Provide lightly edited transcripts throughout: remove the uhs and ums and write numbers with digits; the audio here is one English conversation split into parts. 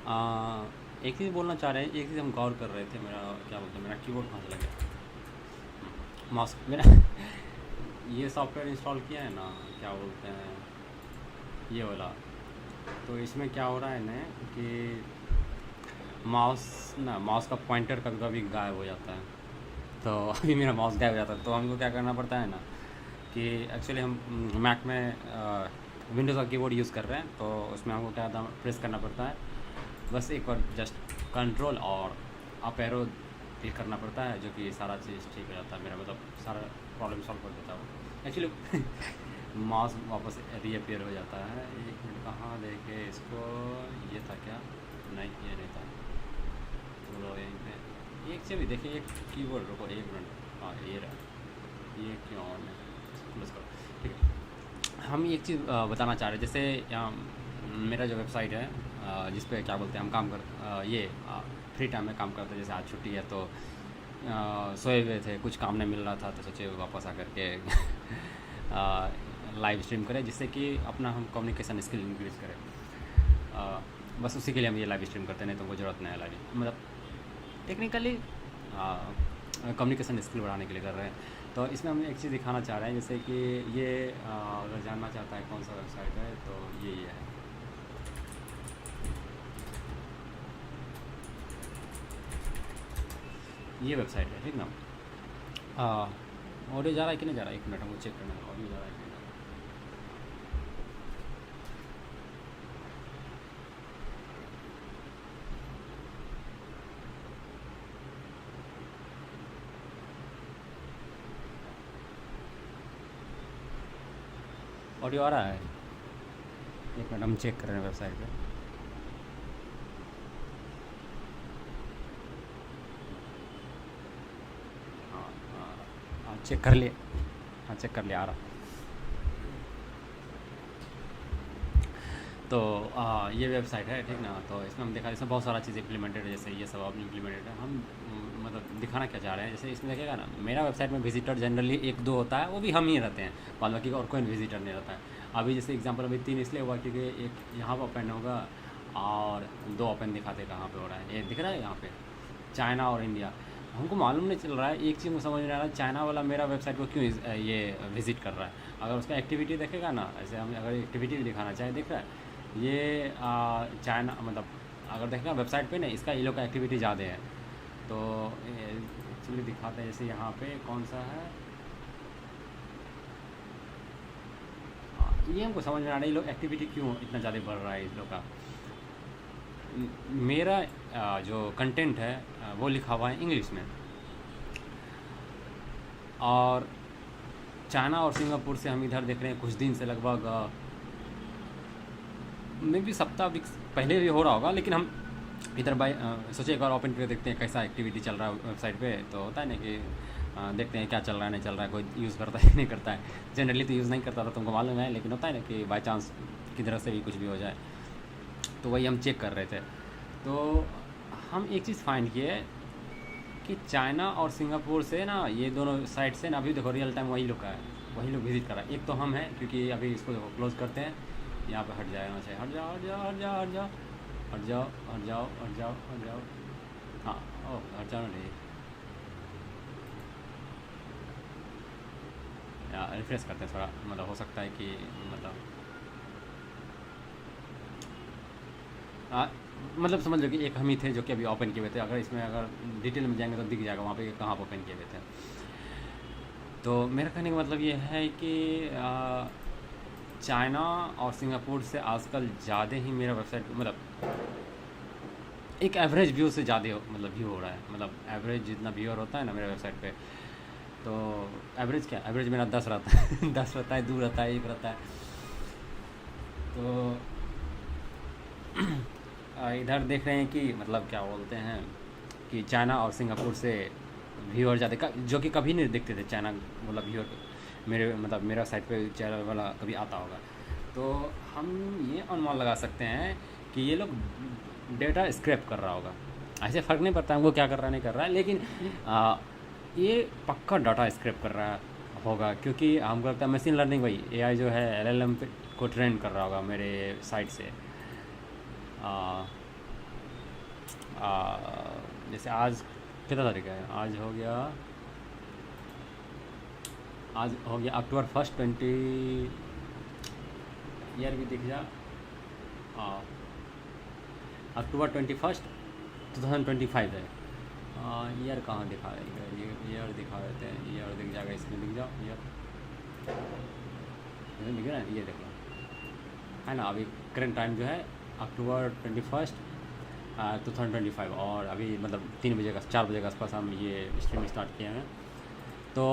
एक चीज़ बोलना चाह रहे हैं, एक चीज़ हम गौर कर रहे थे, मेरा क्या बोलते हैं, मेरा कीबोर्ड कहाँ से लगा, माउस मेरा ये सॉफ्टवेयर इंस्टॉल किया है ना, क्या बोलते हैं, ये वाला। तो इसमें क्या हो रहा है ना कि माउस का पॉइंटर कभी कभी गायब हो जाता है। तो अभी मेरा माउस गायब हो जाता है, तो हमको क्या करना पड़ता है ना कि एक्चुअली हम मैक में विंडोज़ का कीबोर्ड यूज़ कर रहे हैं, तो उसमें हमको क्या प्रेस करना पड़ता है, बस एक बार जस्ट कंट्रोल और अप एरो क्लिक करना पड़ता है, जो कि सारा चीज़ ठीक हो जाता है मेरा, मतलब सारा प्रॉब्लम सॉल्व कर देता है वो एक्चुअली। माउस वापस रीअपियर हो जाता है। एक मिनट, कहाँ देखे इसको, ये था क्या, नहीं ये नहीं था, चलो यहीं पे एक से भी देखिए, एक कीबोर्ड, रुको एक मिनट, हाँ ये रहा, ये क्यों ऑन है, क्लोज करो, ठीक है। हम एक चीज़ बताना चाह रहे हैं, जैसे मेरा जो वेबसाइट है जिस पे क्या बोलते हैं हम काम ये फ्री टाइम में काम करते हैं, जैसे आज छुट्टी है तो सोए हुए थे, कुछ काम नहीं मिल रहा था, तो सोचे वापस आकर के लाइव स्ट्रीम करें, जिससे कि अपना हम कम्युनिकेशन स्किल इंक्रीज़ करें। बस उसी के लिए हम ये लाइव स्ट्रीम करते हैं, नहीं तो हमको ज़रूरत नहीं है लाइव, मतलब टेक्निकली कम्युनिकेशन स्किल बढ़ाने के लिए कर रहे हैं। तो इसमें हम एक चीज़ दिखाना चाह रहे हैं, जैसे कि ये अगर जानना चाहता है कौन सा वेबसाइट है, तो ये है, ये वेबसाइट है, ठीक ना। ऑडियो जा रहा है कि नहीं जा रहा है, एक मिनट हमको चेक करना है, ऑडियो जा रहा है कि नहीं जा रहा है। ऑडियो आ रहा है, एक मिनट हम चेक कर रहे हैं वेबसाइट पे। हाँ हाँ हाँ, चेक कर लिए, हाँ चेक कर लिया, आ रहा। तो ये वेबसाइट है, ठीक ना। तो इसमें हम देखा, इसमें बहुत सारा चीज़ इम्प्लीमेंटेड है, जैसे ये सब अब इम्प्लीमेंटेड है। हम मतलब दिखाना क्या चाह रहे हैं, जैसे इसमें देखिएगा ना, मेरा वेबसाइट में विजिटर जनरली एक दो होता है, वो भी हम ही रहते हैं, बाद बाकी और कोई विजिटर नहीं रहता है। अभी जैसे एग्जांपल अभी 3 इसलिए हुआ क्योंकि एक यहाँ पर ओपन होगा और 2 ओपन दिखाते कहाँ पे हो रहा है, ये दिख रहा है यहाँ पे, चाइना और इंडिया। हमको मालूम नहीं चल रहा है, एक चीज़ मुझे समझ नहीं आ रहा है, चाइना वाला मेरा वेबसाइट को क्यों ये विज़िट कर रहा है। अगर उसका एक्टिविटी देखेगा ना, ऐसे हम अगर एक्टिविटी भी दिखाना चाहे, देख रहा है ये चाइना, मतलब अगर देखेगा वेबसाइट पे ना, इसका ये लोग का एक्टिविटी ज़्यादा है। तो एक्चुअली दिखाते हैं, जैसे यहाँ पे कौन सा है, ये हमको समझ में आ रहा है, ये लोग एक्टिविटी क्यों इतना ज़्यादा बढ़ रहा है इस लोग का। मेरा जो कंटेंट है वो लिखा हुआ है इंग्लिश में, और चाइना और सिंगापुर से हम इधर देख रहे हैं कुछ दिन से, लगभग मे भी सप्ताह पहले भी हो रहा होगा, लेकिन हम इधर सोचे एक बार ओपन करके देखते हैं कैसा एक्टिविटी चल रहा है वेबसाइट पे। तो होता है ना कि देखते हैं क्या चल रहा है नहीं चल रहा है, कोई यूज़ करता है नहीं करता है। जनरली तो यूज़ नहीं करता था, तुमको मालूम है, लेकिन होता है ना कि बाई चांस किधर से भी कुछ भी हो जाए, तो वही हम चेक कर रहे थे। तो हम एक चीज़ फाइंड किए कि चाइना और सिंगापुर से ना, ये दोनों साइड से ना, अभी देखो रियल टाइम वही लोग का है, वही लोग विजिट कर रहा है। एक तो हम हैं, क्योंकि अभी इसको देखो क्लोज़ करते हैं, यहाँ पे हट जाएगा चाहिए, हट जाओ हट जाओ हट जाओ हट जाओ हट जाओ हट जाओ हट जाओ हट जाओ, हाँ ओह हट जाओ नहीं, रिफ्रेश करते हैं थोड़ा, मतलब हो सकता है कि मतलब मतलब समझ लो कि एक हम ही थे जो कि अभी ओपन किए हुए थे। अगर इसमें अगर डिटेल में जाएंगे तो दिख जाएगा वहाँ पे कहाँ ओपन किए हुए थे। तो मेरा कहने का मतलब ये है कि चाइना और सिंगापुर से आजकल ज़्यादा ही मेरा वेबसाइट, मतलब एक एवरेज व्यू से ज़्यादा मतलब व्यू हो रहा है, मतलब एवरेज जितना व्यूअर होता है ना मेरे वेबसाइट पे, तो एवरेज क्या, एवरेज मेरा 10 रहता है 10 रहता है, 2 रहता है, 1 रहता है। तो इधर देख रहे हैं कि मतलब क्या बोलते हैं कि चाइना और सिंगापुर से व्यूअर ज़्यादा, जो कि कभी नहीं दिखते थे चाइना, मतलब व्यूअर मेरे, मतलब मेरा साइट पे चाइना वाला कभी आता होगा। तो हम ये अनुमान लगा सकते हैं कि ये लोग डेटा स्क्रैप कर रहा होगा। ऐसे फ़र्क नहीं पड़ता हमको क्या कर रहा है नहीं कर रहा है, लेकिन ये पक्का डाटा स्क्रैप कर रहा होगा, क्योंकि हमको लगता है मशीन लर्निंग, वही एआई जो है एलएलएम को ट्रेन कर रहा होगा मेरे साइट से। जैसे आज कितना तारीख है, आज हो गया अक्टूबर 1 20, ईयर भी दिख जा, अक्टूबर 21 2025 है। ईयर कहाँ दिखा रही है, ये ईयर दिखा देते हैं, ईयर दिख जाएगा, इसमें दिख जाओ ईयर, दिख रहा है, ये देखो है ना। अभी करंट टाइम जो है अक्टूबर 21 2025, और अभी मतलब 3 बजे का 4 बजे के आसपास हम ये स्ट्रीमिंग स्टार्ट किए हैं। तो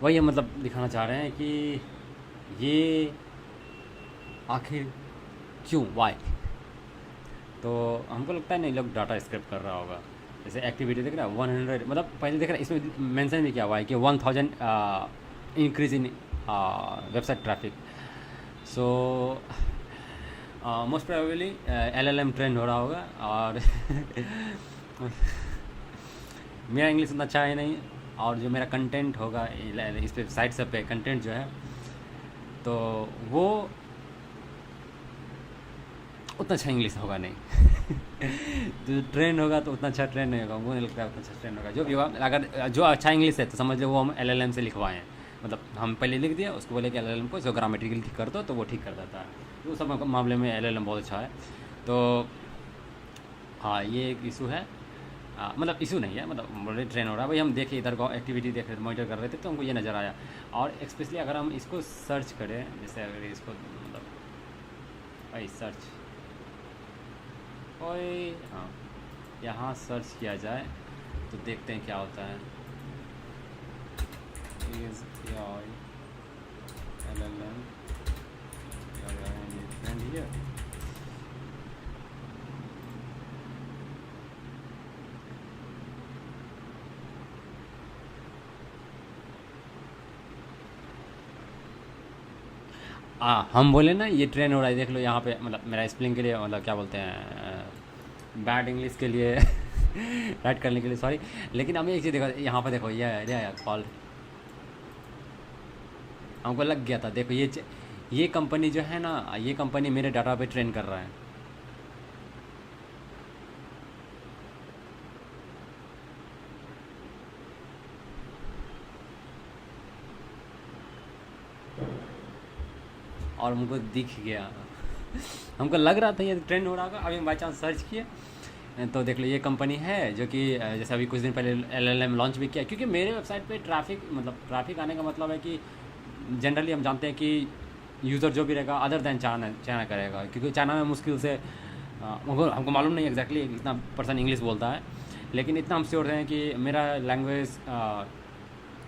वही हम मतलब दिखाना चाह रहे हैं कि ये आखिर क्यों, वाई। तो हमको लगता है नहीं, लोग डाटा स्क्रैप कर रहा होगा। जैसे एक्टिविटी देख रहा है 100, मतलब पहले देख रहा है, इसमें मेंशन भी किया हुआ है कि 1000 increase in website traffic. So most probably LLM trend हो रहा होगा। और मेरा इंग्लिश उतना अच्छा है नहीं, और जो मेरा कंटेंट होगा इस पे साइट सब पे कंटेंट जो है, तो वो उतना अच्छा इंग्लिश होगा नहीं। जो ट्रेंड होगा तो उतना अच्छा ट्रेंड नहीं होगा, वो नहीं लगता है उतना अच्छा ट्रेंड होगा। जो भी होगा, अगर जो अच्छा इंग्लिश है तो समझ लो वो हम LLM से लिखवाए हैं, मतलब हम पहले लिख दिया, उसको बोले कि LLM को इसको ग्रामेटिकली ठीक कर दो, तो वो ठीक कर देता है। वो सब मामले में LLM बहुत अच्छा है। तो हाँ, ये एक इशू है, मतलब इशू नहीं है, मतलब ऑलरेडी ट्रेन हो रहा है। भाई हम देखे इधर को एक्टिविटी देख रहे थे, मॉनिटर कर रहे थे, तो हमको ये नज़र आया। और स्पेशली अगर हम इसको सर्च करें, जैसे अगर इसको मतलब भाई सर्च, ओए हाँ, यहाँ सर्च किया जाए तो देखते हैं क्या होता है। Is LLM trend here. हम बोले ना ये ट्रेन हो रहा है, देख लो यहाँ पे, मतलब मेरा स्पेलिंग के लिए, मतलब क्या बोलते हैं, बैड इंग्लिश के लिए राइट करने के लिए सॉरी। लेकिन हमें एक चीज़ देखो, यहाँ पे देखो ये कॉल हमको लग गया था। देखो ये कंपनी जो है ना, ये कंपनी मेरे डाटा पे ट्रेन कर रहा है। और हमको दिख गया। हमको लग रहा था ये ट्रेंड हो रहा होगा, अभी हम बाई चांस सर्च किए तो देख लो ये कंपनी है जो कि जैसे अभी कुछ दिन पहले LLM लॉन्च भी किया। क्योंकि मेरे वेबसाइट पे ट्रैफिक आने का मतलब है कि जनरली हम जानते हैं कि यूज़र जो भी रहेगा अदर दैन चाइना करेगा, क्योंकि चाइना में मुश्किल से हमको मालूम नहीं एग्जैक्टली इतना पर्सन इंग्लिश बोलता है, लेकिन इतना हम श्योर हैं कि मेरा लैंग्वेज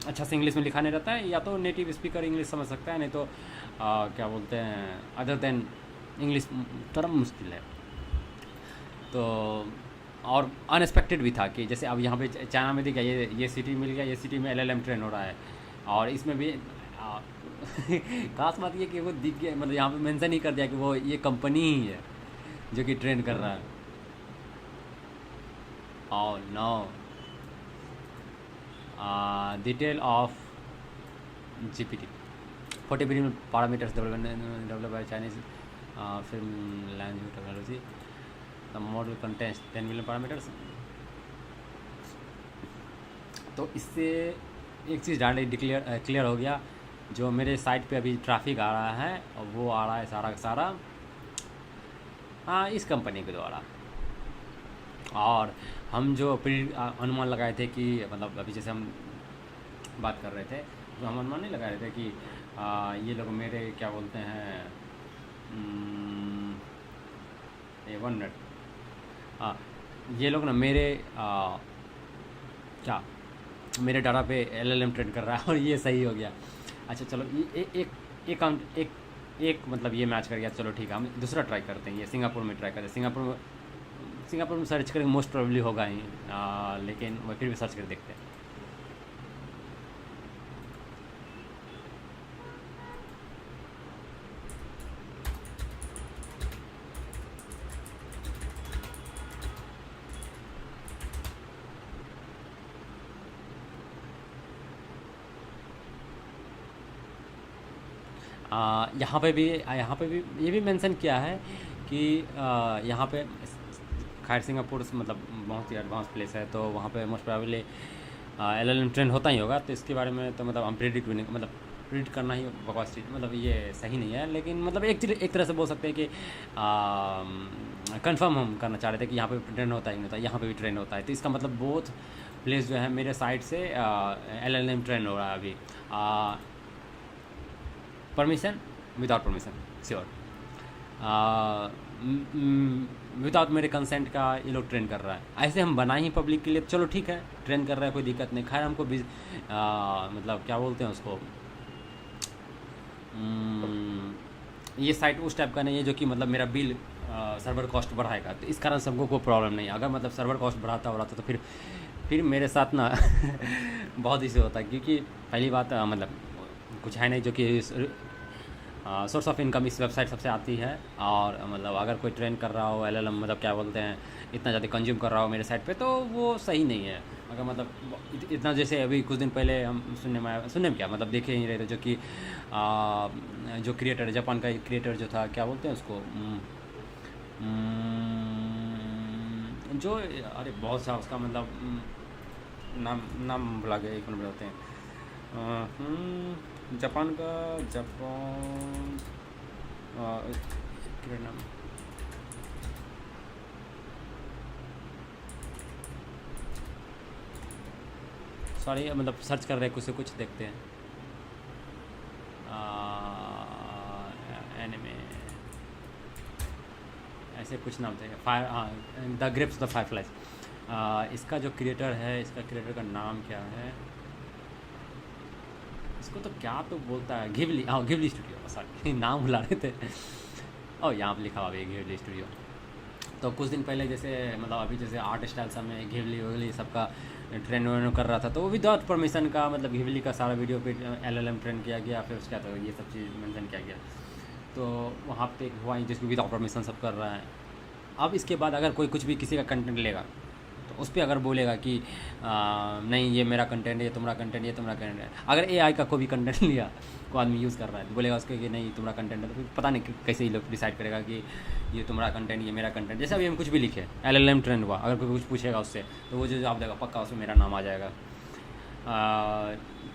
अच्छा से इंग्लिश में लिखा नहीं रहता है। या तो नेटिव स्पीकर इंग्लिश समझ सकता है, नहीं तो क्या बोलते हैं अदर देन इंग्लिश थोड़ा मुश्किल है। तो और अनएक्सपेक्टेड भी था कि जैसे अब यहाँ पे चाइना में दिखा ये सिटी मिल गया, ये सिटी में LLM ट्रेन हो रहा है, और इसमें भी खास बात ये कि वो दिख गया, मतलब यहाँ पे मेंशन ही कर दिया कि वो ये कंपनी ही है जो कि ट्रेन कर रहा है। और no detail of GPT 40 billion parameters developed by Chinese film language technology. The model contains 10 million parameters. तो इससे एक चीज़ डायरेक्ट क्लियर हो गया, जो मेरे साइट पे अभी ट्रैफिक आ रहा है और वो आ रहा है सारा का सारा इस कंपनी के द्वारा। और हम जो अनुमान लगाए थे कि मतलब अभी जैसे हम बात कर रहे थे तो हम अनुमान नहीं लगा रहे थे कि ये लोग मेरे क्या बोलते हैं ये 1 मिनट, ये लोग ना मेरे क्या मेरे डाटा पे LLM ट्रेन कर रहा है, और ये सही हो गया। अच्छा चलो ये एक मतलब ये मैच कर गया, चलो ठीक है, हम दूसरा ट्राई करते हैं। ये सिंगापुर में ट्राई करते हैं। सिंगापुर में सर्च करेंगे, मोस्ट प्रोबेबली होगा ही, लेकिन वो फिर भी सर्च कर देखते हैं। यहाँ पे भी ये भी मेंशन किया है कि यहाँ पे खैर सिंगापुर मतलब बहुत ही एडवांस प्लेस है, तो वहाँ पे मोस्ट प्रोबेबली LLM ट्रेंड होता ही होगा। तो इसके बारे में तो मतलब हम प्रेडिक्ट भी नहीं, मतलब प्रेडिक्ट करना ही बकवास चीज़, मतलब ये सही नहीं है। लेकिन मतलब एक तरह से बोल सकते हैं कि कंफर्म हम करना चाह रहे थे कि यहाँ पे ट्रेंड होता है, नहीं होता, यहाँ पे भी ट्रेंड होता है। तो इसका मतलब बोथ प्लेस जो है मेरे साइड से LLM ट्रेंड हो रहा है अभी, permission without permission sure, without मेरे कंसेंट का ये लोग ट्रेन कर रहा है। ऐसे हम बनाए ही पब्लिक के लिए, चलो ठीक है, ट्रेन कर रहा है, कोई दिक्कत नहीं। खैर हमको मतलब क्या बोलते हैं उसको, ये साइट उस टाइप का नहीं है जो कि मतलब मेरा बिल सर्वर कॉस्ट बढ़ाएगा। तो इस कारण से हमको कोई प्रॉब्लम नहीं है। अगर मतलब सर्वर कॉस्ट बढ़ाता तो फिर मेरे साथ ना बहुत इशू होता है, क्योंकि पहली बात मतलब कुछ है नहीं जो कि सोर्स ऑफ इनकम इस वेबसाइट सबसे आती है। और मतलब अगर कोई ट्रेन कर रहा हो LLM, मतलब क्या बोलते हैं, इतना ज़्यादा कंज्यूम कर रहा हो मेरे साइट पे, तो वो सही नहीं है। अगर मतलब इतना, जैसे अभी कुछ दिन पहले हम सुनने में क्या मतलब देखे ही रहे थे, जो कि जो क्रिएटर, जापान का क्रिएटर जो था, क्या बोलते हैं उसको, जो अरे बहुत सा उसका मतलब नाम भुला गया, एक मिनट बताते हैं। जापान नाम, सॉरी, मतलब सर्च कर रहे हैं, कुछ से कुछ देखते हैं। एनिमे ऐसे कुछ नाम थे, फायर, हाँ, द ग्रिप्स द फायरफ्लाइज। इसका जो क्रिएटर है, इसका क्रिएटर का नाम क्या है, इसको तो क्या तो बोलता है, घिबली, हाँ घिबली स्टूडियो, सॉरी नाम भुला रहे थे। और यहाँ पर लिखा हुआ है घिबली स्टूडियो। तो कुछ दिन पहले जैसे मतलब अभी जैसे आर्ट स्टाइल सब में घिबली वगली सबका ट्रेंड कर रहा था, तो वो विदाउट परमिशन का मतलब घिबली का सारा वीडियो पे LLM ट्रेंड किया गया, फिर उसका तो ये सब चीज़ मेंशन किया गया। तो वहाँ पे हुआ जिसको विदाउट परमिशन सब कर रहा है। अब इसके बाद अगर कोई कुछ भी किसी का कंटेंट लेगा, तो उस पर अगर बोलेगा कि नहीं ये मेरा कंटेंट है, ये तुम्हारा कंटेंट, ये तुम्हारा कंटेंट है। अगर AI का कोई भी कंटेंट लिया, कोई आदमी यूज़ कर रहा है, तो बोलेगा उसके कि नहीं तुम्हारा कंटेंट है, तो फिर पता नहीं कैसे ये लोग डिसाइड करेगा कि ये तुम्हारा कंटेंट, ये मेरा कंटेंट। जैसे अभी हम कुछ भी लिखे, LLM ट्रेंड हुआ, अगर कोई कुछ पूछेगा उससे, तो वो जो जवाब देगा पक्का उसमें मेरा नाम आ जाएगा।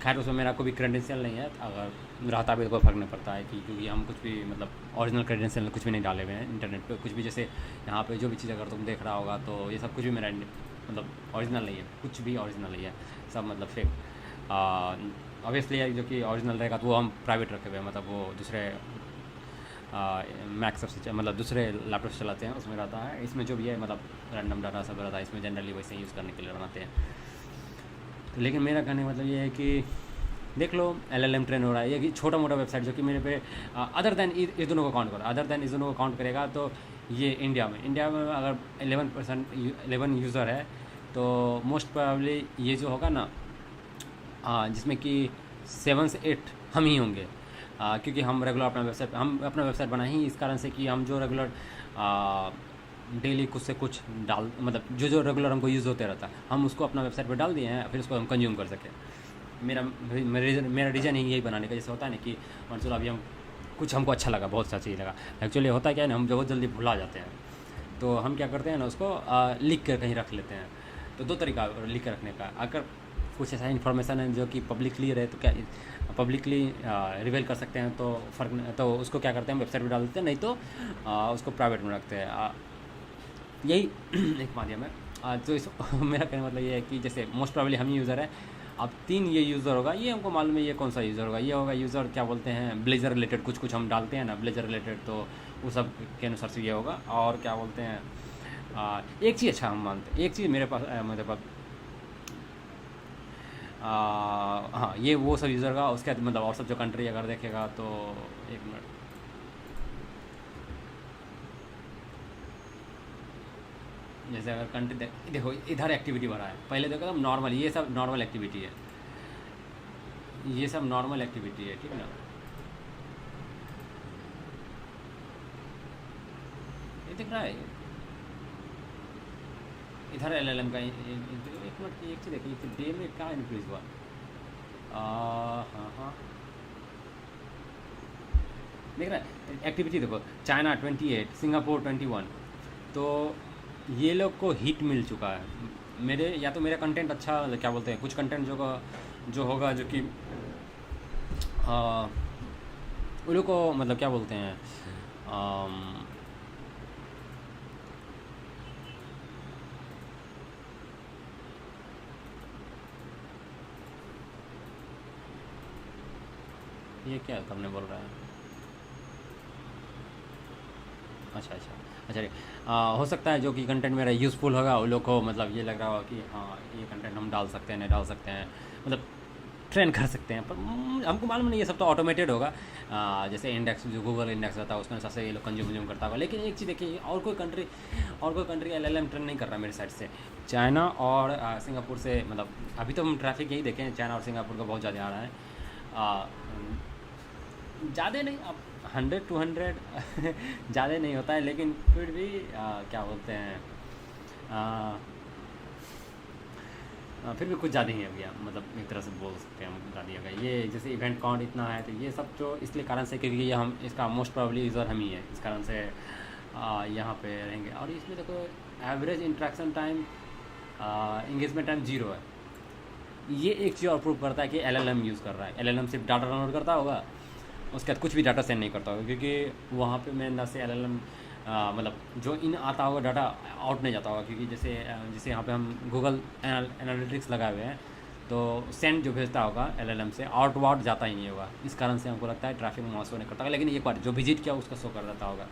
खैर उसमें मेरा कोई भी क्रेडेंशियल नहीं है, अगर रहता भी तो कोई फ़र्क नहीं पड़ता है, क्योंकि हम कुछ भी मतलब ओरिजिनल क्रेडेंशियल कुछ भी नहीं डाले हुए हैं इंटरनेट पे। कुछ भी जैसे यहाँ पे जो भी चीज़ अगर तुम देख रहा होगा, तो ये सब कुछ भी मेरा मतलब ओरिजिनल नहीं है, कुछ भी ओरिजिनल नहीं है, सब मतलब फेक। ऑब्वियसली जो कि ओरिजिनल रहेगा तो वो हम प्राइवेट रखे हुए हैं, मतलब वो दूसरे मैक सबसे मतलब दूसरे लैपटॉप चलाते हैं, उसमें रहता है। इसमें जो भी है मतलब रैंडम डाटा सब रहता है, इसमें जनरली वैसे यूज़ करने के लिए बनाते हैं। तो लेकिन मेरा कहने का मतलब ये है कि देख लो LLM ट्रेंड हो रहा है, ये कि छोटा मोटा वेबसाइट जो कि मेरे पे अदर देन इस दोनों को काउंट करो, अदर देन इस दोनों को काउंट करेगा, तो ये इंडिया में अगर 11 यूज़र है, तो मोस्ट प्रोबेबली ये जो होगा ना, जिसमें कि 7 से 8 हम ही होंगे। क्योंकि हम रेगुलर अपना वेबसाइट बनाए ही इस कारण से कि हम जो रेगुलर डेली कुछ से कुछ डाल, मतलब जो रेगुलर हमको यूज़ होते रहता है, हम उसको अपना वेबसाइट पर डाल दिए हैं, फिर उसको हम कंज्यूम कर सकें। मेरा रीज़न ही यही बनाने का। जैसे होता है ना कि मतलब अभी हम कुछ हमको अच्छा लगा, बहुत अच्छा चीज़ लगा, एक्चुअली होता है क्या है ना, हम बहुत जल्दी भुला जाते हैं, तो हम क्या करते हैं ना, उसको लिख कर कहीं रख लेते हैं। तो दो तरीका लिख कर रखने का, अगर कुछ ऐसा इन्फॉर्मेशन है जो कि पब्लिकली रहे, तो क्या पब्लिकली रिवील कर सकते हैं, तो फ़र्क, तो उसको क्या करते हैं वेबसाइट पर डाल देते हैं, नहीं तो उसको प्राइवेट में रखते हैं। यही एक माध्यम है। तो इस मेरा कहने मतलब ये है कि जैसे मोस्ट प्रोबेबली हम ही यूज़र हैं, अब 3 ये यूज़र होगा, ये हमको मालूम है ये कौन सा यूज़र होगा। ये होगा यूज़र क्या बोलते हैं, ब्लेजर रिलेटेड कुछ हम डालते हैं ना, ब्लेजर रिलेटेड, तो वो सब के अनुसार से ये होगा। और क्या बोलते हैं, एक चीज़ अच्छा हम मानते, एक चीज़ मेरे पास हाँ, ये वो सब यूज़र का, उसके बाद मतलब और सब जो कंट्री अगर देखेगा, तो एक मिनट, जैसे अगर कंट्री देखो, इधर एक्टिविटी बढ़ा है, पहले देखो तो नॉर्मल, ये सब नॉर्मल एक्टिविटी है, ये सब नॉर्मल एक्टिविटी है, ठीक ना। ये दिख रहा है इधर LLM का। एक मिनट की एक चीज़ देखिए, डे में क्या इंक्रीज हुआ। हाँ देख रहा है एक्टिविटी, देखो चाइना 28, सिंगापुर 21, तो ये लोग को हिट मिल चुका है। मेरे या तो मेरा कंटेंट अच्छा, क्या बोलते हैं, कुछ कंटेंट जो होगा जो कि उन लोग को मतलब क्या बोलते हैं, अम, ये क्या तुमने बोल रहा है? अच्छा अच्छा अच्छा रे। हो सकता है जो कि कंटेंट मेरा यूज़फुल होगा उन लोग को मतलब ये लग रहा होगा कि हाँ ये कंटेंट हम डाल सकते हैं, नहीं डाल सकते हैं, मतलब ट्रेन कर सकते हैं। पर हमको मालूम नहीं, ये सब तो ऑटोमेटेड होगा। जैसे इंडेक्स जो गूगल इंडेक्स रहता है उसमें सबसे ये लोग कंज्यूम करता होगा। लेकिन एक चीज़ देखिए, और कोई कंट्री एलएलएम ट्रेन नहीं कर रहा मेरे साइड से। चाइना और सिंगापुर से, मतलब अभी तो हम ट्रैफिक यही देखें, चाइना और सिंगापुर का बहुत ज़्यादा आ रहा है। ज़्यादा नहीं, अब 100-200 ज़्यादा नहीं होता है, लेकिन फिर भी क्या बोलते हैं, आ, फिर भी कुछ ज़्यादा ही हो गया, मतलब एक तरह से बोल सकते हैं हम, ज़्यादा ही हो गया। ये जैसे इवेंट काउंट इतना है, तो ये सब जो इसलिए कारण से, क्योंकि ये हम इसका मोस्ट प्रोबेबली यूज़र हम ही है, इस कारण से यहाँ पे रहेंगे। और इसमें देखो average interaction time, engagement time 0 है। ये एक चीज़ और प्रूव करता है कि एलएलएम यूज़ कर रहा है। एलएलएम सिर्फ डाटा डाउनलोड करता होगा, उसके बाद कुछ भी डाटा सेंड नहीं करता होगा, क्योंकि वहाँ पे मेरे अंदाज से एलएलएम मतलब जो इन आता होगा डाटा आउट नहीं जाता होगा, क्योंकि जैसे यहाँ पे हम गूगल एनालिटिक्स लगाए हुए हैं, तो सेंड जो भेजता होगा एलएलएम से आउट जाता ही नहीं होगा। इस कारण से हमको लगता है ट्रैफिक वहाँ शो नहीं करता होगा, लेकिन एक बार जो विजिट किया उसका शो कर देता होगा।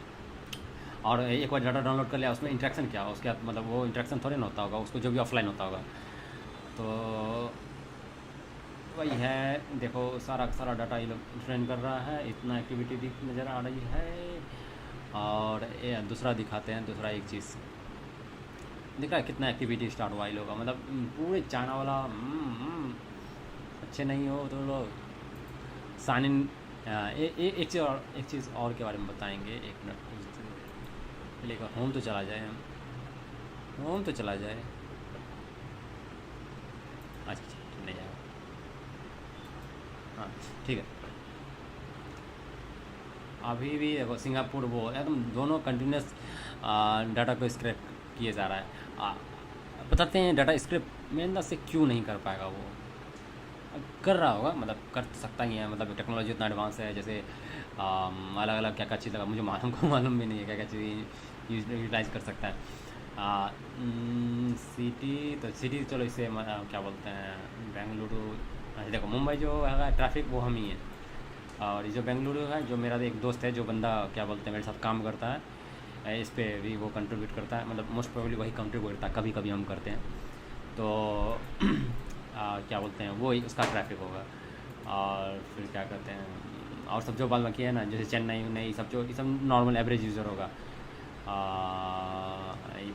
और एक बार डाटा डाउनलोड कर लिया, उसमें इंट्रैक्शन क्या, उसके बाद मतलब वो इंट्रैक्शन थोड़ी ना होता होगा, उसको जो भी ऑफलाइन होता होगा। तो वही है, देखो सारा सारा डाटा ये लोग ट्रेन कर रहा है, इतना एक्टिविटी नज़र आ रही है। और ये दूसरा दिखाते हैं, दूसरा एक चीज़ दिख रहा है कितना एक्टिविटी स्टार्ट हुआ ये लोग का, मतलब पूरे चाइना वाला अच्छे नहीं हो तो लोग साइन इन। एक चीज़ और के बारे में बताएंगे, एक मिनट पहले एक होम तो चला जाए, हम होम तो चला जाए। अच्छा नहीं जाएगा, हाँ ठीक है। अभी भी देखो सिंगापुर वो एकदम दोनों कंटिन्यूस डाटा को स्क्रैप किए जा रहा है। बताते हैं डाटा स्क्रैप मेरे अंदाज से क्यों नहीं कर पाएगा वो। कर रहा होगा, मतलब कर तो सकता ही है, मतलब टेक्नोलॉजी इतना एडवांस है। जैसे अलग अलग क्या क्या चीज़ लगा, मुझे मालूम भी नहीं है क्या क्या चीज़ यूटिलाइज कर सकता है। सिटी चलो इसे क्या बोलते हैं, बेंगलुरु। देखो मुंबई जो है ट्रैफिक वो हम ही है, और ये जो बेंगलुरु है, जो मेरा एक दोस्त है जो बंदा क्या बोलते हैं मेरे साथ काम करता है, इस पर भी वो कंट्रीब्यूट करता है, मतलब मोस्ट प्रोबेबली वही कंट्रीब्यूट करता है, कभी कभी हम करते हैं तो क्या बोलते हैं वो उसका ट्रैफिक होगा। और फिर क्या कहते हैं, और सब जो बाल बाकी है ना, जैसे चेन्नई नई सब जो, ये सब नॉर्मल एवरेज यूज़र होगा।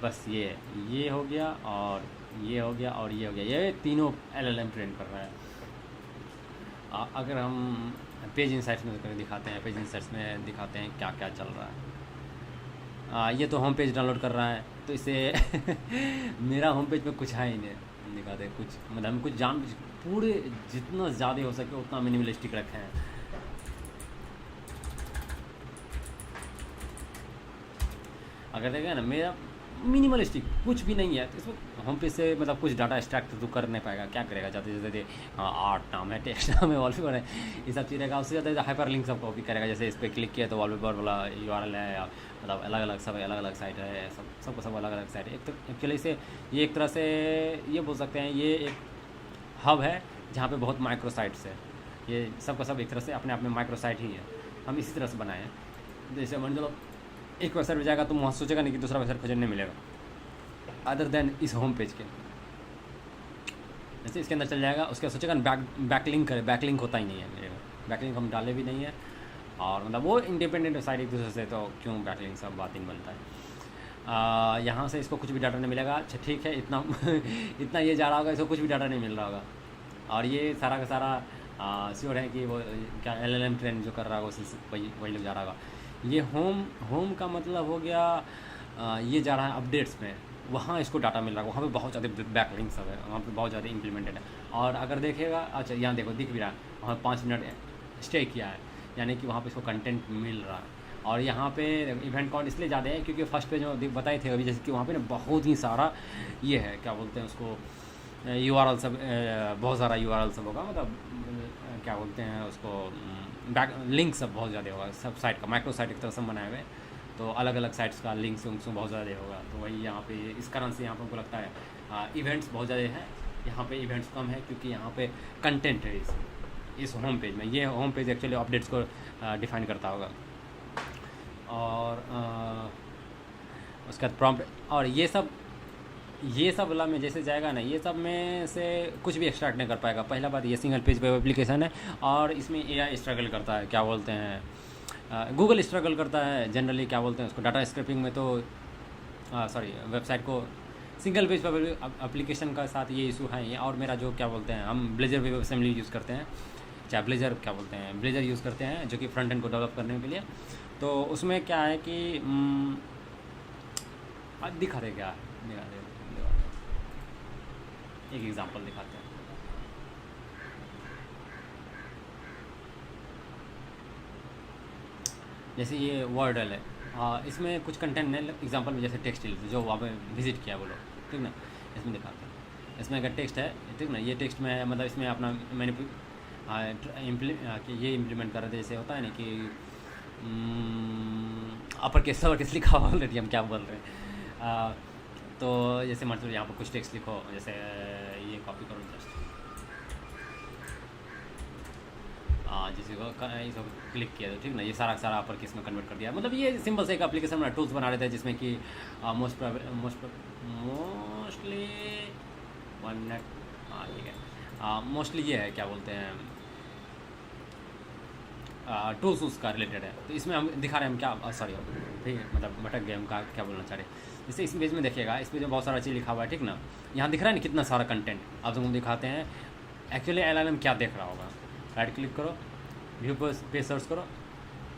बस ये हो गया, और ये हो गया, और ये हो गया, ये तीनों एलएलएम ट्रेन कर रहा है। अगर हम पेज इंसाइट्स में दिखाते हैं, पेज इंसाइट्स में दिखाते हैं क्या क्या चल रहा है। ये तो होम पेज डाउनलोड कर रहा है, तो इसे मेरा होम पेज में कुछ है ही नहीं, दिखाते कुछ, मतलब हम कुछ पूरे जितना ज़्यादा हो सके उतना मिनिमलिस्टिक रखे हैं। अगर देखें ना मेरा मिनिमलिस्टिक कुछ भी नहीं है, तो इसमें होम पेज से मतलब कुछ डाटा एक्सट्रैक्ट तो कर नहीं पाएगा, क्या करेगा जाते जाते। आर्ट नाम है, टेक्स्ट नाम है, वॉलपेपर है, ये सब चीज़ रहेगा। उससे ज़्यादा हाइपर लिंक सब कॉपी करेगा, जैसे इस पर क्लिक किया तो वॉलपेपर वाला यूआरएल है, या मतलब अलग अलग सब अलग अलग साइट है, सब अलग अलग साइट है। एक तो एक्चुअली से ये एक तरह से ये बोल सकते हैं, ये एक हब है जहाँ पे बहुत माइक्रो साइट्स है। ये सब एक तरह से अपने आप में माइक्रो साइट ही है, हम इसी तरह से बनाए हैं। जैसे मान लो एक वेबसाइट पे जाएगा तो वहाँ सोचेगा नहीं कि दूसरा वेबसाइट खोजने नहीं मिलेगा अदर देन इस होम पेज के। जैसे इसके अंदर चल जाएगा, उसके सोचेगा बैकलिंक करे, बैकलिंक होता ही नहीं है मेरे को, बैकलिंक हम डाले भी नहीं है, और मतलब वो इंडिपेंडेंट वेबसाइट एक दूसरे से, तो क्यों बैकलिंक सब बात ही बनता है। यहाँ से इसको कुछ भी डाटा नहीं मिलेगा। अच्छा ठीक है, इतना इतना ये जा रहा होगा, इसको कुछ भी डाटा नहीं मिल रहा होगा, और ये सारा का सारा श्योर है कि वो क्या एलएलएम ट्रेन जो कर रहा होगा उसी वही लोग जा रहा होगा। ये होम का मतलब हो गया, ये जा रहा है अपडेट्स में, वहाँ इसको डाटा मिल रहा है, वहाँ पे बहुत ज़्यादा बैकलिंक सब है, वहाँ पे बहुत ज़्यादा इम्प्लीमेंटेड है। और अगर देखेगा, अच्छा यहाँ देखो दिख भी रहा है, वहाँ 5 मिनट स्टे किया है, यानी कि वहाँ पे इसको कंटेंट मिल रहा है। और यहाँ पे इवेंट काउंट इसलिए ज़्यादा है क्योंकि फर्स्ट पेज में बताए थे अभी, जैसे कि वहाँ पे ना बहुत ही सारा ये है, क्या बोलते हैं उसको, URL सब, बहुत सारा URL सब होगा, मतलब क्या बोलते हैं उसको, बैक लिंक सब बहुत ज़्यादा होगा सब साइट का, माइक्रो साइट एक तरह से बनाए हुए, तो अलग अलग साइट्स का लिंक्स उंक्स बहुत ज़्यादा होगा। तो वही यहाँ पे इस कारण से यहाँ पर हमको लगता है इवेंट्स बहुत ज़्यादा है, यहाँ पे इवेंट्स कम है क्योंकि यहाँ पे कंटेंट है इस होम पेज में। ये होम पेज एक्चुअली अपडेट्स को डिफाइन करता होगा। और उसके बाद प्रॉम्प्ट और ये सब वाला में जैसे जाएगा ना, ये सब में से कुछ भी एक्सट्रैक्ट नहीं कर पाएगा। पहला बात, ये सिंगल पेज वेब एप्लीकेशन है और इसमें AI स्ट्रगल करता है, क्या बोलते हैं, गूगल स्ट्रगल करता है जनरली, क्या बोलते हैं उसको, डाटा स्क्रैपिंग में तो सॉरी वेबसाइट को सिंगल पेज वेब एप्लीकेशन का साथ ये इशू है। और मेरा जो क्या बोलते हैं, हम ब्लेजर वेब असेंबली यूज़ करते हैं, चाहे ब्लेजर क्या बोलते हैं, ब्लेजर यूज़ करते हैं जो कि फ्रंट एंड को डेवलप करने के लिए। तो उसमें क्या है कि दिखा दे क्या दिखा दे, एक एग्जांपल दिखाते हैं। जैसे ये वर्ड है, इसमें कुछ कंटेंट है एग्जांपल में, जैसे टेक्स्ट जो वहाँ पे विजिट किया वो लोग, ठीक ना, इसमें दिखाते हैं। इसमें अगर टेक्स्ट है, ठीक ना, ये टेक्स्ट में मतलब इसमें अपना मैंने कि ये इम्प्लीमेंट कर रहे थे, जैसे होता है ना कि अपर केस लिखा हुआ ऑलरेडी, हम क्या बोल रहे हैं। तो जैसे मतलब यहाँ पर कुछ टेक्स्ट लिखो, जैसे ये कॉपी करो जस्ट, जिसे को इसको क्लिक किया तो ठीक ना, ये सारा सारा अपर केस में कन्वर्ट कर दिया। मतलब ये सिंपल से एक एप्लीकेशन में टूल्स बना रहे थे जिसमें कि मोस्टली 1 मिनट, ठीक है, मोस्टली ये है, क्या बोलते हैं, टूल्स उसका रिलेटेड है। तो इसमें हम दिखा रहे हैं, हम क्या सॉरी ठीक है, मतलब भटक गए, हम क्या बोलना चाह रहे हैं। जैसे इस पेज में देखिएगा, इस पेज में बहुत सारा चीज़ लिखा हुआ है, ठीक ना, यहाँ दिख रहा है ना कितना सारा कंटेंट। अब तुम दिखाते हैं एक्चुअली LLM क्या देख रहा होगा। राइट क्लिक करो, व्यू पे सर्च करो,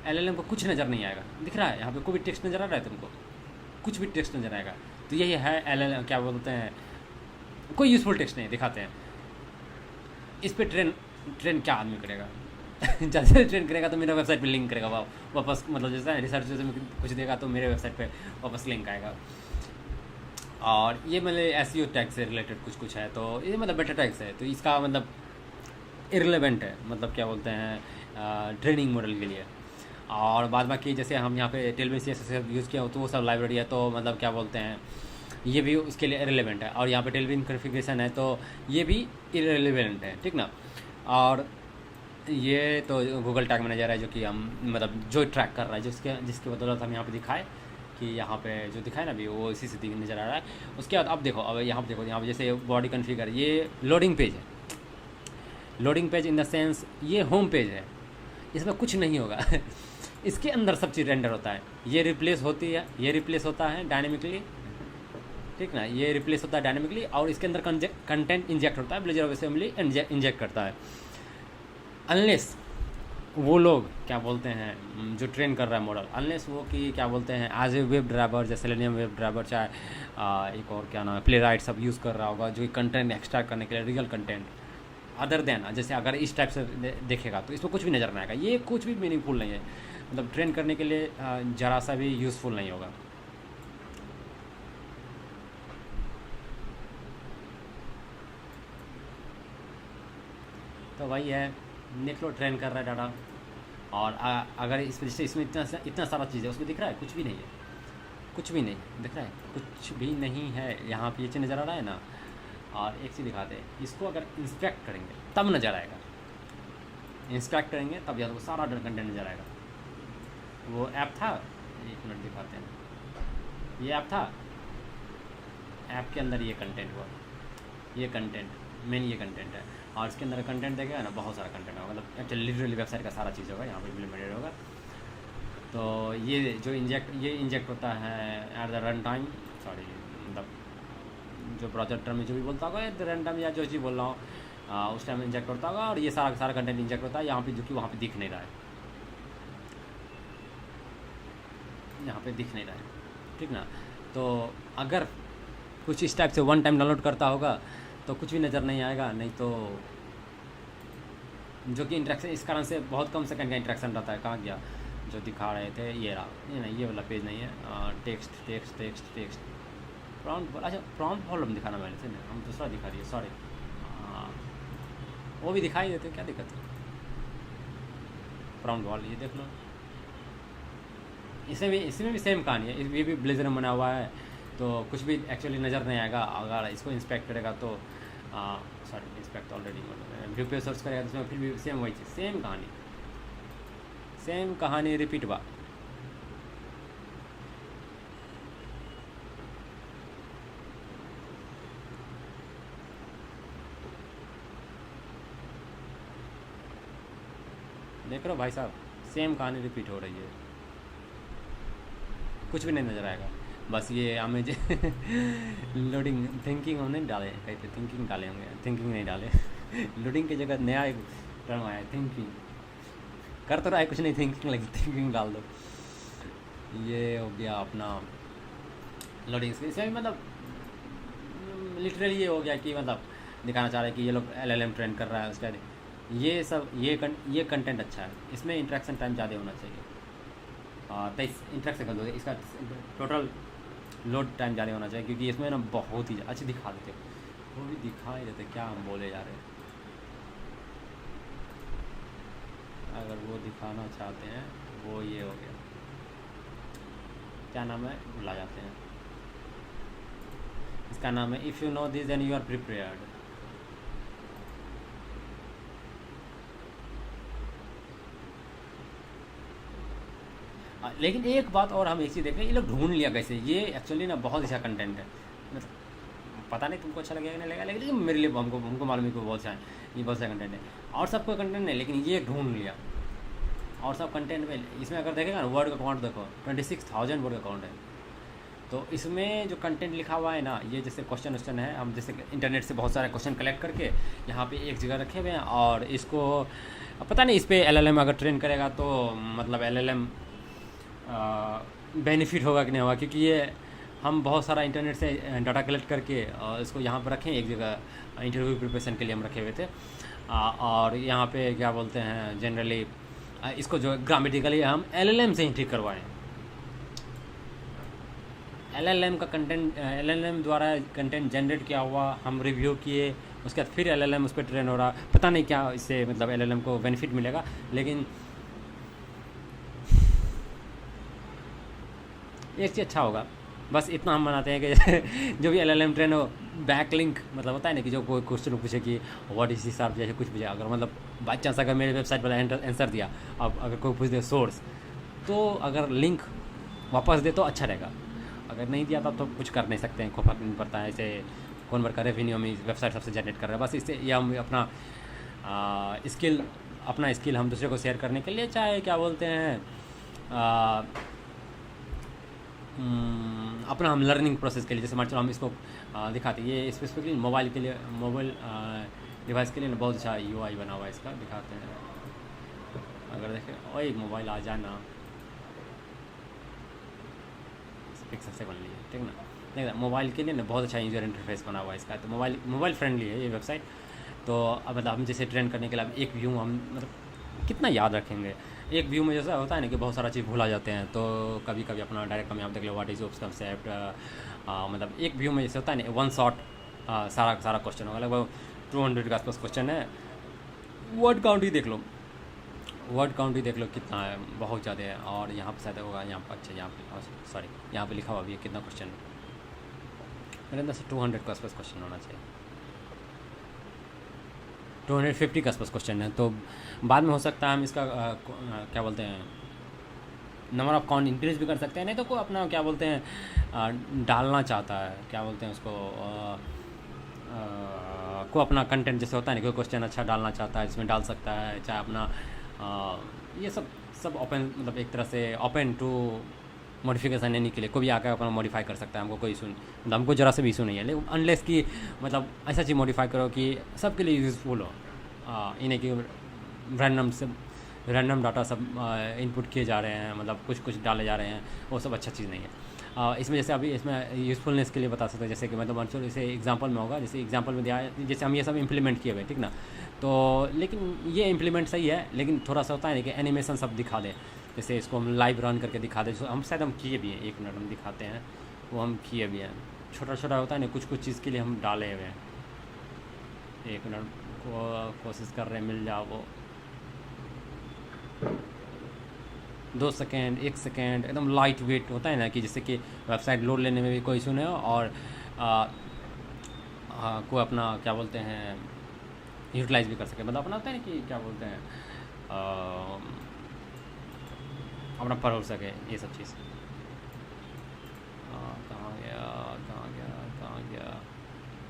LLM को कुछ नज़र नहीं आएगा, दिख रहा है यहाँ पे कोई भी टेक्स्ट नज़र आ रहा है तुमको, कुछ भी टेक्स्ट नज़र आएगा। तो यही है LLM, क्या बोलते हैं, कोई यूज़फुल टेक्स्ट नहीं दिखाते हैं। इस पर ट्रेन क्या आदमी करेगा जैसे ट्रेन करेगा तो मेरा वेबसाइट पे लिंक करेगा वापस, मतलब जैसे रिसर्च जैसे कुछ देगा तो मेरे वेबसाइट पे वापस लिंक आएगा। और ये मतलब SEO टैग से रिलेटेड कुछ है, तो ये मतलब बेटर टैग्स है, तो इसका मतलब इररिलेवेंट है, मतलब क्या बोलते हैं, ट्रेनिंग मॉडल के लिए। और बाद बाकी जैसे हम यहाँ पे टेलविन CSS यूज़ किया हो तो वो सब लाइब्रेरी है, तो मतलब क्या बोलते हैं, ये भी उसके लिए इररिलेवेंट है। और यहाँ पे टेलविन कॉन्फ़िगरेशन है तो ये भी इररिलेवेंट है, ठीक ना। और ये तो गूगल टैग मैनेजर है जो कि हम मतलब जो ट्रैक कर रहा है, जिसके बदौलत हम यहाँ पे दिखाए कि यहाँ पे जो दिखाए ना अभी वो इसी से नज़र आ रहा है। उसके बाद अब देखो, अब यहाँ पे देखो, यहाँ पे जैसे बॉडी कॉन्फ़िगर, ये लोडिंग पेज है, loading page in the sense ये होम पेज है, इसमें कुछ नहीं होगा इसके अंदर सब चीज़ रेंडर होता है, ये रिप्लेस होता है डायनेमिकली, ठीक ना, ये रिप्लेस होता है डायनेमिकली। और इसके अंदर कंटेंट इंजेक्ट होता है, ब्लेजर असेंबली इंजेक्ट करता है। अनलेस वो लोग क्या बोलते हैं जो ट्रेन कर रहा है मॉडल, अनलेस वो कि क्या बोलते हैं एज ए वेब ड्राइवर, जैसे सेलेनियम वेब ड्राइवर, चाहे एक और क्या नाम है प्लेराइट सब यूज़ कर रहा होगा, जो कंटेंट एक्सट्रैक्ट करने के लिए रियल कंटेंट अदर देन, जैसे अगर इस टाइप से देखेगा तो इसमें कुछ भी नज़र नहीं आएगा, ये कुछ भी मीनिंगफुल नहीं है, मतलब ट्रेन करने के लिए ज़रा सा भी यूज़फुल नहीं होगा। तो वही है, देख लो ट्रेन कर रहा है डाटा। और अगर इसमें इतना सारा चीज़ है, उसमें दिख रहा है कुछ भी नहीं है, कुछ भी नहीं दिख रहा है, कुछ भी नहीं है। यहाँ पे ये चीज़ नज़र आ रहा है ना। और एक चीज़ दिखाते हैं, इसको अगर इंस्पेक्ट करेंगे तब नज़र आएगा, इंस्पेक्ट करेंगे तब या तो सारा कंटेंट नज़र आएगा। वो ऐप था, एक मिनट दिखाते हैं, ये ऐप था, ऐप के अंदर ये कंटेंट हुआ, ये कंटेंट मेन ये कंटेंट है। और इसके अंदर कंटेंट देखेगा ना, बहुत सारा कंटेंट होगा, मतलब एक्चुअली लिटरली वेबसाइट का सारा चीज़ होगा यहाँ पर इम्प्लीमेंटेड होगा। तो ये जो इंजेक्ट होता है at the run time, sorry मतलब जो ब्राउज़र में जो भी बोलता होगा एट द रन टाइम, या जो चीज़ बोल रहा हूँ उस टाइम इंजेक्ट होता होगा। और ये सारा कंटेंट इंजेक्ट होता है यहाँ पे, जो कि वहाँ पे दिख नहीं रहा है, यहाँ पे दिख नहीं रहा है, ठीक ना। तो अगर कुछ इस टाइप से वन टाइम डाउनलोड करता होगा तो कुछ भी नज़र नहीं आएगा, नहीं तो जो कि इंटरेक्शन, इस कारण से बहुत कम सेकंड का इंटरेक्शन रहता है। कहाँ गया जो दिखा रहे थे ये रहा, ये नहीं, ये वाला पेज नहीं है, text text text text prompt, अच्छा प्रॉम्प्ट प्रॉब्लम दिखाना मैंने से, हम दूसरा दिखा रही है, सॉरी, वो भी दिखाई देते, क्या दिक्कत है। प्रॉम्प्ट वाली ये देख लो, इसमें भी सेम कहानी है, ये भी ब्लेजर में बना हुआ है, तो कुछ भी एक्चुअली नज़र नहीं आएगा। अगर इसको इंस्पेक्ट करेगा तो सॉरी इंस्पेक्ट ऑलरेडी व्यू पे सर्च करेगा तो उसमें फिर भी सेम वही चीज़, सेम कहानी रिपीट बा। देख रहे हो भाई साहब, सेम कहानी रिपीट हो रही है, कुछ भी नहीं नज़र आएगा। बस ये हमें लोडिंग थिंकिंग हमने डाले, कहीं पे थिंकिंग डाले होंगे, थिंकिंग नहीं डाले लोडिंग की जगह नया एक टर्म आया है थिंकिंग, कर तो रहा है कुछ नहीं, थिंकिंग लगी, थिंकिंग डाल दो। ये हो गया अपना लोडिंग स्क्रीन। इसमें मतलब लिटरली ये हो गया कि मतलब दिखाना चाह रहा है कि ये लोग LLM ट्रेन कर रहा है उसका, ये सब ये कंटेंट अच्छा है, इसमें इंटरेक्शन टाइम ज़्यादा होना चाहिए, 23 इंटरेक्शन कर दो, इसका टोटल लोड टाइम ज़्यादा होना चाहिए, क्योंकि इसमें ना बहुत ही अच्छे दिखा देते, वो भी दिखाई देते, क्या हम बोले जा रहे हैं। अगर वो दिखाना चाहते हैं वो ये हो गया, क्या नाम है भुला जाते हैं, इसका नाम है if you know this then you are prepared. लेकिन एक बात और हम एक चीज़ देख रहे हैं, ये लोग ढूंढ लिया कैसे, ये एक्चुअली ना बहुत अच्छा कंटेंट है, मतलब पता नहीं तुमको अच्छा लगेगा नहीं लगेगा, लेकिन मेरे लिए हमको मालूम है कि बहुत अच्छा है, ये बहुत अच्छा कंटेंट है, और सबको कंटेंट नहीं, लेकिन ये ढूंढ लिया। और सब कंटेंट में इसमें अगर देखेगा ना, वर्ड का काउंट देखो 26,000 वर्ड का काउंट है, तो इसमें जो कंटेंट लिखा हुआ है ना, ये जैसे क्वेश्चन है, हम जैसे इंटरनेट से बहुत सारे क्वेश्चन कलेक्ट करके यहाँ पे एक जगह रखे हुए हैं, और इसको पता नहीं इस पर LLM अगर ट्रेन करेगा तो मतलब LLM बेनिफिट होगा कि नहीं होगा, क्योंकि ये हम बहुत सारा इंटरनेट से डाटा कलेक्ट करके इसको यहाँ पर रखें एक जगह, इंटरव्यू प्रिपरेशन के लिए हम रखे हुए थे, और यहाँ पे क्या बोलते हैं जनरली इसको जो ग्रामेटिकली हम LLM से ही ठीक करवाएं, LLM का कंटेंट, LLM द्वारा कंटेंट जनरेट किया हुआ हम रिव्यू किए, उसके बाद फिर LLM उस पर ट्रेन हो रहा, पता नहीं क्या इससे मतलब LLM को बेनिफिट मिलेगा, लेकिन एक चीज़ अच्छा होगा, बस इतना हम बनाते हैं कि जो भी LLM ट्रेन हो, बैक लिंक मतलब होता है ना कि जो कोई क्वेश्चन पूछे कि व्हाट इज CSharp जैसे कुछ पूछे, अगर मतलब बाई चांस अगर मेरे वेबसाइट पर आंसर दिया, अब अगर कोई पूछ दे सोर्स, तो अगर लिंक वापस दे तो अच्छा रहेगा, अगर नहीं दिया तब तो कुछ कर नहीं सकते हैं, कोई फर्क नहीं पड़ता है, ऐसे कौन बार का रेवेन्यू में वेबसाइट सबसे जनरेट कर रहा है, बस इससे ये हम अपना स्किल हम दूसरे को शेयर करने के लिए, चाहे क्या बोलते हैं अपना हम लर्निंग प्रोसेस के लिए, जैसे मान चलो हम इसको दिखाते हैं, ये स्पेसिफिकली मोबाइल के लिए, मोबाइल डिवाइस के लिए ना बहुत अच्छा UI बना हुआ है, इसका दिखाते हैं, अगर देखें और एक मोबाइल आ जाना, पिक्सल से बन लिया, ठीक ना, देखना मोबाइल के लिए ना बहुत अच्छा यूजर इंटरफेस बना हुआ है इसका, तो मोबाइल फ्रेंडली है ये वेबसाइट। तो अब मतलब हम जैसे ट्रेन करने के लिए एक व्यू हम मतलब कितना याद रखेंगे, एक व्यू में जैसा होता है ना कि बहुत सारा चीज़ भूला जाते हैं, तो कभी कभी अपना डायरेक्ट हम यहाँ देख लो व्हाट इज ओप्स कंसेप्ट, मतलब एक व्यू में जैसे होता है ना वन शॉट सारा क्वेश्चन होगा, लगभग 200 के आसपास क्वेश्चन है, वर्ड काउंट ही देख लो कितना है, बहुत ज़्यादा है, और यहाँ पर शायद होगा यहाँ पर, अच्छा यहाँ पे सॉरी यहाँ पे लिखा हुआ भी है कितना क्वेश्चन है, मेरे अंदर से 200 के आसपास क्वेश्चन होना चाहिए, 250 के आसपास क्वेश्चन है, तो बाद में हो सकता है हम इसका क्या बोलते हैं नंबर ऑफ काउंट इंक्रीज भी कर सकते हैं, नहीं तो कोई अपना क्या बोलते हैं डालना चाहता है, क्या बोलते हैं उसको को अपना कंटेंट जैसे होता है ना, कोई क्वेश्चन अच्छा डालना चाहता है इसमें डाल सकता है, चाहे अपना ये सब ओपन, मतलब एक तरह से ओपन टू मॉडिफिकेशन लेने के लिए कोई भी आकर अपना मॉडिफाई कर सकता है, हमको कोई इशू मतलब हमको ज़रा से भी इशू नहीं है, लेकिन अनलेस कि मतलब ऐसा चीज़ मॉडिफाई करो कि सबके लिए यूज़फुल हो, इन्हें कि रैंडम डाटा सब इनपुट किए जा रहे हैं, मतलब कुछ डाले जा रहे हैं, वो सब अच्छा चीज़ नहीं है। इसमें जैसे अभी इसमें यूज़फुलनेस के लिए बता सकते हैं, जैसे कि मतलब चलो जैसे एग्जांपल में होगा, जैसे एग्जांपल में दिया है, जैसे हम ये सब इम्प्लीमेंट किए हुए, ठीक ना, तो लेकिन ये इम्प्लीमेंट सही है, लेकिन थोड़ा सा होता है कि एनिमेशन सब दिखा दे, जैसे इसको हम लाइव रन करके दिखा दें, हम शायद हम किए भी हैं, 1 मिनट हम दिखाते हैं, वो हम किए भी हैं। छोटा छोटा होता है ना, कुछ कुछ चीज़ के लिए हम डाले हुए हैं। 1 मिनट को कोशिश कर रहे हैं मिल जाओ वो, 2 सेकेंड, 1 सेकेंड, एकदम लाइट वेट होता है ना, कि जैसे कि वेबसाइट लोड लेने में भी कोई इशू नहीं हो, और कोई अपना क्या बोलते हैं यूटिलाइज भी कर सके, मतलब अपना होता है ना कि क्या बोलते हैं अपना पढ़ सके, ये सब चीज़। कहाँ गया कहाँ गया कहाँ गया,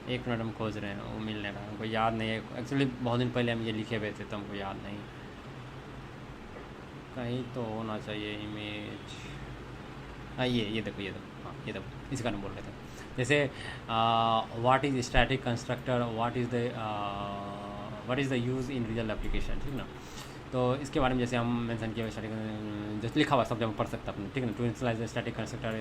1 मिनट हम खोज रहे हैं, वो मिलने का हमको याद नहीं है एक्चुअली, बहुत दिन पहले हम ये लिखे हुए थे तो हमको याद नहीं, कहीं तो होना चाहिए इमेज। हाँ ये देखो, हाँ ये देखो, इसी कारण बोल रहे थे। जैसे what is static constructor, what is the use in real application, ठीक ना। तो इसके बारे में जैसे हम मेंशन किया स्टैटिक, जैसे लिखा हुआ सब जब पढ़ सकता अपने, ठीक है ना। टू इनिशियलाइज स्टैटिक कंस्ट्रक्टर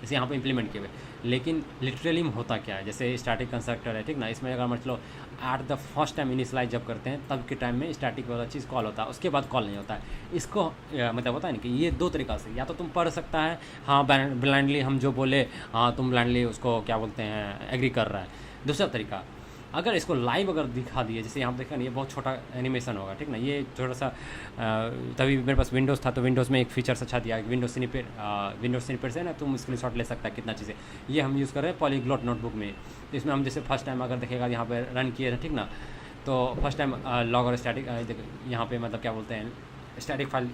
जैसे यहाँ पे इंप्लीमेंट किए हुए, लेकिन लिटरली में होता क्या है, जैसे स्टैटिक कंस्ट्रक्टर है, ठीक ना। इसमें अगर मतलब at the first time initialise जब करते हैं तब के टाइम में स्टैटिक वाला चीज़ कॉल होता है, उसके बाद कॉल नहीं होता है। इसको मतलब होता है ना कि ये 2 तरीक़ा से, या तो तुम पढ़ सकता है, हाँ ब्लाइंडली हम जो बोले, हाँ तुम ब्लाइंडली उसको क्या बोलते हैं एग्री कर रहा है। दूसरा तरीका, अगर इसको लाइव अगर दिखा दिए, जैसे यहाँ देखा ना, ये बहुत छोटा एनिमेशन होगा, ठीक ना। ये छोटा सा तभी मेरे पास विंडोज़ था, तो विंडोज़ में एक फीचर्स अच्छा दिया, विंडोज स्निपेट से ना तुम स्क्रीनशॉट ले सकता है कितना चीज़ें। ये हम यूज़ कर रहे हैं पॉलीग्लॉट नोटबुक में। तो इसमें हम जैसे फर्स्ट टाइम अगर देखेगा यहाँ पे रन किए हैं, ठीक ना, तो फर्स्ट टाइम लॉग और स्टैटिक यहाँ पे मतलब क्या बोलते हैं स्टैटिक फाइल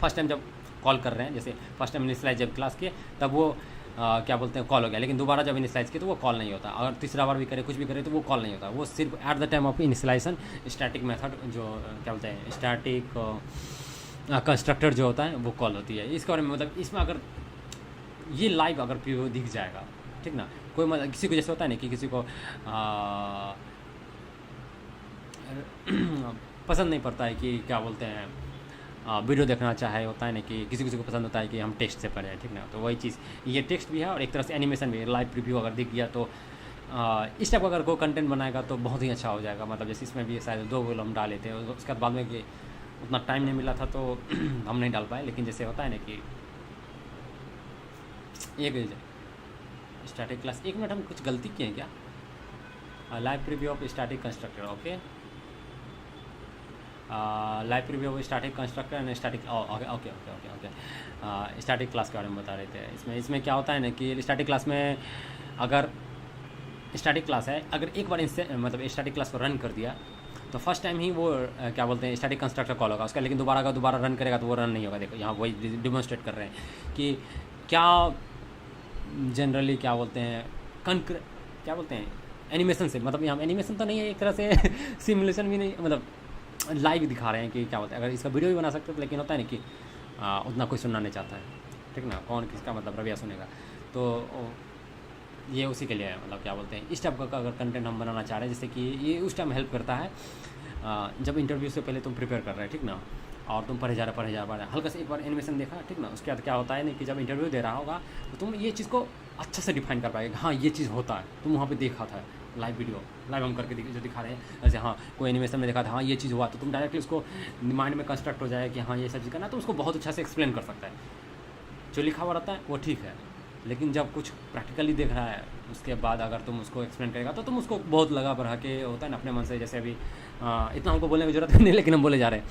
फर्स्ट टाइम जब कॉल कर रहे हैं, जैसे फर्स्ट टाइम इनिशियलाइज जब क्लास किए तब वो क्या बोलते हैं कॉल हो गया, लेकिन दोबारा जब इनिशियलाइज किए तो वो कॉल नहीं होता। अगर तीसरा बार भी करे, कुछ भी करे, तो वो कॉल नहीं होता। वो सिर्फ at the time of initialisation static method जो क्या बोलते हैं स्टैटिक कंस्ट्रक्टर जो होता है वो कॉल होती है। इसके बारे में मतलब इसमें अगर ये लाइव अगर प्रीव्यू दिख जाएगा, ठीक ना, कोई मतलब किसी को जैसे होता है ना कि किसी को पसंद नहीं पड़ता है कि क्या बोलते हैं वीडियो देखना चाहे, होता है ना कि किसी किसी को पसंद होता है कि हम टेक्स्ट से पढ़ें, ठीक ना। तो वही चीज़ ये टेक्स्ट भी है और एक तरह से एनिमेशन भी है। लाइव प्रीव्यू अगर दिख गया तो इस टाइप का अगर कोई कंटेंट बनाएगा तो बहुत ही अच्छा हो जाएगा। मतलब जैसे इसमें भी शायद 2 गोल हम डाले थे, उसके बाद में कि उतना टाइम नहीं मिला था तो हम नहीं डाल पाए। लेकिन जैसे होता है ना कि एक स्टैटिक क्लास, 1 मिनट हम कुछ गलती किए हैं क्या, live preview of static constructor, okay, live preview of static constructor and static, okay static class के बारे में बता रहे थे। इसमें क्या होता है ना कि स्टैटिक क्लास में अगर स्टैटिक क्लास है, अगर एक बार मतलब स्टैटिक क्लास को रन कर दिया तो फर्स्ट टाइम ही वो क्या बोलते हैं स्टैटिक कंस्ट्रक्टर कॉल होगा उसका, लेकिन दोबारा अगर दोबारा रन करेगा तो वो रन नहीं होगा। देखो यहाँ वही डिमॉन्स्ट्रेट कर रहे हैं कि क्या जनरली क्या बोलते हैं क्या बोलते हैं एनिमेशन से, मतलब यहाँ एनिमेशन तो नहीं है, एक तरह से सिमुलेशन भी नहीं, मतलब लाइव दिखा रहे हैं कि क्या बोलते हैं। अगर इसका वीडियो भी बना सकते तो, लेकिन होता है ना कि उतना कोई सुनना नहीं चाहता है, ठीक ना, कौन किसका मतलब रवैया सुनेगा। तो ये उसी के लिए है, मतलब क्या बोलते हैं इस टाइप का अगर कंटेंट हम बनाना चाह रहे हैं, जैसे कि ये उस टाइम हेल्प करता है जब इंटरव्यू से पहले तुम प्रिपेयर कर रहे हैं, ठीक ना, और तुम पढ़े जा रहे हल्का से एक बार एनिमेशन देखा, ठीक ना, उसके बाद क्या होता है ना कि जब इंटरव्यू दे रहा होगा तो तुम ये चीज़ को अच्छा से डिफाइन कर पाएगा, हाँ ये चीज़ होता है, तुम वहाँ पे देखा था लाइव वीडियो, लाइव हम करके जो दिखा रहे हैं, जैसे हाँ कोई एनिमेशन में देखा था, हाँ ये चीज़ हुआ, तो तुम डायरेक्टली उसको माइंड में कंस्ट्रक्ट हो जाए कि हाँ ये सब चीज़ करना, तो उसको बहुत अच्छा से एक्सप्लेन कर सकता है। जो लिखा हुआ रहता है वो ठीक है, लेकिन जब कुछ प्रैक्टिकली देख रहा है उसके बाद अगर तुम उसको एक्सप्लेन करेगा तो तुम उसको बहुत लगा बढ़ा के, होता है ना, अपने मन से, जैसे अभी इतना हमको बोलने की ज़रूरत नहीं, लेकिन हम बोले जा रहे हैं,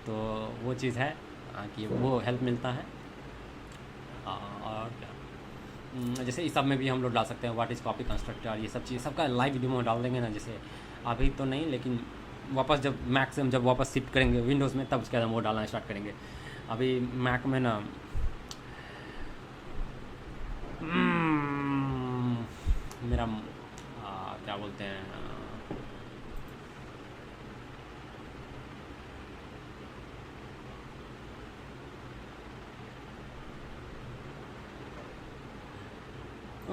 तो वो चीज़ है कि वो हेल्प मिलता है। और क्या, जैसे इस सब में भी हम लोग डाल सकते हैं व्हाट इज़ कॉपी कंस्ट्रक्टर, ये सब चीज़ सबका लाइव वीडियो में डाल देंगे ना, जैसे अभी तो नहीं, लेकिन वापस जब मैक से हम जब वापस शिफ्ट करेंगे विंडोज़ में तब उसके बाद हम वो डालना स्टार्ट करेंगे। अभी मैक में ना मेरा क्या बोलते हैं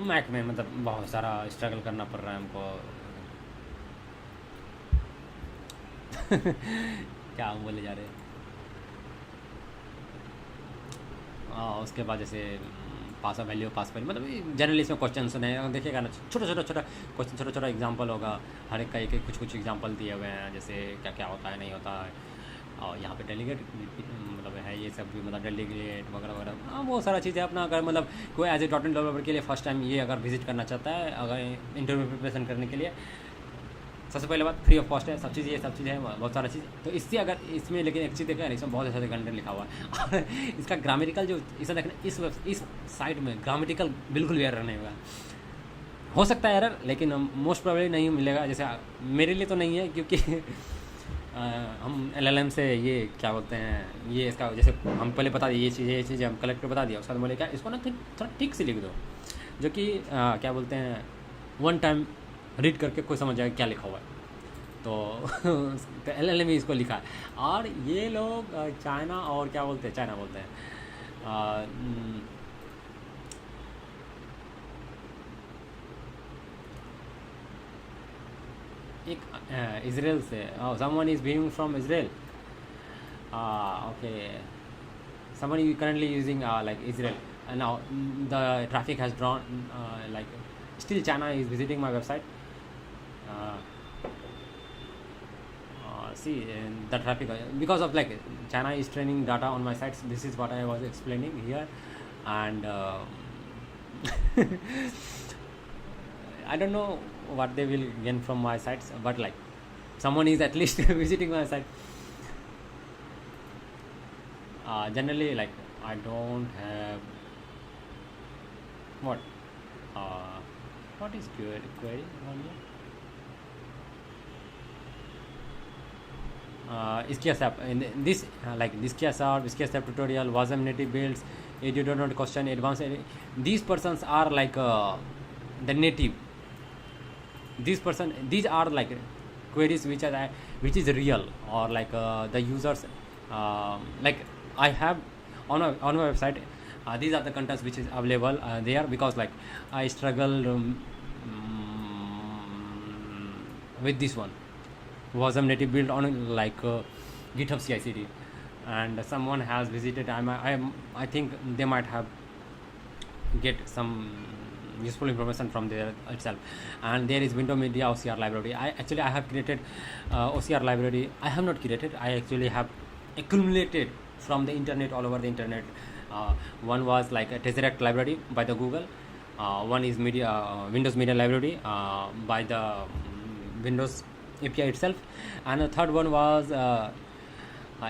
मैक में मतलब बहुत सारा स्ट्रगल करना पड़ रहा है हमको क्या हम बोले जा रहे हैं। उसके बाद जैसे पास वैल्यू मतलब जनरली इसमें क्वेश्चन सुने देखिएगा ना, छोटा क्वेश्चन, छोटा एग्जांपल होगा, हर एक का एक कुछ एग्जांपल दिए हुए हैं, जैसे क्या क्या होता है नहीं होता है। और यहाँ पे डेलीगेट मतलब है, ये ये सब भी मतलब डेलीगेट वगैरह वगैरह, हाँ बहुत सारा चीज़ है अपना। अगर मतलब कोई एज ए .NET डेवलपर के लिए फर्स्ट टाइम ये अगर विजिट करना चाहता है, अगर इंटरव्यू प्रिपरेशन करने के लिए, सबसे पहले बात फ्री ऑफ कॉस्ट है, सब चीज़ ये सब चीज़ है, बहुत सारा चीज़। तो इससे अगर इसमें लेकिन एक चीज़ देखा है, इसमें बहुत अच्छा कंटेंट लिखा हुआ है और इसका ग्रामेटिकल जो इसे देखना, इस साइट में ग्रामेटिकल बिल्कुल भी एरर नहीं होगा। हो सकता है एरर, लेकिन मोस्ट प्रोबेबली नहीं मिलेगा। जैसे मेरे लिए तो नहीं है, क्योंकि हम LLM से ये क्या बोलते हैं, ये इसका जैसे हम पहले बता दिए ये चीज़ हम कलेक्ट बता दिया, उसके बाद बोले क्या इसको ना थोड़ा ठीक से लिख दो, जो कि क्या बोलते हैं वन टाइम रीड करके कोई समझ जाएगा क्या लिखा हुआ है। तो LLM में इसको लिखा है। और ये लोग चाइना और क्या बोलते हैं, चाइना बोलते हैं एक इजराइल से, someone is being from Israel, okay, someone is currently using like Israel, and now the traffic has drawn like still China is visiting my website. See the traffic because of like China is training data on my sites. This is what I was explaining here, and I don't know what they will gain from my sites, but like someone is at least visiting my site. Generally, like I don't have what is query on here? This like this CSharp tutorial, Wasm native builds, if you don't know the question, advanced. These persons are like the native. These are like queries which is real, or like the users like I have on my website. These are the contents which is available there, because like I struggle with this one. Wasm native build on like GitHub CI/CD, and someone has visited. I think they might have get some useful information from there itself. And there is window media OCR library. I have created OCR library. I have not created, I actually have accumulated from the internet, all over the internet. One was like a Tesseract library by the Google. One is Windows Media Library by the Windows API itself, and the third one was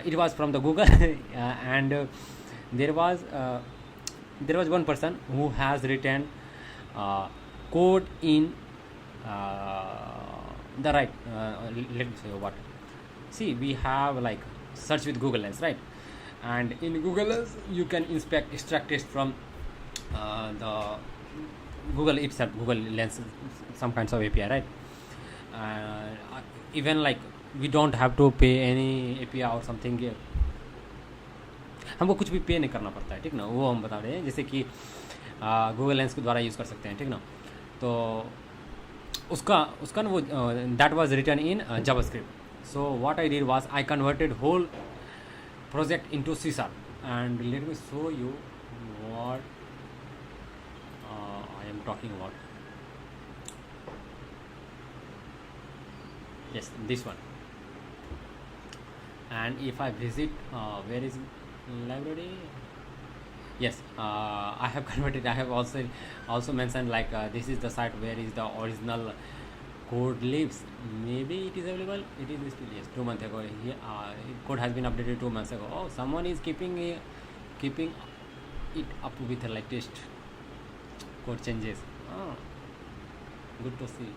it was from the Google and there was one person who has written code in the right let me say what. See, we have like search with Google Lens, right? And in Google Lens you can extract it from the Google itself, Google Lens, some kinds of API, right? Even like we don't have to pay any API or something here. हमको कुछ भी पे नहीं करना पड़ता है, ठीक ना, वो हम बता रहे हैं। जैसे कि गूगल लेंस के द्वारा यूज़ कर सकते हैं, ठीक ना। तो उसका ना वो that was written in JavaScript. So what I did was I converted whole project into CSharp, and let me show you what I am talking about. Yes, this one. And if I visit where is library, yes, I have converted. I have also mentioned like this is the site where is the original code lives. Maybe it is available. It is still, yes, 2 months ago. Here, code has been updated 2 months ago. Oh, someone is keeping it up with like test code changes. Oh, good to see.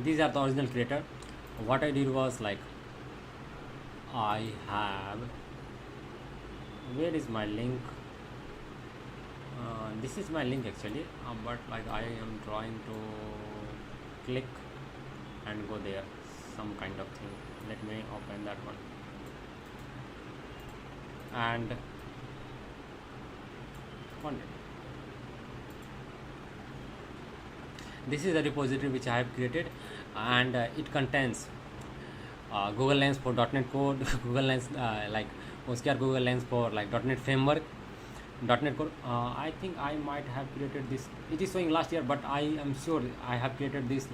These are the original creator. What I did was like I have, where is my link? This is my link actually, but like I am trying to click and go there, some kind of thing. Let me open that one. And one minute. This is the repository which I have created, and it contains Google Lens for .NET code, Google Lens like OCR Google Lens for like .NET framework, .NET Core. I think I might have created this. It is showing last year, but I am sure I have created this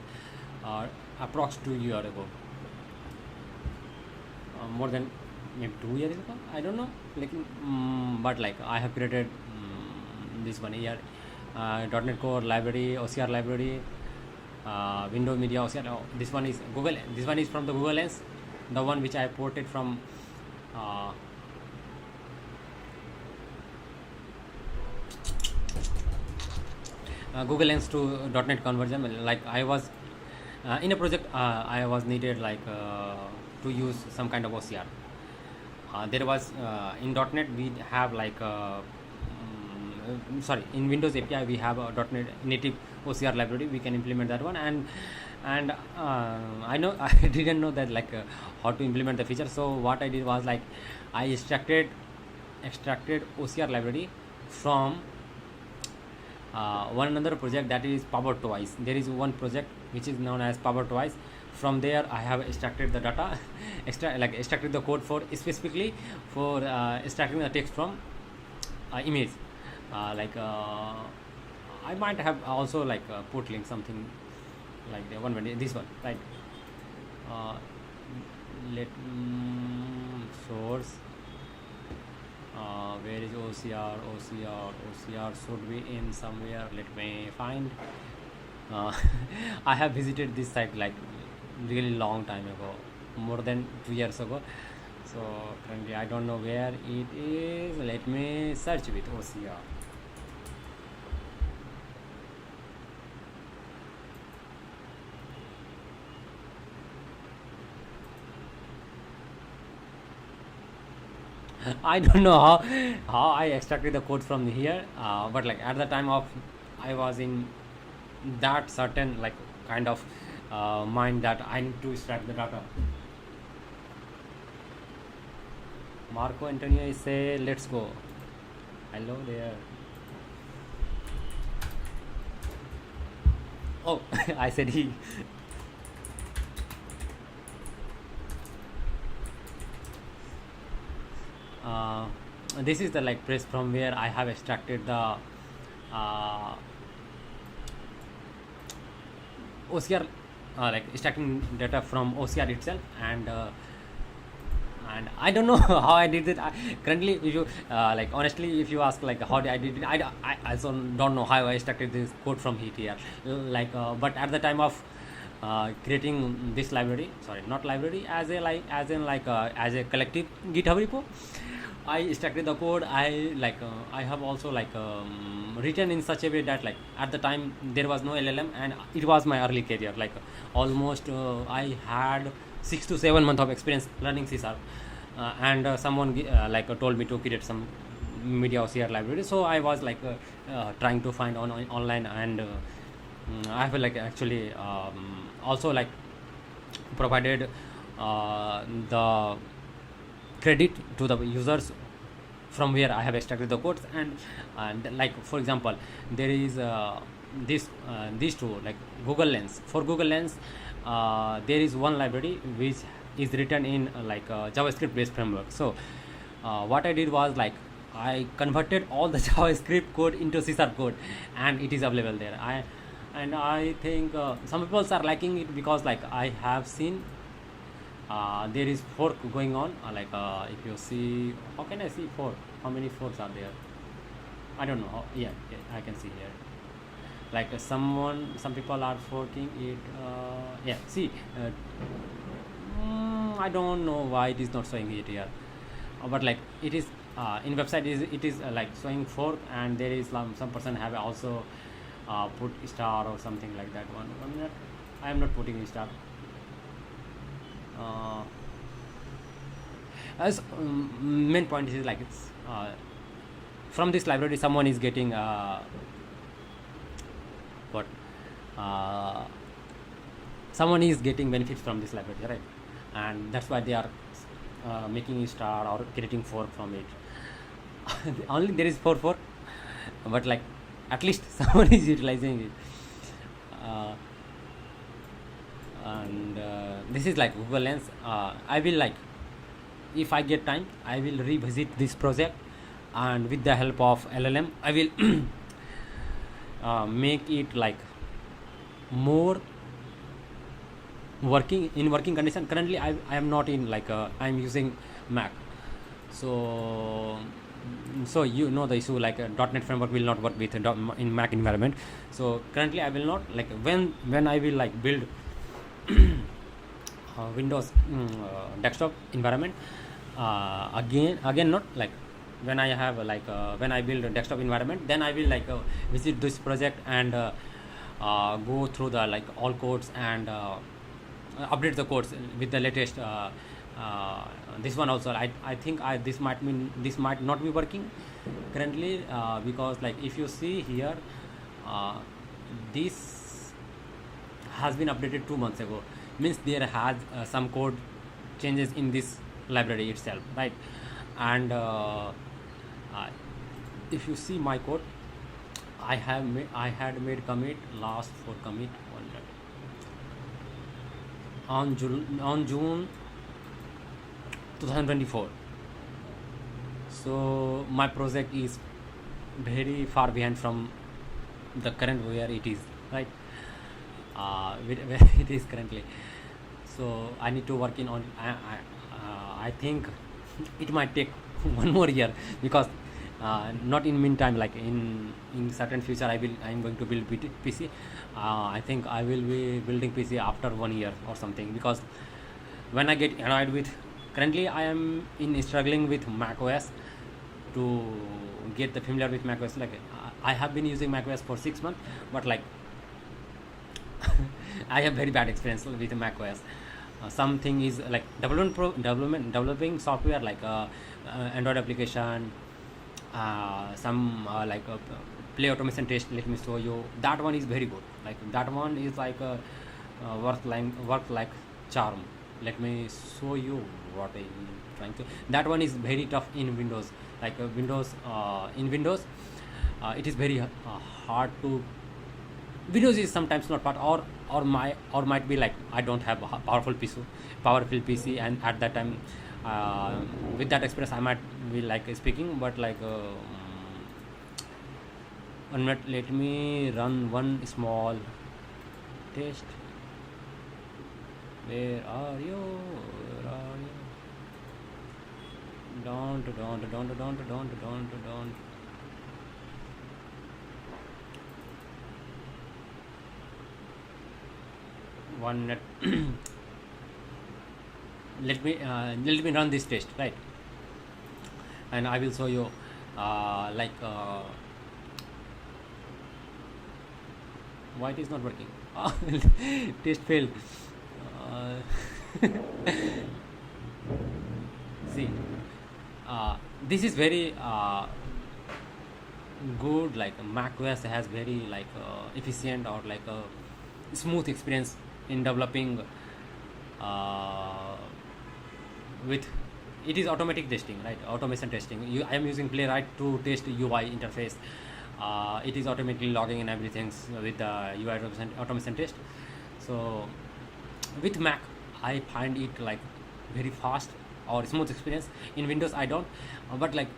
approx 2 years ago, more than maybe 2 years ago. I don't know, like, but like I have created this one here, .NET Core library, OCR library, Windows Media OCR. Oh, this one is Google. This one is from the Google Lens, the one which I ported from. Google Lens to .NET conversion. Like I was in a project, I was needed like to use some kind of OCR. There was in .NET we have like sorry, in Windows API we have a .NET native OCR library. We can implement that one, and I know I didn't know that like how to implement the feature. So what I did was like I extracted OCR library from one another project, that is Power Twice. There is one project which is known as Power Twice. From there I have extracted the data, extracted the code for specifically for extracting the text from image. I might have also like put link something like the one this one, right? Let source. Where is OCR? OCR should be in somewhere. Let me find. I have visited this site like really long time ago, more than 2 years ago. So currently I don't know where it is. Let me search with OCR. I don't know how I extracted the code from here, but like at the time of I was in that certain like kind of mind that I need to extract the data. Marco Antonio is say let's go. Hello there. Oh, I said he. This is the like place from where I have extracted the OCR, like extracting data from OCR itself, and I don't know how I did it. Currently, if you like honestly, if you ask like how I did it, I also don't know how I extracted this code from here. Like, but at the time of creating this library, sorry, not library, as a collective GitHub repo, I extracted the code. I have also like written in such a way that like at the time there was no LLM, and it was my early career. Like almost I had 6 to 7 months of experience learning CSharp, and someone told me to create some media OCR library. So I was like trying to find online, and I have like actually also like provided the credit to the users from where I have extracted the codes, and like for example there is these two like Google Lens. For Google Lens there is one library which is written in JavaScript based framework. So what I did was like I converted all the JavaScript code into C# code, and it is available there. I think some people are liking it because like I have seen there is fork going on. If you see, how can I see fork? How many forks are there? I don't know. Yeah, I can see here. Like some people are forking it. Yeah, see. I don't know why it is not showing it here, but like it is in website it is like showing fork, and there is some person have also put star or something like that. One minute, I am not putting star. As main point is like it's from this library someone is getting what someone is getting benefits from this library, right? And that's why they are making a star or creating fork from it. Only there is fork, but like at least someone is utilizing it. And this is like Google Lens. I will like if I get time, I will revisit this project, and with the help of LLM I will make it like more working condition. Currently I am not in like I am using Mac, so you know the issue, like .NET framework will not work with in Mac environment. So currently I will not like, when I will like build Windows desktop environment, again not like when I have when I build a desktop environment, then I will like visit this project and go through the like all codes and update the codes with the latest this one also. I think this might not be working currently, because like if you see here, this has been updated 2 months ago, means there has some code changes in this library itself, right? And if you see my code, I had made commit last for commit on June 2024. So my project is very far behind from the current where it is, right? Where it is currently. So I need to work in on. I think it might take 1 more year, because not in meantime, like in certain future I am going to build PC. I think I will be building PC after 1 year or something, because when I get annoyed with, currently I am struggling with macOS to get the familiar with macOS. Like I have been using macOS for 6 months, but like I have very bad experience with macOS. Something is like developing software like Android application, some like play automation test. Let me show you. That one is very good. Like that one is like work like charm. Let me show you what I am trying to. That one is very tough in Windows. Like in Windows, it is very hard to. Windows is sometimes not part, or might be like I don't have a powerful PC, and at that time with that experience I might be like speaking, but like let me run one small test. Where are you? Don't. One net. let me run this test, right? And I will show you like why it is not working. Test failed. See, this is very good. Like macOS has very like efficient or like a smooth experience in developing with. It is automatic testing, right? Automation testing. I am using Playwright to test UI interface. It is automatically logging in everything with the UI automation test. So with Mac I find it like very fast or smooth experience. In Windows I don't, but like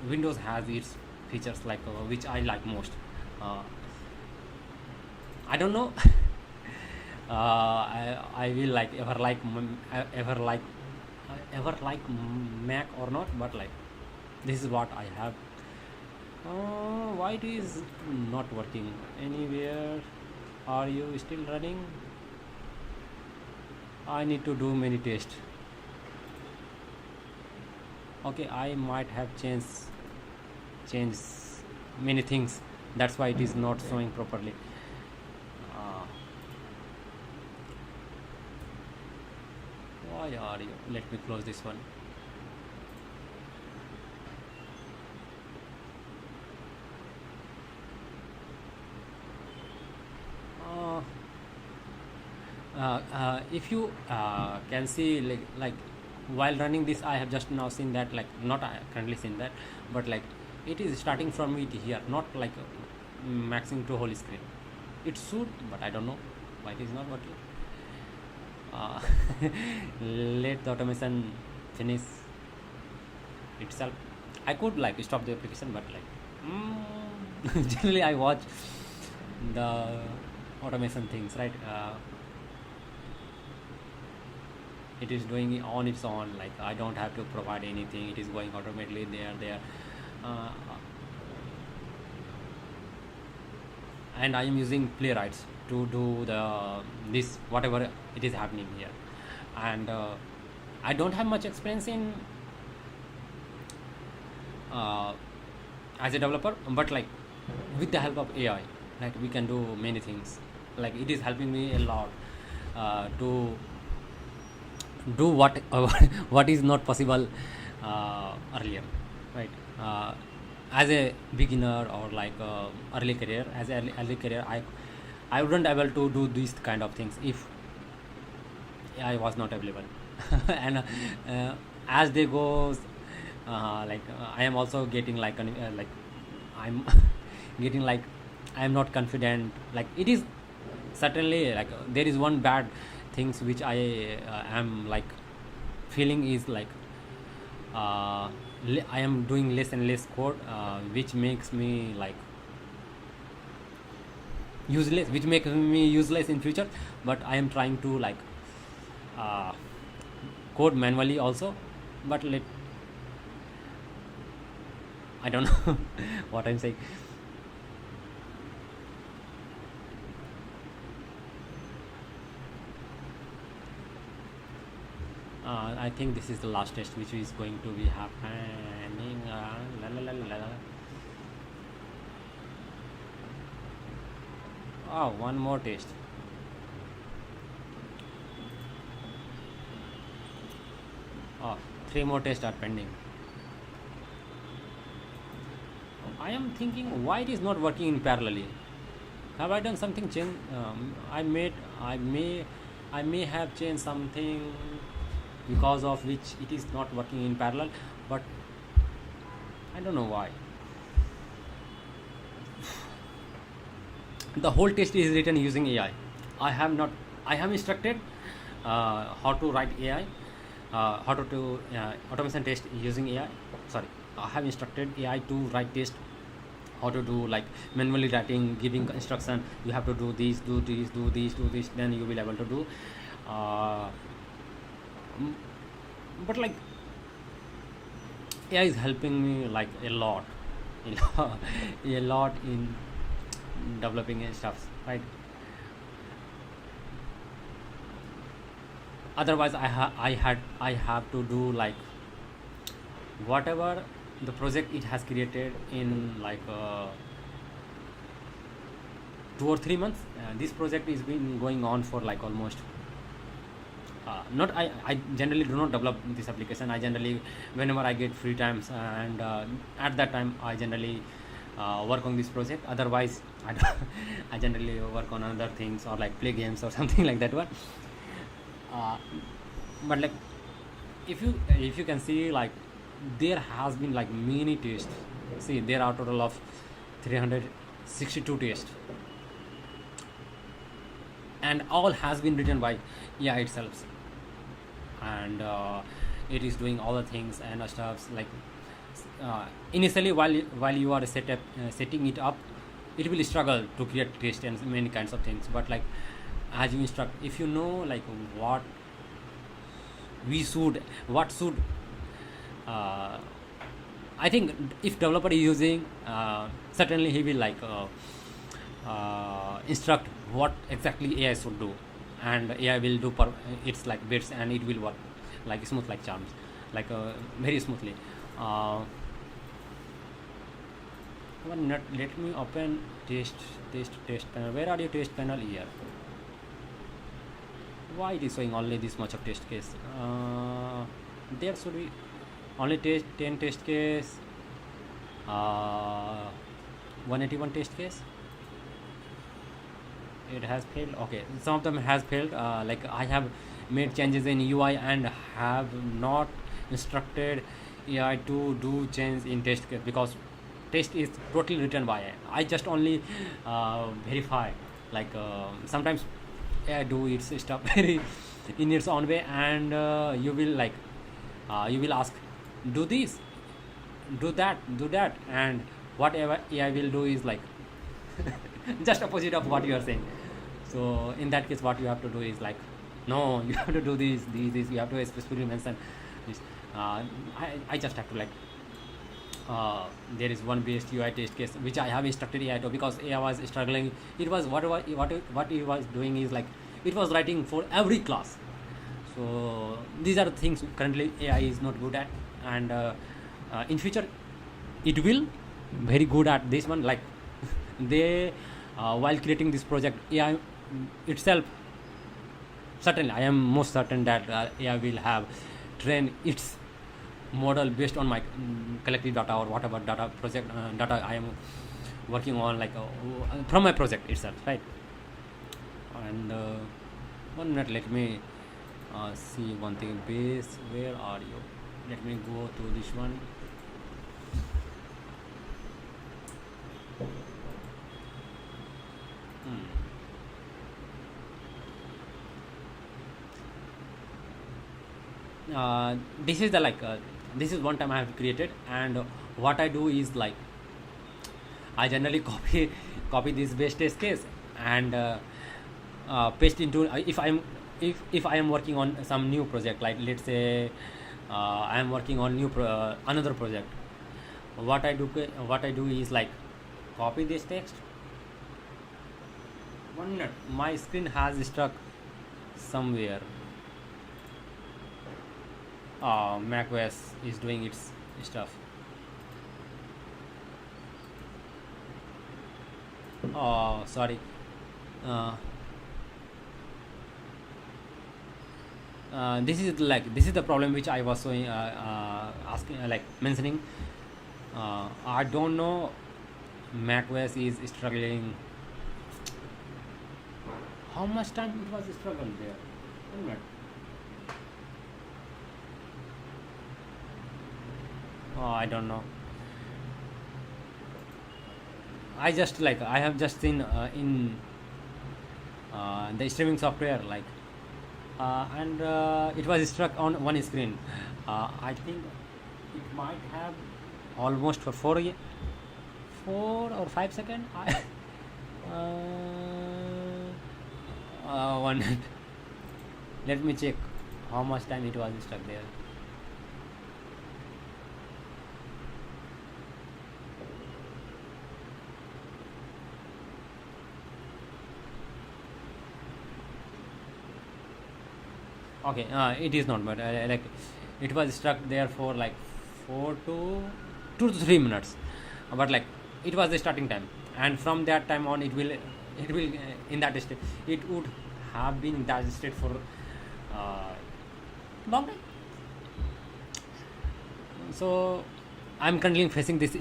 Windows has its features like which I like most. I don't know. I will like ever like Mac or not, but like this is what I have. Why it is not working anywhere? Are you still running? I need to do many tests. Okay, I might have changed many things. That's why it is not showing properly. Why are you? Let me close this one. If you can see like while running this, I have just now seen that, like not currently seen that, but like it is starting from it here, not like maxing to whole screen. It should, but I don't know why it is not working. Let the automation finish. itself. I could like stop the application, but like generally I watch the automation things, right? It is doing it on its own, like I don't have to provide anything, it is going automatically there. uh, and I am using playwrights to do this whatever it is happening here. And I don't have much experience in uh, as a developer, but like with the help of AI, like we can do many things. Like it is helping me a lot to do what what is not possible earlier, right? As a beginner or like early career, as early career, I wouldn't able to do these kind of things if AI was not available. And as they go, I am also getting like I'm getting like I am not confident. Like it is certainly like there is one bad things which I am like feeling is like I am doing less and less code, which makes me like useless, which makes me useless in future. But I am trying to like uh, code manually also, but I don't know what I'm saying. I think this is the last test which is going to be happening. La, la, la, la, la. Oh, one more test. Oh, three more tests are pending. I am thinking why it is not working in parallelly. Have I done something change? I may have changed something because of which it is not working in parallel, but I don't know why. The whole test is written using AI. I have instructed how to write AI, how to do automation test using AI. Sorry, I have instructed AI to write test, how to do like manually writing, giving instruction. You have to do this, do this, do this, do this. Then you will able to do. But like AI is helping me like a lot, a lot in developing and stuff, right? Otherwise I have to do like whatever the project it has created in like 2 or 3 months. This project is been going on for like almost not I generally do not develop this application. I generally, whenever I get free times, and at that time I generally work on this project. Otherwise I, I generally work on other things or like play games or something like that one. uh, but like if you can see, like there has been like many tests. See, there are total of 362 tests, and all has been written by AI itself. And it is doing all the things and stuffs like initially while you are setting it up, it will struggle to create test and many kinds of things. But like as you instruct, if you know like what should I think if developer is using, certainly he will like instruct what exactly AI should do, and AI will do it's like bits, and it will work like smooth like charms, like very smoothly. Uh, One minute, let me open test panel. Where are your test panel here? Why it is showing only this much of test case? There should be only 10 test case, 181 test case. It has failed. Okay, some of them has failed. Like I have made changes in UI and have not instructed AI to do change in test case, because test is totally written by AI. I just only verify. Like sometimes AI do its stuff very in its own way, and you will like you will ask, do this, do that, and whatever AI will do is like just opposite of what you are saying. So in that case, what you have to do is like, no, you have to do this. You have to specifically mention this. I just have to like. There is one based UI test case which I have instructed AI to, because AI was struggling. It was what he was doing is like, it was writing for every class. So these are the things currently AI is not good at, and in future it will very good at this one. Like they while creating this project, AI itself, certainly I am most certain that AI will have trained its model based on my collective data or whatever data project data I am working on, like from my project itself, right? And 1 minute, let me see one thing. Base, where are you? Let me go to this one. This is the like this is one time I have created, and what I do is like, I generally copy this base test case and paste into if I am working on some new project, like let's say I am working on another project. What I do is like, copy this text. 1 minute, my screen has stuck somewhere. MacOS is doing its stuff. Oh, sorry. This is the problem which I was showing, asking, like mentioning. I don't know. MacOS is struggling. How much time it was struggling there? 1 minute. I don't know. I have just seen in the streaming software, like and it was struck on one screen. I think it might have almost for 4 or 5 seconds. 1 minute. Let me check how much time it was stuck there. Okay, it is not, but like it was stuck there for like 2 to 3 minutes, but like it was the starting time, and from that time on it will in that state it would have been in that state for long time. So I'm currently facing this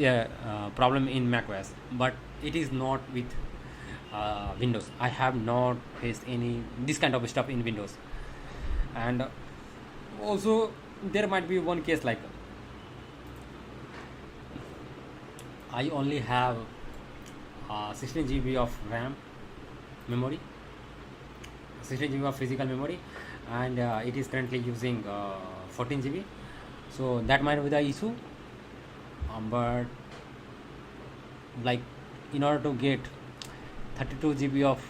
problem in macOS, but it is not with Windows. I have not faced any this kind of stuff in Windows. And also there might be one case, like I only have 16 GB of RAM memory, 16 GB of physical memory, and it is currently using 14 GB. So that might be the issue, but like in order to get 32 GB of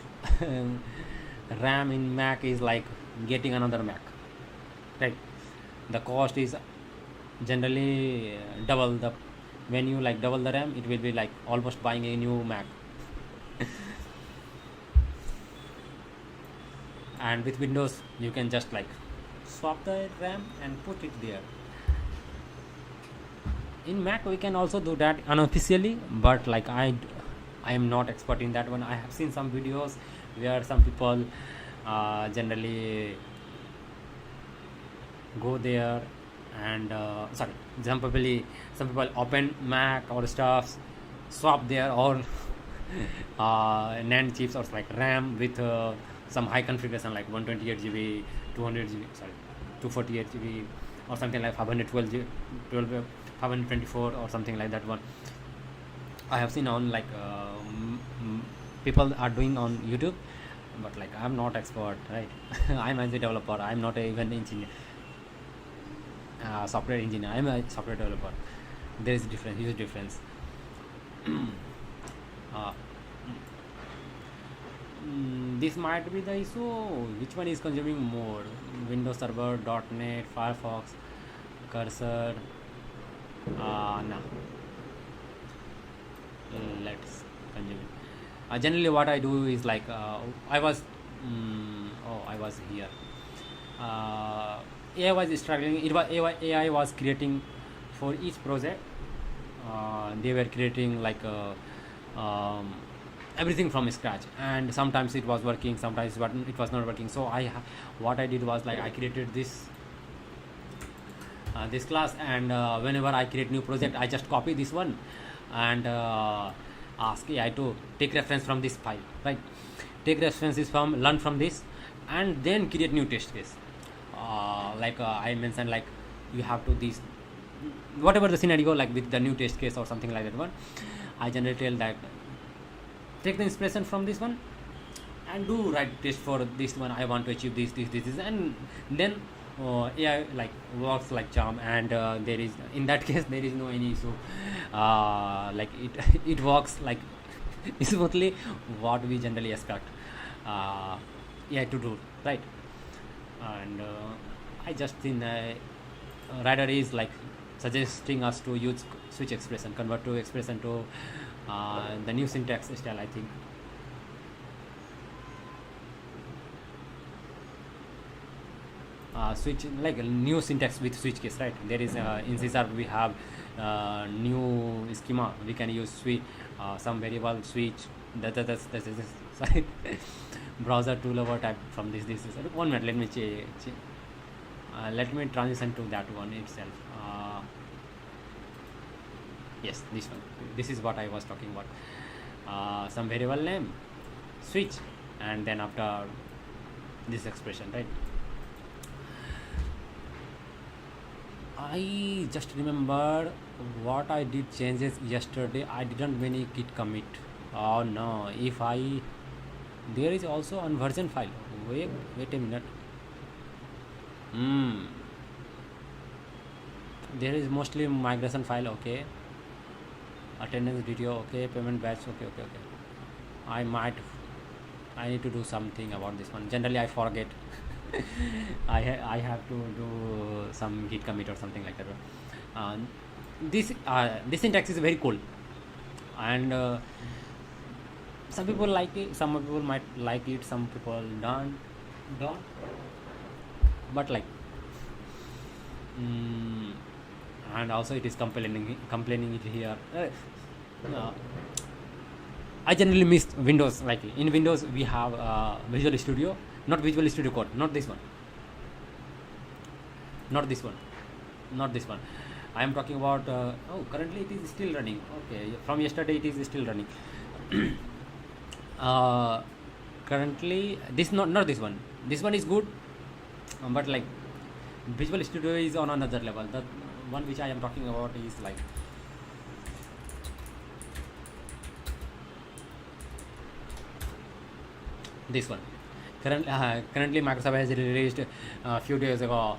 RAM in Mac is like getting another Mac, right? The cost is generally double. When you like double the RAM, it will be like almost buying a new Mac. And with Windows you can just like swap the RAM and put it there. In Mac we can also do that unofficially, but like I am not expert in that one. I have seen some videos where some people generally go there and some people open Mac or stuff, swap there or NAND chips or like RAM with some high configuration like 128 GB, 200 GB, 248 GB or something like 512 GB, 524 or something like that one. I have seen on like people are doing on YouTube, but like I'm not expert, right? I'm as a developer, I'm not even engineer, software engineer. I'm a software developer. There is difference, huge difference. uh, this might be the issue. Which one is consuming more? Windows Server, .NET, Firefox, Cursor. No. Let's consume it. Generally, what I do is like I was here. AI was struggling. AI was creating for each project. They were creating like everything from scratch, and sometimes it was working, sometimes it was not working. So what I did was like I created this class, and whenever I create new project, I just copy this one and ask AI to take reference from this file, right? Take references from, learn from this, and then create new test case. I mentioned, like you have to this, whatever the scenario, like with the new test case or something like that one, I generally tell that take the inspiration from this one and do write test for this one. I want to achieve this, and then AI like works like charm, and there is, in that case, there is no any issue. Like it works like smoothly what we generally expect AI to do, right? And I just think writer is like suggesting us to use switch expression, convert to expression to the new syntax style, I think. Switch, like a new syntax with switch case, right? There is in CSharp we have new schema. We can use switch, some variable switch. That's sorry. Browser toolbar type from this. 1 minute. Let me let me transition to that one itself. Yes, this one. This is what I was talking about. Some variable name, switch, and then after this expression, right? I just remember what I did changes yesterday. I didn't many git commit. Oh no! If I, there is also on version file. Wait a minute. There is mostly migration file. Okay. Attendance video. Okay. Payment batch. Okay. I need to do something about this one. Generally, I forget. I have to do some git commit or something like that. This syntax is very cool, and some people like it. Some people might like it. Some people don't. But like, and also it is complaining it here. I generally miss Windows. Like in Windows, we have Visual Studio. Not Visual Studio Code, not this one. I am talking about, currently it is still running. Okay, from yesterday it is still running. Currently, not this one. This one is good, but like Visual Studio is on another level. The one which I am talking about is like this one. Currently Microsoft has released a few days ago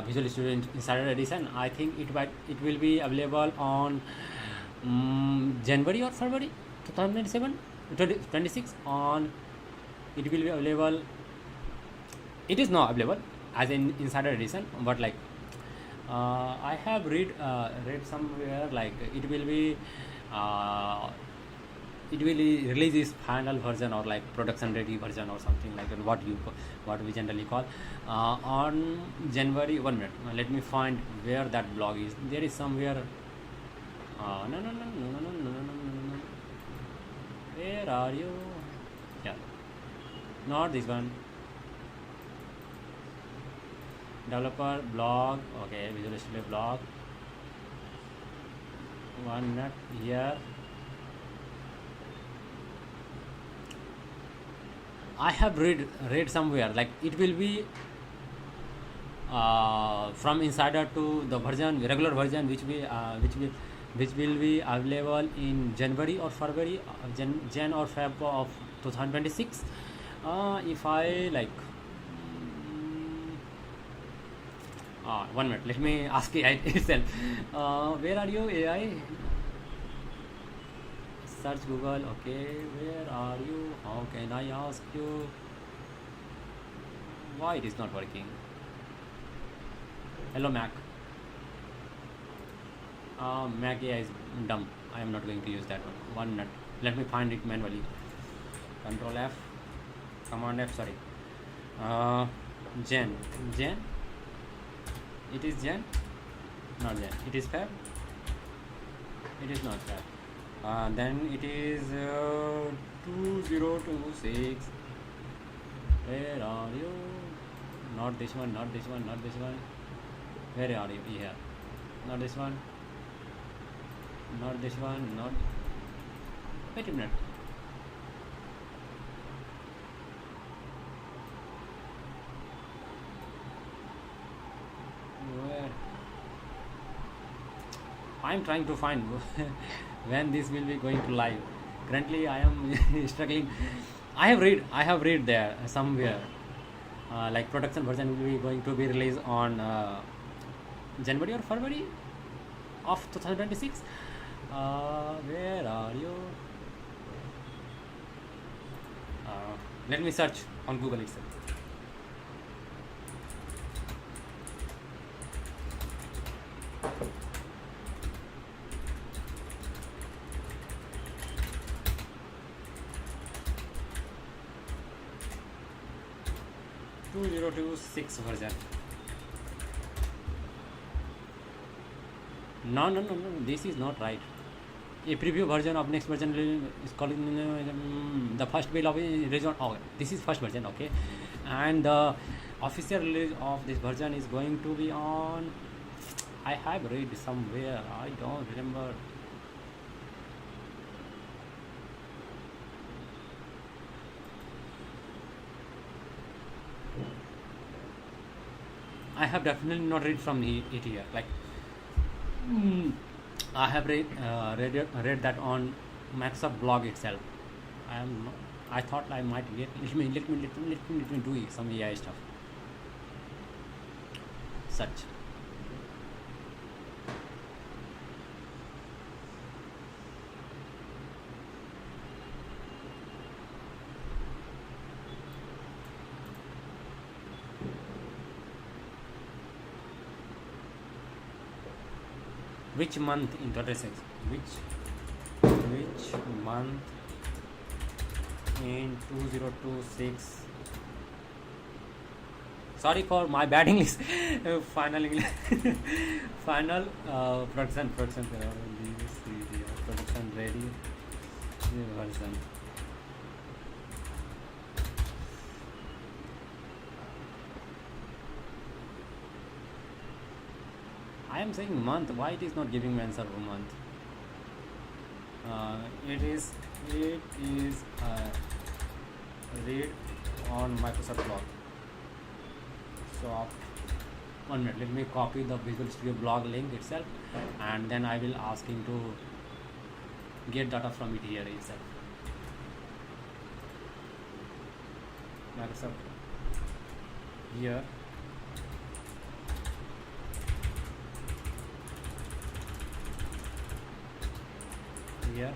Visual Studio Insider Edition. I think it will be available on January or February 2026. On it will be available. It is not available as in Insider Edition, but like I have read somewhere like it will release this final version or like production ready version or something like that, what we generally call on January. 1 minute, let me find where that blog is. There is somewhere. No. Where are you? Yeah, not this one. Developer blog. Okay, Visual Studio blog. 1 minute here. I have read somewhere like it will be from Insider to the regular version, which will be available in January or February, Jan or Feb of 2026. If I like, 1 minute, let me ask AI itself. Where are you, AI? Search Google. Okay, where are you? How can I ask you? Why it is not working? Hello, Mac. Mac AI is dumb. I am not going to use that one. 1 minute. Let me find it manually. Control F. Command F. Sorry. Gen. Gen. It is Gen. Not Gen. It is Fab. It is not Fab. Then it is 2026. Where are you? Not this one. Not this one. Not this one. Where are you? Here. Not this one. Not this one. Not. Wait a minute. Where? I'm trying to find when this will be going to live. Currently, I am struggling. I have read there somewhere like production version will be going to be released on January or February of 2026. Where are you? Let me search on Google itself. .2026 version. No, this is not right. A preview version of next version is calling the first build of release on. Oh, this is first version, okay. And the official release of this version is going to be on. I have read somewhere. I don't remember. I have definitely not read from it here. Like, I have read that on Microsoft blog itself. I thought I might get. Let me do some AI stuff. Search. Which month in 26? Which month in 2026? Sorry for my bad English. Final English. Final production ready version. I am saying month. Why it is not giving me answer for month? It is read on Microsoft blog. So 1 minute. Let me copy the Visual Studio blog link itself, and then I will ask him to get data from it here itself. Microsoft here. Here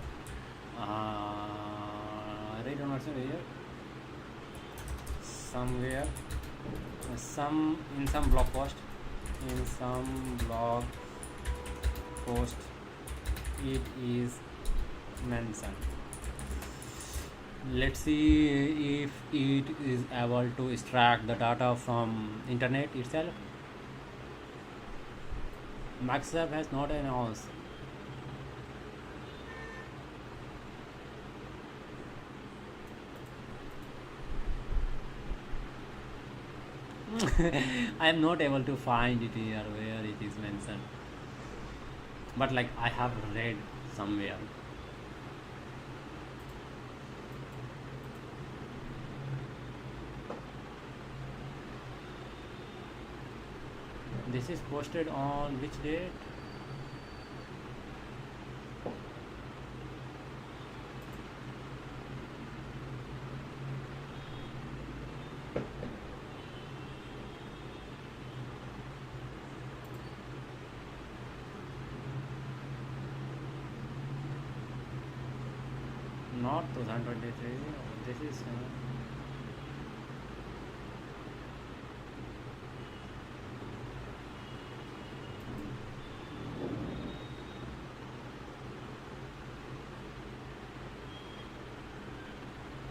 read on also here somewhere in some blog post it is mentioned. Let's see if it is able to extract the data from internet itself. Microsoft has not announced. I am not able to find it here where it is mentioned, but like I have read somewhere. This is posted on which date? not 2023. This is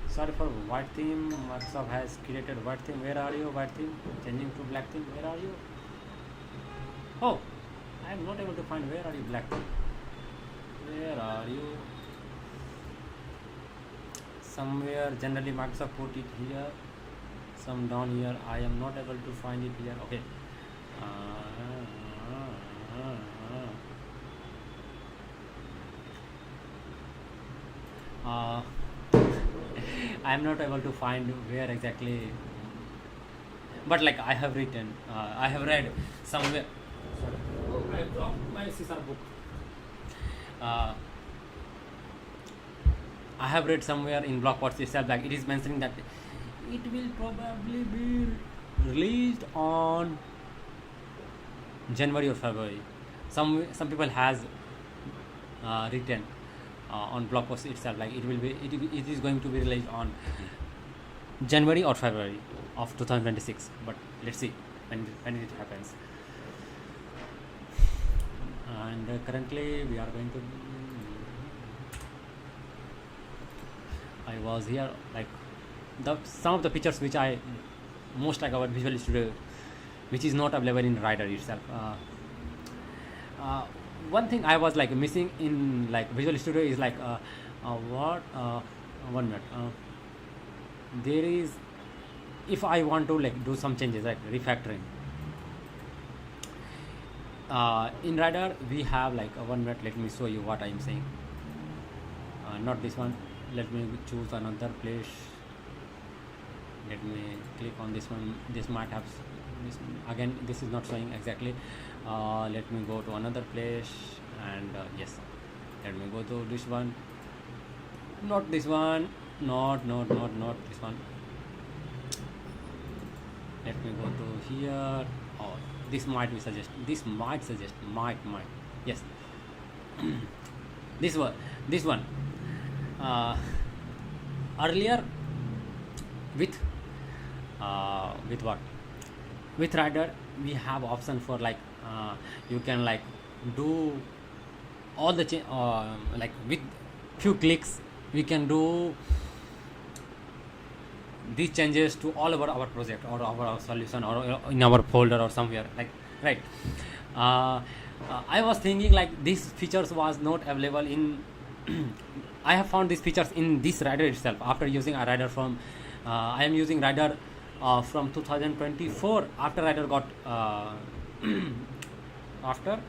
sorry for white theme. Microsoft has created white theme. Where are you? White theme changing to black theme. Where are you? Oh, I am not able to find. Where are you, black theme? Where are you? Somewhere generally Microsoft put it here, some down here. I am not able to find it here. Okay. I am not able to find where exactly, but like I have written, I have read somewhere. Sorry. Oh, I dropped my CSharp book. I have read somewhere in blog post itself, like it is mentioning that it will probably be released on January or February. Some people has written on blog post itself, like it is going to be released on January or February of 2026. But let's see when it happens. And currently we are going to. I was here, like some of the features which I most like about Visual Studio, which is not available in Rider itself. One thing I was like missing in like Visual Studio is like what 1 minute. There is, if I want to like do some changes like refactoring. In Rider we have like 1 minute. Let me show you what I am saying. Not this one. Let me choose another place. Let me click on this one. This might have this again. This is not showing exactly. Let me go to another place, and yes, let me go to this one. Not this one. Not this one. Let me go to here. Oh, this might be suggest. This might suggest. Might. Yes. This one. Earlier with what, with Rider we have option for like you can like do all the like with few clicks we can do these changes to all over our project or our solution or in our folder or somewhere, like, right. I was thinking like these features was not available in I have found these features in this Rider itself after using a Rider from I am using Rider from 2024 after Rider got after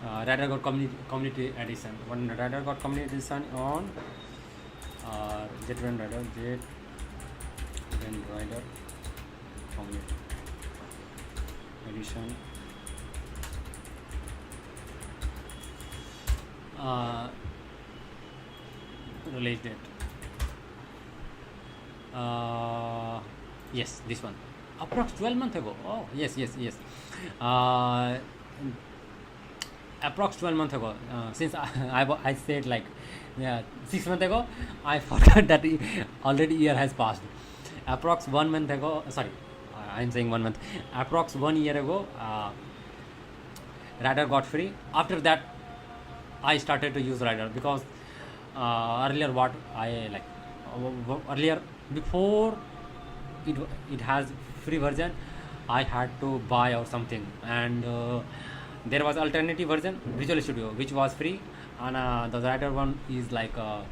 Rider got community edition. When Rider got community edition on Jet Rider community edition. Release date. Yes, this one. Approx 12 months ago. Oh, yes. Approx 12 months ago. Since I said like 6 months ago, I forgot that already year has passed. Approx 1 month ago. Sorry, I'm saying 1 month. Approx 1 year ago, Rider got free. After that, I started to use Rider because earlier what I like earlier before it has free version, I had to buy or something, and there was alternative version Visual Studio which was free, and the Rider one is like a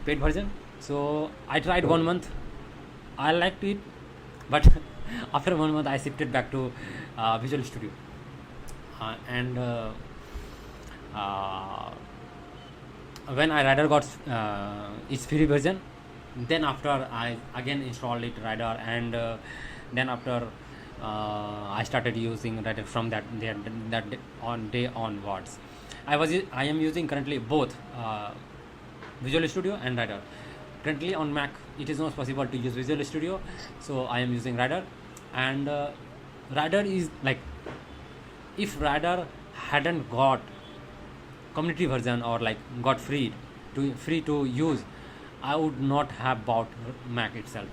paid version. So I tried 1 month, I liked it, but after 1 month I shifted back to Visual Studio, and when I Rider got its free version, then after I again installed it Rider, and then after I started using Rider from that day onwards. I am using currently both Visual Studio and Rider. Currently on Mac it is not possible to use Visual Studio, so I am using Rider. And Rider is like, if Rider hadn't got community version or like got free, free to use, I would not have bought Mac itself.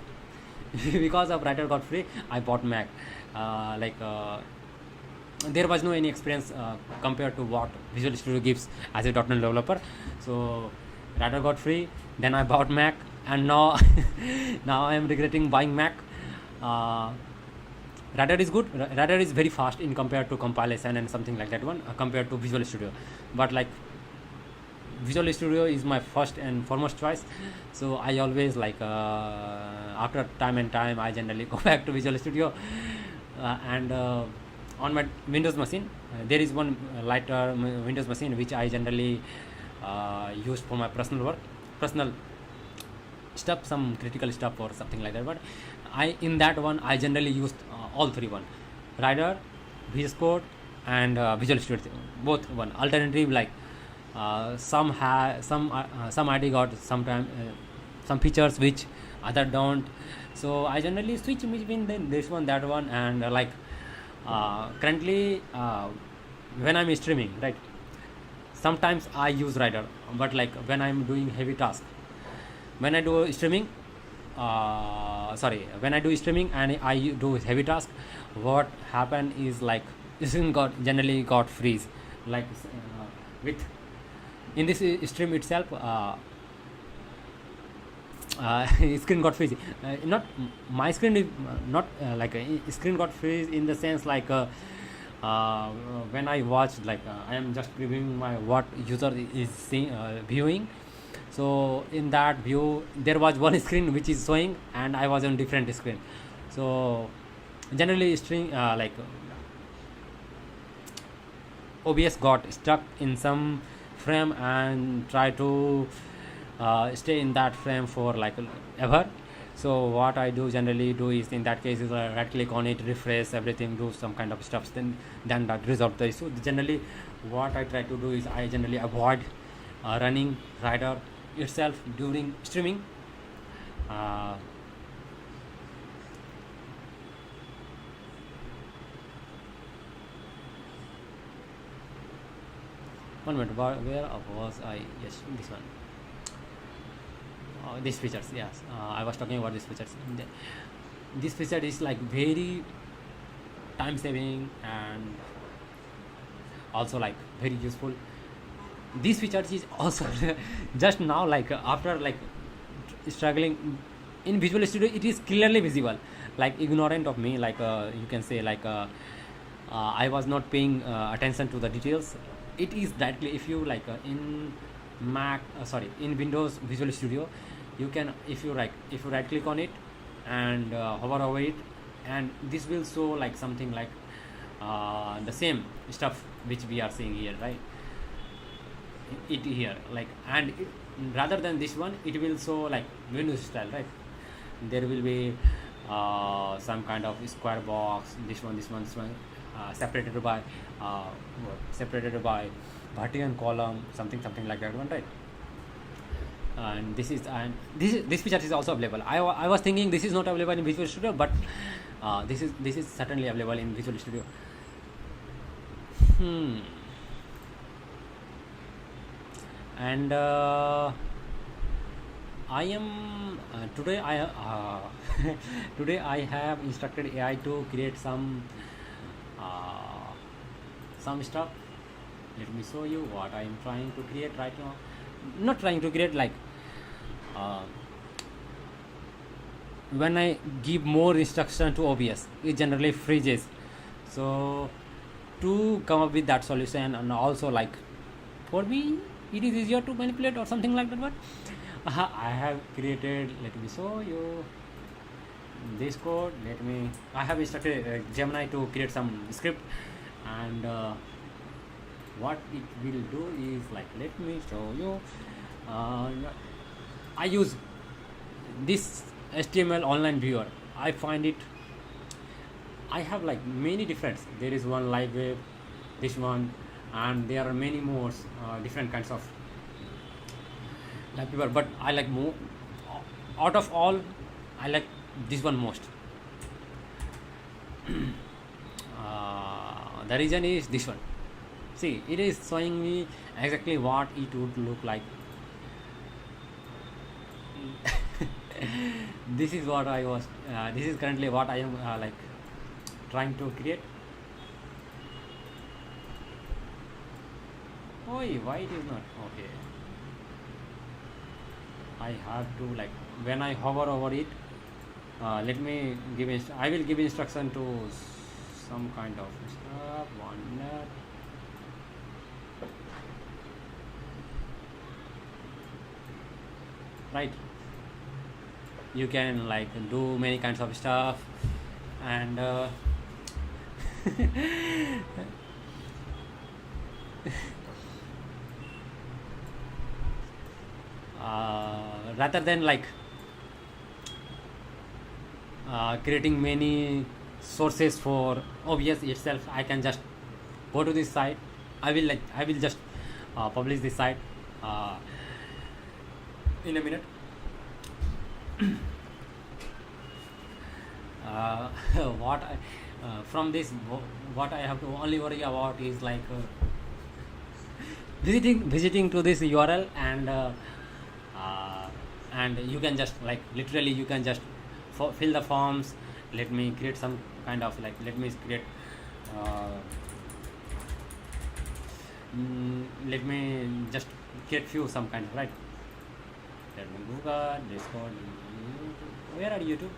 Because of Writer got free, I bought Mac. There was no any experience compared to what Visual Studio gives as a .NET developer. So Writer got free, then I bought Mac, and now now I am regretting buying Mac. Writer is good. Writer is very fast in compared to compilation and something like that one compared to Visual Studio. But like Visual Studio is my first and foremost choice. So I always after time and time I generally go back to Visual Studio. And on my Windows machine, there is one lighter Windows machine which I generally use for my personal stuff, some critical stuff or something like that. But in that one I generally used all three one: Rider, VS Code, and Visual Studio, both one. Alternative some ID got sometime some features which other don't. So I generally switch between this one, that one, and currently when I'm streaming, right? Sometimes I use Rider, but like when I'm doing heavy task, when I do streaming, when I do streaming and I do heavy task, what happen is like screen generally got freeze, with in this stream itself. Screen got freeze. Not my screen is not screen got freeze in the sense when I watch I am just previewing what user is viewing. So in that view there was one screen which is showing and I was on different screen. So generally OBS got stuck in some frame and try to stay in that frame for ever. So what I generally do is, in that case, is right click on it, refresh everything, do some kind of stuff, then that resolve the issue. Generally what I try to do is I generally avoid running Rider itself during streaming. One minute, where was I? Yes, this one. These features, yes. I was talking about these features. This feature is very time saving and also very useful. This feature is also just now after struggling in Visual Studio, it is clearly visible. Ignorant of me, you can say I was not paying attention to the details. It is directly, if you in in Windows Visual Studio, you can, if you right click on it and hover over it, and this will show something the same stuff which we are seeing here, right? It here rather than this one, it will show Windows style, right? There will be some kind of square box, this one, separated by vertical column, something like that one, right? And this feature is also available. I was thinking this is not available in Visual Studio, but this is certainly available in Visual Studio. And I am today I have instructed AI to create some stuff. Let me show you what I am trying to create right now. Not trying to create when I give more instruction to OBS, it generally freezes. So to come up with that solution, and also for me it is easier to manipulate or something like that, but I have created, let me show you this code. I have instructed Gemini to create some script, and what it will do is let me show you. I use this HTML online viewer. I find it, I have many different, there is one live web, this one, and there are many more different kinds of live viewer, but I more, out of all I like this one most. The reason is this one. See, it is showing me exactly what it would look like this is what I was this is currently what I am like trying to create. Oi, why it is not okay? I have to like when I hover over it. Let me give I will give instruction to some kind of stuff. One minute. Right. You can like do many kinds of stuff and rather than like creating many sources for OBS itself, I can just go to this site. I will just publish this site in a minute. What from this what I have to only worry about is like visiting to this URL and you can just like literally you can just fill the forms. Let me create some kind of like let me create let me just create few some kind of right. Let me Google Discord. Where are you two?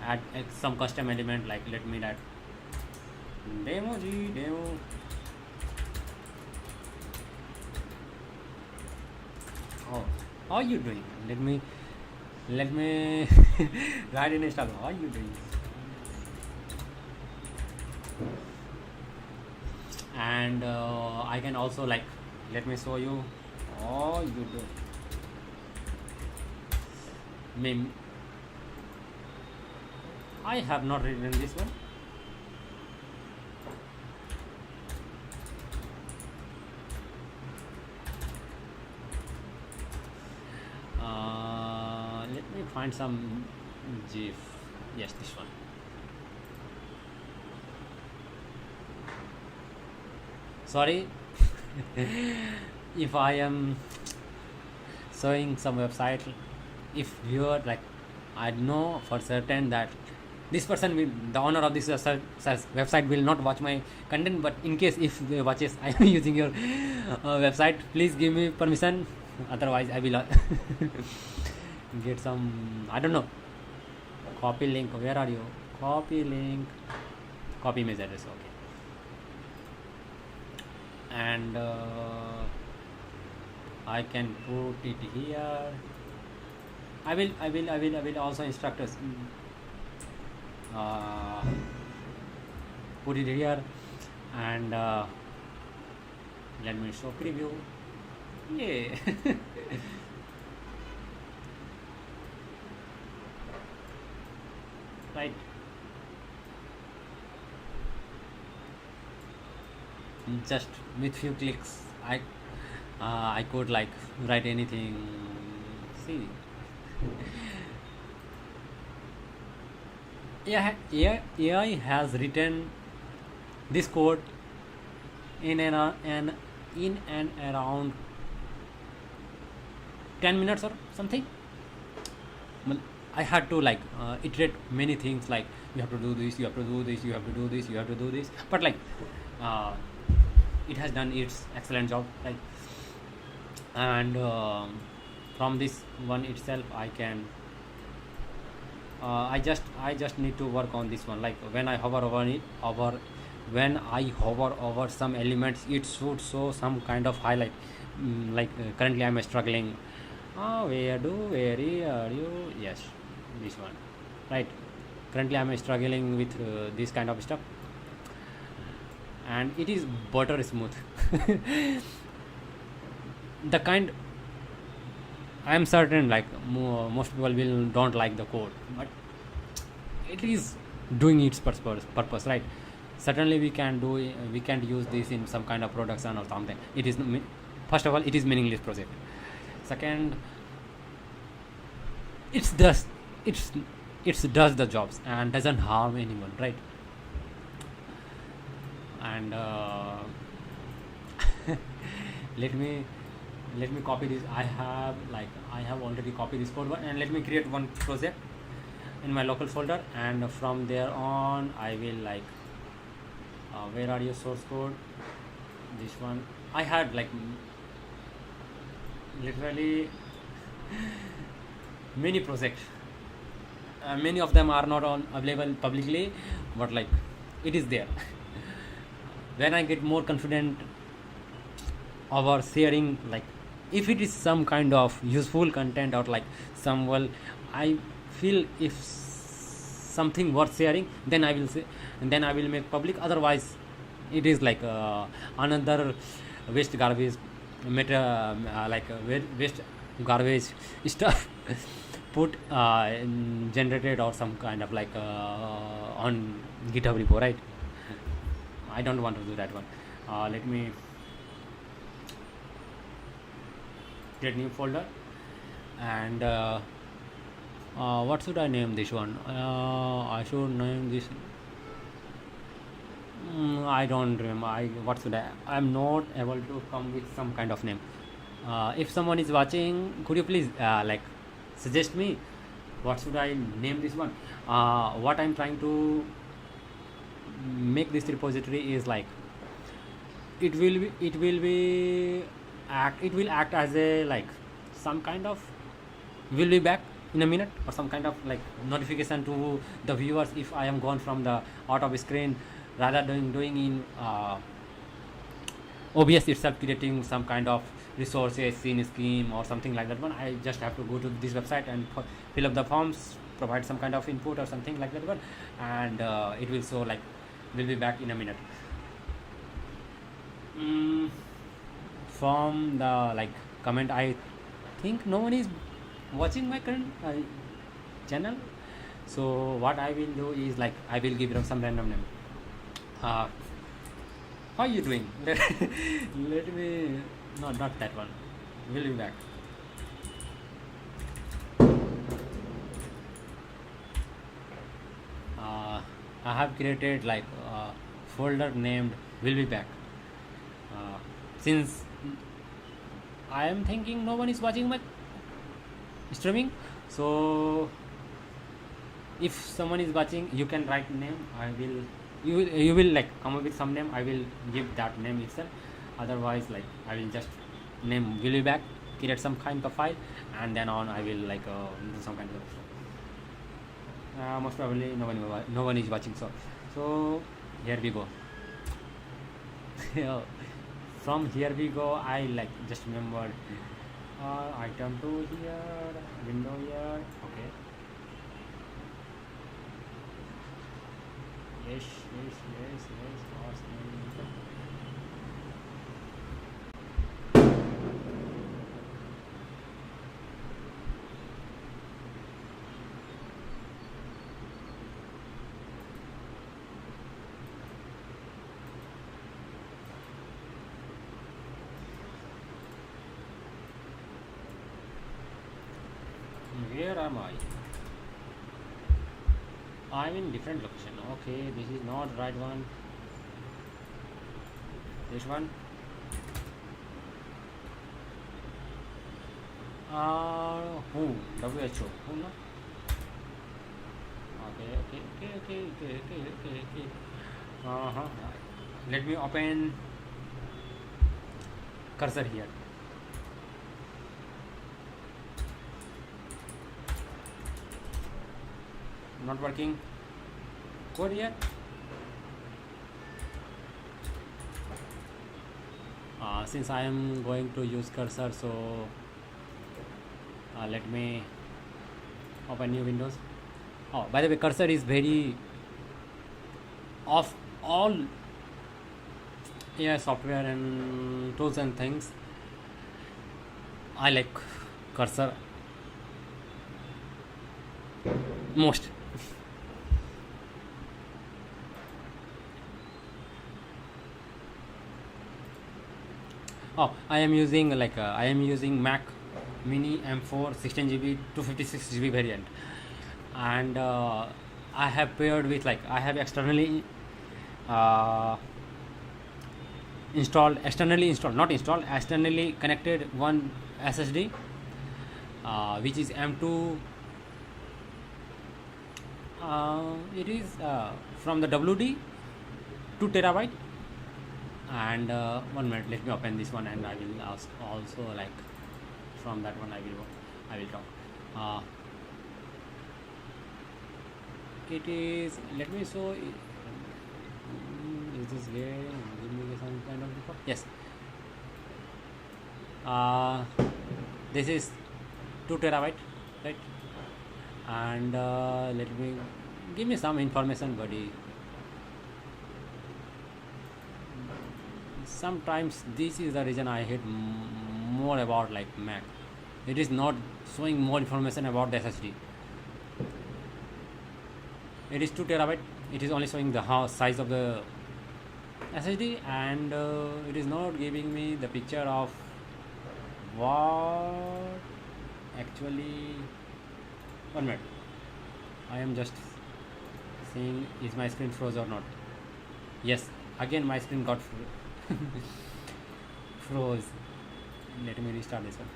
Add some custom element like let me that demo. Oh, how are you doing? Let me write in Instagram. How are you doing? And I can also like let me show you. Oh, you do. I have not written this one. Let me find some GIF. Yes, this one. Sorry if I am showing some website. If viewer like I know for certain that this person will the owner of this website will not watch my content, but in case if they watches I am using your website, please give me permission, otherwise I will get some I don't know copy link. Where are you? Copy link, copy image address. Okay. And I can put it here. I will also instruct us put it here and let me show preview. Yeah. Right. Just with few clicks I could like write anything. See, AI has written this code in and around 10 minutes or something. I had to like iterate many things like you have to do this, you have to do this, you have to do this, you have to do this, but like it has done its excellent job, right? And from this one itself I can I just need to work on this one. Like when I hover over some elements, it should show some kind of highlight. Like currently I'm struggling. Where are you? Yes, this one, right? Currently I'm struggling with this kind of stuff, and it is butter smooth. The kind I am certain like most people will don't like the code, but it is doing its purpose, right? Certainly we can't use this in some kind of production or something. It is first of all it is meaningless project. Second, it does the jobs and doesn't harm anyone, right? And let me copy this. I have already copied this code one, and let me create one project in my local folder, and from there on I will like where are your source code? This one. I had like literally many projects. Many of them are not on available publicly, but like it is there. When I get more confident about sharing, like if it is some kind of useful content or like some, well, I feel if something worth sharing, then I will say, and then I will make public. Otherwise it is like another waste garbage waste garbage stuff put generated or some kind of like on GitHub repo, right? I don't want to do that one. Let me create new folder, and what should I name this one? I should name this. I don't remember. What should I? I'm not able to come with some kind of name. If someone is watching, could you please like suggest me what should I name this one? What I'm trying to make this repository is like it will act as a like some kind of will be back in a minute, or some kind of like notification to the viewers if I am gone from the out of screen, rather than doing in OBS itself, creating some kind of resources scene scheme or something like that one. I just have to go to this website and fill up the forms, provide some kind of input or something like that one, and it will show like will be back in a minute. From the like comment, I think no one is watching my current channel, so what I will do is like I will give them some random name. How are you doing? Let me not that one. Will be back. I have created like a folder named will be back. Since I am thinking no one is watching my streaming, so if someone is watching, you can write name. You will like come up with some name. I will give that name itself. Otherwise, like I will just name will be back, create some kind of file, and then on I will like do some kind of stuff. Most probably no one is watching, so here we go. From here we go, I like just remembered item 2 here, window here. Okay, yes. Where am I? I'm in different location. Okay, this is not right one. This one. Who? WHO. Who no? Okay. Let me open cursor here. Not working. Code here. Since I am going to use cursor, so let me open new windows. Oh, by the way, cursor is very of all AI software and tools and things. I like cursor most. I am using Mac Mini M4 16GB 256GB variant, and I have paired with I have externally installed, externally installed, not installed, externally connected one SSD, which is M2. It is from the WD 2 terabyte. And 1 minute, let me open this one, and I will ask also, like, from that one I will talk. It is, let me show it. Is this here? Give me some kind of report. Yes. This is 2 terabyte, right? And let me give me some information, buddy. Sometimes this is the reason I hate more about like Mac. It is not showing more information about the SSD. It is 2 terabyte. It is only showing the size of the SSD, and it is not giving me the picture of what actually. 1 minute. I am just seeing is my screen froze or not. Yes, again my screen got froze. Let me restart this one.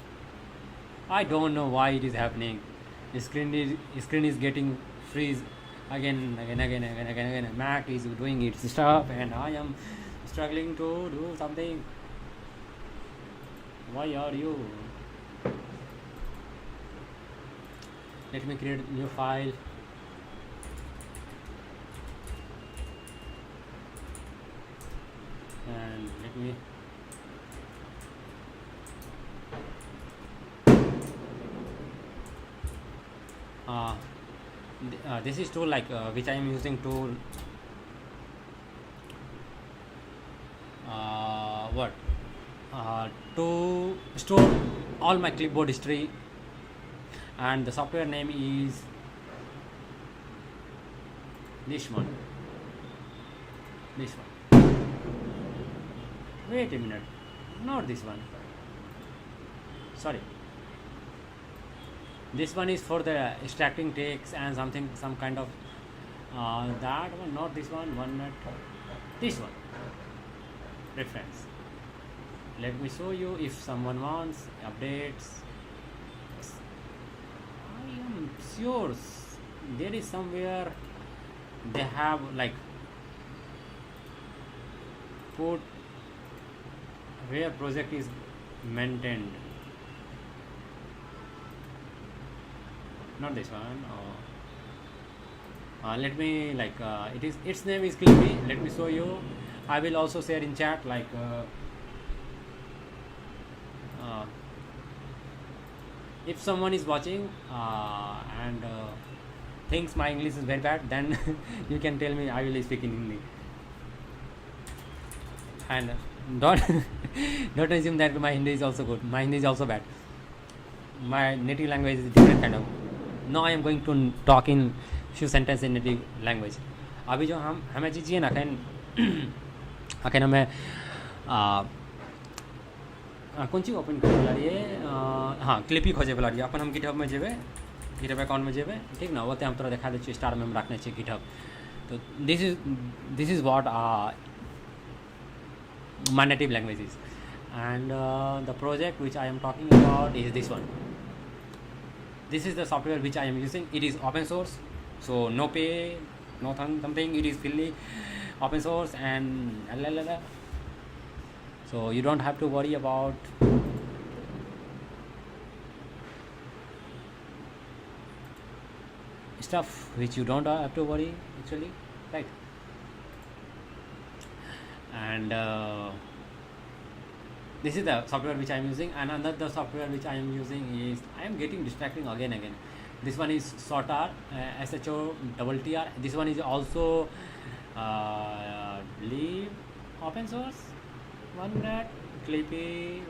I don't know why it is happening. The screen is getting freeze again. Mac is doing its stuff, and I am struggling to do something. Why are you? Let me create a new file. And let me this is tool like which I am using to to store all my clipboard history, and the software name is this one. Wait a minute, not this one, sorry. This one is for the extracting text and some kind of that one, not this one. 1 minute, this one, reference. Let me show you if someone wants updates. I am sure there is somewhere they have like put where project is maintained. Not this one. Let me like its name is Clippy. Let me show you. I will also share in chat like if someone is watching and thinks my English is very bad, then you can tell me. I will speak in Hindi. And don't assume that my Hindi is also good. My Hindi is also bad. My native language is different kind of. Now I am going to talk in few sentences in native language. अभी जो हमें चीज़ ना अखन हमें कौन ची open करे वाला है हाँ क्लिपी खोजे वाला है अपन हम गिटहब में जेबे गिटहब अकाउंट में जेबे ठीक ना वो हम तोरा देखा दे स्टार में रखने चाहिए गिटहब तो this is what my native language is, and the project which I am talking about is this one. This is the software which I am using. It is open source, so no pay, no something. It is fully open source, and so you don't have to worry about stuff which you don't have to worry actually, right? And this is the software which I am using, and another software which I am using is I am getting distracting again. This one is SHOTR, SHOTTR. This one is also leave open source. 1 minute, Clippy.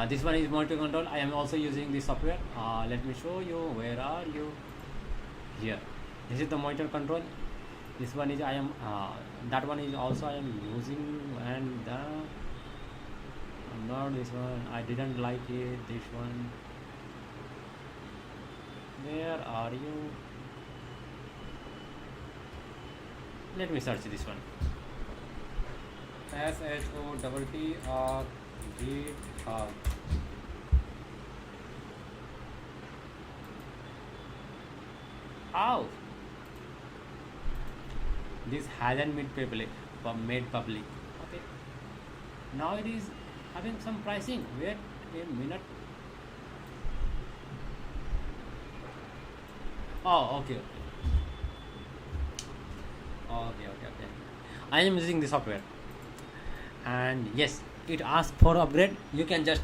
This one is multi-control. I am also using this software. Let me show you. Where are you? Here. This is the monitor control. This one is I am. That one is also I am using, and not this one. I didn't like it. This one. Where are you? Let me search this one. SHOTT GitHub. How? This hasn't been made public. Okay. Now it is having some pricing. Wait a minute. Oh, okay. Okay. I am using the software, and yes, it asks for upgrade. You can just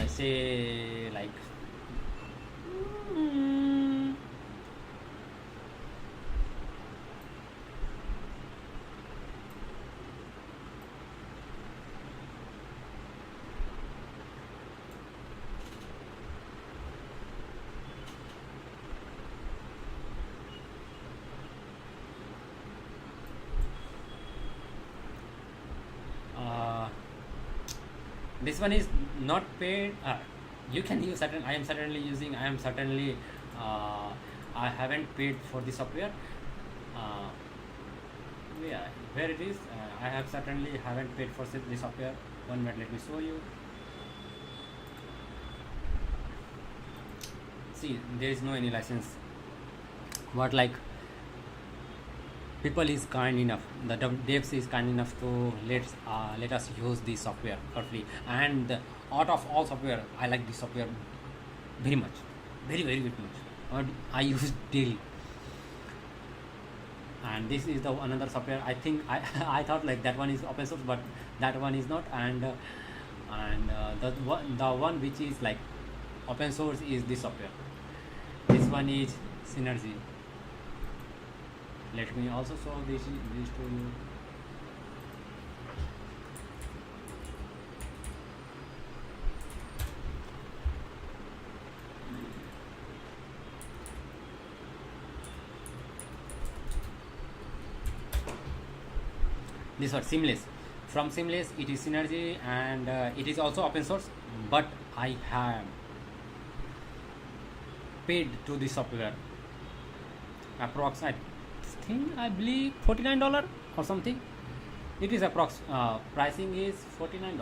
say like this one is not paid. You can use certain. I am certainly using. I haven't paid for the software. Yeah, where it is. I have certainly haven't paid for the software. 1 minute, let me show you. See, there is no any license. But like, people is kind enough, the devs is kind enough to let us use the software for free. And out of all software, I like this software very much, very much. And I use it daily. And this is the another software. I think I thought like that one is open source, but that one is not. And the one which is like open source is this software. This one is Synergy. Let me also show these to you. This was Seamless. From Seamless, it is Synergy, and it is also open source, but I have paid to the software approximately, I believe $49 or something. It is approx pricing is $49.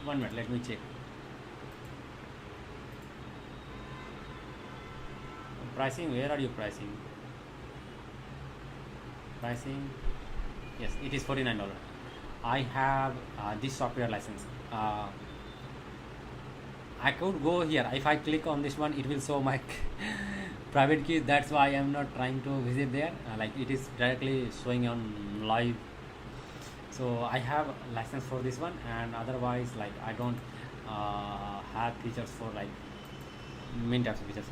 1 minute, let me check. Pricing, where are you pricing? Pricing, yes, it is $49. I have this software license. I could go here. If I click on this one, it will show my private key. That's why I am not trying to visit there. Like it is directly showing on live. So I have license for this one, and otherwise like I don't have features for like main types of features.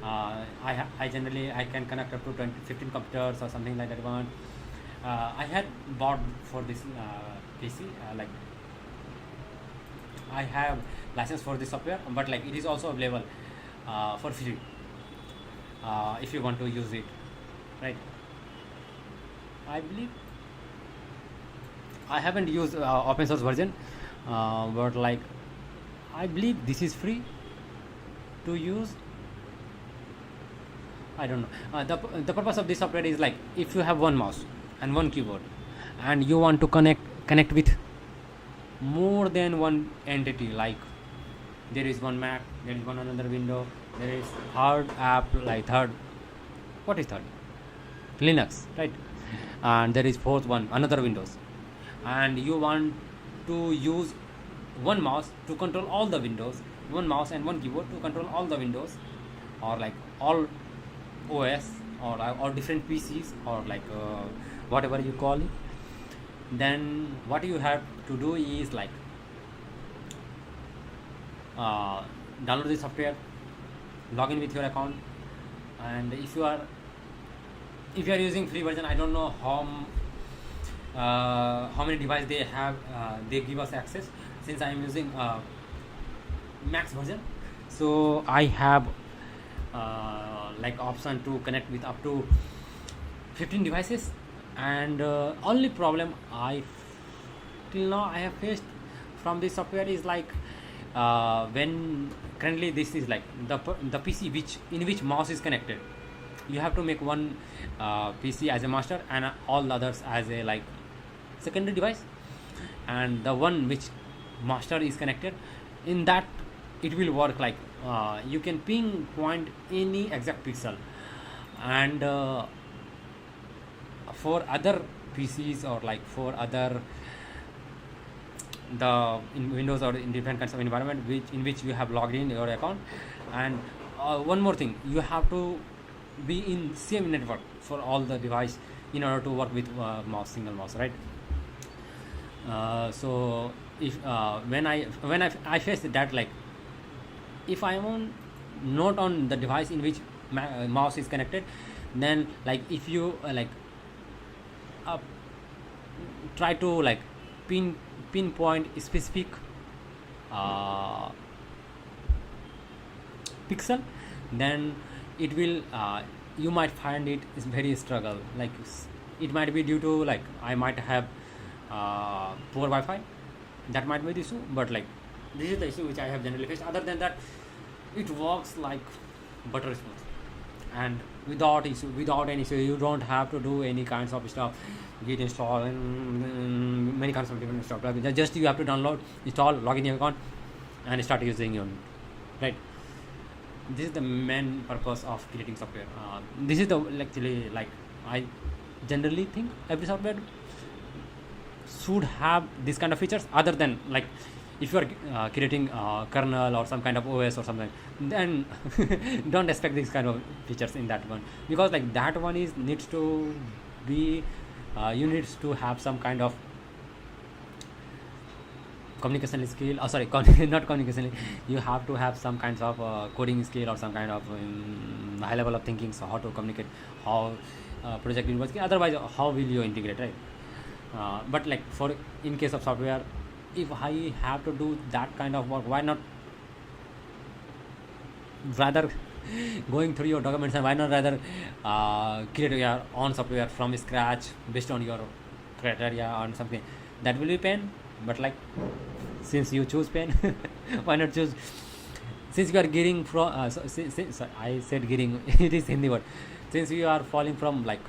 Right? I generally I can connect up to 15 computers or something like that one. I had bought for this PC like I have license for this software, but like it is also available for free if you want to use it, right? I believe I haven't used open source version, but like I believe this is free to use. I don't know. The purpose of this software is like if you have one mouse and one keyboard, and you want to connect with more than one entity, like there is one Mac, there is one another window, there is third app, like third, what is third? Linux, right? And there is fourth one, another Windows, and you want to use one mouse to control all the windows, one mouse and one keyboard to control all the windows, or like all OS, or different PCs, or like whatever you call it. Then what you have to do is like download the software, log in with your account, and if you are using free version, I don't know how many devices they have, they give us access. Since I am using max version, so I have like option to connect with up to 15 devices. And only problem I till now I have faced from this software is like when currently this is like the PC in which mouse is connected. You have to make one PC as a master and all the others as a like secondary device, and the one which master is connected, in that it will work like you can pinpoint any exact pixel. And for other PCs or like for other in Windows or in different kinds of environment in which you have logged in your account. And one more thing, you have to be in same network for all the device in order to work with single mouse, right? So if when I face that, like if I am not on the device in which mouse is connected, then like if you try to like pinpoint a specific pixel, then it will you might find it is very struggle. Like it might be due to like I might have poor Wi-Fi, that might be the issue, but like this is the issue which I have generally faced. Other than that, it works like butter smooth and without any issue. You don't have to do any kinds of stuff, git install and many kinds of different stuff. Just you have to download, install, log in your account and start using your right. This is the main purpose of creating software. This is the actually like I generally think every software should have this kind of features. Other than like if you are creating kernel or some kind of OS or something, then don't expect these kind of features in that one, because like that one is needs to be you need to have some kind of communication skill. Not communication. You have to have some kinds of coding skill or some kind of high level of thinking. So how to communicate, how project will work. Otherwise, how will you integrate, right? But like for in case of software, if I have to do that kind of work, why not rather going through your documents, and why not rather create your own software from scratch based on your criteria or something. That will be pain, but like since you choose pain, why not choose, since you are getting from I said getting it is Hindi word, since you are falling from like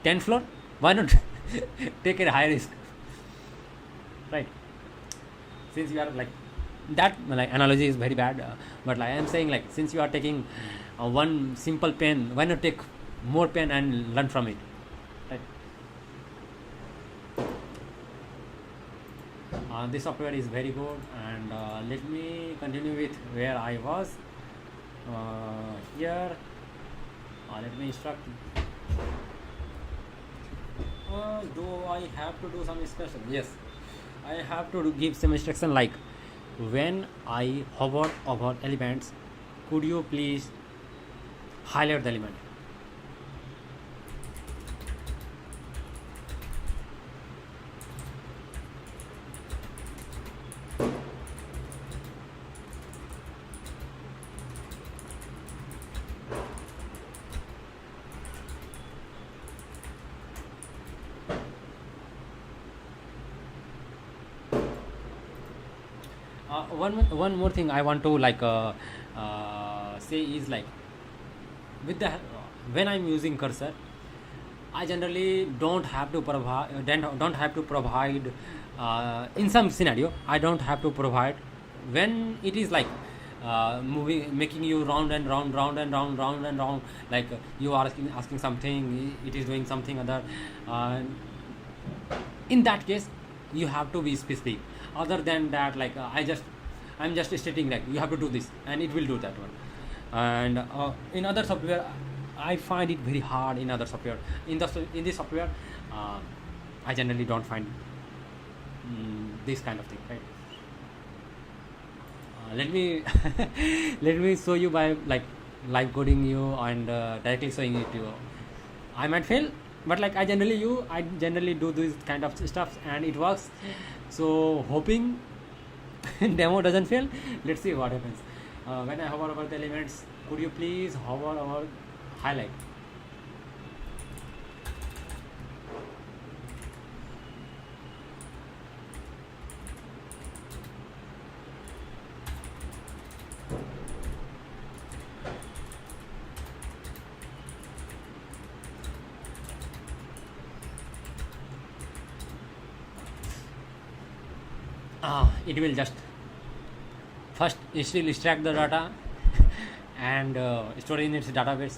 10th floor, why not take a high risk, right? Since you are like that, like analogy is very bad, but like I am saying, like since you are taking one simple pen, why not take more pen and learn from it, right? This software is very good, and let me continue with where I was here. Let me instruct. Do I have to do some instruction? Yes, I have to give some instruction, like when I hover over elements, could you please highlight the element? One more thing I want to like say is like with the when I'm using cursor, I generally don't have to provide in some scenario I don't have to provide when it is like moving, making you round and round, like you are asking something, it is doing something other. In that case, you have to be specific. Other than that, like I'm just stating like you have to do this and it will do that one. And in other software, I find it very hard. In other software, in this software, I generally don't find this kind of thing, right? Let me let me show you by like live coding you and directly showing it to you. I might fail, but like I generally do this kind of stuff and it works. So hoping demo doesn't fail. Let's see what happens. When I hover over the elements, could you please hover over highlight? it will just first it will extract the data and store in its database.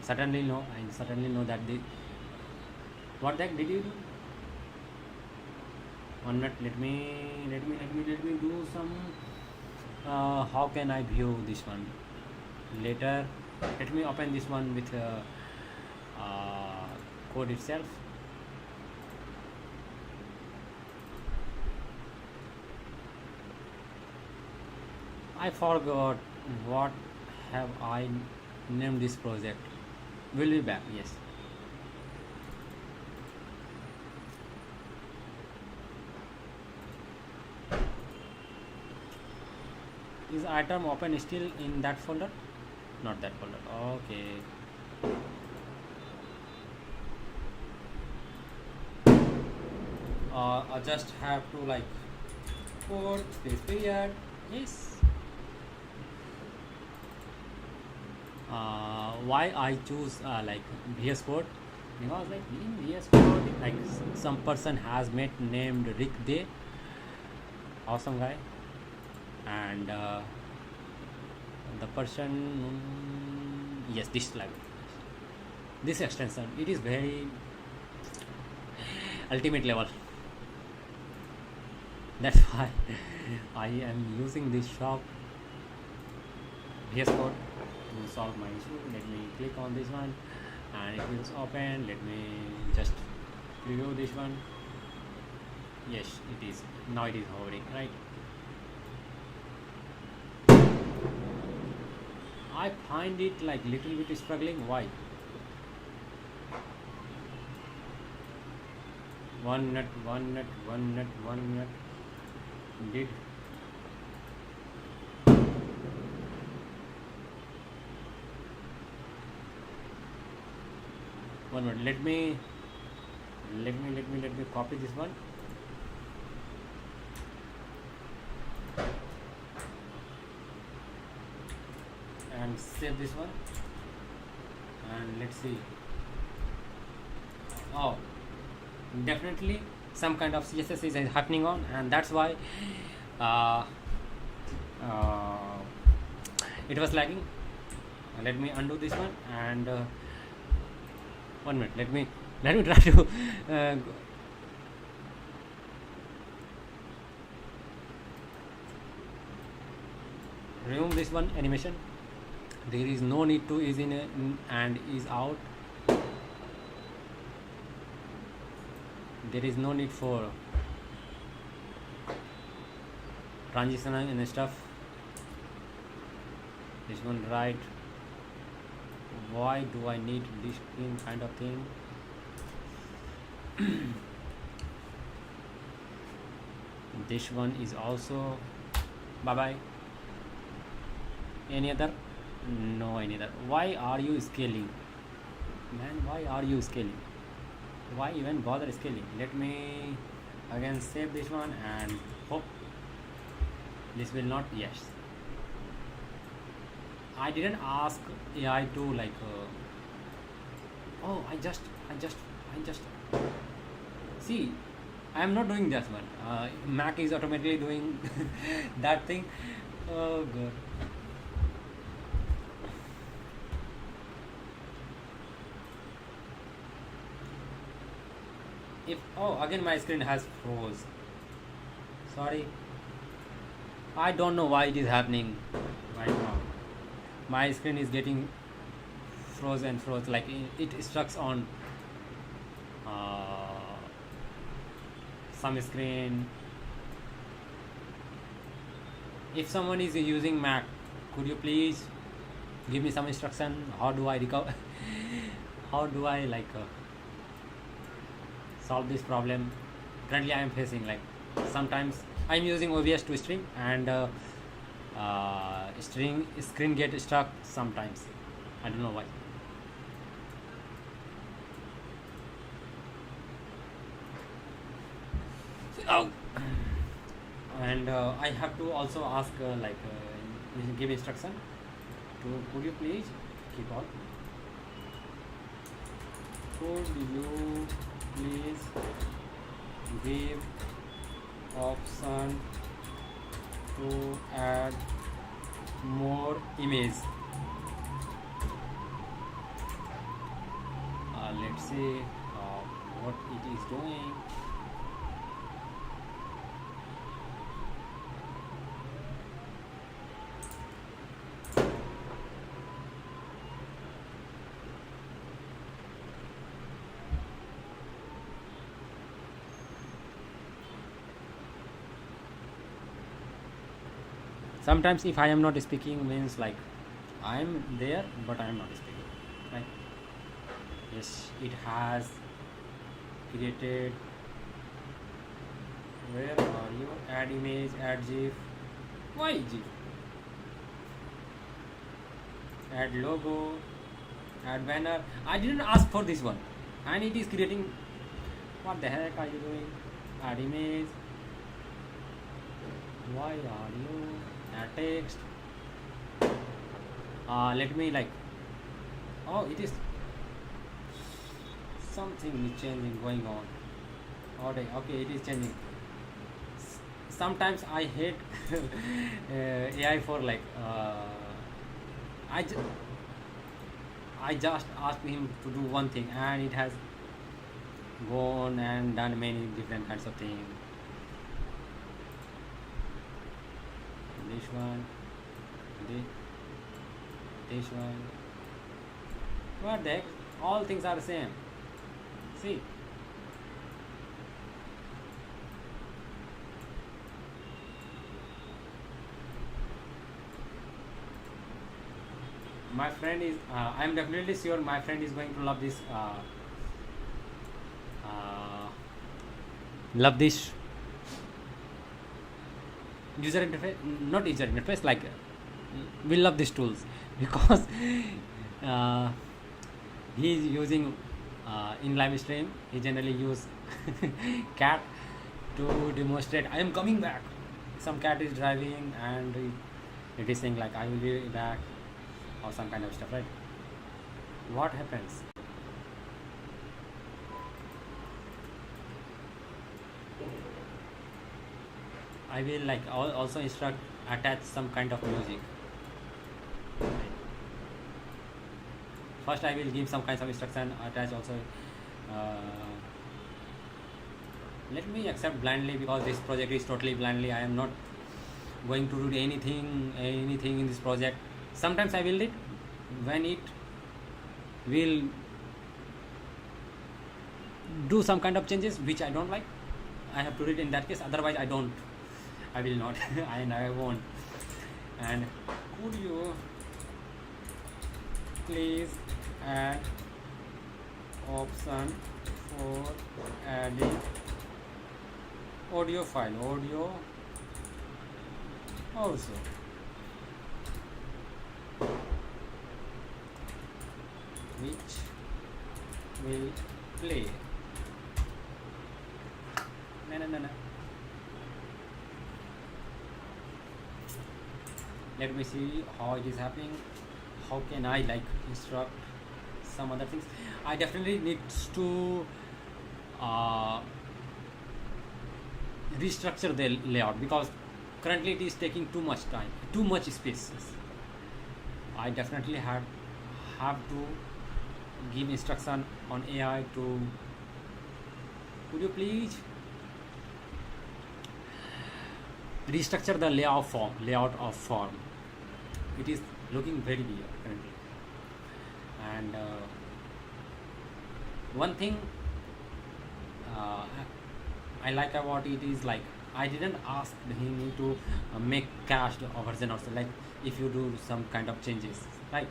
Certainly no, I certainly know that the what that did you do. 1 minute, let me do some how can I view this one later. Let me open this one with code itself. I forgot what have I named this project. Will be back. Yes. Is item open still in that folder? Not that folder. Okay. I just have to like code space period. Yes. Why I choose like VS Code? Because like in VS Code, like some person has met named Rick Day, awesome guy, and the person, yes, this library, this extension, it is very ultimate level. That's why I am using this shop VS Code to solve my issue. Let me click on this one and it will open. Let me just preview this one. Yes, it is. Now it is hovering, right? I find it like little bit struggling. Why? 1 minute. Did 1 minute. Let me copy this one. And save this one. And let's see. Oh, definitely some kind of CSS is happening on, and that's why it was lagging. Let me undo this one and 1 minute. Let me try to remove this one animation. There is no need to is in and is out. There is no need for transition and stuff. This one right. Why do I need this kind of thing? This one is also bye bye. Any other? No, any other. Why are you scaling, man? Why are you scaling? Why even bother scaling? Let me again save this one and hope this will not. Yes, I didn't ask AI to like oh, I just see, I am not doing that one. Mac is automatically doing that thing. Oh god. If again my screen has froze. Sorry, I don't know why it is happening right now. My screen is getting froze like it stuck on some screen. If someone is using Mac, could you please give me some instruction? How do I recover? How do I like solve this problem? Currently I am facing like sometimes I am using OBS to stream and screen get stuck sometimes. I don't know why. Oh. And I have to also ask give instruction to could you please keep on. Could you please give option to add more image. Let's see what it is doing. Sometimes if I am not speaking means like I am there but I am not speaking, right? Yes, it has created. Where are you? Add image, add gif. Why gif? Add logo, add banner. I didn't ask for this one, and it is creating. What the heck are you doing? Add image. Why are you? Add text. Let me like. Oh, it is something is changing going on. Okay, it is changing. Sometimes I hate AI for like I, ju- I just asked him to do one thing and it has gone and done many different kinds of things. This one, this, this one. What the heck? All things are the same. See. My friend is I'm definitely sure my friend is going to love this love this user interface, not user interface, like we love these tools because uh, he is using in live stream he generally use cat to demonstrate I am coming back. Some cat is driving and it is saying like I will be back or some kind of stuff, right? What happens? I will like also instruct attach some kind of music. First I will give some kinds of instruction, attach also let me accept blindly because this project is totally blindly. I am not going to do anything in this project. Sometimes I will do it when it will do some kind of changes which I don't like. I have to read in that case, otherwise I will not and I won't. And could you please add option for adding audio file also, which will play. No. Let me see how it is happening. How can I like instruct some other things? I definitely need to restructure the layout because currently it is taking too much time, too much spaces. I definitely have to give instruction on AI to could you please restructure the layout of form. It is looking very weird currently. And one thing I like about it is like I didn't ask him to make cached version also, like if you do some kind of changes, right?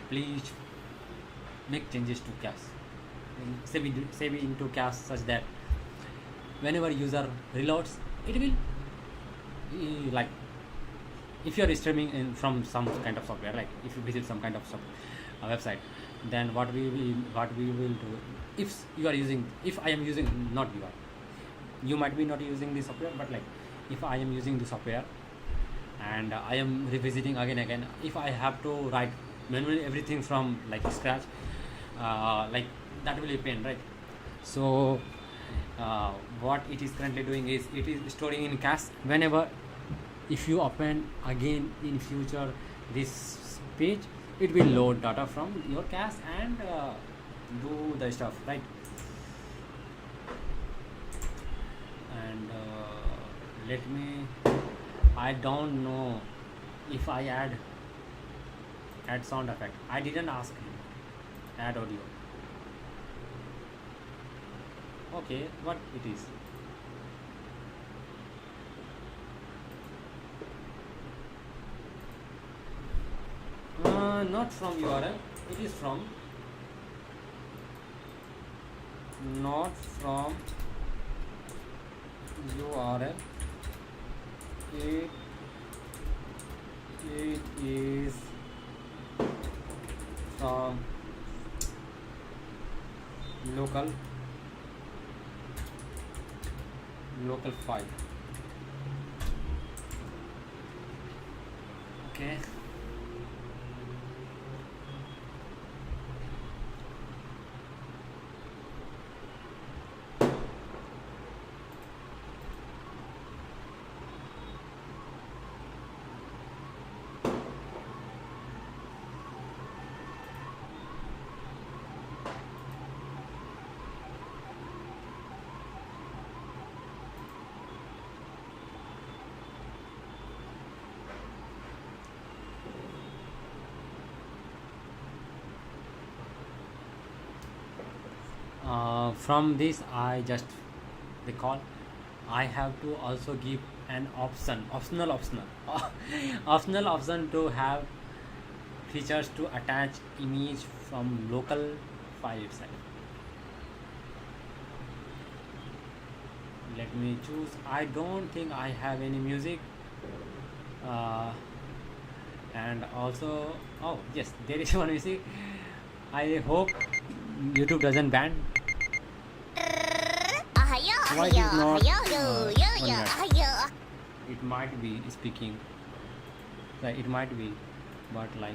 Please make changes to cache, save it into cache such that whenever user reloads it will like if you are streaming in from some kind of software, like if you visit some kind of website, then what we will do if you are using, if I am using, not you might be not using the software, but like if I am using the software and I am revisiting again, if I have to write manually everything from like scratch, like that will be pain, right? So what it is currently doing is it is storing in cache. Whenever if you open again in future this page, it will load data from your cache and do the stuff, right? And let me, I don't know if I add sound effect. I didn't ask him add audio. Okay, what it is? Not from URL, it is from, not from URL, it is from local file. Okay, from this I just recall I have to also give an optional option to have features to attach image from local file itself. Let me choose. I don't think I have any music, and also, oh yes, there is one music. I hope YouTube doesn't ban. Why it is not it might be speaking, it might be, but like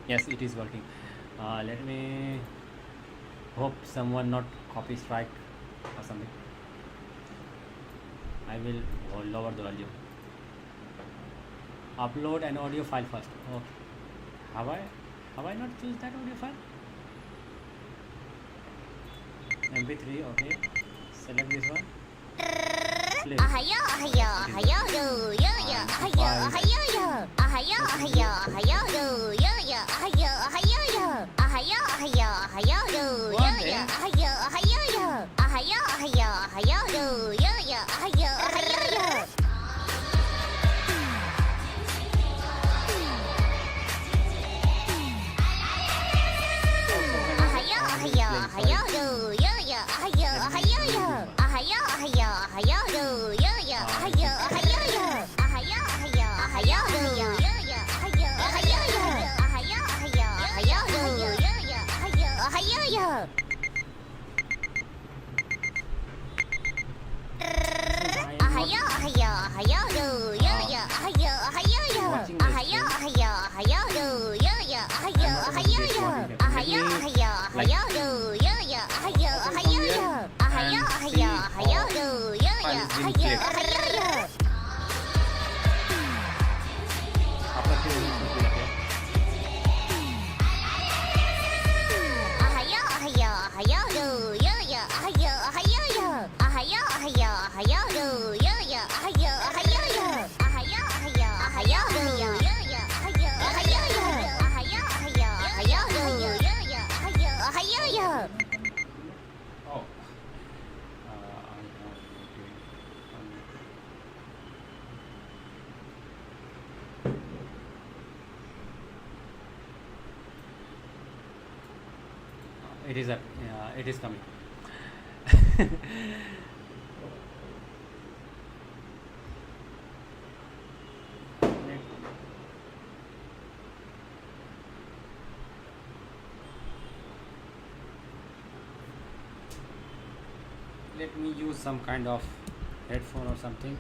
yes, it is working. Let me hope someone not copy strike or something. I will lower the volume. Upload an audio file first. Okay, have I not choose that audio file? MP3. Okay, select this one. Play. It is it is coming. Let me use some kind of headphone or something.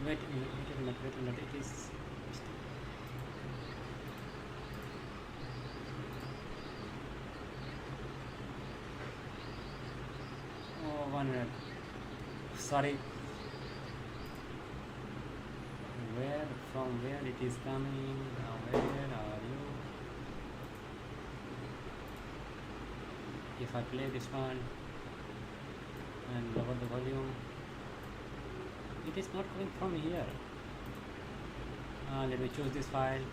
Wait a minute, wait a minute, it is. Oh, 1 minute. Sorry. Where, from where it is coming? Where are you? If I play this one and lower the volume, it is not coming from here. Let me choose this file.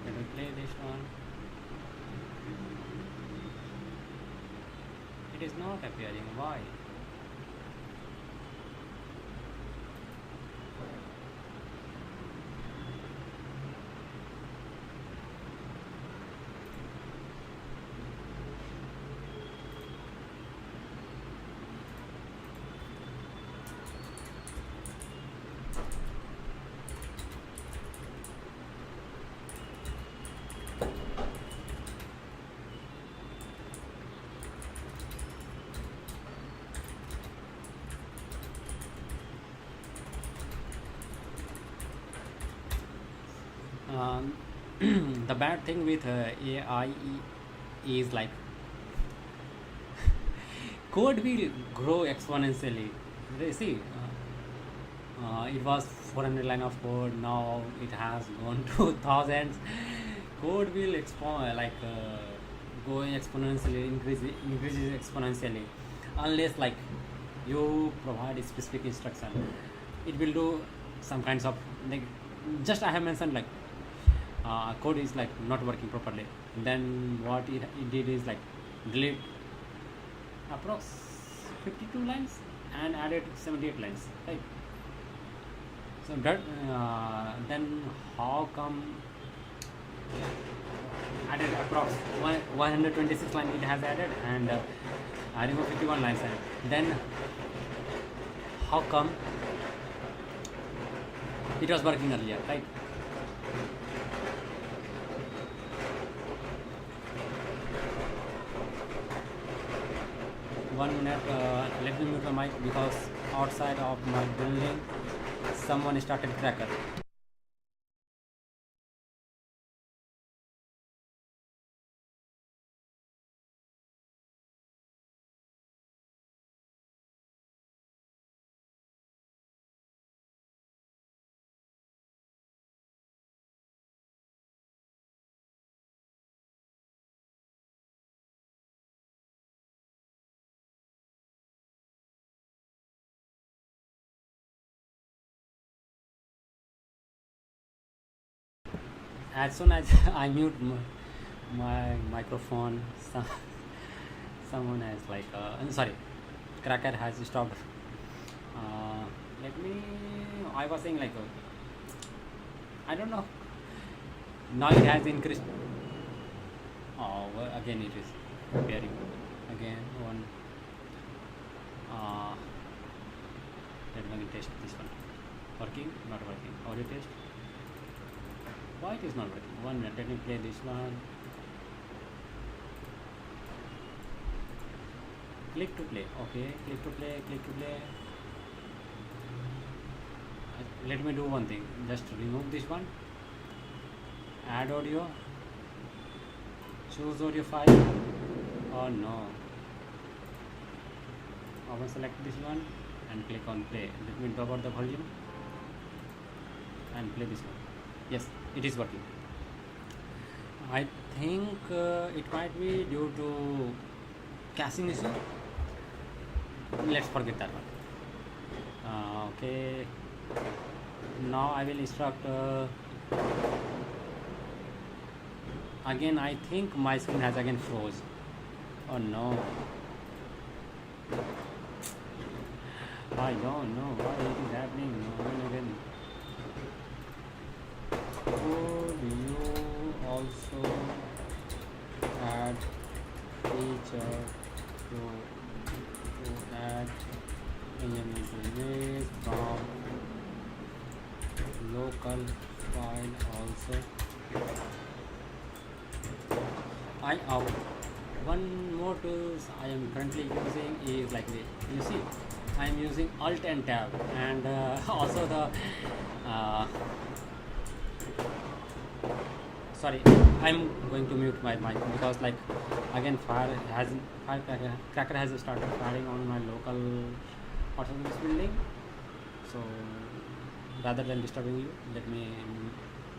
Let me play this one. It is not appearing. Why? The bad thing with AI is like code will grow exponentially. They see, it was 400 line of code. Now it has gone to thousands. Code will going exponentially, increases exponentially, unless like you provide a specific instruction. It will do some kinds of like. Just I have mentioned like code is like not working properly. Then what it did is like delete approx 52 lines and added 78 lines, right? So that then how come added approx 126 lines it has added, and I remove 51 lines, and then how come it was working earlier, right? One minute, let me mute the mic because outside of my building someone started cracker. As soon as I mute my microphone, someone has like sorry, cracker has stopped. Let me. I was saying like I don't know. Now it has increased. Oh, well, again it is appearing again one. Let me test this one. Working? Not working. Audio test. Why it is not working? 1 minute. Let me play this one. Click to play. Okay. Click to play. Click to play. Let me do one thing. Just remove this one. Add audio. Choose audio file. Oh no. I will select this one and click on play. Let me lower the volume and play this one. Yes, it is working. I think it might be due to caching issue. Let's forget that one. Okay. Now I will instruct again. I think my screen has again froze. Oh no. I don't know why it is happening again. Could you also add feature to add image from local file also? One more tools I am currently using is like the, you see, I am using Alt and Tab, and also the uh, sorry, I'm going to mute my mic because like again firecracker has started firing on my local autonomous building. So rather than disturbing you, let me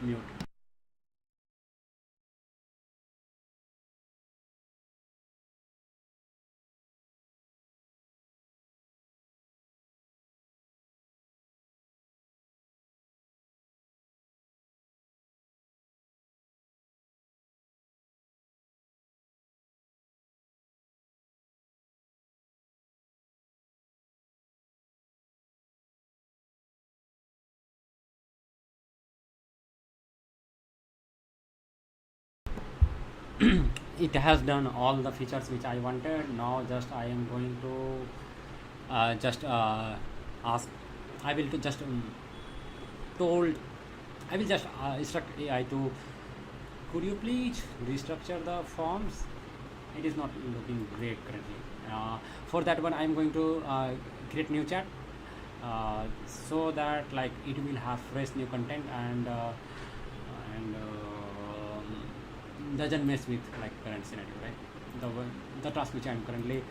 mute. It has done all the features which I wanted. Now just I am going to just ask, I will to just told I will just instruct AI to, could you please restructure the forms. It is not looking great currently. For that one I am going to create new chat, so that like it will have fresh new content and doesn't mess with like current scenario, right? The task which I am currently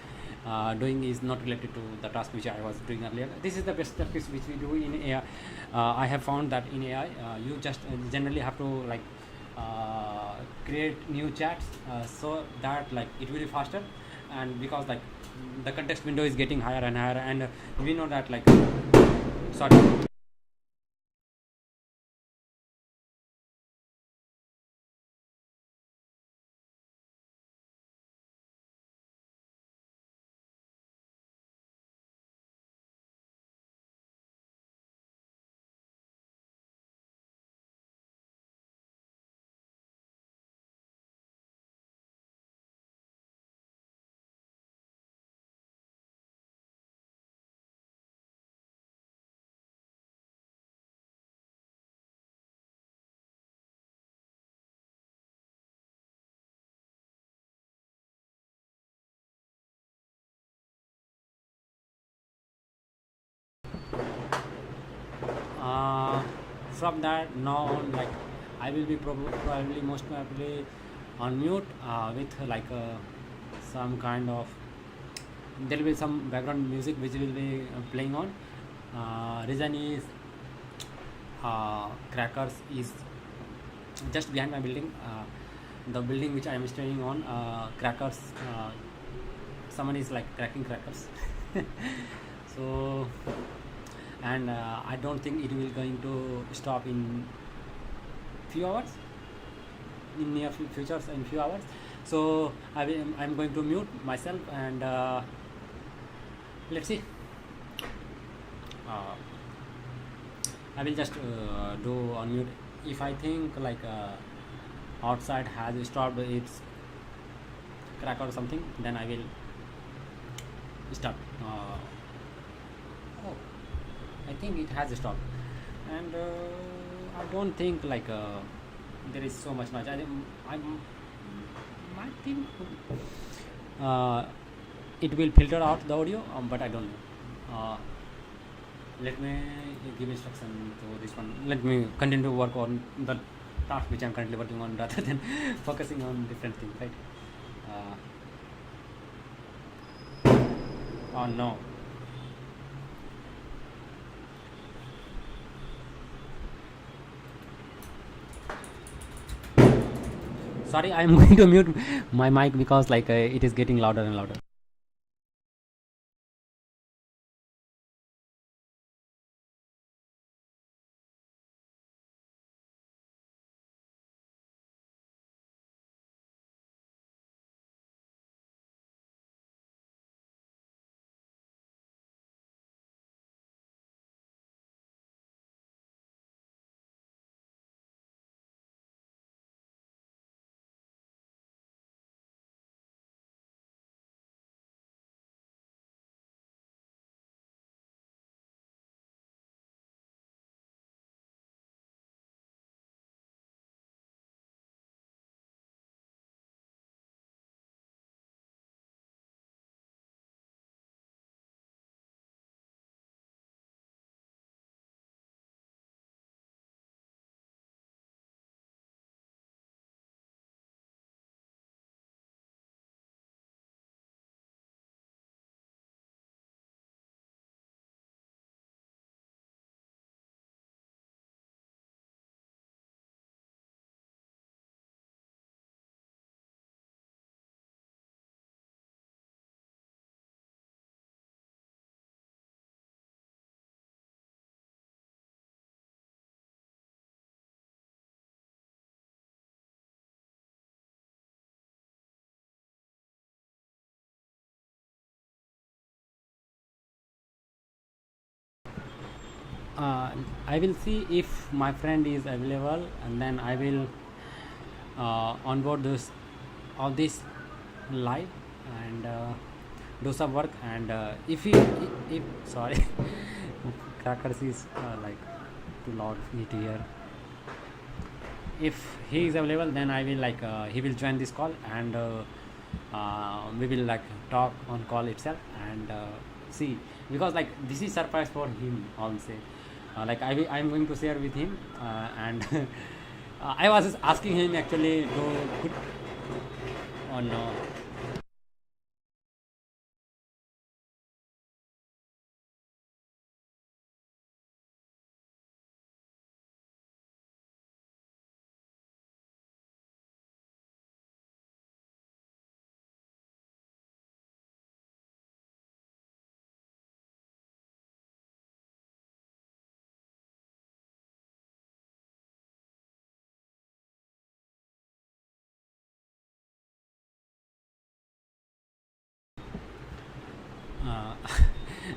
doing is not related to the task which I was doing earlier. This is the best practice which we do in AI. I have found that in AI you just generally have to like create new chats, so that like it will be faster, and because like the context window is getting higher and higher, and we know that like sorry. uh, from that now on, like I will be probably most probably on mute with like some kind of, there will be some background music which will be playing on. Reason is crackers is just behind my building, the building which I am staying on. Crackers, someone is like cracking crackers. So and I don't think it will going to stop in few hours, in near futures, in few hours. So I'm going to mute myself, and let's see. uh, I will just do on mute. If I think like outside has stopped its crack or something, then I will start. Oh, I think it has stopped, and I don't think like there is so much noise. I might think uh, it will filter out the audio, but I don't know. Let me give instruction to this one. Let me continue to work on the task which I'm currently working on rather than focusing on different things, right? Oh no. Sorry, I'm going to mute my mic because like it is getting louder and louder. uh, I will see if my friend is available, and then I will onboard this all this live and do some work. And if he if sorry crackers is like too loud for me to hear. If he is available, then I will like he will join this call, and we will like talk on call itself, and see, because like this is surprise for him also. Like I'm going to share with him, and I was asking him actually to put on uh,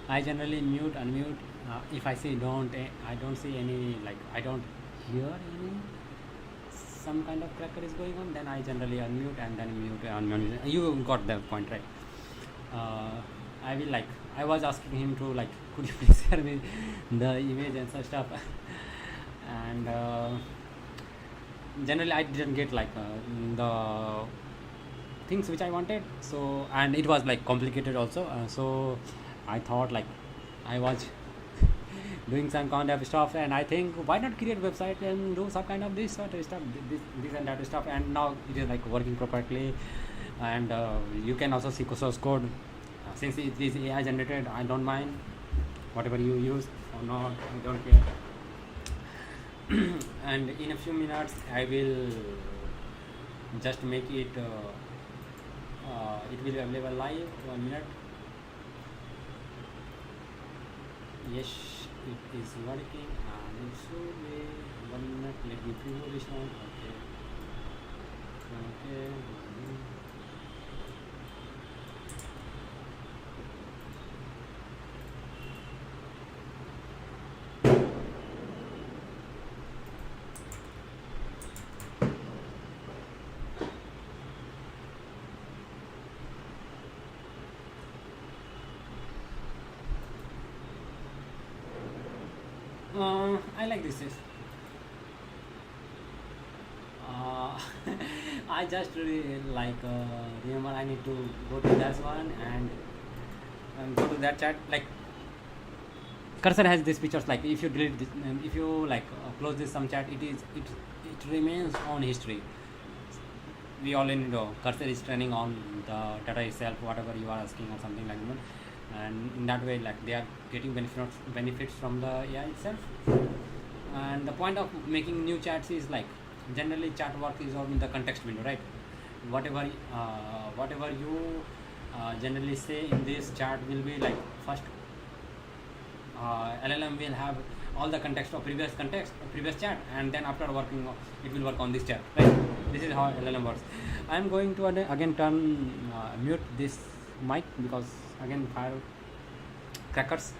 I generally mute unmute if I see don't I don't see any, like I don't hear any some kind of cracker is going on, then I generally unmute and then mute unmute. You got the point, right? uh, I will like I was asking him to like could you please share me the image and such stuff and generally I didn't get like the things which I wanted. So and it was like complicated also. So I thought like I was doing some kind of stuff, and I think why not create website and do some kind of this sort of stuff, this and that stuff, and now it is like working properly. And you can also see source code. Since it is AI generated, I don't mind whatever you use or not, I don't care. And in a few minutes I will just make it it will be available live. 1 minute. Yes, it is working, and it should be 1 minute. Let me preview this one. Okay. Okay. I like this. Uh, I just really like remember I need to go to that one and go to that chat. Like cursor has these features. Like if you delete this, if you like close this some chat, it remains on history. We already know cursor is training on the data itself, whatever you are asking or something like that. And in that way, like they are getting benefits from the AI itself. And the point of making new chats is like generally chat work is on the context window, right? Whatever you generally say in this chat will be like first LLM will have all the context of previous chat, and then after working it will work on this chat, right? This is how LLM works. I'm going to again turn mute this mic because again fire crackers.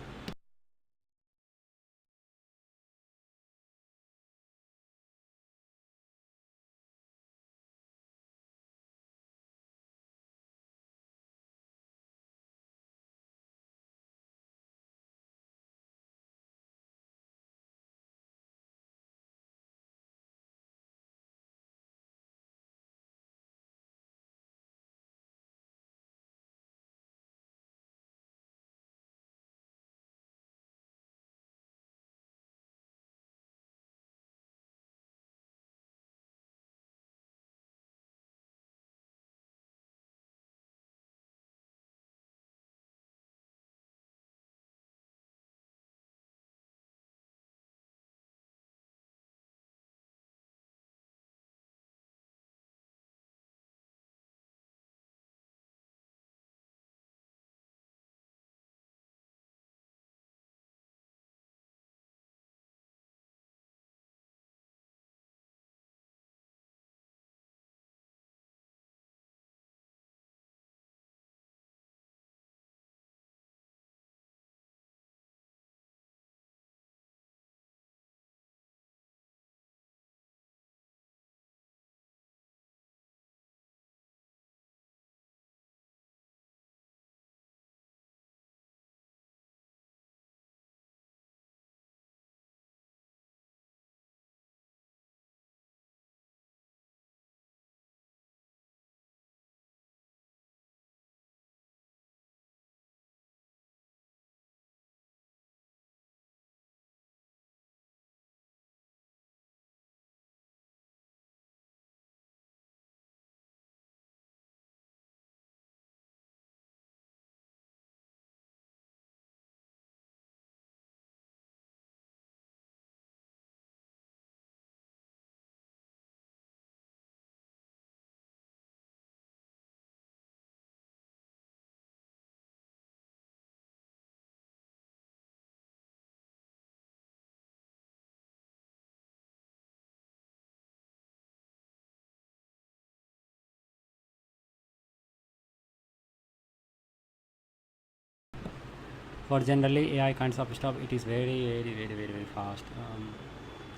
For generally AI kinds of stuff, it is very fast.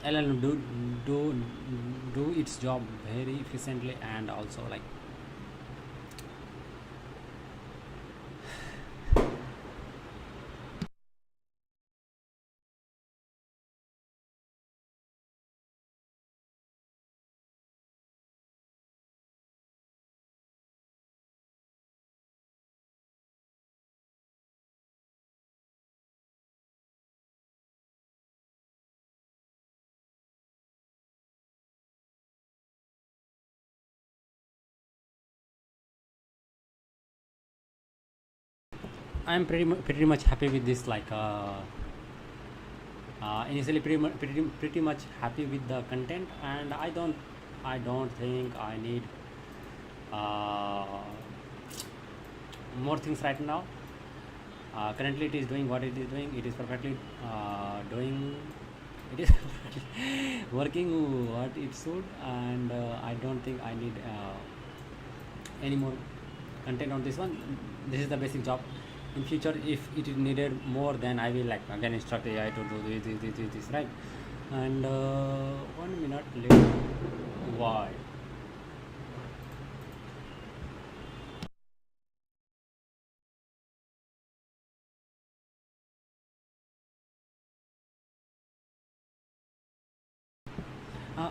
LLM do do its job very efficiently, and also like I'm pretty much happy with this. Like initially pretty much happy with the content, and I don't think I need uh, more things right now. Currently it is doing what it is doing. It is perfectly doing it is working what it should, and I don't think I need any more content on this one. This is the basic job. In future, if it is needed more, then I will like again instruct AI to do this, right? And 1 minute later, why?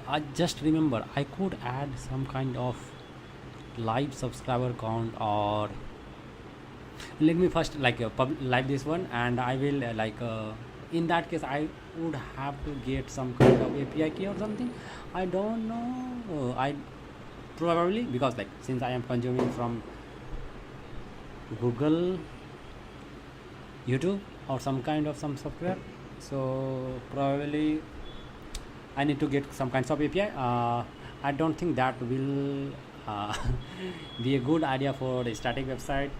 I just remember I could add some kind of live subscriber count, or let me first like live this one, and I will in that case I would have to get some kind of API key or something. I don't know. I probably, because like since I am consuming from Google, YouTube, or some kind of some software, so probably I need to get some kinds of API. I don't think that will be a good idea for a static website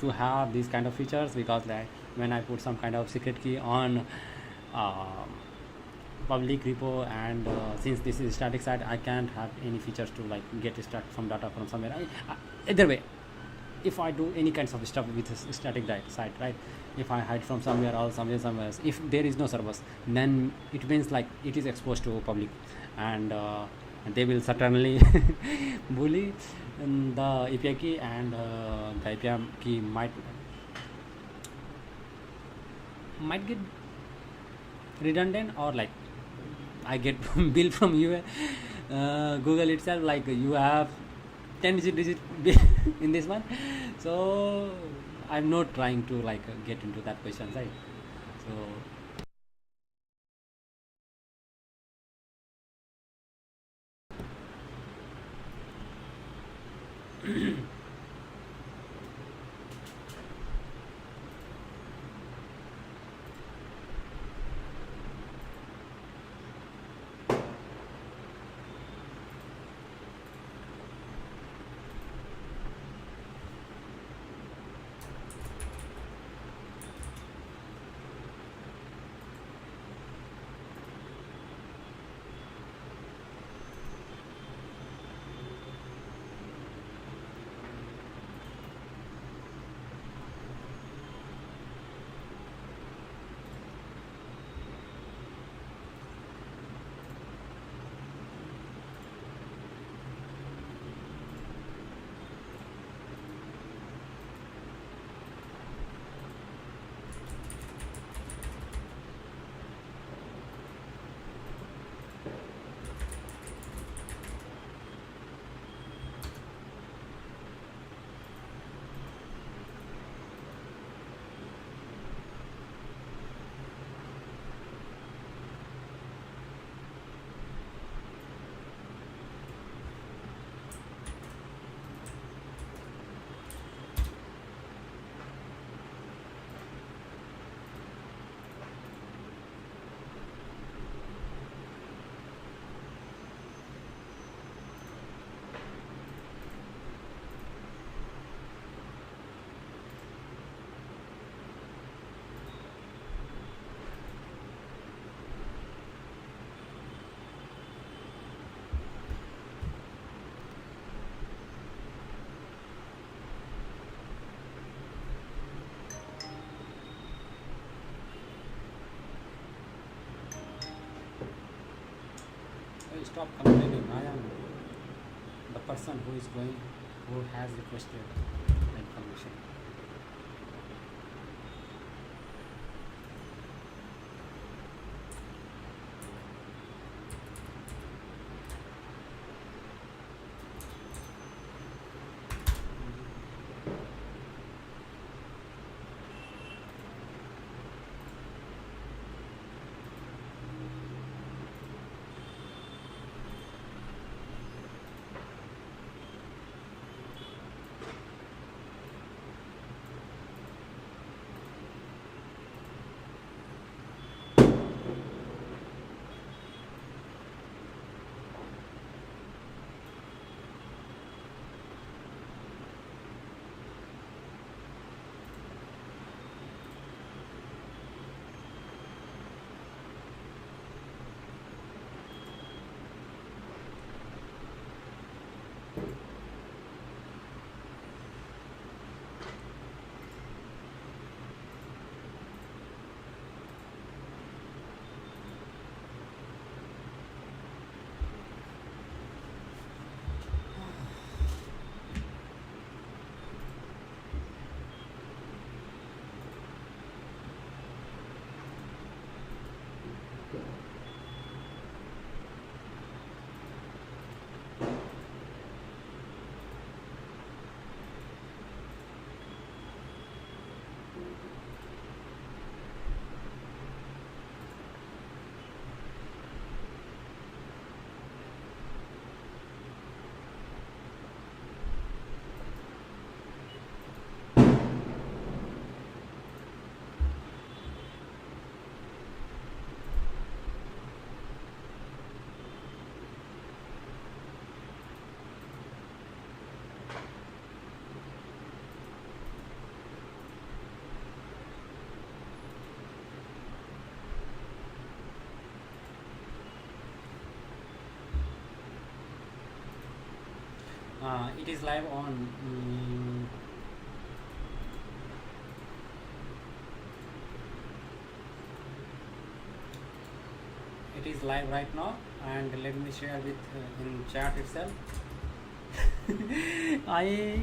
to have these kind of features, because like when I put some kind of secret key on uh, public repo, and since this is static site, I can't have any features to like get some data from somewhere. Either way, if I do any kinds of stuff with a static site, right? If I hide from somewhere or somewhere else, if there is no servers, then it means like it is exposed to public, and they will certainly bully the API key, and the API key might get redundant, or like I get bill from you, Google itself, like you have 10 digit in this one. So I'm not trying to like get into that question, right? So stop complaining. I am the person who has requested the information. It is live on it is live right now, and let me share with in chat itself. I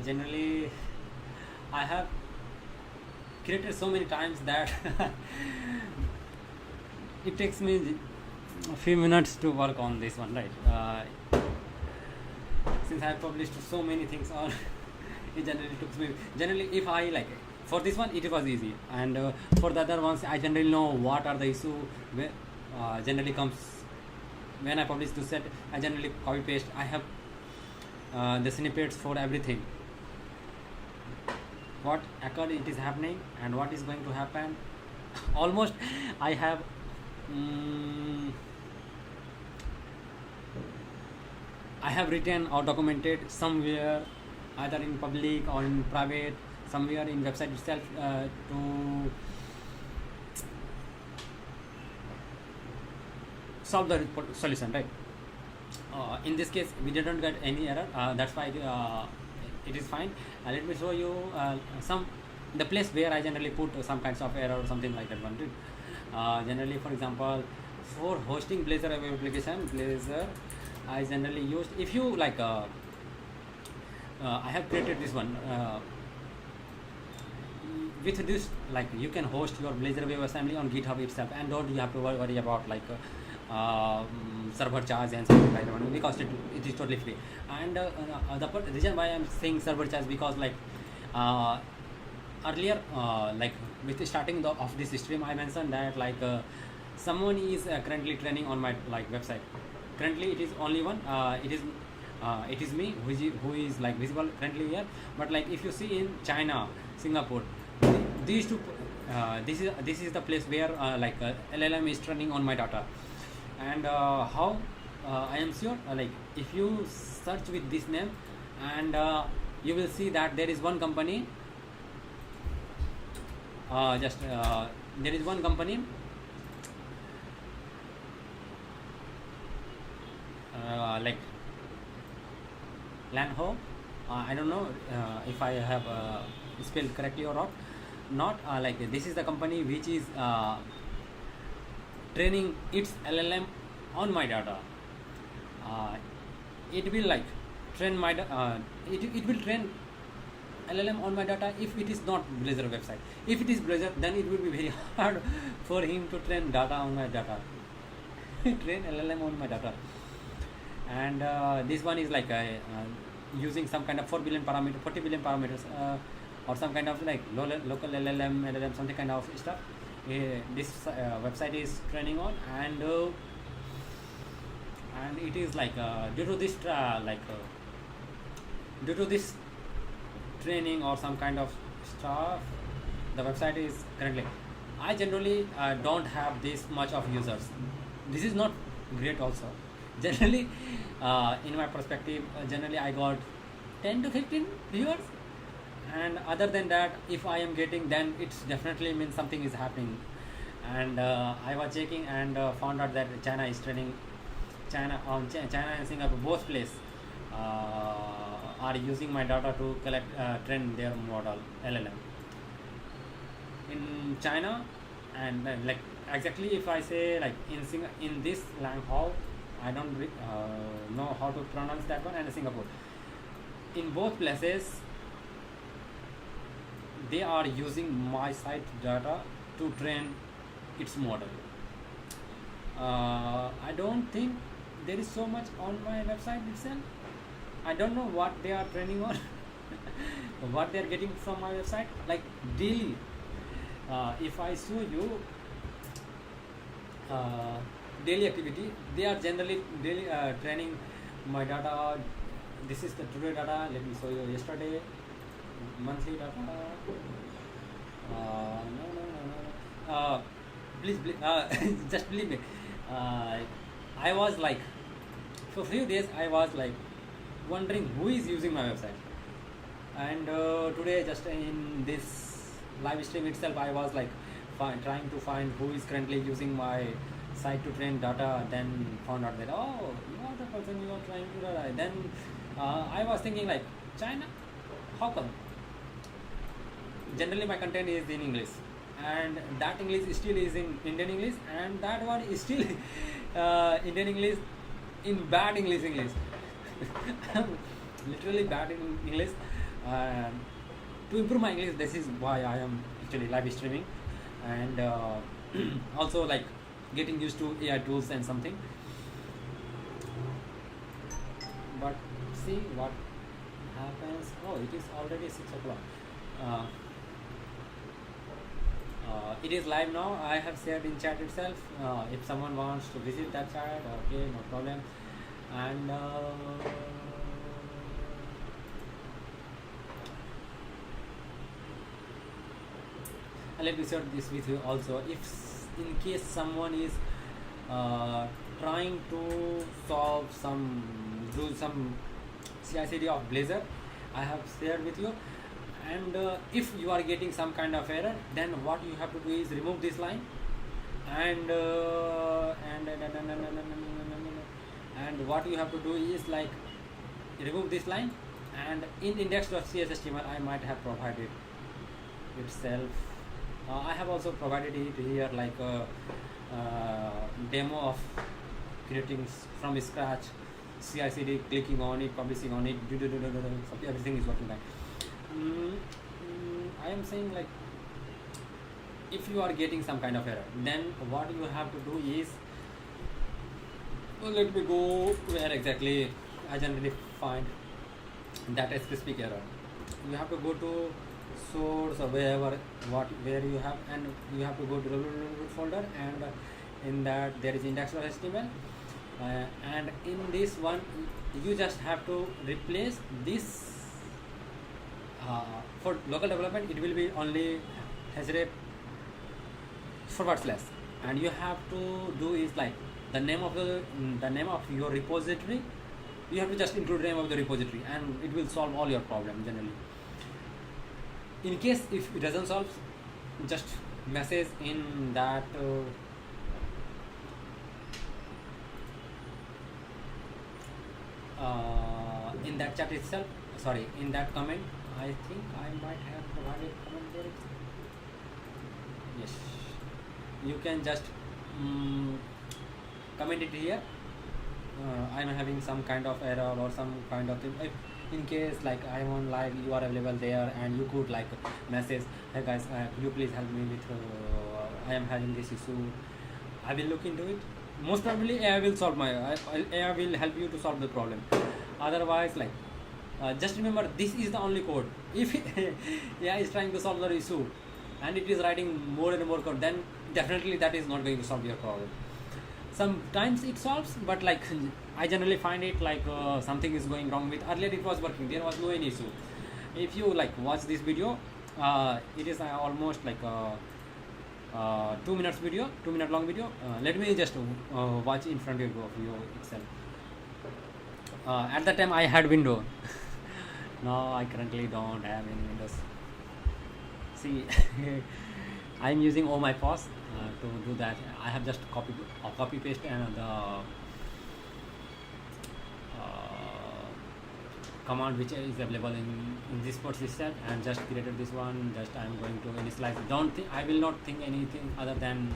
generally I have created so many times that it takes me a few minutes to work on this one, right? Since I have published so many things on it generally took me, generally if I like for this one it was easy, and for the other ones I generally know what are the issue generally comes when I publish the set. I generally copy paste. I have the snippets for everything, what occurred it is happening and what is going to happen. Almost I have I have written or documented somewhere, either in public or in private, somewhere in website itself, to solve the solution, right? In this case we didn't get any error, that's why it is fine. Let me show you some the place where I generally put some kinds of error or something like that one. Generally, for example, for hosting Blazor web application, Blazor I generally used, if you like I have created this one with this, like you can host your Blazor WebAssembly on GitHub itself, and don't you have to worry about like server charge and something like that, because it is totally free. And the reason why I'm saying server charge, because like earlier like with starting of this stream I mentioned that like someone is currently training on my like website. Currently it is only one, it is me who is like visible currently here, but like if you see in China, Singapore, these two this is the place where like LLM is training on my data. And how I am sure like if you search with this name, and you will see that there is one company, there is one company like Lanho. I don't know if I have spelled correctly or not. Like this is the company which is training its LLM on my data. It will like train my it will train LLM on my data if it is not Blazor website. If it is Blazor, then it will be very hard for him to train data on my data. Train LLM on my data. And this one is like using some kind of 40 billion parameters, or some kind of like local LLM, something kind of stuff. This website is training on, and it is like due to this training or some kind of stuff, the website is currently. I generally don't have this much of users. This is not great also. Generally, in my perspective, generally I got 10 to 15 viewers, and other than that, if I am getting, then it's definitely means something is happening. And I was checking and found out that China is training. China and Singapore, both places are using my data to train their model LLM. In China, and like exactly if I say like in this language, how I don't know how to pronounce that one, and Singapore, in both places they are using my site data to train its model. I don't think there is so much on my website itself. I don't know what they are training on, what they are getting from my website. Like daily, if I show you daily activity, they are generally daily training my data. This is the today data. Let me show you yesterday monthly data. No. Please, just believe me. I was like, for few days I was like wondering who is using my website, and today just in this live stream itself I was like trying to find who is currently using my site to train data. Then found out that, oh, you are the person you are trying to data. Then I was thinking like, China, how come? Generally my content is in English, and that English still is in Indian English, and that one is still Indian English in bad English. Literally bad in English. To improve my English, this is why I am actually live streaming, and also like getting used to AI tools and something. But see what happens. Oh, it is already 6 o'clock. It is live now. I have shared in chat itself. If someone wants to visit that chat, okay, no problem. And let me share this with you also. If in case someone is trying to do some CI/CD of Blazor, I have shared with you. And if you are getting some kind of error, then what you have to do is remove this line, and what you have to do is like remove this line, and in index.cshtml I might have provided itself. I have also provided it here like a demo of creating from scratch CI/CD, clicking on it, publishing on it, everything is working fine. I am saying like, if you are getting some kind of error, then what you have to do is, let me go where exactly I generally find that specific error. You have to go to source or where you have, and you have to go to the root folder, and in that there is index.html, and in this one you just have to replace this. For local development it will be only href /, and you have to do is like the name of your repository. You have to just include the name of the repository, and it will solve all your problem generally. In case if it doesn't solve, just message in that chat itself, sorry, in that comment. I think I might have provided comment there. Yes, you can just mm, comment it here. I'm having some kind of error or some kind of thing. If in case like I'm on live, you are available there, and you could like message, hey guys, could you please help me with I am having this issue. I will look into it. Most probably AI will solve AI will help you to solve the problem. Otherwise, like just remember, this is the only code. If AI is trying to solve the issue and it is writing more and more code, then definitely that is not going to solve your problem. Sometimes it solves, but like I generally find it like something is going wrong with. Earlier it was working, there was no any issue. If you like watch this video, it is almost like 2 minute long video. Let me just watch in front of you itself. At that time I had window. Now I currently don't have any windows. See, I'm using all my pause to do that. I have just copy paste and the command which is available in this port system, and just created this one. Just I'm going to initialize. I will not think anything other than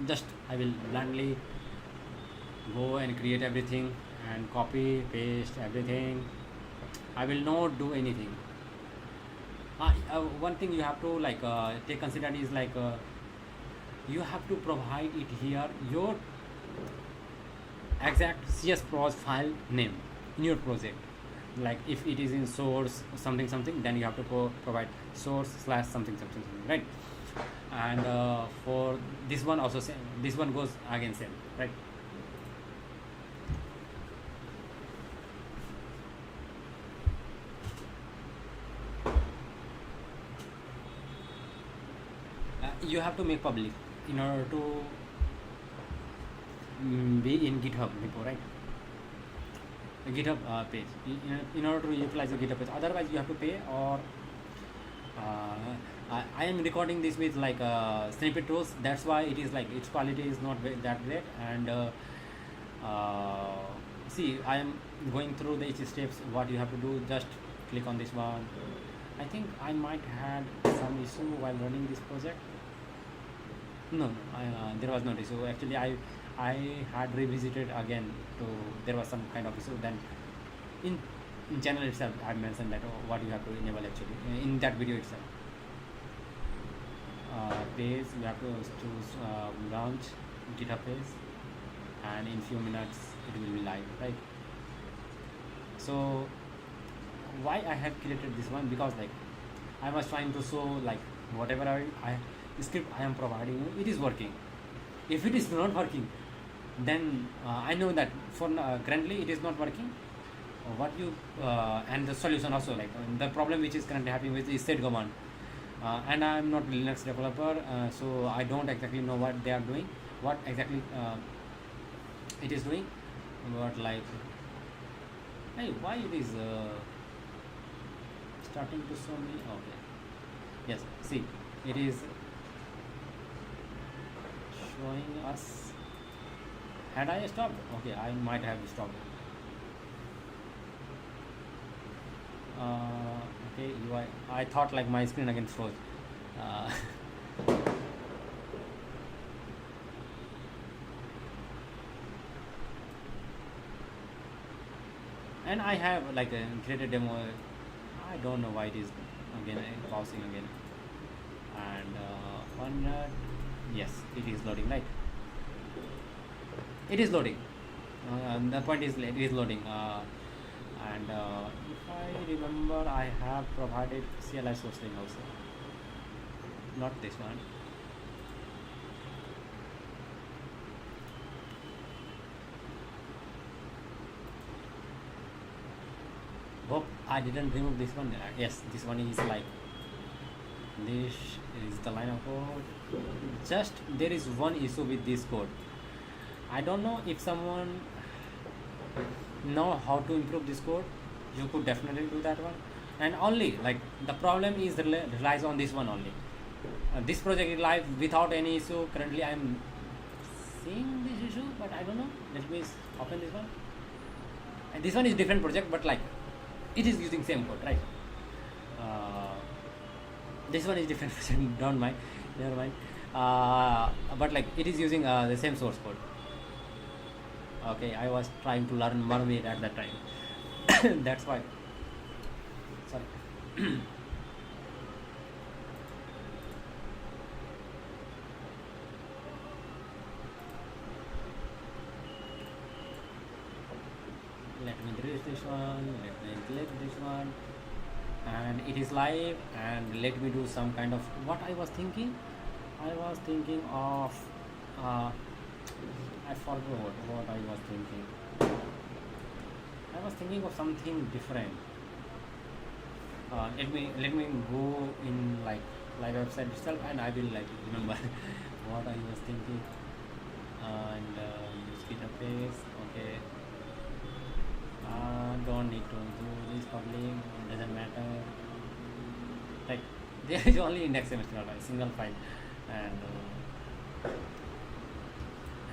just I will blindly go and create everything and copy paste everything. I will not do anything. One thing you have to like take considered is like you have to provide it here your exact CSproj file name in your project. Like if it is in source something, then you have to provide source / something, right? And for this one also same. This one goes again same, right? You have to make public in order to be in GitHub repo, right? A GitHub page in order to utilize the GitHub page. Otherwise you have to pay, or I am recording this with like snippet tools. That's why it is like its quality is not that great. And see, I am going through the each steps. What you have to do, just click on this one. I think I might had some issue while running this project. No, there was no issue. Actually, I had revisited again to there was some kind of issue. Then in channel itself, I mentioned that what you have to enable actually in that video itself. Page you have to choose launch GitHub page, and in few minutes it will be live, right? So why I have created this one, because like I was trying to show like whatever I script I am providing you, it is working. If it is not working, then I know that for currently it is not working. What you and the solution also, like the problem which is currently happening with is set command, and I am not Linux developer, so I don't exactly know what they are doing, what exactly it is doing. But like, hey, why it is starting to show me? Okay, yes, see, it is showing us. Had I stopped? Okay, I might have stopped. Okay, UI. I thought like my screen again froze. And I have like created demo. I don't know why it is again pausing again. And one yes, it is loading, right? It is loading. The point is it is loading. And if I remember, I have provided CLI source link also, not this one. Hope I didn't remove this one. Yes, this one is like, this is the line of code. Just there is one issue with this code. I don't know if someone know how to improve this code. You could definitely do that one. And only like the problem is relies on this one only. This project is live without any issue. Currently I am seeing this issue, but I don't know. Let me open this one. And this one is different project, but like it is using same code, right? This one is different project. Don't mind, never mind. but like it is using the same source code. Okay, I was trying to learn mermaid at that time. That's why. Sorry. Let me delete this one, let me delete this one, and it is live. And let me do some kind of what I was thinking. I was thinking of I forgot what I was thinking. I was thinking of something different. Let me go in like live website itself, and I will like remember what I was thinking. And use GitHub page. Okay. Don't need to do this public. Doesn't matter. Like there is only index.html, a single file,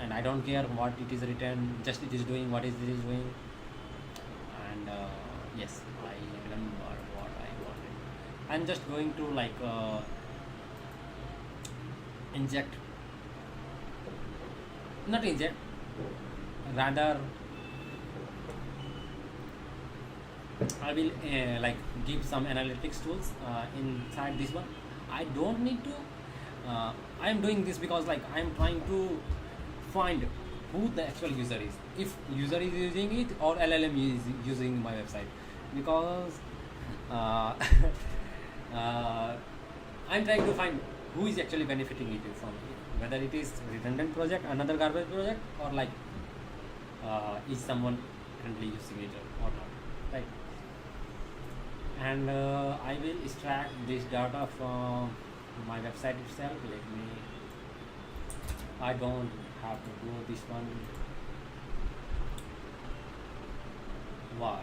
and I don't care what it is written. Just it is doing what it is doing. And yes, I remember what I wanted. I'm just going to like inject, not inject, rather I will like give some analytics tools inside this one. I don't need to. I am doing this because like I am trying to find who the actual user is. If user is using it or LLM is using my website, because uh, I'm trying to find who is actually benefiting it from it. Whether it is redundant project, another garbage project, or like is someone currently using it or not, right? And I will extract this data from my website itself. Let me, I don't have to do this one. Why?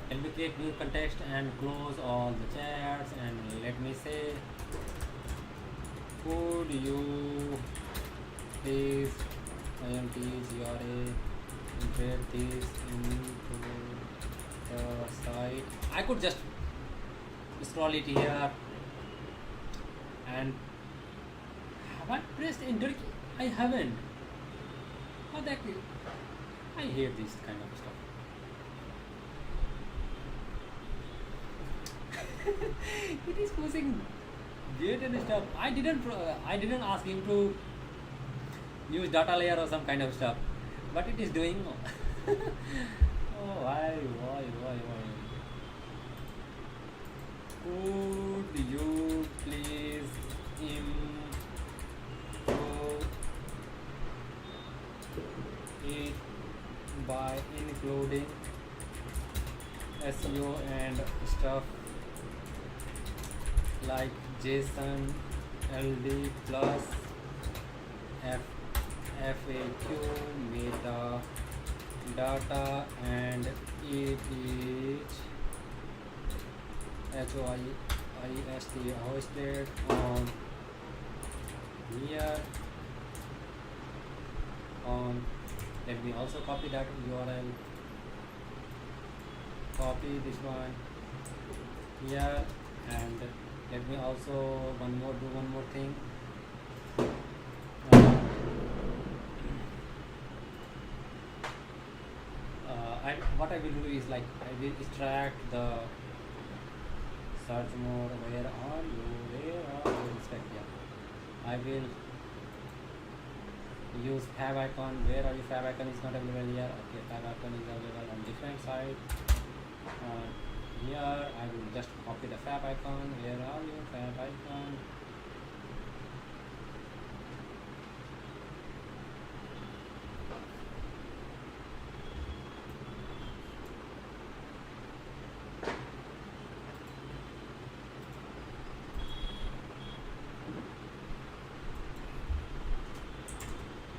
Let me create new context and close all the chats, and let me say, could you please IMTGRA embed this into the site? I could just scroll it here, and have I pressed enter key? I haven't. How that? I hate this kind of stuff. It is posing weird and stuff. I didn't ask him to use data layer or some kind of stuff, but it is doing. Oh, why? Could you please improve it by including SEO and stuff like JSON, LD plus FAQ, meta data, and it is HOIST hosted on here on. Let me also copy that URL. Copy this one here, and let me also do one more thing. What I will do is like I will extract the search mode. Where are you? Extract here. I will use fab icon. Where are you? Fab icon is not available here. Okay, fab icon is available on different side. Here I will just copy the fab icon. Where are you? Fab icon.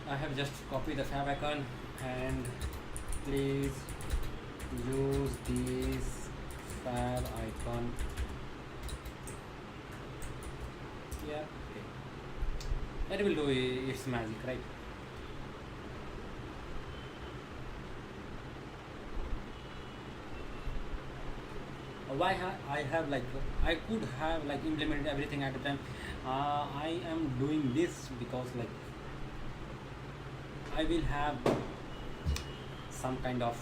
I have just copied the fab icon, and please use this fab icon. Yeah, okay. That will do its magic, right? Why I have like I could have like implemented everything at a time. I am doing this because like I will have some kind of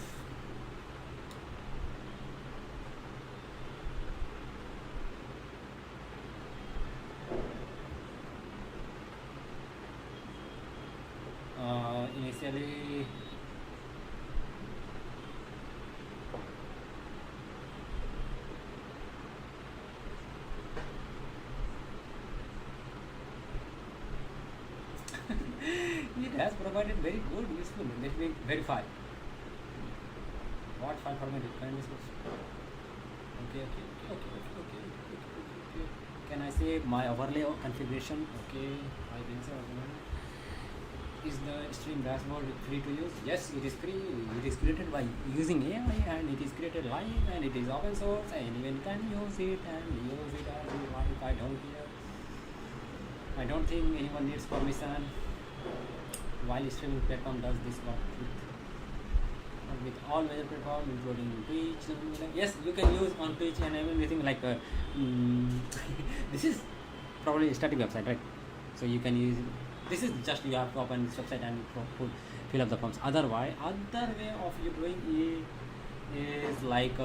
initially it has provided very good useful. Let me verify. What file format is currently supposed? Okay. Can I say my overlay or configuration? Okay, I think so. Is the stream dashboard free to use? Yes, it is free. It is created by using AI and it is created live and it is open source. Anyone can use it and use it as you like. I don't care. I don't think anyone needs permission. While streaming platform does this work with all major platforms including Twitch. Yes, you can use on Twitch and everything like this is probably a static website, right? So you can use this is just you have to open this website and fill up the forms. Otherwise, other way of you doing it is like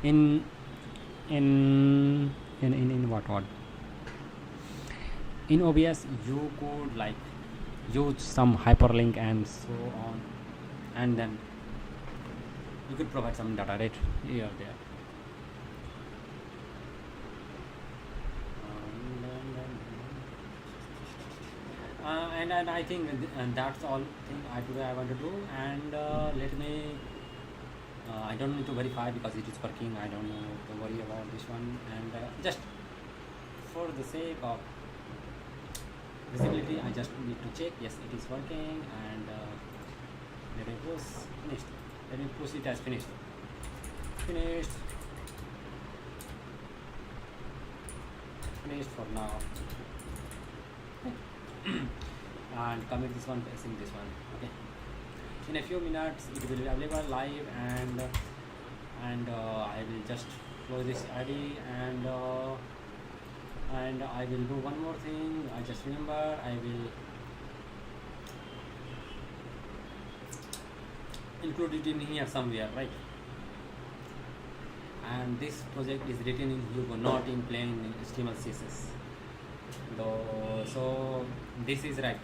in what in OBS you could like use some hyperlink and so on, and then you could provide some data right here there. And I think that's all thing today I want to do. And let me I don't need to verify because it is working. I don't know to worry about this one, and just for the sake of visibility I just need to check yes it is working, and let me push finished. Let me push it as finished for now. And commit this one, passing this one. Okay, in a few minutes it will be available live, and I will just close this ID, and I will do one more thing. I just remember I will include it in here somewhere, right? And this project is written in Hugo, not in plain HTML CSS. So this is right.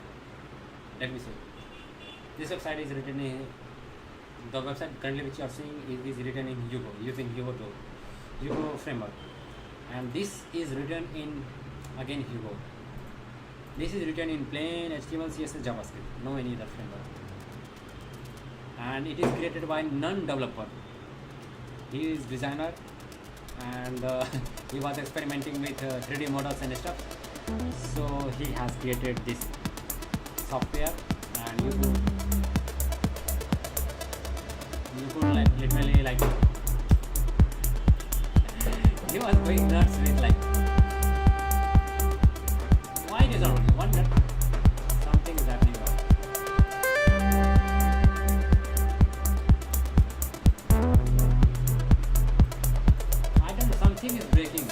Let me show you. This website is written in the website currently which you are seeing is written in Hugo using Hugo framework, and this is written in again Hugo. This is written in plain HTML CSS JavaScript, no any other framework, and it is created by non-developer. He is designer, and he was experimenting with 3D models and stuff, so he has created this software, and you could like literally like he was going nuts with like why it is not working. One minute, something is happening wrong. I don't know, something is breaking.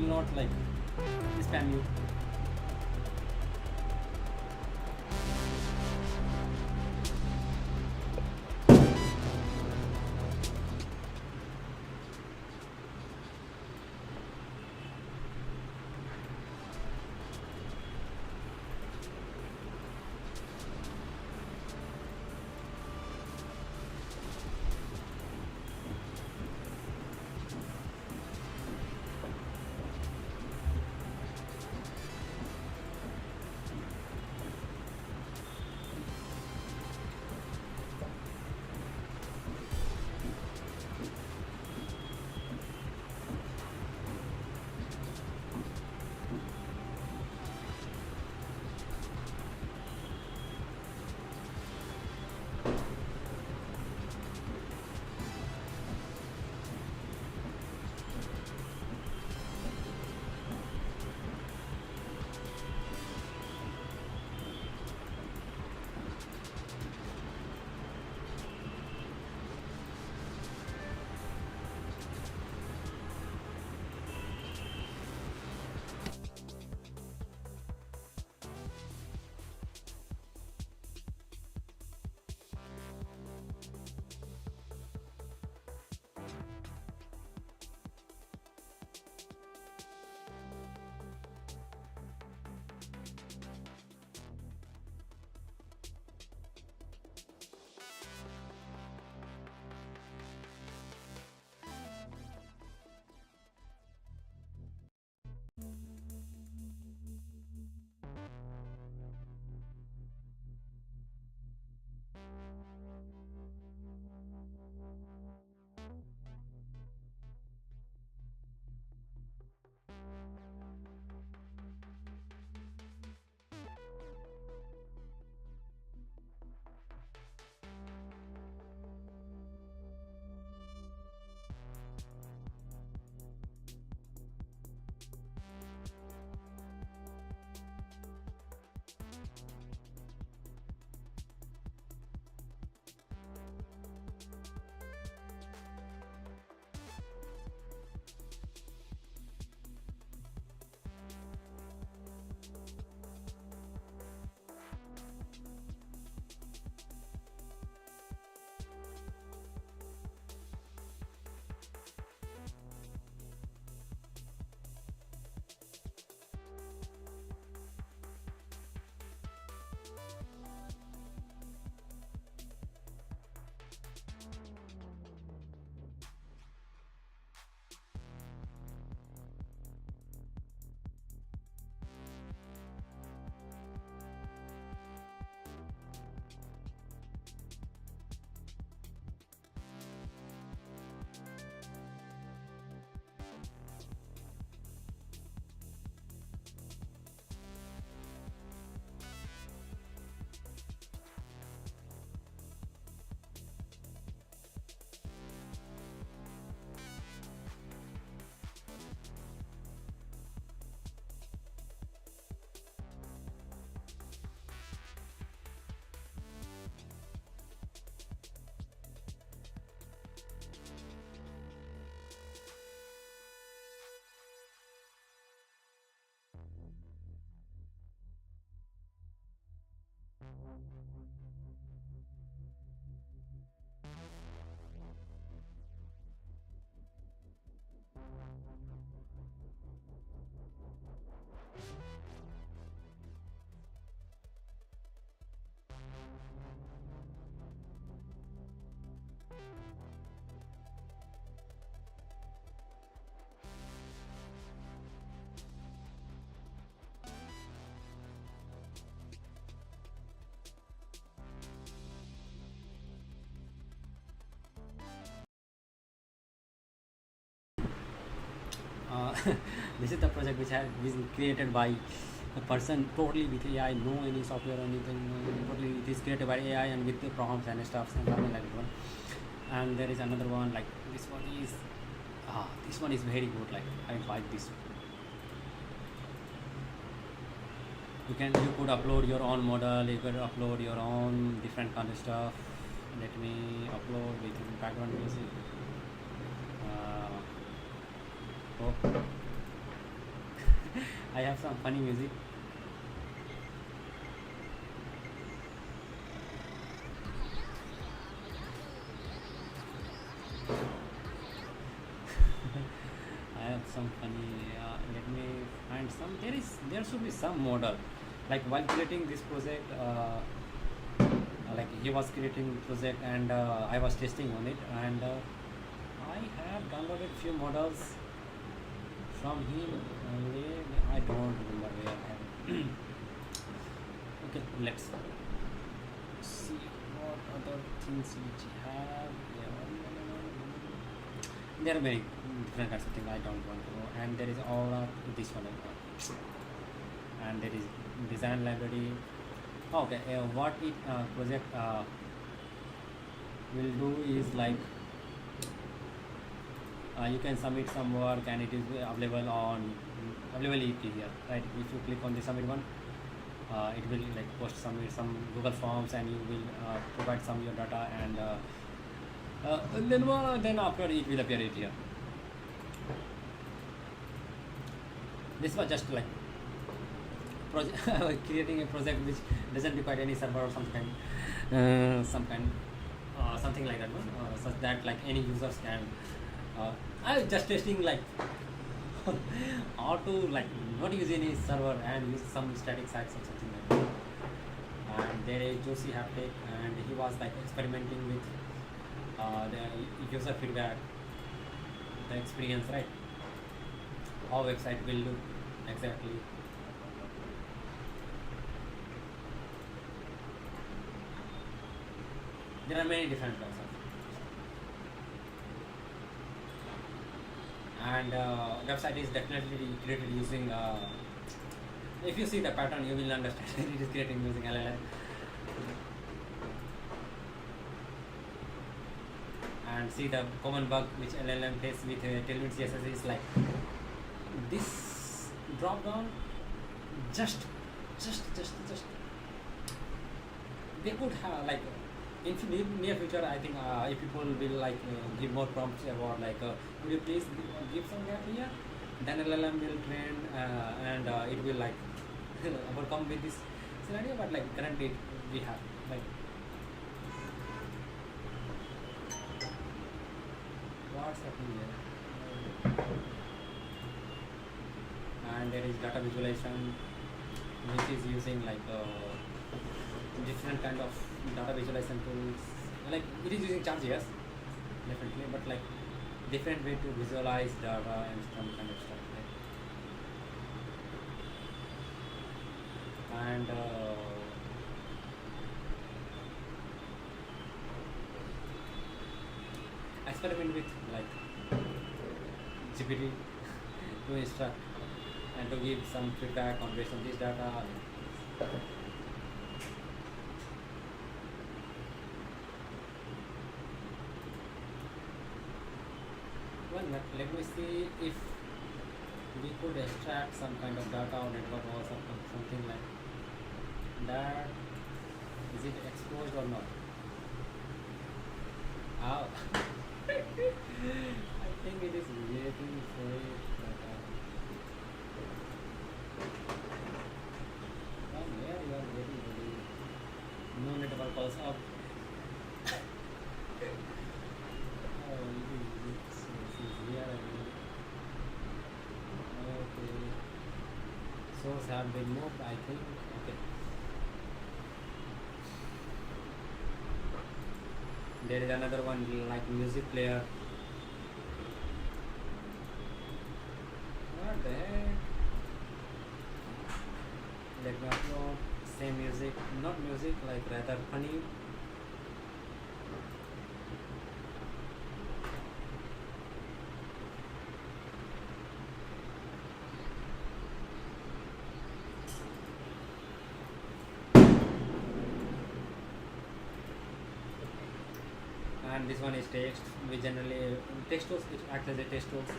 will not like spam you. This is the project which has been created by a person totally with AI, no any software or anything, totally it is created by AI and with the prompts and stuff and something like that one. And there is another one like this one is very good, like I like this. You could upload your own model, you could upload your own different kind of stuff. Let me upload with background music. Oh, I have some funny music. I have some funny. Let me find some. There should be some model. Like while creating this project, like he was creating project and I was testing on it, and I have downloaded few models from him. I don't remember where I have. Okay, let's see what other things which I have. There are many different kinds of things I don't want to know, and there is all of this one as well. And there is design library. Okay, what it project will do is like you can submit some work and it is available here, right? If you click on the submit one, it will like submit some Google Forms and you will provide some your data, and then after it will appear it here. This was just like creating a project which doesn't require any server or something like that one, such that like any users can. I was just testing like how to like not use any server and use some static sites or something like that. And there is Josie Haptic, and he was like experimenting with the user feedback, the experience, right? How website will look exactly. There are many different types of, and website is definitely created using. If you see the pattern, you will understand it is created using LLM. And see the common bug which LLM faces with Tailwind CSS is like this drop down. Just they could have like. In near future, I think if people will like give more prompts about like would you please give some gap here, then LLM will train and it will like overcome with this scenario. But like currently we have like what's happening here, and there is data visualization which is using like different kind of data visualization tools. Like it is using charts, yes, definitely, but like different way to visualize data and some kind of stuff. Right? And experiment with like GPT to instruct and to give some feedback on based on this data. Let me see if we could extract some kind of data or network or something like that. Is it exposed or not? Oh. I think it is waiting for it. Where you are getting ready? No network calls up. Source have been moved, I think. Okay. There is another one like music player. What the heck? Let me upload same music, not music, like rather funny. And this one is text. We generally text tools, which acts as a text tools,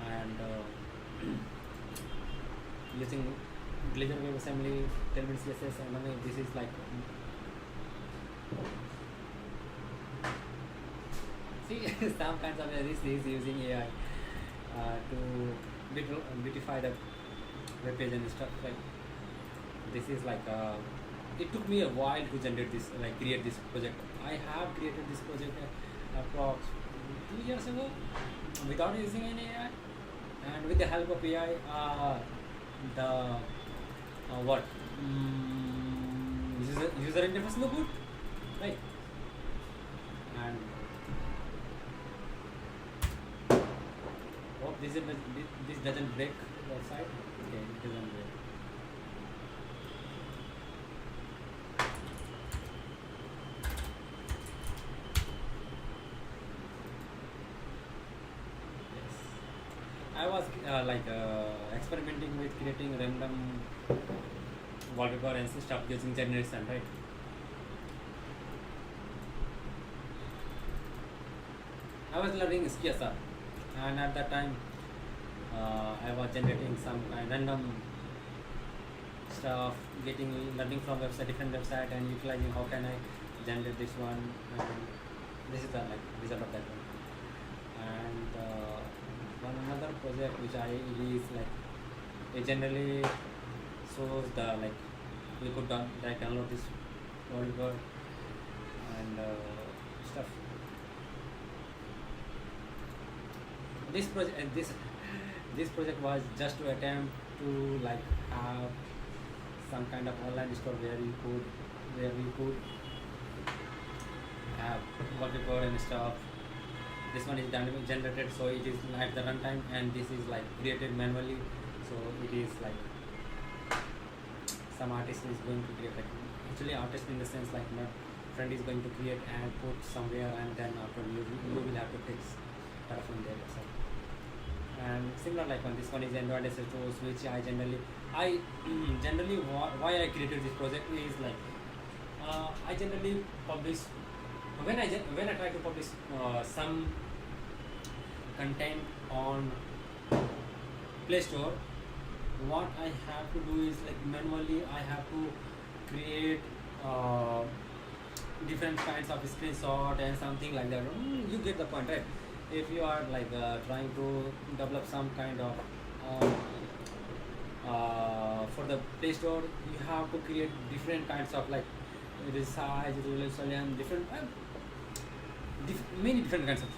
and using Blazor WebAssembly, Tailwind CSS, and I mean, this is like see some kinds of this is using AI to beautify the web page and stuff. Like this is like it took me a while to generate this, like create this project. I have created this project approx 2 years ago without using any AI, and with the help of AI, the what user interface look good, right? And hope this doesn't break the side. Okay, it doesn't break. I was experimenting with creating random wallpaper and stuff using generation, right? I was learning CSRP, and at that time I was generating some random stuff, learning from different website, and utilizing how can I generate this one. And this is the result of that one. And one another project which I release, it generally shows the we could download this wallpaper and stuff. This project was just to attempt to have some kind of online store where we could have wallpaper and stuff. This one is dynamic generated, so it is at the runtime, and this is created manually. So it is some artist is going to create, actually artist in the sense my friend is going to create and put somewhere, and then after you will have to fix that from there yourself. And similar when this one is Android SSOs, which I generally why I created this project is I generally publish when I try to publish some content on Play Store. What I have to do is manually I have to create different kinds of screenshot and something like that. You get the point, right? If you are trying to develop some kind of for the Play Store, you have to create different kinds of the size, resolution, many different kinds of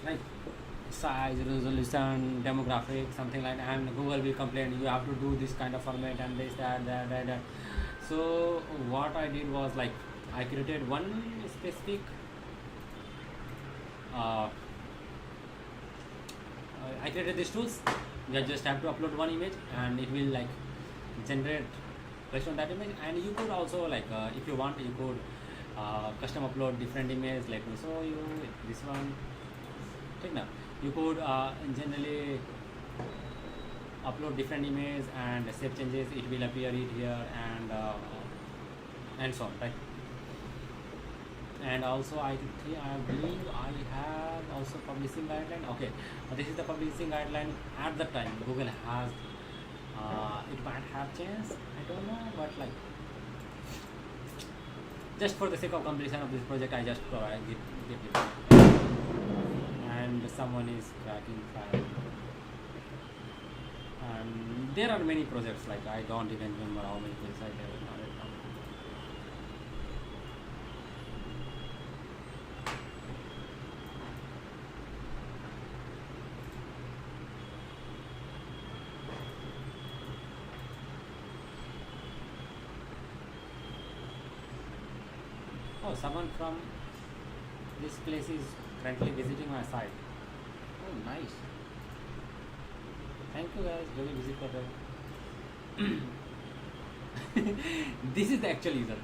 size, resolution, demographic, something like that. And Google will complain you have to do this kind of format and this, that. So what I did was I created one specific I created these tools. You just have to upload one image, and it will generate based on that image. And you could also if you want, you could custom upload different images. Let me show you this one. Take now. You could generally upload different images and save changes. It will appear here and so on, right? And also I believe I have also publishing guideline. Okay, this is the publishing guideline. At the time Google has it might have changed, I don't know, but just for the sake of completion of this project, I just give it. And someone is cracking file, and there are many projects I don't even remember how many projects I have now. Oh, someone from this place is currently visiting my site. Oh, nice. Thank you guys, really visit for that. This is the actual user.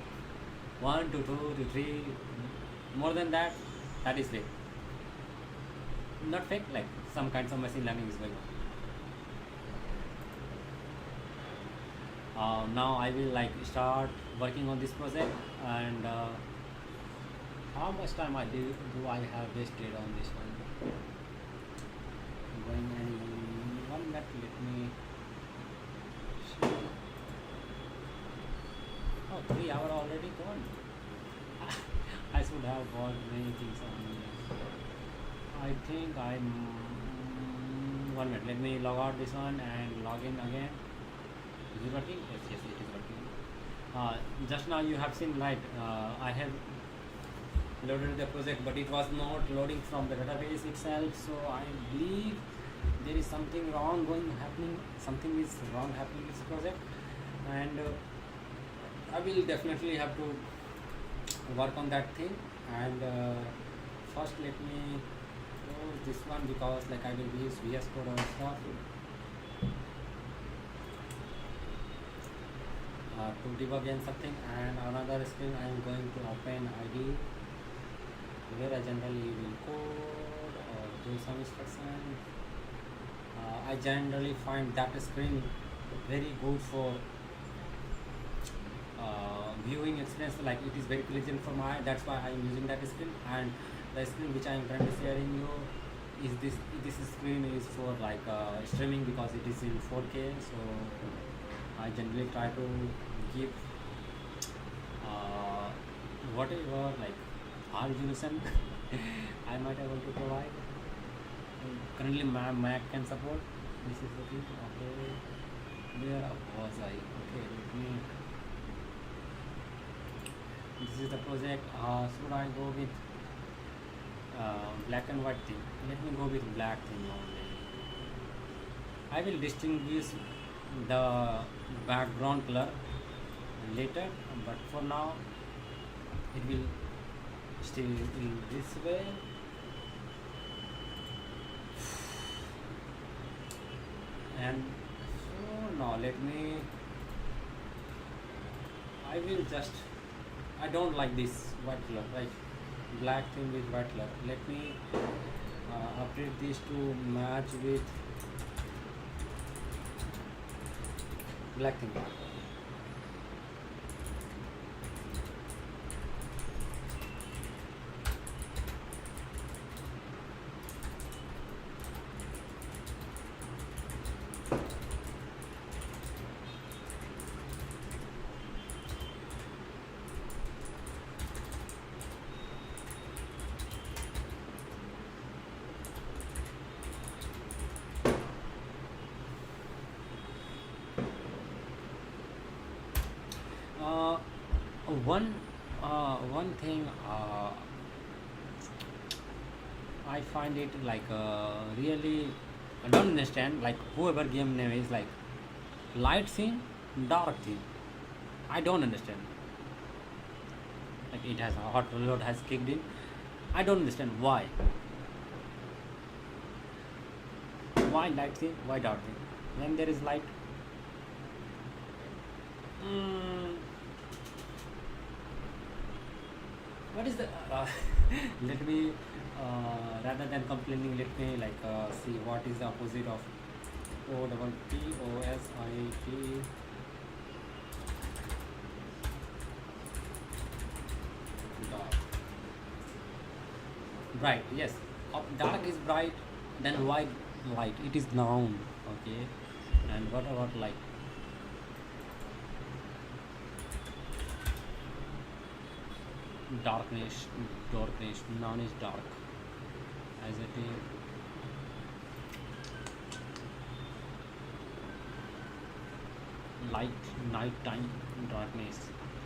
1 to 2 to 3. More than that, that is fake. Not fake, some kinds of machine learning is going on. Now I will start working on this project, and how much time do I have wasted on this one? I'm going in 1 minute. Let me see. Oh, 3 hours already gone. I should have bought many things on this. I think I'm 1 minute. Let me log out this one and log in again. Is it working? Yes, yes, it is working. Just now you have seen, right? I have loaded the project, but it was not loading from the database itself. So I believe there is something wrong happening. Something is wrong happening in this project, and I will definitely have to work on that thing. And first, let me close this one because like I will use VS Code or stuff. To debug again something, and another screen I am going to open ID where I generally will code or do some instruction. I generally find that screen very good for viewing experience, like it is very pleasant for my eye. That's why I am using that screen. And the screen which I am currently sharing you is this screen is for like streaming because it is in 4K. So I generally try to give whatever like resolution I might able to provide. Currently my Mac can support. This is the thing. Okay, where was I? Okay, let me. This is the project. Should I go with black and white thing? Let me go with black thing only. I will distinguish the background color later, but for now it will stay in this way. And so now let me, I will just, I don't like this white color, right? Black thing with white color. Let me update this to match with black thing. One thing I find it like really I don't understand, like whoever game name is like light theme, dark theme. I don't understand. Like it has a hot reload has kicked in. I don't understand why. Why light theme? Why dark theme? When there is light. What is the let me rather than complaining, let me like see what is the opposite of OPPOSIT. Dark. Bright, yes. Dark is bright, then white light, it is noun. Okay, and what about light? Darkness, noun is dark, as it is. Light, night time, darkness.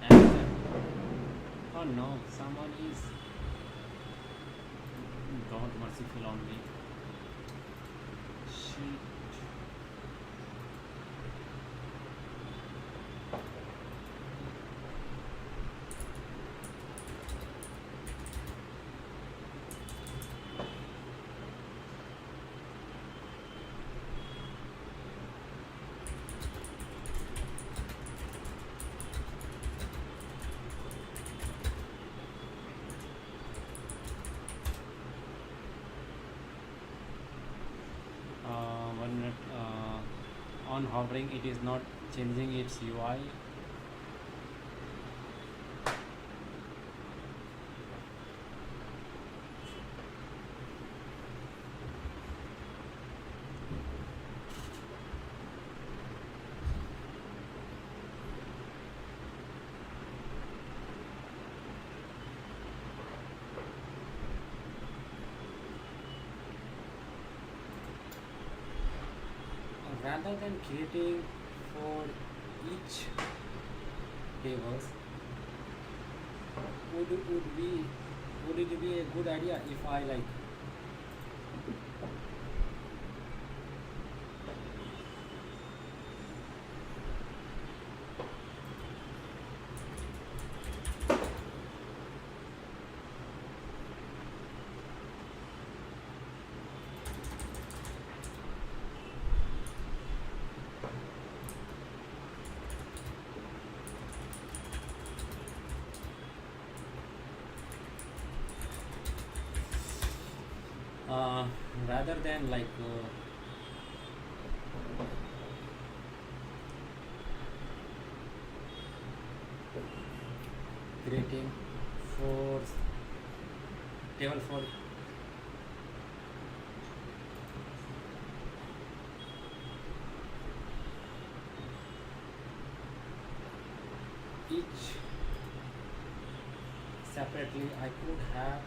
And oh no, someone is God merciful on me. Shit. On hovering, it is not changing its UI. Rather than creating for each tables, would it be a good idea if I like rather than like creating for table for each separately, I could have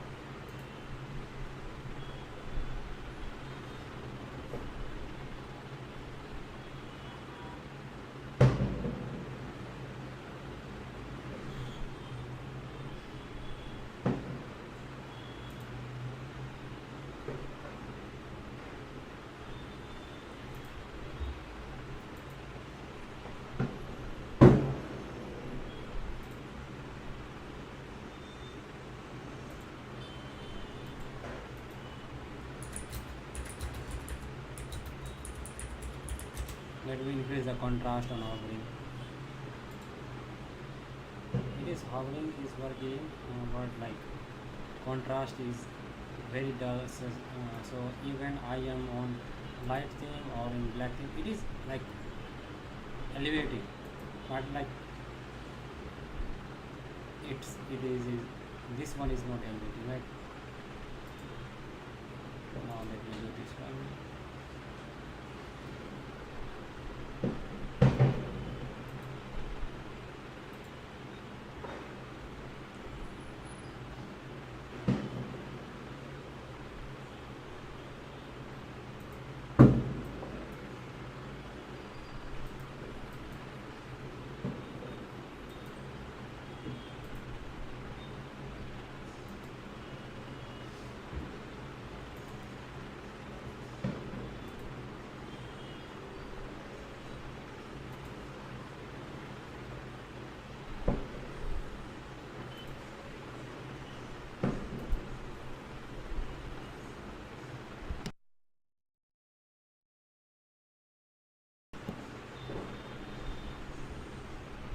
let me increase the contrast on hovering. It is hovering is working, but like contrast is very dull. So even I am on light theme or in black theme, it is like elevating, but like it is this one is not elevating, right? Now let me do this one.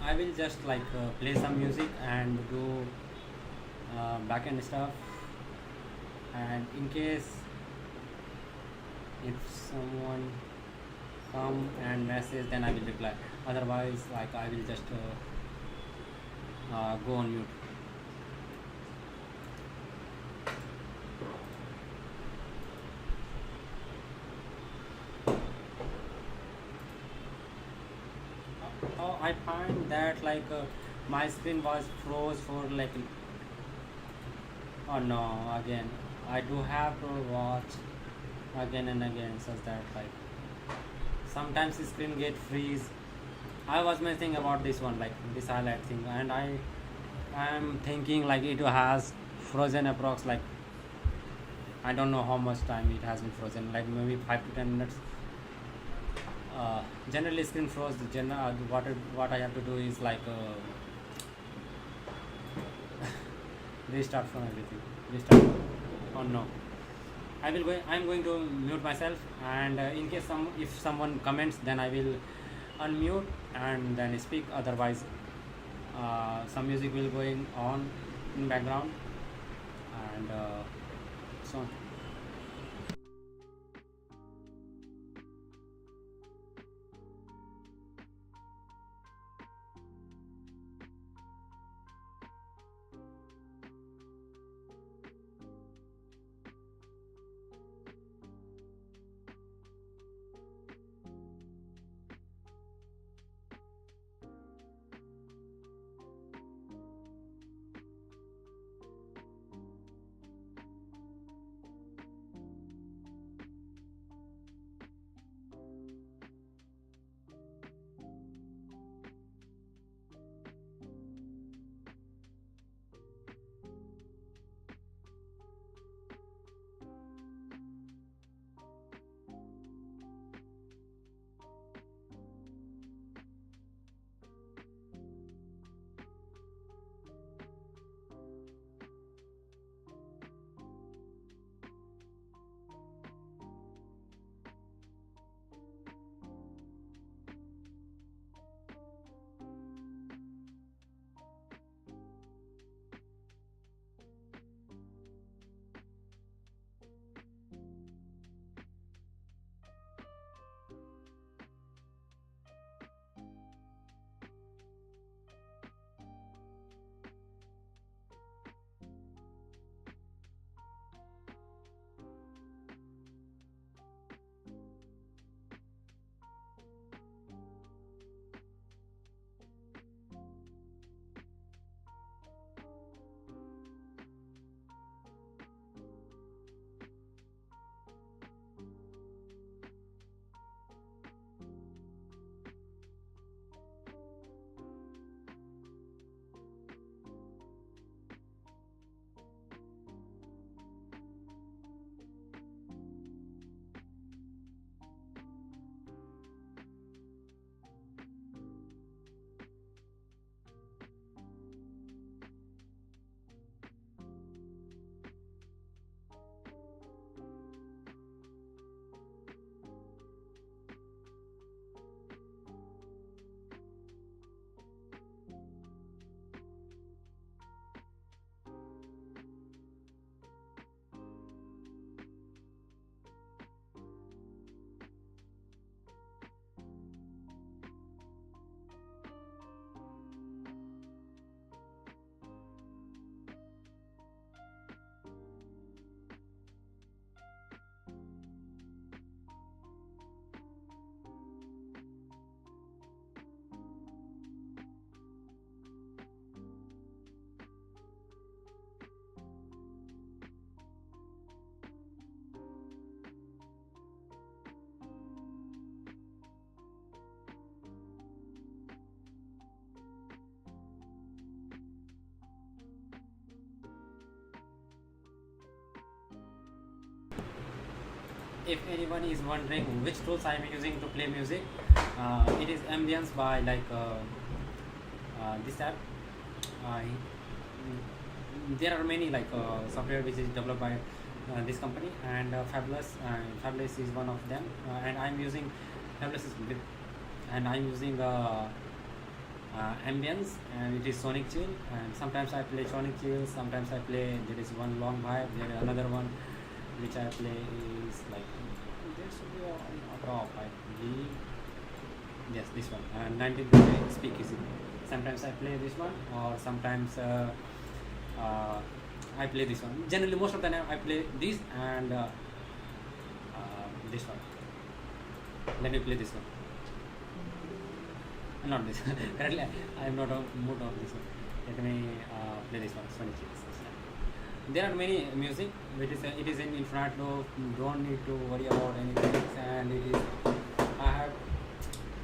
I will just like play some music and do backend stuff, and in case if someone come and message, then I will reply. Otherwise, like I will just go on mute. I find that like my screen was froze for like, oh no, again I do have to watch again and again, such that like sometimes the screen get freeze. I was mentioning about this one, like this highlight thing, and I am thinking like it has frozen approx like I don't know how much time it has been frozen, like maybe 5 to 10 minutes. Generally screen froze. What I have to do is like restart from everything. Restart. Oh no. I'm going to mute myself, and in case if someone comments, then I will unmute and then speak. Otherwise, some music will going on in background, and so on. if anyone is wondering which tools I am using to play music, it is Ambience by this app. There are many software which is developed by this company, and Fabulous is one of them, and I'm using Fabulous is with, and I'm using Ambience, and it is Sonic Chill, and sometimes I play Sonic Chill, sometimes I play, there is one long vibe, there is another one which I play is like, there should be a drop, I believe, yes, this one, 1920 Speakeasy. Sometimes I play this one, or sometimes I play this one. Generally, most of the time I play this and this one. Let me play this one. Not this. Currently, I am not on mood of this one. Let me play this one. Sonic Chill. There are many music. It is in infinite loop. Don't need to worry about anything, and it is. I have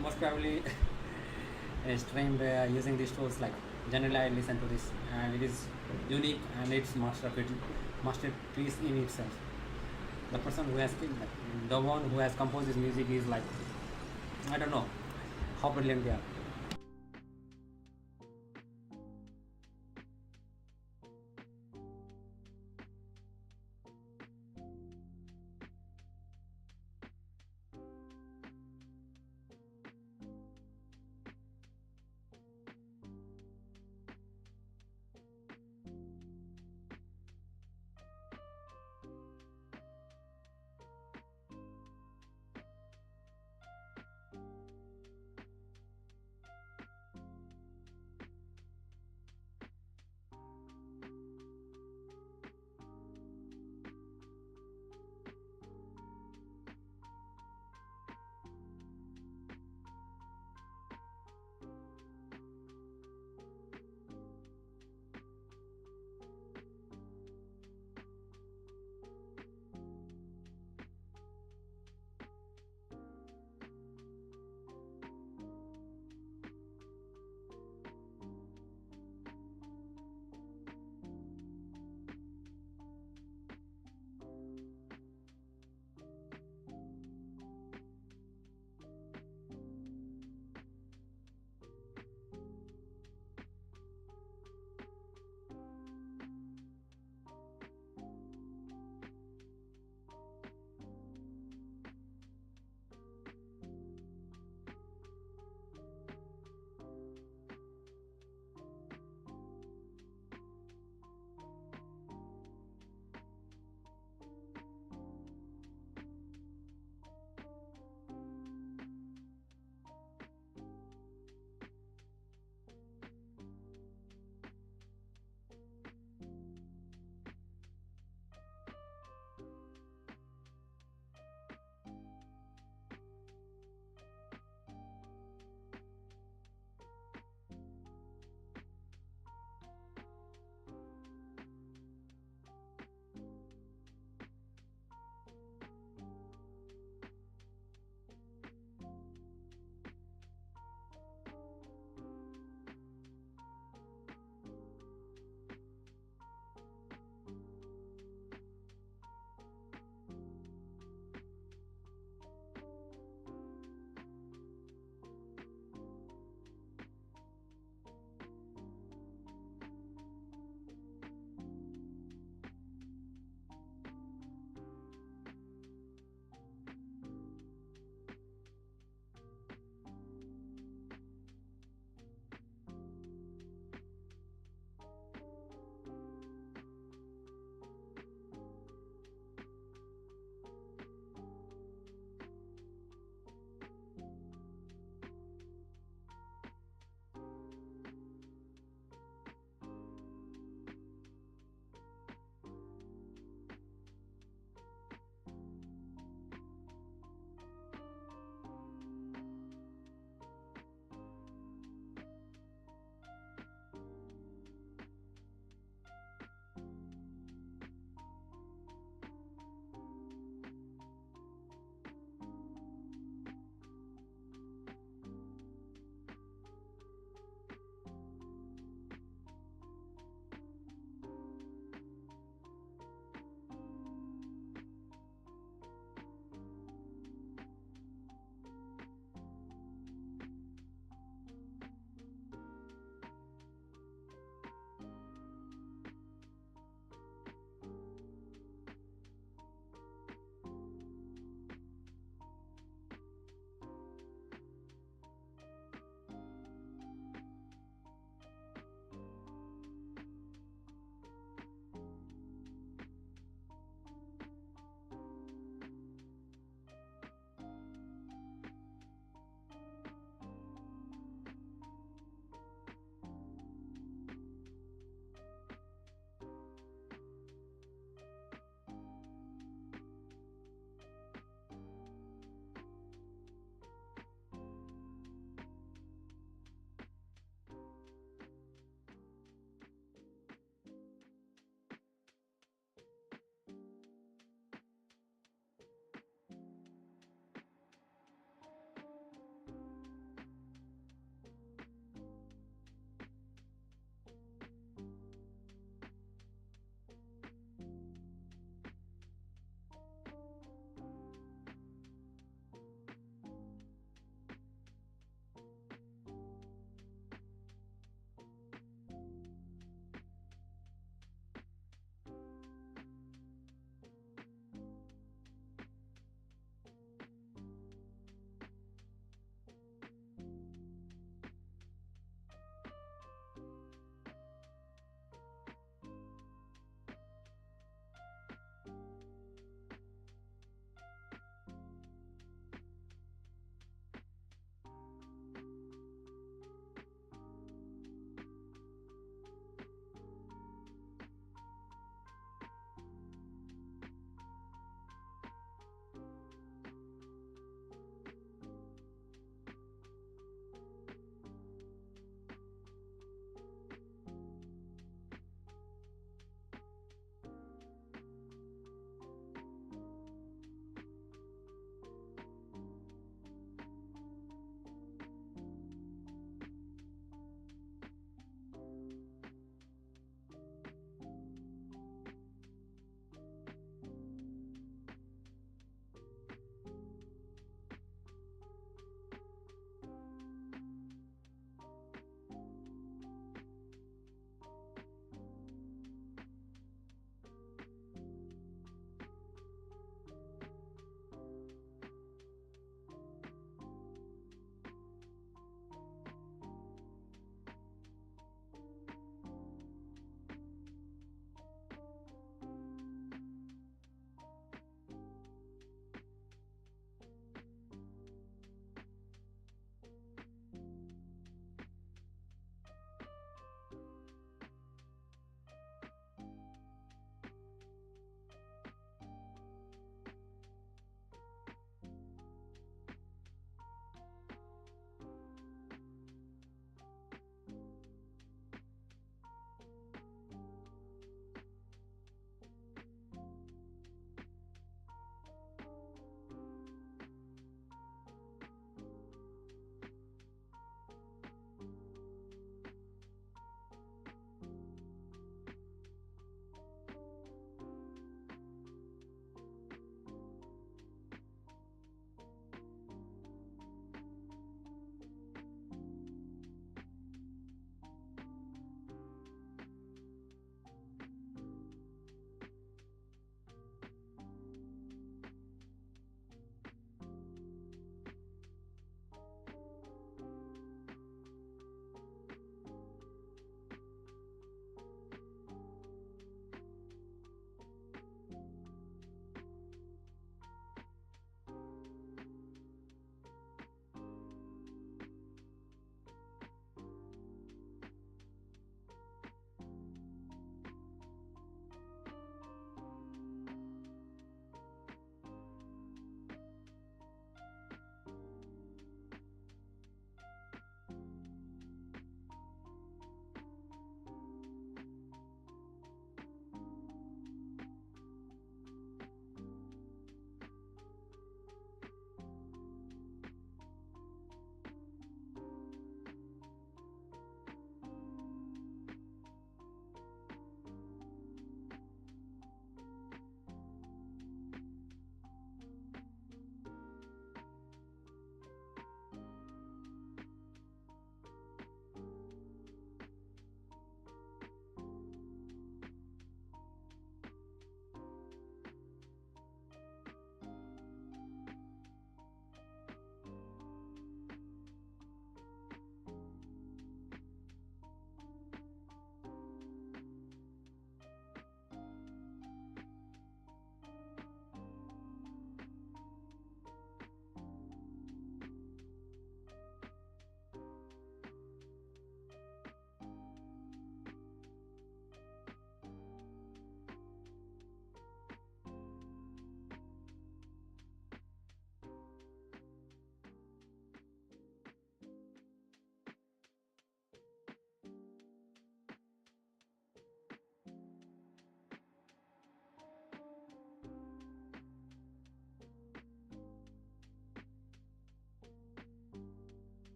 most probably streamed using these tools. Like generally, I listen to this, and it is unique, and it's masterpiece in itself. The person who has the one who has composed this music is like, I don't know how brilliant they are.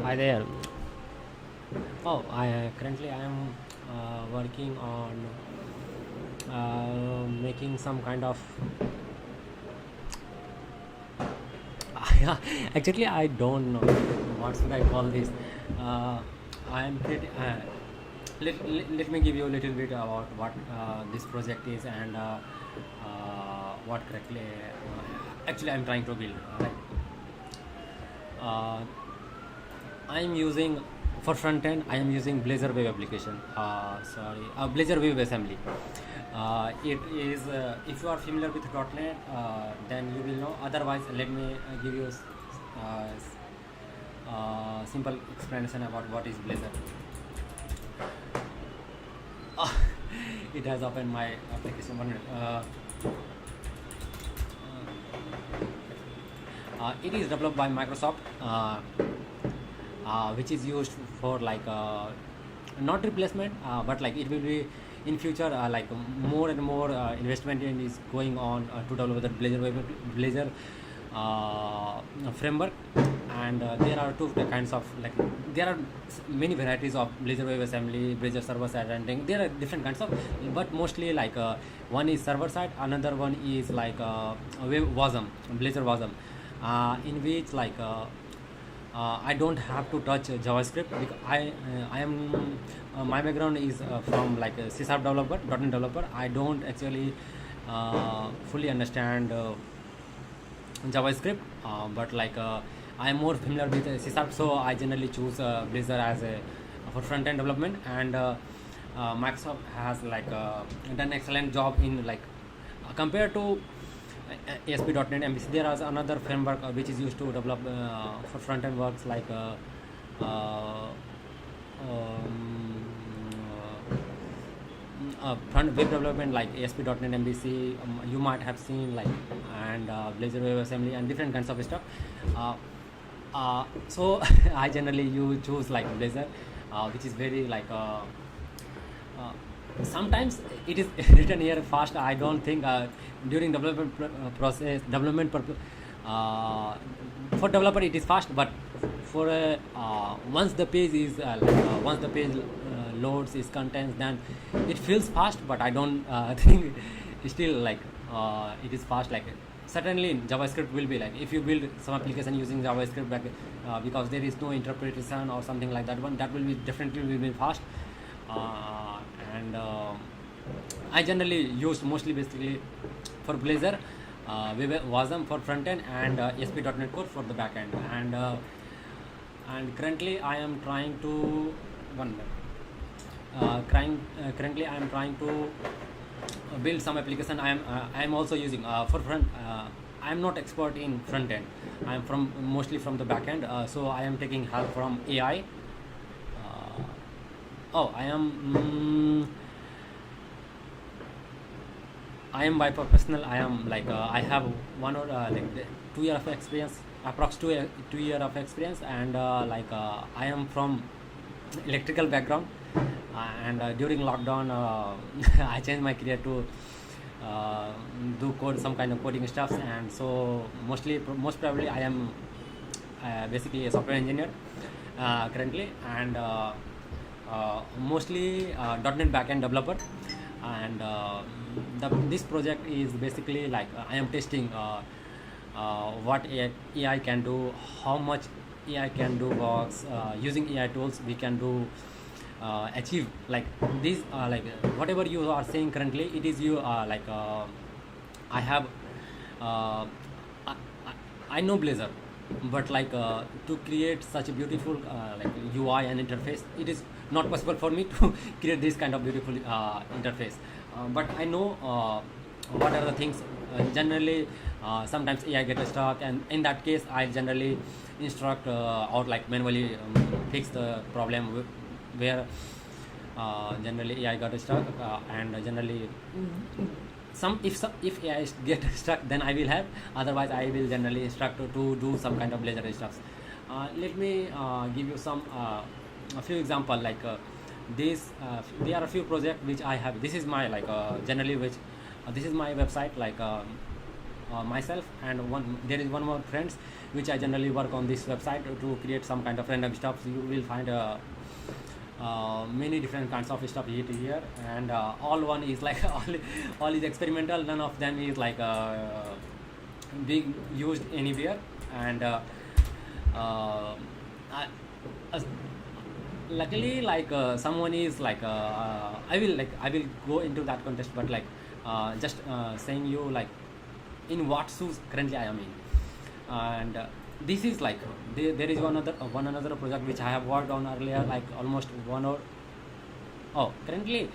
Hi there. Oh, I currently I am working on making some kind of. Yeah, actually, I don't know what should I call this. I am pretty. Let me give you a little bit about what this project is and what correctly. Actually, I'm trying to build. Right. Uh, I am using for front end. I am using Blazor web application. Blazor web assembly. It is if you are familiar with .NET, then you will know. Otherwise, let me give you simple explanation about what is Blazor. Uh, it has opened my application. 1 minute. It is developed by Microsoft. which is used for like not replacement, but like it will be in future, like more and more investment in is going on to develop the Blazor framework. And there are two kinds of, like there are many varieties of Blazor WebAssembly, Blazor server side rendering. There are different kinds of, but mostly like one is server side, another one is like Blazor Wasm, in which like I don't have to touch JavaScript, because I am my background is from like a CSharp developer, .NET developer. I don't actually fully understand JavaScript, but like I am more familiar with CSharp, so I generally choose Blazor as a for front end development. And Microsoft has like done excellent job in like compared to ASP.NET MVC. There is another framework which is used to develop for front end works like front web development like ASP.NET MVC. You might have seen like, and Blazor WebAssembly and different kinds of stuff. So I generally choose like Blazor, which is very like sometimes it is written here fast. I don't think during development process, for developer it is fast, but for once the page is once the page loads its contents, then it feels fast. But I don't think still like it is fast. Like certainly JavaScript will be like, if you build some application using JavaScript, like, because there is no interpretation or something like that one, that will be definitely will be fast. And I generally use mostly basically for Blazor, Wasm for front end, and ASP.NET Core for the back end. And currently I am trying to currently I am trying to build some application. I am also using for front. I am not expert in front end. I am mostly from the back end. So I am taking help from AI. I am by professional. I am like I have 2 year of experience, approx 2 year of experience, and I am from electrical background. And during lockdown, I changed my career to do some kind of coding stuff. And so most probably I am basically a software engineer currently, and mostly .NET backend developer. And this project is basically like I am testing what AI can do, how much AI can do works. Using AI tools we can do achieve like this, like whatever you are saying currently, it is you like I have I know Blazor, but like to create such a beautiful like UI and interface, it is not possible for me to create this kind of beautiful interface. But I know what are the things. Generally sometimes AI gets stuck, and in that case I generally instruct or like manually fix the problem where generally AI got stuck. And generally if AI get stuck, then I will help. Otherwise I will generally instruct to do some kind of Blazor stuff. Let me give you some a few example. Like this there are a few projects which I have. This is my like generally which this is my website, like myself and there is one more friends which I generally work on this website to create some kind of random stuff. You will find many different kinds of stuff here, and all one is like all is experimental. None of them is like being used anywhere. And luckily like someone is like I will go into that context, but like just saying you like in what shoes currently I am in. And this is like there is one another project which I have worked on earlier, like almost 1 hour. Currently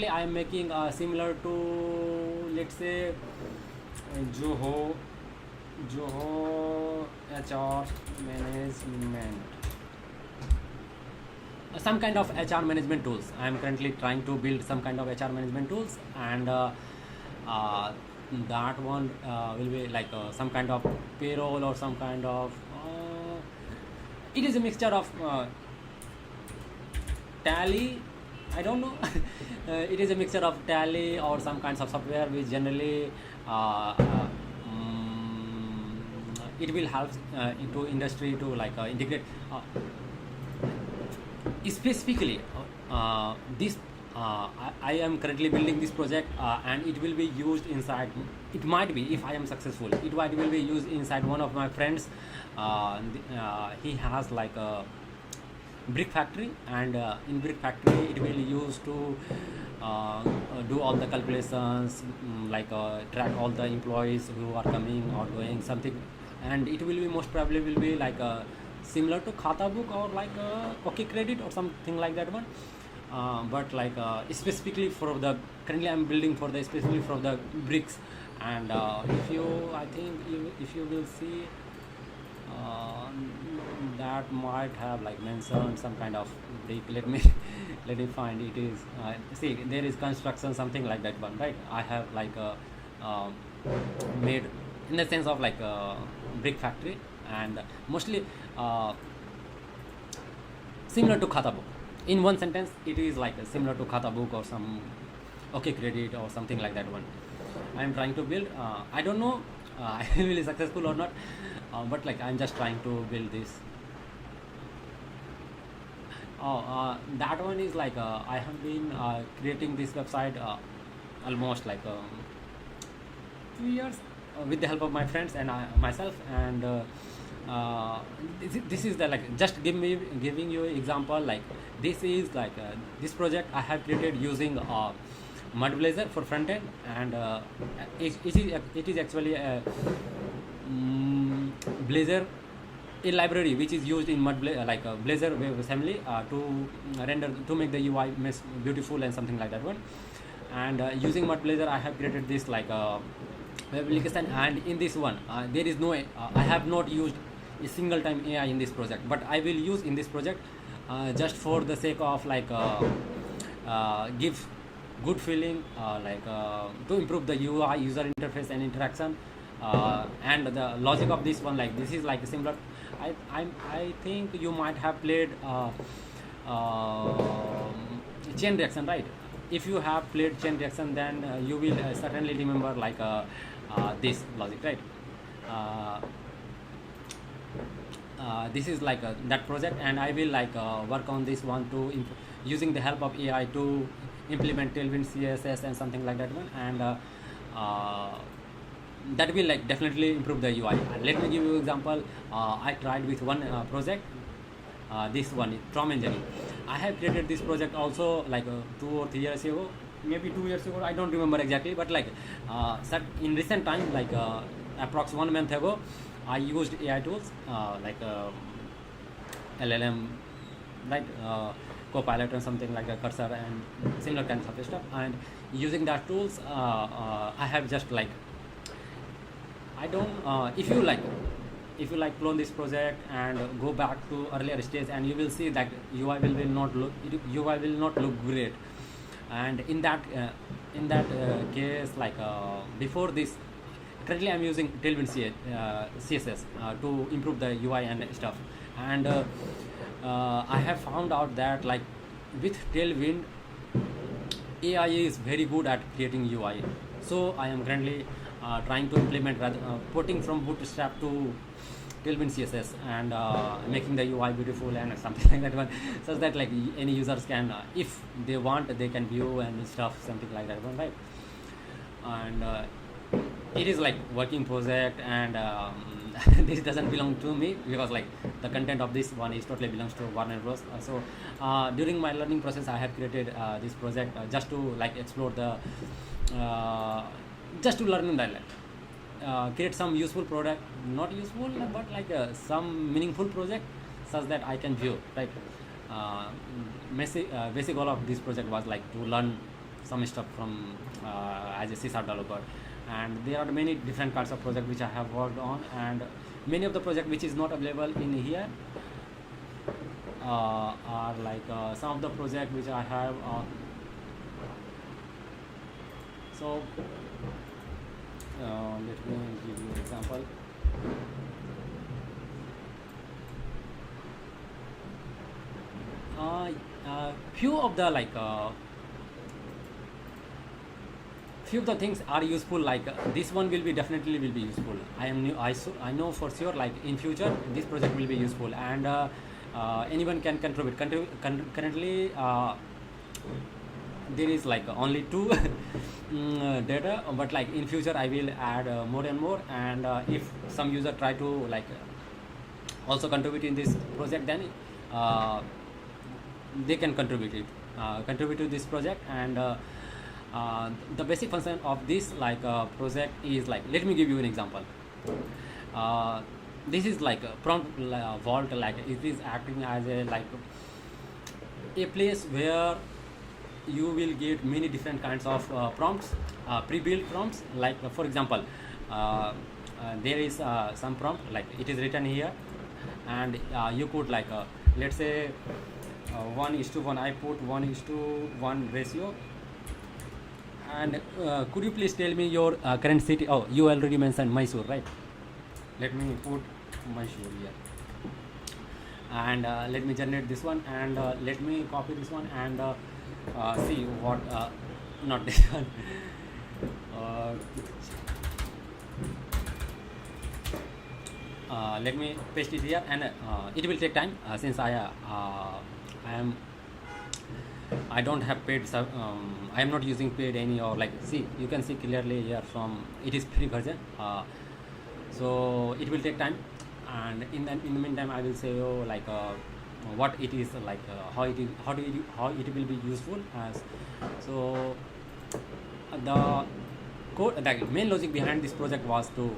I am making similar to, let's say, Zoho HR management, some kind of HR management tools. I am currently trying to build some kind of HR management tools, and that one will be like some kind of payroll or some kind of it is a mixture of Tally, I don't know. It is a mixture of Tally or some kinds of software which generally uh, uh, it will help into industry to like integrate specifically this I am currently building this project and it will be used inside, it might be, if I am successful, will be used inside one of my friends. He has like a brick factory, and in brick factory it will use to do all the calculations, like track all the employees who are coming or going something, and it will be most probably will be like similar to Khata book or like OK credit or something like that one. But like specifically for the, currently I'm building for the specifically for the bricks, and if you, I think if you will see that might have like mentioned some kind of brick. Let me let me find it is see, there is construction something like that one, right? I have like made in the sense of like brick factory, and mostly similar to Khata book. In one sentence it is like similar to Khata book or some OK credit or something like that one. I am trying to build, I don't know I will be successful or not, but like I'm just trying to build this. That one is like I have been creating this website almost like 2 years with the help of my friends and myself, and this is the like just giving you example, like this is like this project I have created using Blazor for front end, and it is actually a Blazor, a library which is used in Blazor WebAssembly to render, to make the UI beautiful and something like that one. And using Blazor I have created this like web application, and in this one there is no I have not used a single time AI in this project, but I will use in this project just for the sake of like give good feeling, to improve the UI, user interface and interaction, and the logic of this one, like this is like similar. I think you might have played chain reaction, right? If you have played chain reaction, then you will certainly remember like this logic, right? This is like that project, and I will like work on this one to using the help of AI to implement Tailwind CSS and something like that one, and that will like definitely improve the UI. Let me give you example. I tried with one project. This one is Tom and Jerry. I have created this project also like 2 or 3 years ago, maybe 2 years ago. I don't remember exactly, but like in recent time, like approx 1 month ago, I used AI tools like LLM, right? Copilot and something like a cursor and similar kinds of stuff. And using that tools, I have just like, I don't. If you like clone this project and go back to earlier stage, and you will see that UI will not look great. And in that case, like before this, currently I'm using Tailwind CSS to improve the UI and stuff. And I have found out that like with Tailwind, AI is very good at creating UI. So I am currently trying to implement putting from Bootstrap to Tailwind CSS and making the UI beautiful and something like that one, such that like any users can, if they want, they can view and stuff, something like that one, right? And it is like working project, and this doesn't belong to me, because like the content of this one is totally belongs to Warner Bros. So during my learning process, I have created this project just to like explore the just to learn that, create some useful product, not useful but like some meaningful project, such that I can view, right? Basic goal of this project was like to learn some stuff from as a CSharp developer. And there are many different kinds of projects which I have worked on, and many of the projects which is not available in here are like some of the projects which I have. So let me give you an example. few of the few of the things are useful, like this one will be definitely will be useful. I am new, I know for sure, like in future this project will be useful, and anyone can contribute. Currently there is like only two data, but like in future I will add more and more, and if some user try to like also contribute in this project, then they can contribute to this project. And the basic function of this project is like, let me give you an example. This is like a prompt vault, like it is acting as a place where you will get many different kinds of prompts, pre-built prompts. Like for example, there is some prompt, like it is written here, and you could like let's say 1:1. I put 1:1 ratio. And could you please tell me your current city? Oh, you already mentioned Mysore, right? Let me put Mysore here, and let me generate this one, and let me copy this one, and see what not this one. Let me paste it here, and it will take time since I don't have paid I am not using paid any, or like, see, you can see clearly here from it is free version, so it will take time. And in the meantime I will say you like what it is, like how it will be useful as. So the main logic behind this project was to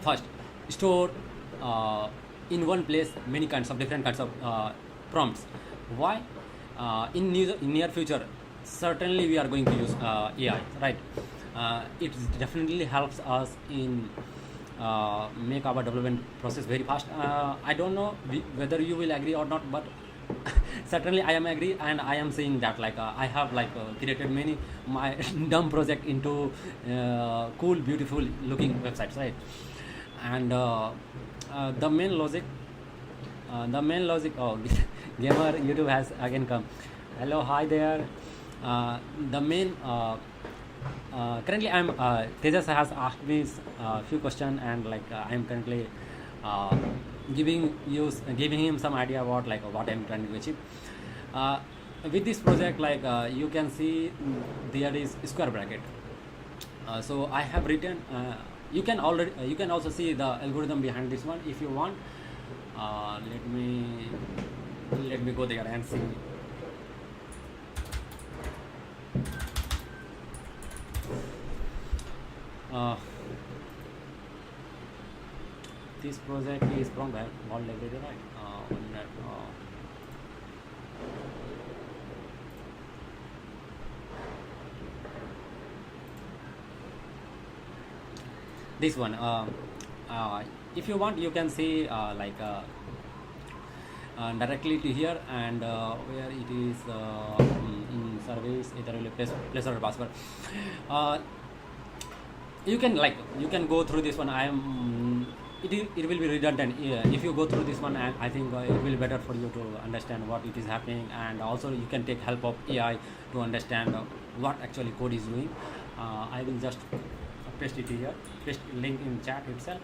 first store in one place many kinds of different kinds of prompts. Why? In near future, certainly we are going to use AI, right? It definitely helps us in make our development process very fast. I don't know whether you will agree or not, but certainly I am agree, and I am saying that like I have like created many my dumb project into cool, beautiful looking websites, right? And the main logic, oh, gamer YouTube has again come. Hello, hi there. The main currently I'm Tejas has asked me a few questions, and like I am currently giving him some idea about like what I'm trying to achieve with this project. Like you can see there is square bracket. So I have written. You can also see the algorithm behind this one if you want. Let me go there and see. This project is from Vault Library, right? This one, if you want, you can see directly to here, and where it is in service, it will place or password. You can go through this one. It will be redundant if you go through this one, and I think it will be better for you to understand what it is happening, and also you can take help of AI to understand what actually code is doing. I will just paste it here, paste link in chat itself.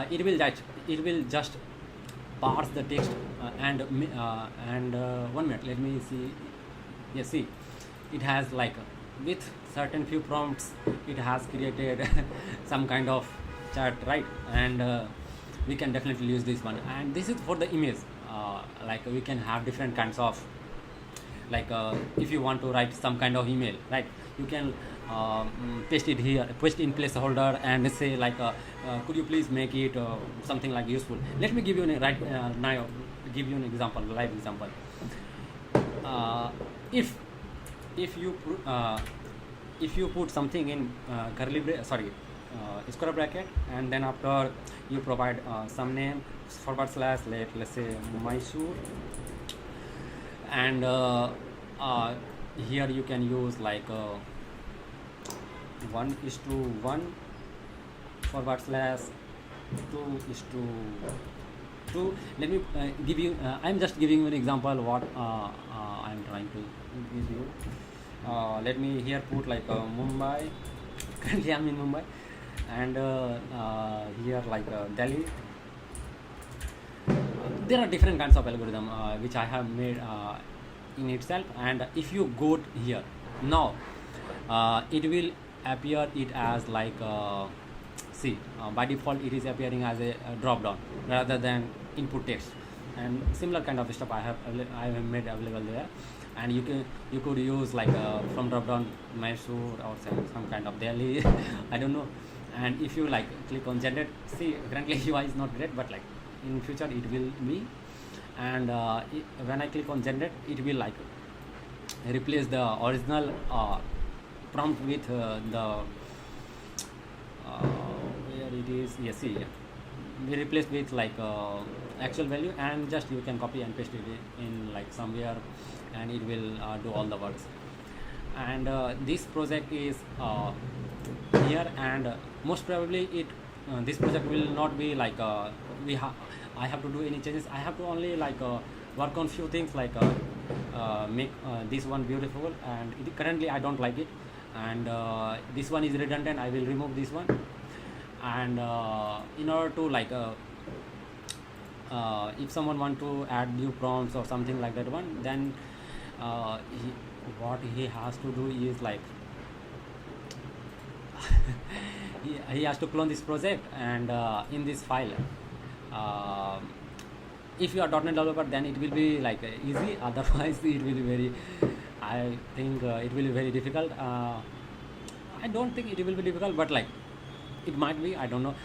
It will just parse the text and 1 minute. Let me see. Yes, see, it has like with certain few prompts, it has created some kind of chart, right? And we can definitely use this one. And this is for the image. Like we can have different kinds of, like if you want to write some kind of email, right? You can paste it here, paste in placeholder, and say like could you please make it something like useful. Let me give you now give you an example, live example. If you put something in square bracket, and then after you provide some name / let's say Mysore, and here you can use like 1:1 / 2 is to 2. Let me give you, I'm just giving you an example what I'm trying to give you. Let me here put like Mumbai. Currently I'm in Mumbai, and here like Delhi. There are different kinds of algorithm which I have made in itself, and if you go here now, it will appear it as like see, by default it is appearing as a drop down rather than input text, and similar kind of stuff I have made available there. And you could use like from drop down Mysore or some kind of Delhi I don't know. And if you like click on generate, see currently UI is not great, but like in future it will be. And when I click on generate, it will like replace the original prompt with the where it is, yes, see, we replace with like actual value, and just you can copy and paste it in like somewhere, and it will do all the works. And this project is here, and most probably it this project will not be like I have to do any changes. I have to only like work on few things like make this one beautiful, and currently I don't like it, and this one is redundant. I will remove this one. And in order to like if someone want to add new prompts or something like that one, then what he has to do is like he has to clone this project, and in this file, if you are .NET developer, then it will be like easy. Otherwise it will be very, I think it will be very difficult. I don't think it will be difficult, but like it might be, I don't know.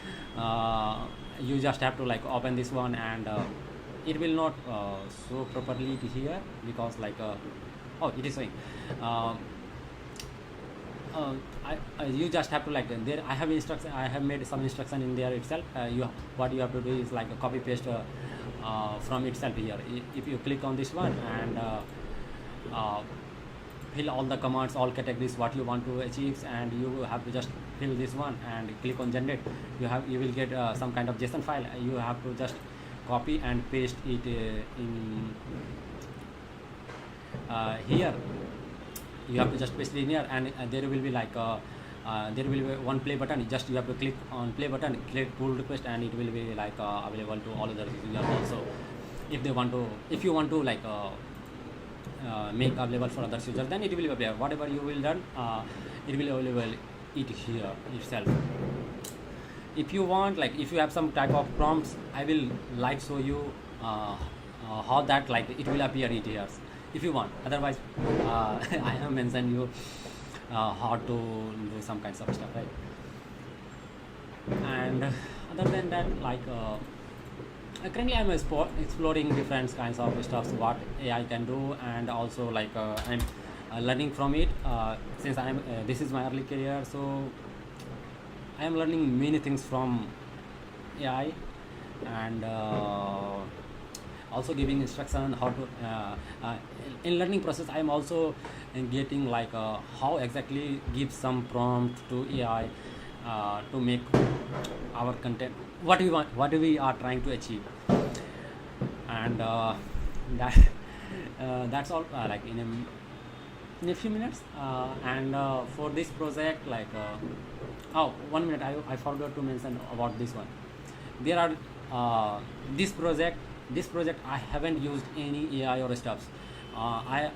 You just have to like open this one, and it will not show properly here, because like oh, it is showing. You just have to like there I have instruction, I have made some instruction in there itself. What you have to do is like a copy paste from itself here. If you click on this one and fill all the commands, all categories what you want to achieve, and you have to just fill this one and click on generate. You will get some kind of JSON file. You have to just copy and paste it in here. You have to just paste it in here, and there will be like there will be one play button. Just you have to click on play button, click pull request, and it will be like available to all other users also. If they want to, if you want to like make available for other users, then it will be available. Whatever you will done, it will available it here itself. If you want, like if you have some type of prompts, I will like show you how that like it will appear it here if you want. Otherwise I have mentioned you how to do some kinds of stuff, right? And other than that, like currently I'm exploring different kinds of stuff, what AI can do, and also like I'm learning from it since I'm this is my early career, so I am learning many things from AI, and also giving instruction how to in learning process. I am also getting like how exactly give some prompt to AI to make our content what we want, what we are trying to achieve. And that's all like in a few minutes. And for this project, like oh, 1 minute, I forgot to mention about this one. There are this project I haven't used any AI or stuffs. I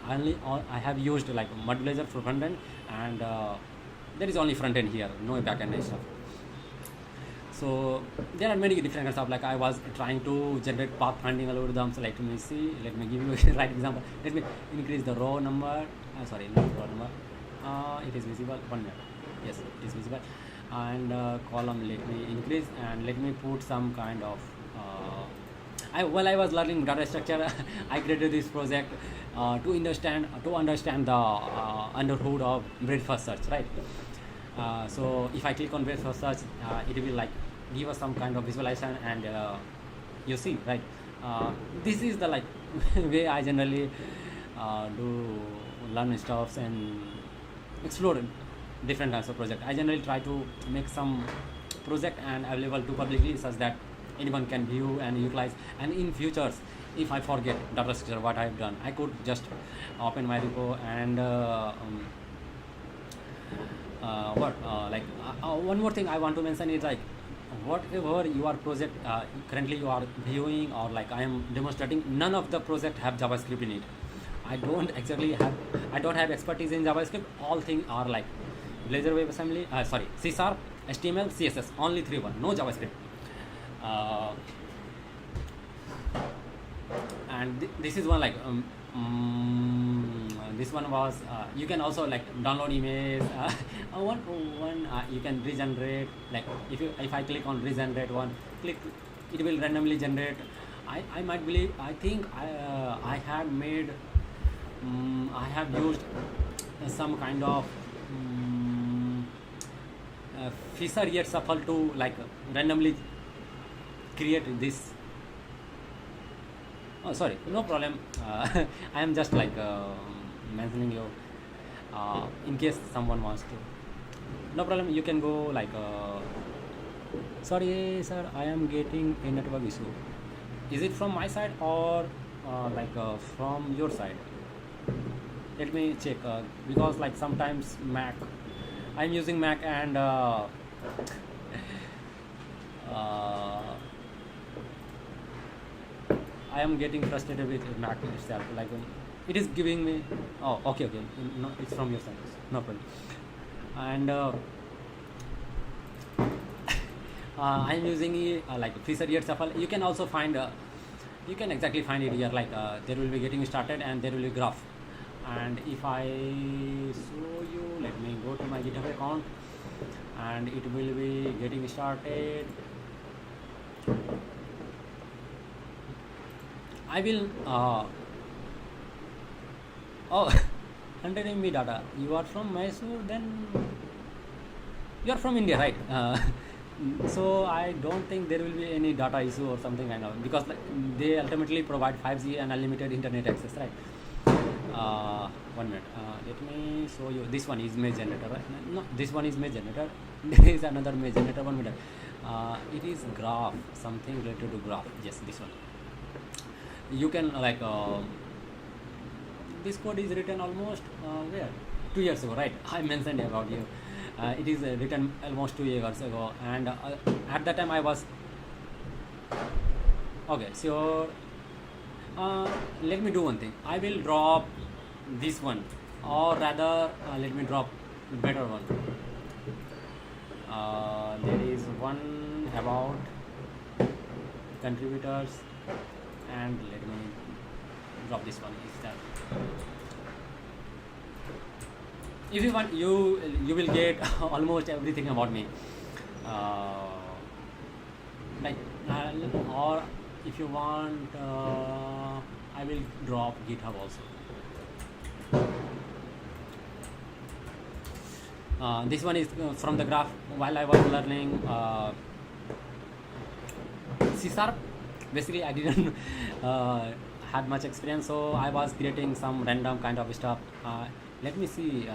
have used like Blazor for front end, and there is only front end here, no back end stuff. So there are many different kinds of, like I was trying to generate path finding algorithms. Let me see, let me give you a right example. Let me increase the row number, sorry, not row number, it is visible, 1 minute, yes, it is visible. And column, let me increase, and let me put some kind of while I was learning data structure, I created this project to understand the underhood of breadth-first search, right? So if I click on breadth-first search, it will like give us some kind of visualization, and you see, right? This is the like way I generally do learn stuffs and explore different kinds of project. I generally try to make some project and available to publicly such that anyone can view and utilize. And in futures, if I forget data structure what I've done, I could just open my repo and one more thing I want to mention is like whatever your project currently you are viewing or like I am demonstrating, none of the project have JavaScript in it. I don't have expertise in JavaScript. All things are like Blazor WebAssembly, CSharp, HTML, CSS, only 3 1, no JavaScript. And this is one like this one was you can also like download image. You can regenerate, like if I click on regenerate one, click, it will randomly generate. I think I have made I have used some kind of Fisher yet shuffle to like randomly create this. Oh, sorry, no problem. I am just like mentioning you in case someone wants to. No problem. You can go like. Sorry, sir. I am getting a network issue. Is it from my side or from your side? Let me check because like sometimes Mac. I'm using Mac and. I am getting frustrated with Mac itself. Like it is giving me. Oh, okay. No, it's from your side. No problem. And I am using like Fisher yet shuffle. You can also find. You can exactly find it here. Like there will be getting started and there will be graph. And if I show you, let me go to my GitHub account, and it will be getting started. I will oh 100 MB data. You are from Mysore, then you are from India, right? So I don't think there will be any data issue or something kind of, because like, they ultimately provide 5G and unlimited internet access, right? 1 minute. Let me show you. This one is maze generator, right? No, this one is maze generator. There is another maze generator. 1 minute. It is graph, something related to graph. Yes, this one. You can like this code is written almost where 2 years ago, right? I mentioned about you. It is written almost 2 years ago, and at that time I was okay. So let me do one thing. I will drop this one, or rather let me drop better one. There is one about contributors, and let me drop this one. Is that if you want, you will get almost everything about me. Or if you want, I will drop GitHub also. This one is from the graph. While I was learning CSharp, basically I didn't had much experience, so I was creating some random kind of stuff. Let me see.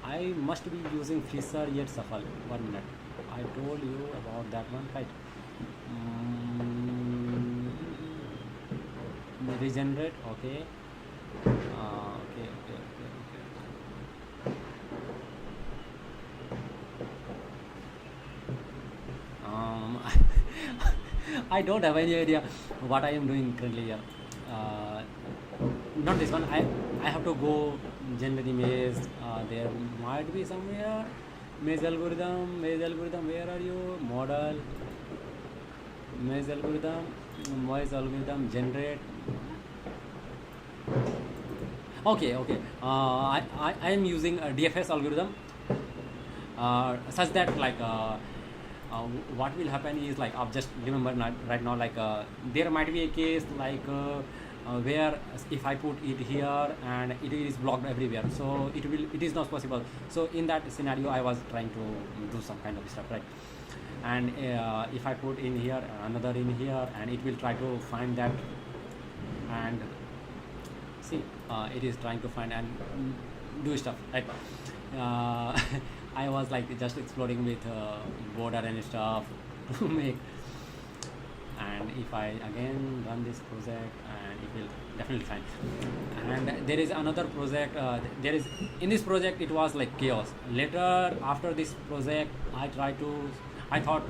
I must be using Fisher yet shuffle. 1 minute. I told you about that one, right? Regenerate. Okay. Okay. I don't have any idea what I am doing currently here. Not this one. I have to go generate image. There might be somewhere maze algorithm. Where are you? Model maze algorithm generate. Okay. I am using a DFS algorithm such that like what will happen is like I've just remember right now, like there might be a case like where if I put it here and it is blocked everywhere, so it is not possible. So in that scenario I was trying to do some kind of stuff, right? And if I put in here, another in here, and it will try to find that, and see it is trying to find and do stuff, right? I was like just exploring with border and stuff to make. And if I again run this project, and it will definitely fine. And there is another project. There is in this project it was like chaos. Later after this project, I thought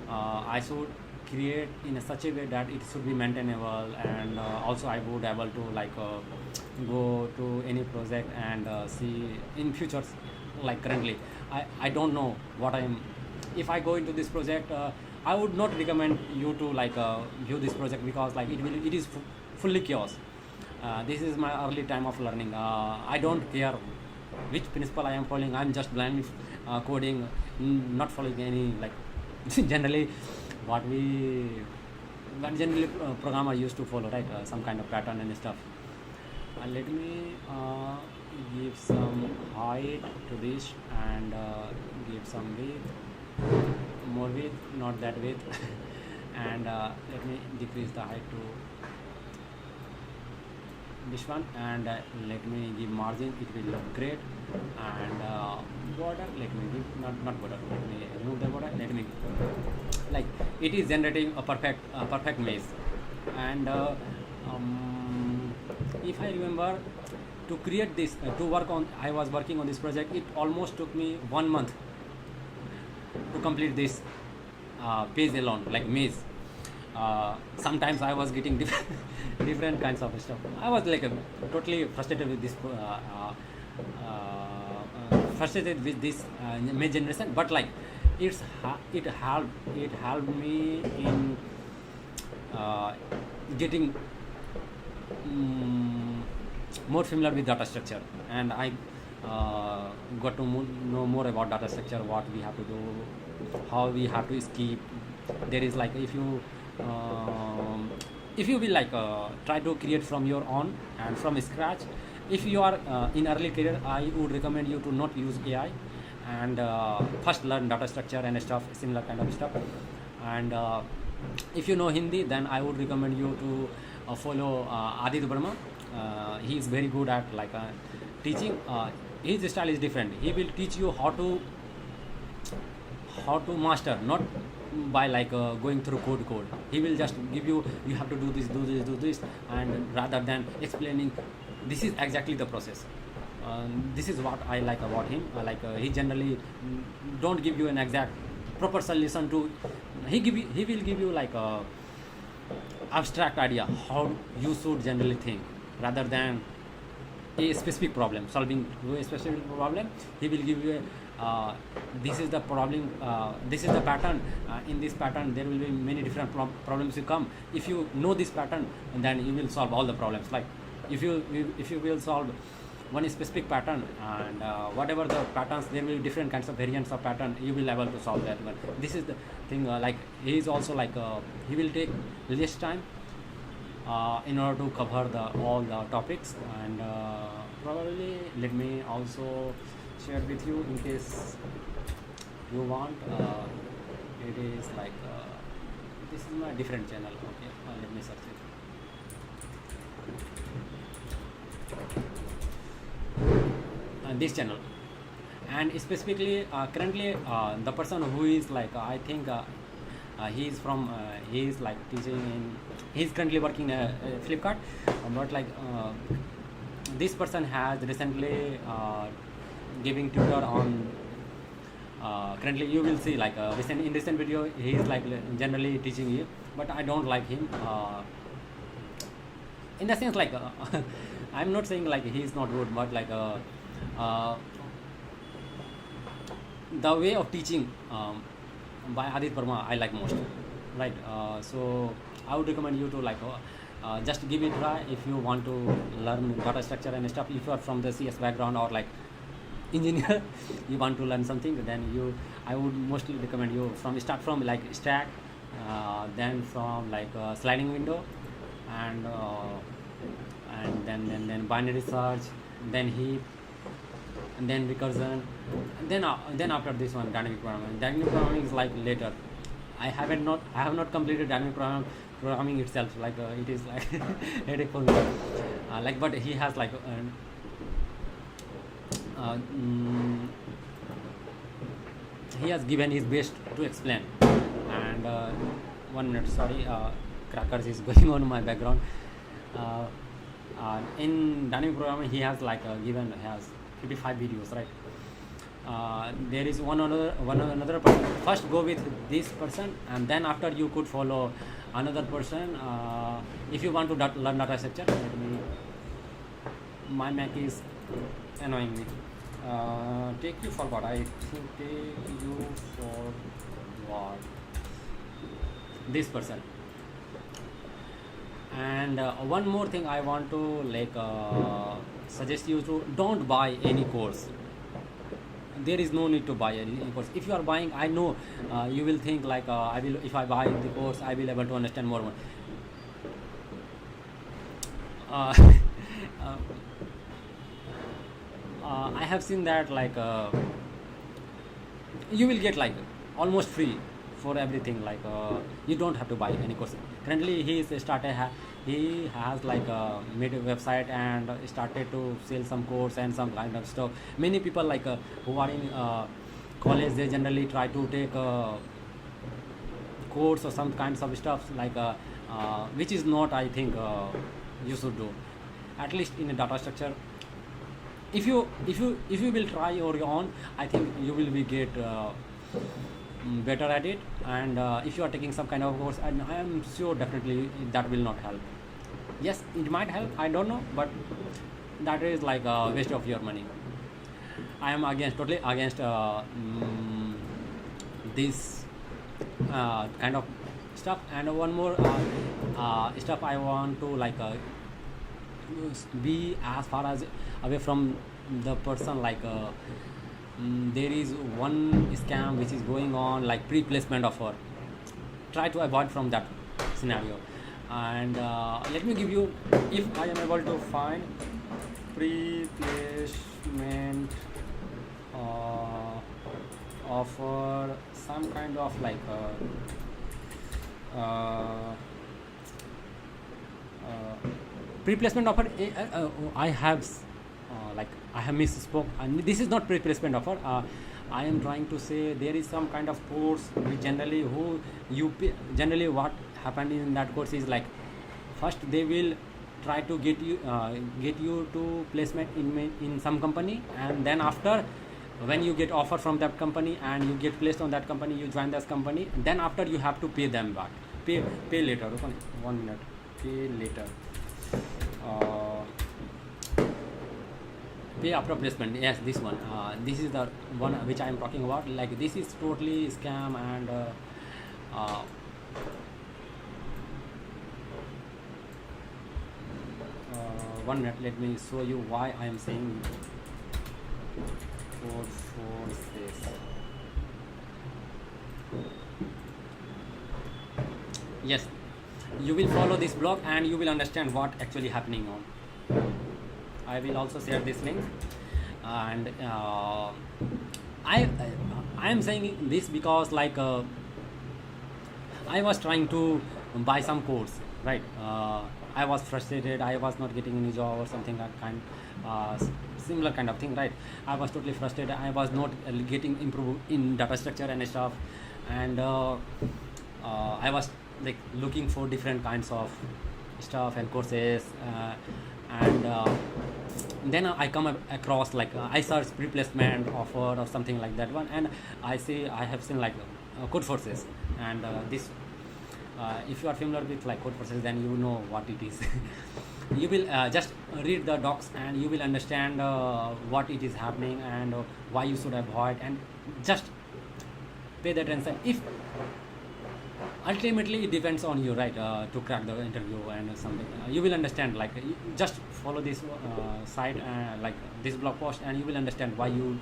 I should create in such a way that it should be maintainable, and also I would able to like go to any project and see in futures. Like currently I don't know what I'm, if I go into this project, I would not recommend you to like view this project, because like it is fully chaos. This is my early time of learning. I don't care which principle I am following. I'm just blindly coding, not following any like generally what generally programmer used to follow, right? Some kind of pattern and stuff. Let me give some height to this, and give some width, more width, not that width. And let me decrease the height to this one, and let me give margin, it will look great. And border, let me give not border, let me remove the border. Let me, like, it is generating a perfect maze. And if I remember, to create this, I was working on this project, it almost took me 1 month to complete this page alone, like maze. Sometimes I was getting different kinds of stuff. I was like totally frustrated with this maze generation, but like it helped me in getting more familiar with data structure, and I got to know more about data structure, what we have to do, how we have to skip. There is like, if you will like try to create from your own and from scratch, if you are in early career, I would recommend you to not use AI, and first learn data structure and stuff, similar kind of stuff. And if you know Hindi, then I would recommend you to follow Aditya Burma. He is very good at like teaching. His style is different. He will teach you how to master, not by like going through code. He will just give you have to do this, and rather than explaining, this is exactly the process. This is what I like about him. He generally don't give you an exact proper solution to. He will give you like a abstract idea how you should generally think, rather than a specific problem, solving a specific problem. He will give you this is the problem, this is the pattern. In this pattern there will be many different problems will come. If you know this pattern, then you will solve all the problems. Like if you will solve one specific pattern, and whatever the patterns, there will be different kinds of variants of pattern, you will be able to solve that one. This is the thing. Like he is also like he will take less time in order to cover all the topics. And probably let me also share with you in case you want. It is like this is my different channel. Okay, let me search it. This channel, and specifically currently the person who is like I think he is like teaching in, he's currently working at Flipkart, but like this person has recently giving tutor on currently you will see like in recent video he is like generally teaching you, but I don't like him in the sense like I'm not saying like he is not good, but like the way of teaching by Aditya Verma I like most, right? So I would recommend you to like just give it a try if you want to learn data structure and stuff. If you are from the CS background or like engineer, you want to learn something, then I would mostly recommend you start from like stack, then from like sliding window, and then binary search, then heap, and then recursion, and then after this one dynamic programming. Dynamic programming is like later. I have not completed dynamic programming itself. Like it is like headache for me. Like, but he has like he has given his best to explain. And 1 minute, sorry, crackers is going on in my background. In dynamic programming, he has like given has 55 videos, right? There is one another person. First go with this person, and then after you could follow another person. If you want to learn data structure, my Mac is annoying me. Take you for what? I think take you for what? This person. And one more thing I want to like suggest you to don't buy any course. There is no need to buy any course. If you are buying, I know you will think like I will, if I buy the course, I will able to understand more. Uh, I have seen that like you will get like almost free for everything. Like you don't have to buy any course. Currently, he has like made a website and started to sell some course and some kind of stuff. Many people like who are in college, they generally try to take course or some kinds of stuff like which is not, I think, you should do. At least in a data structure, if you will try your own, I think you will be get better at it. And if you are taking some kind of course, and I am sure definitely that will not help. Yes, it might help, I don't know, but that is like a waste of your money. I am totally against this kind of stuff. And one more stuff I want to like be as far as away from the person. Like there is one scam which is going on, like pre-placement offer. Try to avoid from that scenario. And let me give you, if I am able to find pre-placement offer, some kind of like pre-placement offer. I have like I have misspoke, and this is not pre-placement offer. I am trying to say there is some kind of course which generally generally what happened in that course is like, first they will try to get you to placement in some company, and then after, when you get offer from that company and you get placed on that company, you join this company, then after you have to pay them back, pay later. 1 minute, pay later, pay after placement. Yes, this one. This is the one which I am talking about. Like this is totally scam. And 1 minute, let me show you why I am saying code for this. Yes, you will follow this blog and you will understand what actually happening on. I will also share this link. And I am saying this because like I was trying to buy some course, right? I was frustrated, I was not getting any job or something like similar kind of thing, right? I was totally frustrated, I was not getting improved in data structure and stuff. And I was like looking for different kinds of stuff and courses, and then I come across like I search pre-placement offer or something like that one, and I have seen like code forces. And this if you are familiar with like code forces, then you know what it is. You will just read the docs and you will understand what it is happening and why you should avoid, and just pay the attention. If ultimately it depends on you, right, to crack the interview and something, you will understand. Like just follow this site like this blog post, and you will understand why you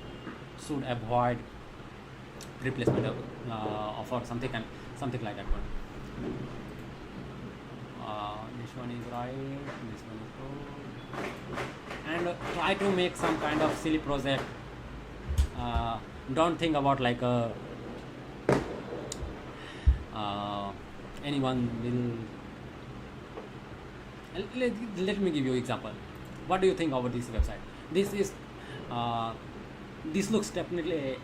should avoid replacement offer something and something like that one. This one is right, this one is good. And try to make some kind of silly project. Don't think about like anyone will. Let me give you example. What do you think about this website? This is this looks definitely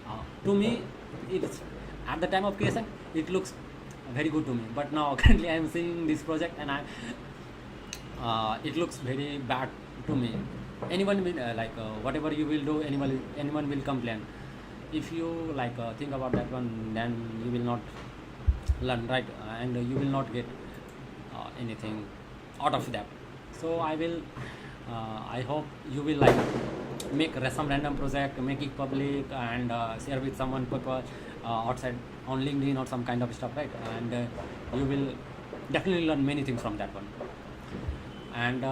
to me it's at the time of creation it looks very good to me, but now currently I am seeing this project and it looks very bad to me. Anyone will whatever you will do, anyone will complain. If you think about that one, then you will not learn, right? And you will not get anything out of that. So I hope you will make some random project, make it public, and share with someone people outside on LinkedIn or some kind of stuff, right? And you will definitely learn many things from that one. And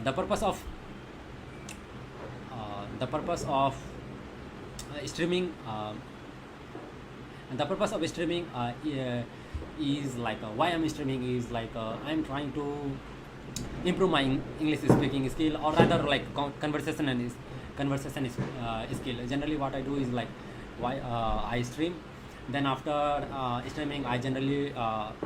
the purpose of streaming and the purpose of streaming is why I'm streaming is I'm trying to improve my English speaking skill, or rather conversation skill. Generally what I do is why I stream, then after streaming I generally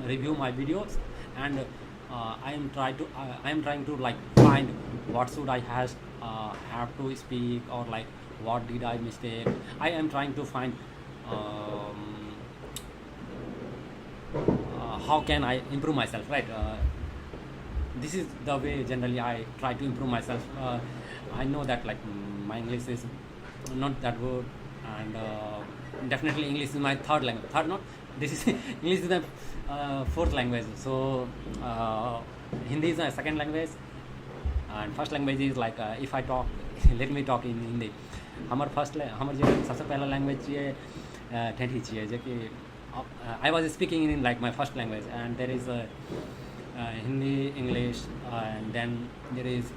review my videos, and I am trying to find what should I have to speak, or what did I mistake. I am trying to find how can I improve myself, right? This is the way generally I try to improve myself. I know that my English is not that good, and definitely English is my third language. This is English is my fourth language. So Hindi is my second language, and first language is if I talk let me talk in Hindi. हमार सबसे पहला language चाहिए ठेठी चाहिए, जो कि I was speaking in my first language, and there is Hindi, English, and then there is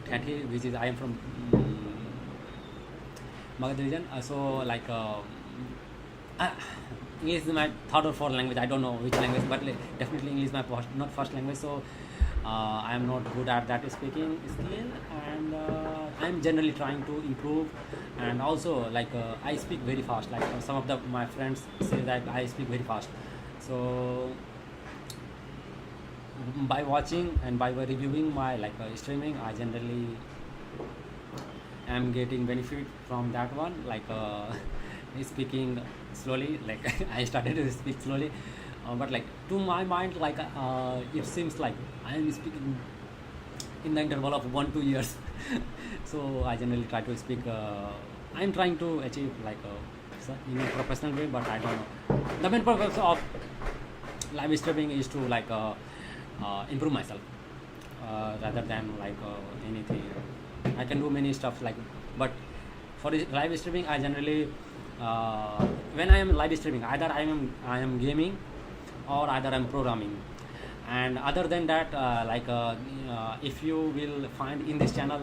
Thethi, which is I am from Magadha region. So English is my third or fourth language. I don't know which language, but definitely English is my not first language. So I am not good at that speaking skill, and I am generally trying to improve. And also I speak very fast. Some of my friends say that I speak very fast. So by watching and by reviewing my streaming, I generally am getting benefit from that one. Speaking slowly, I started to speak slowly, but to my mind, it seems like I am speaking in the interval of 1-2 years. So I generally try to speak. I am trying to achieve in a professional way, but I don't know. The main purpose of live streaming is to improve myself, rather than anything. I can do many stuff but for live streaming, I generally when I am live streaming, either I am gaming, or either I am programming. And other than that, if you will find in this channel,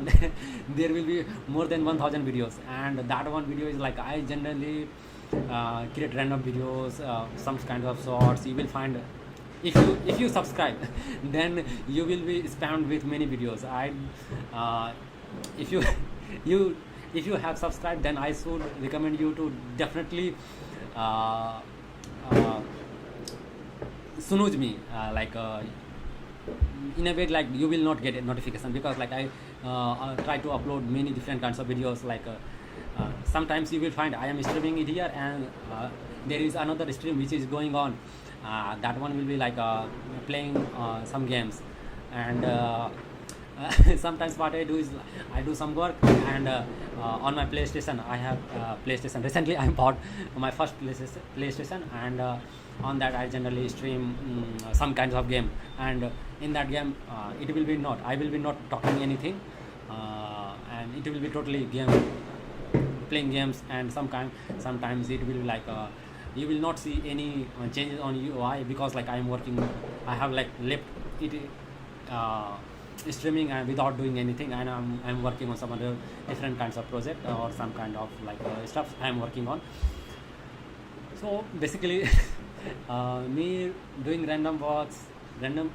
there will be more than 1000 videos, and that one video is I generally create random videos, some kind of sorts. You will find, if you subscribe, then you will be spammed with many videos. If you have subscribed, then I should recommend you to definitely snooze me, in a way you will not get a notification, because I try to upload many different kinds of videos. Sometimes you will find I am streaming it here, and there is another stream which is going on. That one will be playing some games, and sometimes what I do is I do some work, and on my PlayStation, I have PlayStation. Recently I bought my first PlayStation, and on that I generally stream some kinds of game, and in that game I will be not talking anything, and it will be totally playing games, and sometimes it will be you will not see any changes on UI, because I am working, I have left it streaming and without doing anything, and I'm working on some other different kinds of project, or some kind of stuff I'm working on. So basically me doing random works,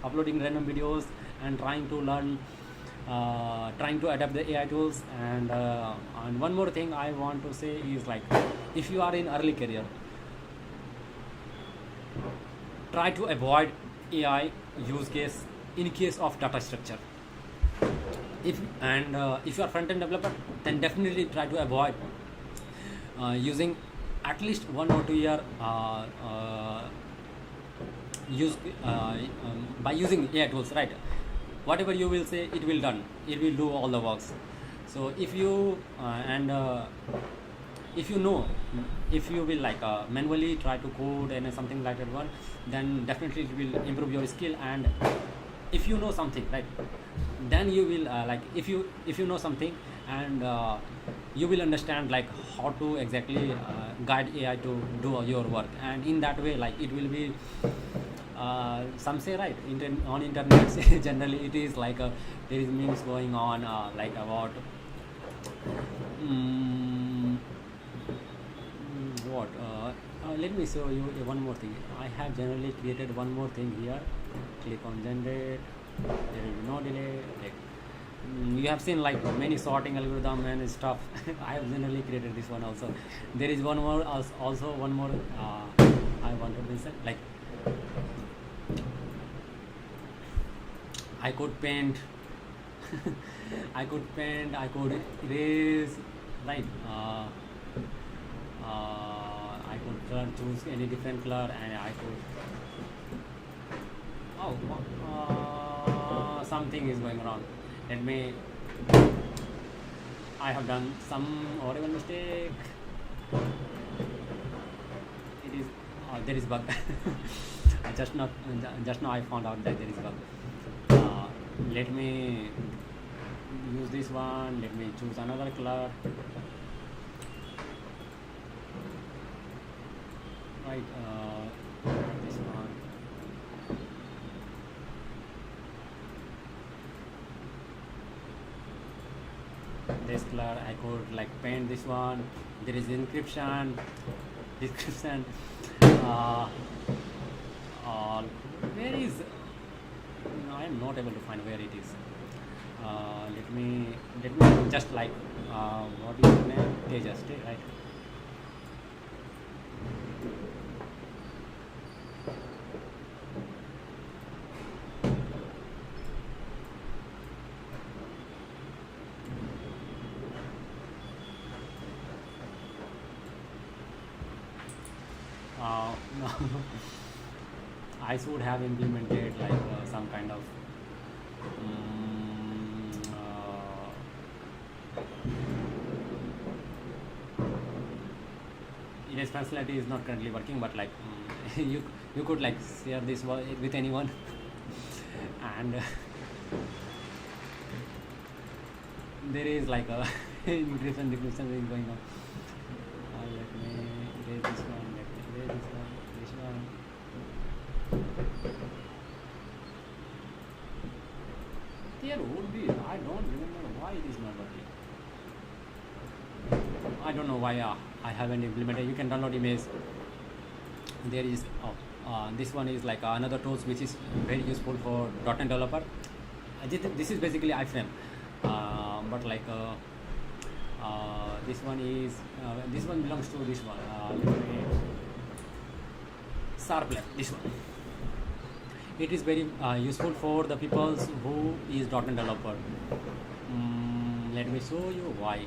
uploading random videos, and trying to learn, trying to adapt the AI tools. And one more thing I want to say is if you are in early career, try to avoid AI use case in case of data structure. If you are front-end developer, then definitely try to avoid using at least 1 or 2 year use by using AI tools, right? Whatever you will say, it will done. It will do all the works. So if you and if you know, if you will like manually try to code and something like that one, then definitely it will improve your skill. And if you know something, right, then you will like if you know something, and you will understand like how to exactly guide AI to do your work. And in that way, like it will be some say, right, on internet generally it is like there is memes going on like about mm, what let me show you one more thing. I have generally created one more thing here. Click on generate, there will be no delay. Like, you have seen like many sorting algorithm and stuff. I have generally created this one also. There is one more also one more I want to mention, like I could paint I could erase, right, I could choose any different color, and I could something is going wrong. Let me, I have done some horrible mistake. It is there is bug. just now I found out that there is bug. Let me use this one. Let me choose another color, right, this one. This color I could like paint this one. There is encryption, description, where is, no, I am not able to find where it is. Let me just like what is the name, Tejas, right? No. I should have implemented like some kind of erase functionality is not currently working, but like you could like share this with anyone. And there is like a encryption decryption is going on. Let me erase this one. Let me erase this one. There would be, I don't remember why it is not working. I don't know why I haven't implemented. You can download image. There is this one is like another tools which is very useful for .NET developer. This is basically iframe, but like this one is this one belongs to this one. CSharp, this one. It is very useful for the people who is .NET developer. Let me show you why.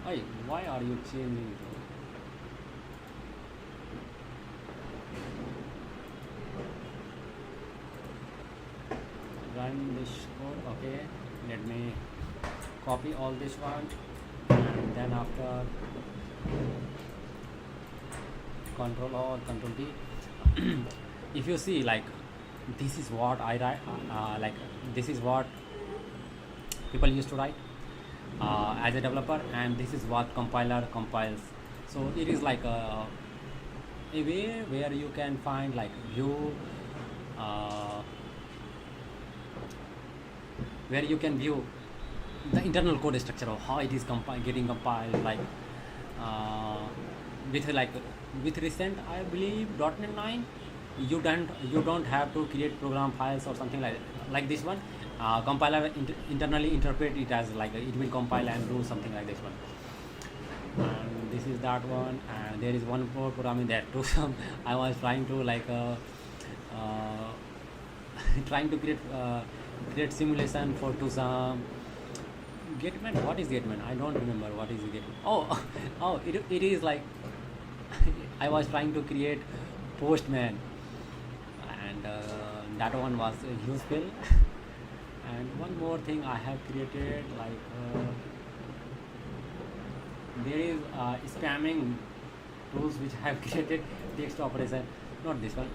Hey, why are you changing it? Run this code. Okay, let me copy all this one, and then after Control or Control D. If you see, like, this is what I write, like this is what people used to write as a developer, and this is what compiler compiles. So it is like a way where you can find like view, where you can view the internal code structure of how it is getting compiled, like with recent, I believe, .NET 9, you don't have to create program files or something like this one. Compiler internally interpret it as like it will compile and do something like this one. And this is that one, and there is one more program in there too. I was trying to like trying to create simulation for to some Gateman. What is Gateman? I don't remember what is Gateman. Oh, oh, it is like I was trying to create Postman, and that one was useful. And one more thing I have created, like there is spamming tools which I have created, text operation. Not this one.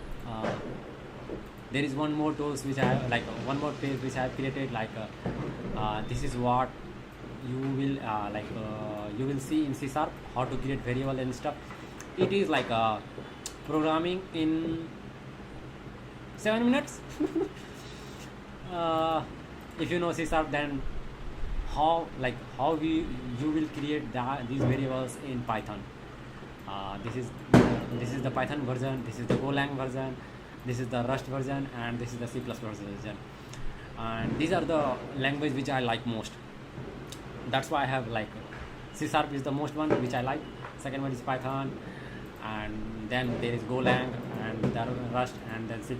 There is one more tools which I have, like one more page which I have created, like this is what you will you will see in C Sharp, how to create variable and stuff. It is like programming in 7 minutes. If you know C Sharp, then how you will create these variables in Python. This is the Python version, this is the Golang version, this is the Rust version, and this is the C++ version. And these are the language which I like most. That's why I have like C Sharp is the most one which I like. Second one is Python, and then there is Golang and the Rust, and then C++.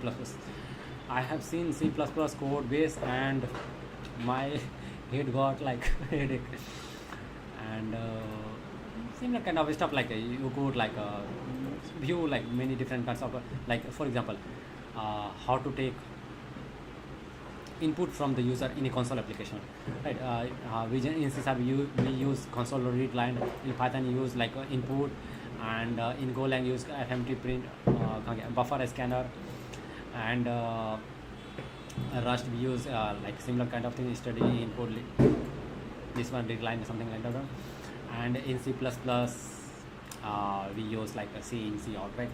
I have seen C++ code base and my head got like headache. And similar kind of stuff, like you could like view like many different kinds of like, for example, how to take input from the user in a console application, right? We in C Sharp we use console read line. In Python you use like input, and in Golang use fmt print, buffer scanner, and Rust we use like similar kind of thing, study input, this one read line, something like that. And in C++ we use like a C in C out, right?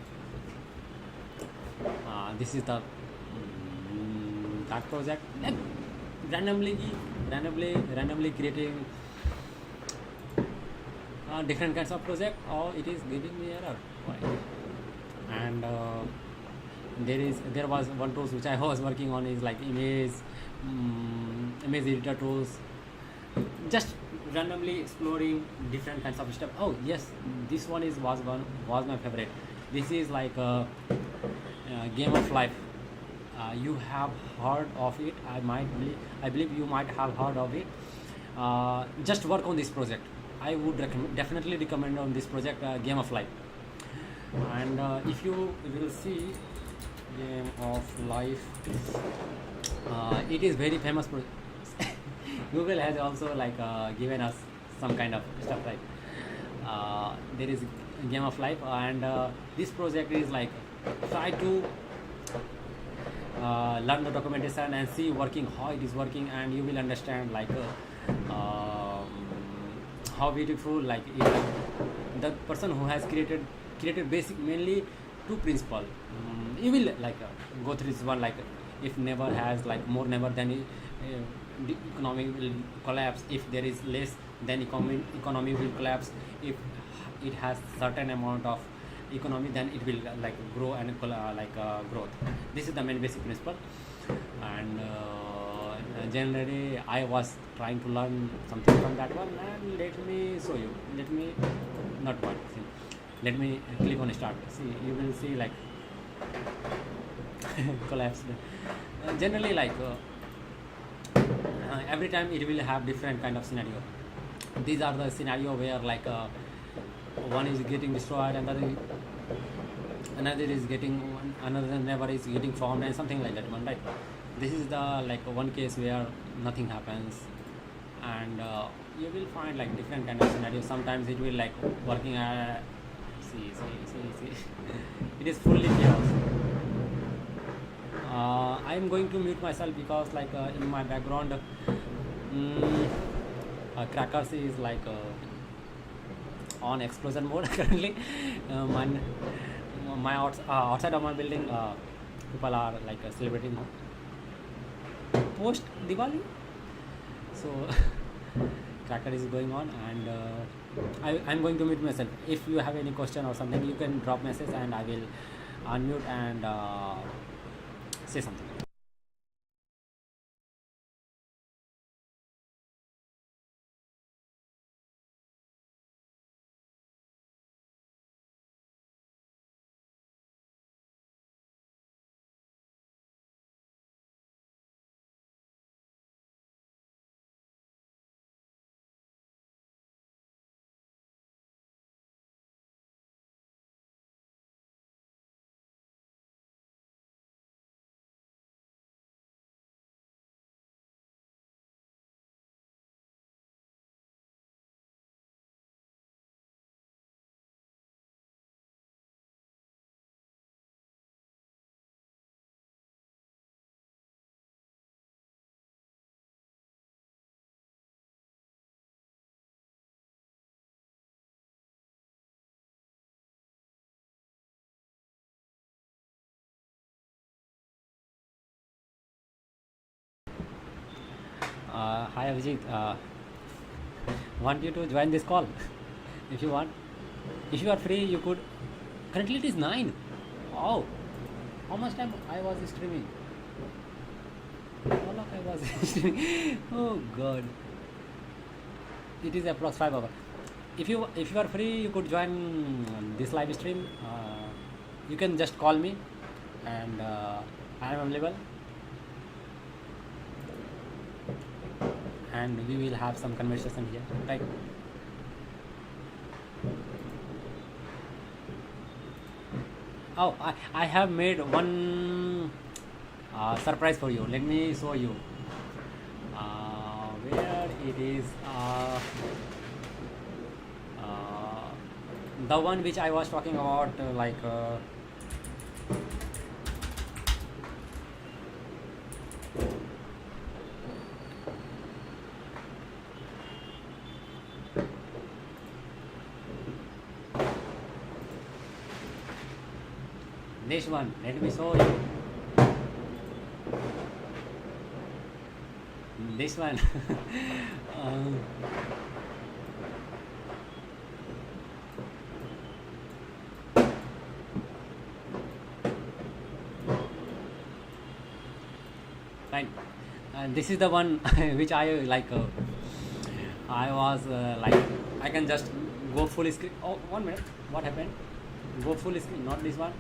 This is the that project, like randomly creating different kinds of project, or it is giving me error. Why? And there was one tools which I was working on, is like image editor tools, just randomly exploring different kinds of stuff. Oh yes, this one was my favorite. This is like a game of life. You have heard of it. I believe you might have heard of it. Just work on this project. I would definitely recommend on this project, game of life. And if you will see game of life, it is very famous project. Google has also like given us some kind of stuff, right? There is game of life, and this project is like try to learn the documentation and see working how it is working, and you will understand like how beautiful like the person who has created basic mainly two principle. You will like go through this one, like if never has like more never, then the economy will collapse. If there is less, then economy will collapse. If it has certain amount of economy, then it will like grow and growth. This is the main basic principle. And generally I was trying to learn something from that one, and let me show you. Let me click on start. See, you will see like collapsed. Generally like every time it will have different kind of scenario. These are the scenario where like one is getting destroyed, another is getting, another never is getting formed, and something like that one, right? This is the like one case where nothing happens. And you will find like different kind of scenarios. Sometimes it will like working at see it is fully chaos. I am going to mute myself because like in my background crackers is like on explosion mode currently. My outside of my building people are like celebrating post Diwali, so cracker is going on. And I'm going to mute myself. If you have any question or something, you can drop message and I will unmute and say something. Hi Abhijit. Want you to join this call if you want. If you are free, you could. Currently it is 9. Wow. How much time I was streaming? How long I was streaming? Oh God. It is approx 5 hours. If you are free, you could join this live stream. You can just call me, and I am available, and we will have some conversation here, right? Oh, I have made one surprise for you. Let me show you where it is. The one which I was talking about, this one. Let me show you this one. um, right, and this is the one which I like. I was like, I can just go full screen. Oh, 1 minute. What happened? Go full screen. Not this one.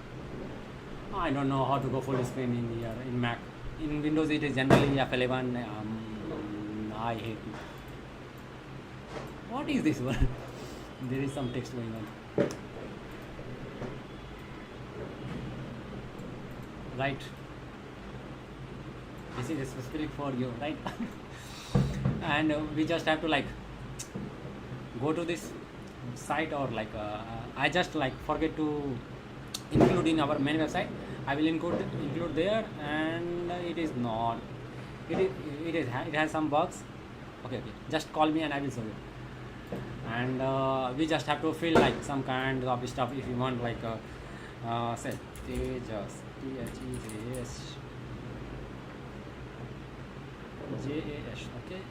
I don't know how to go full screen in here in Mac. In Windows it is generally F11. I hate it. What is this one? There is some text going on. Right. This is specifically for you, right? And we just have to like go to this site, or like I just like forget to include in our main website. I will include there, and it is not. It has some bugs. Okay. Just call me and I will show you. And we just have to fill like some kind of stuff if you want, like say Tejas, Tejas, okay,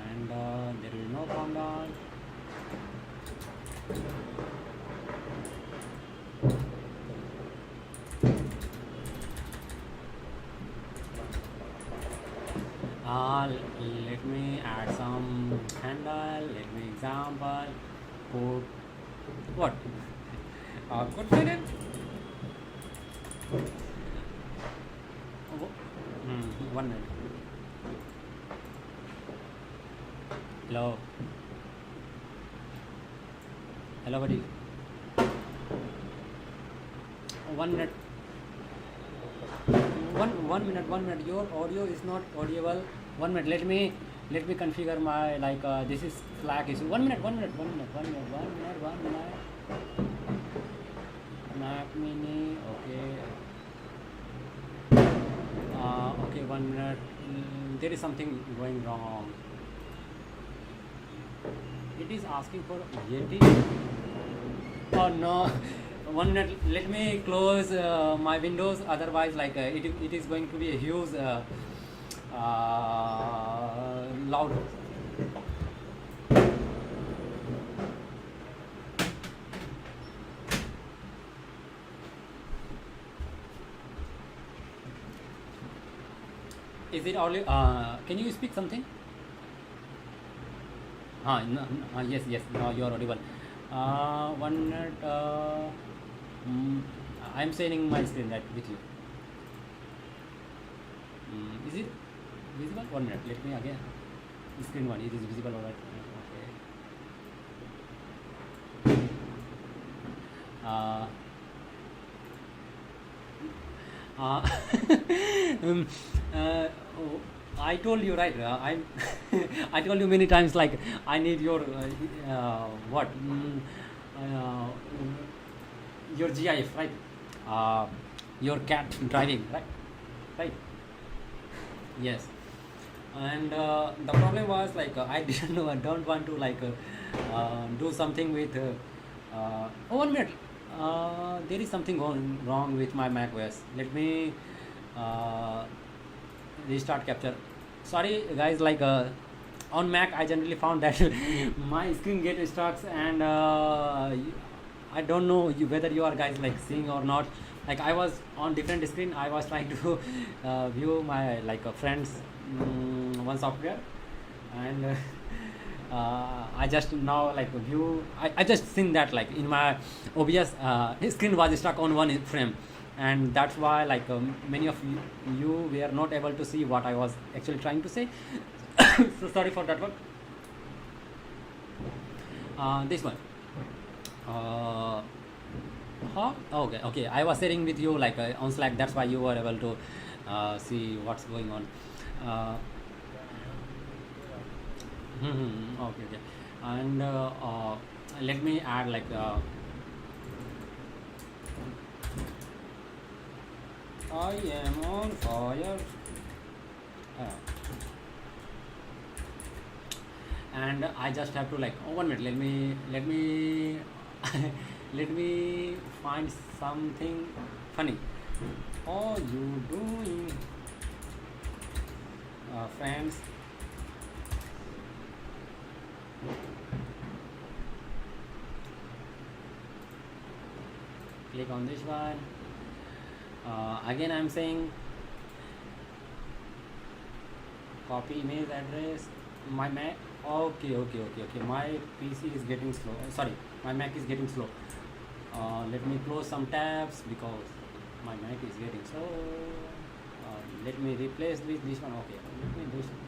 and there will no countdown. Let me add some handle. Let me example code. What? CodeFryDev. Oh, 1 minute. Hello. Hello, buddy. 1 minute. One minute. 1 minute. Your audio is not audible. 1 minute. Let me configure my like this is Slack issue. 1 minute. Mac Mini. Okay. Okay. 1 minute. There is something going wrong. It is asking for Yeti. Oh no. 1 minute. Let me close my windows. Otherwise, like it is going to be a huge loud. Is it only? Can you speak something? No, yes. No, you are audible. 1 minute. I am sharing my screen right with you. Is it visible? 1 minute. Let me again. Screen 1. It is visible, alright. Okay. I told you, right? I told you many times, like I need your what? Your GIF, right? Your cat driving, right? Yes. And the problem was like I didn't know. I don't want to like do something with. Oh, 1 minute. There is something going wrong with my macOS. Let me restart capture. Sorry guys, like on Mac I generally found that my screen get stuck, and I don't know whether you are guys like seeing or not. Like I was on different screen, I was trying to view my like friends one software, and I just now like view. I just seen that like in my OBS his screen was stuck on one frame, and that's why like many of you were not able to see what I was actually trying to say. So sorry for that one. This one. Huh? Okay. I was sharing with you like on Slack. That's why you were able to see what's going on. Uh, okay. And let me add like I am on fire. Uh, and I just have to like 1 minute. Let me let me find something funny. Oh, you doing, friends? Click on this one. Again, I'm saying copy image address. My Mac. Okay. My PC is getting slow. Sorry, my Mac is getting slow. Let me close some tabs because my Mac is getting slow. Let me replace with this one. Okay, let me do some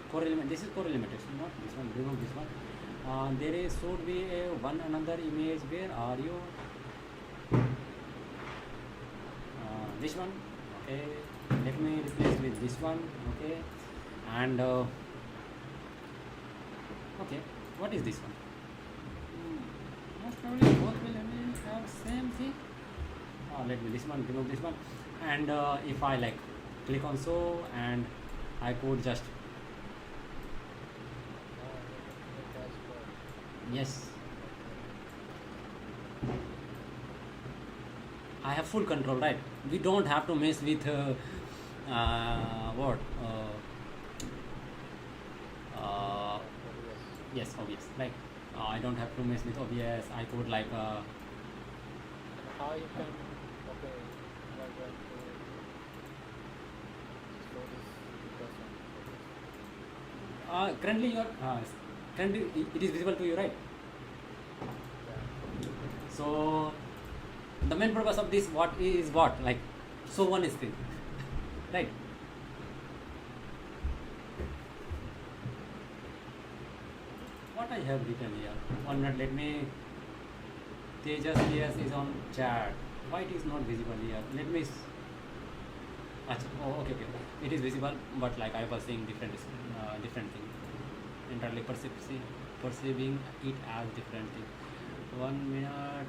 core element. This is core element. It's not this one. Remove this one. There is should be a one another image. Where are you? This one. Okay. Let me replace with this one. Okay. And okay, what is this one? Most probably both will have same thing. Let me this one, remove this one, and if I like click on so, and I could just yes, I have full control, right? We don't have to mess with what yes, obvious, like I don't have to mess with OBS. I could like How you can okay like to show this person. currently your currently it is visible to you, right? So the main purpose of this what is what like so one screen right? What I have written here, 1 minute, let me Tejas yes is on chat. Why it is not visible here? Let me okay, it is visible, but like I was saying different thing, entirely perceiving it as different thing. 1 minute,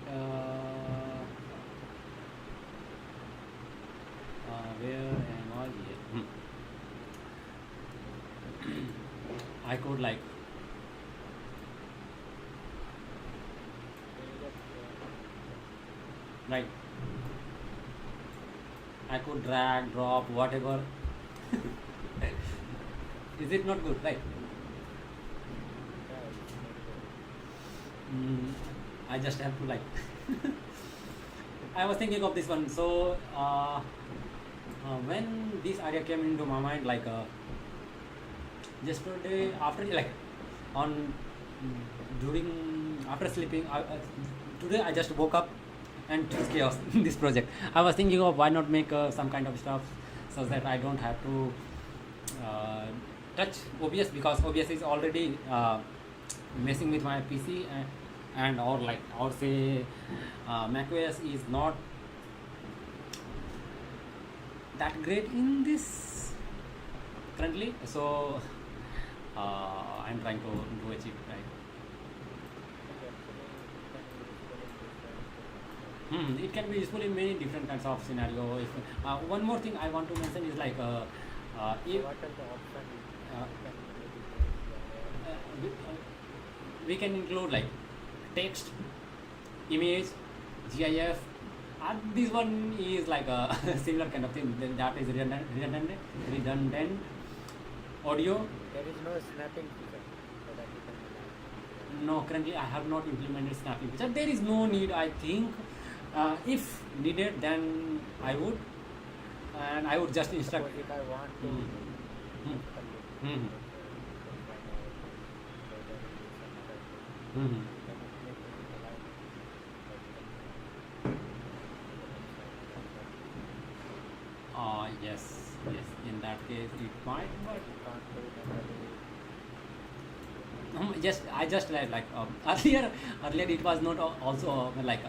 where am I here? I could like right, I could drag, drop, whatever. Is it not good, right? I just have to like I was thinking of this one. So when this idea came into my mind, like yesterday after like on during after sleeping, today I just woke up and choose chaos in this project. I was thinking of why not make some kind of stuff so that I don't have to touch OBS, because OBS is already messing with my PC, and or like or say macOS is not that great in this currently. So I'm trying to achieve it, right? It can be useful in many different kinds of scenario. If one more thing I want to mention is like if What are the options we can include like text, image, GIF. This one is like a similar kind of thing. Then that is redundant. Audio. There is no snapping feature so that you can No, currently I have not implemented snapping feature. There is no need, I think. If needed, then I would, and I would just instruct. suppose if I want to Hmm. Hmm. Hmm. Hmm. Yes, yes. In that case, it might, but I just like earlier it was not also like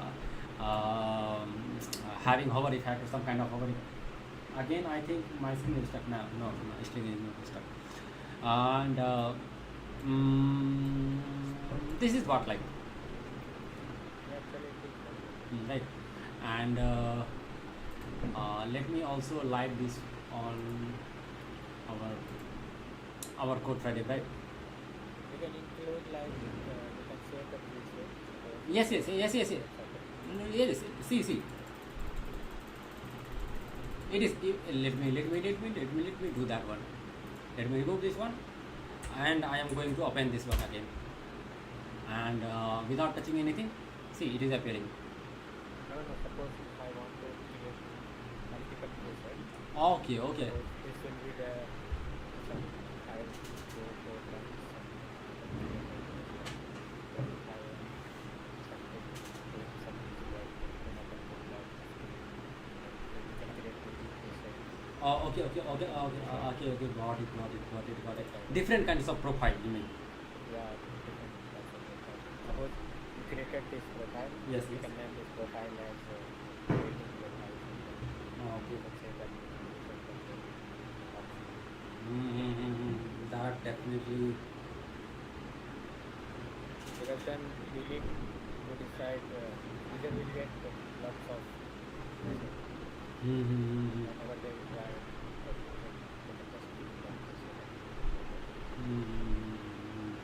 having hover effect or some kind of hover effect. Again, I think my screen is stuck now. No, my screen is not stuck. And this is what like right. And let me also light this on our CodeFryDev, right? you can include like you can save the preset. Yes. Yes. See. It is. Let me do that one. Let me remove this one, and I am going to open this one again. And without touching anything, see, it is appearing. No, suppose if I want to create multiple preset. Okay. So this will be the some file go programs. Okay. Got it. Different kinds of profile, you mean? Yeah, different types of profile. Suppose you created this profile, Yes, you yes. can name this profile as creating profile. Okay. You can say that That definitely. because then we need to decide either we get lots of whenever they require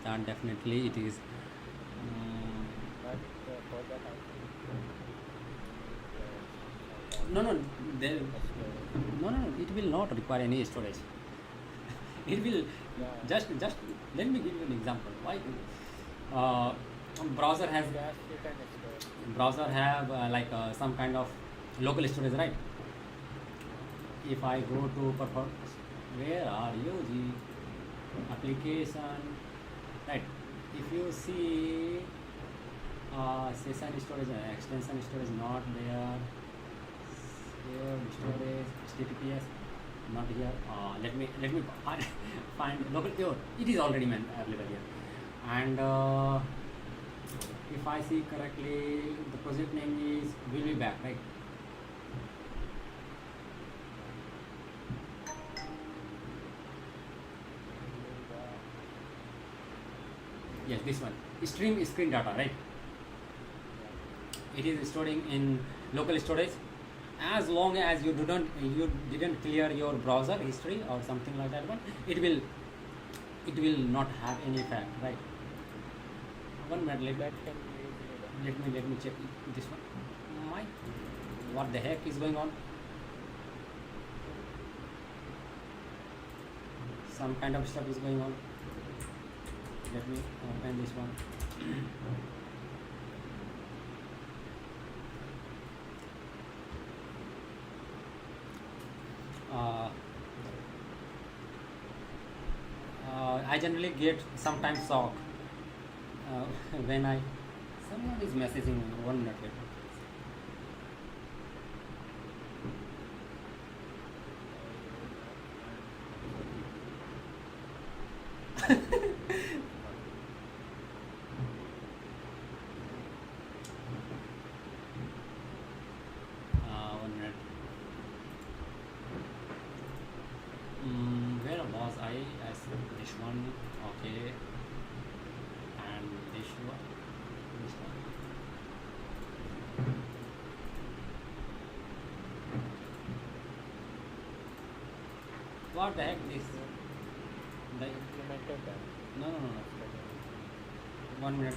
That definitely it is. but for that I think No. There. No. It will not require any storage. It will just. Let me give you an example. Why? Browser has you can store. browser have some kind of local storage, right? If I go to where are you? G application, right? If you see session storage, extension storage not there. Here storage HTTPS not here. Let me find local. Oh, it is already available here. And if I see correctly, the project name is will be back, right? Yes, this one. Stream screen data, right? It is storing in local storage. As long as you didn't clear your browser history or something like that one, it will not have any effect, right? 1 minute, That can be easily done. let me check this one. What the heck is going on? Some kind of stuff is going on. Let me open this one. I generally get sometimes shock when someone is messaging 1 minute later. Where was I? As this one, okay, and this one. What the heck this? The, Implemented that. no. 1 minute.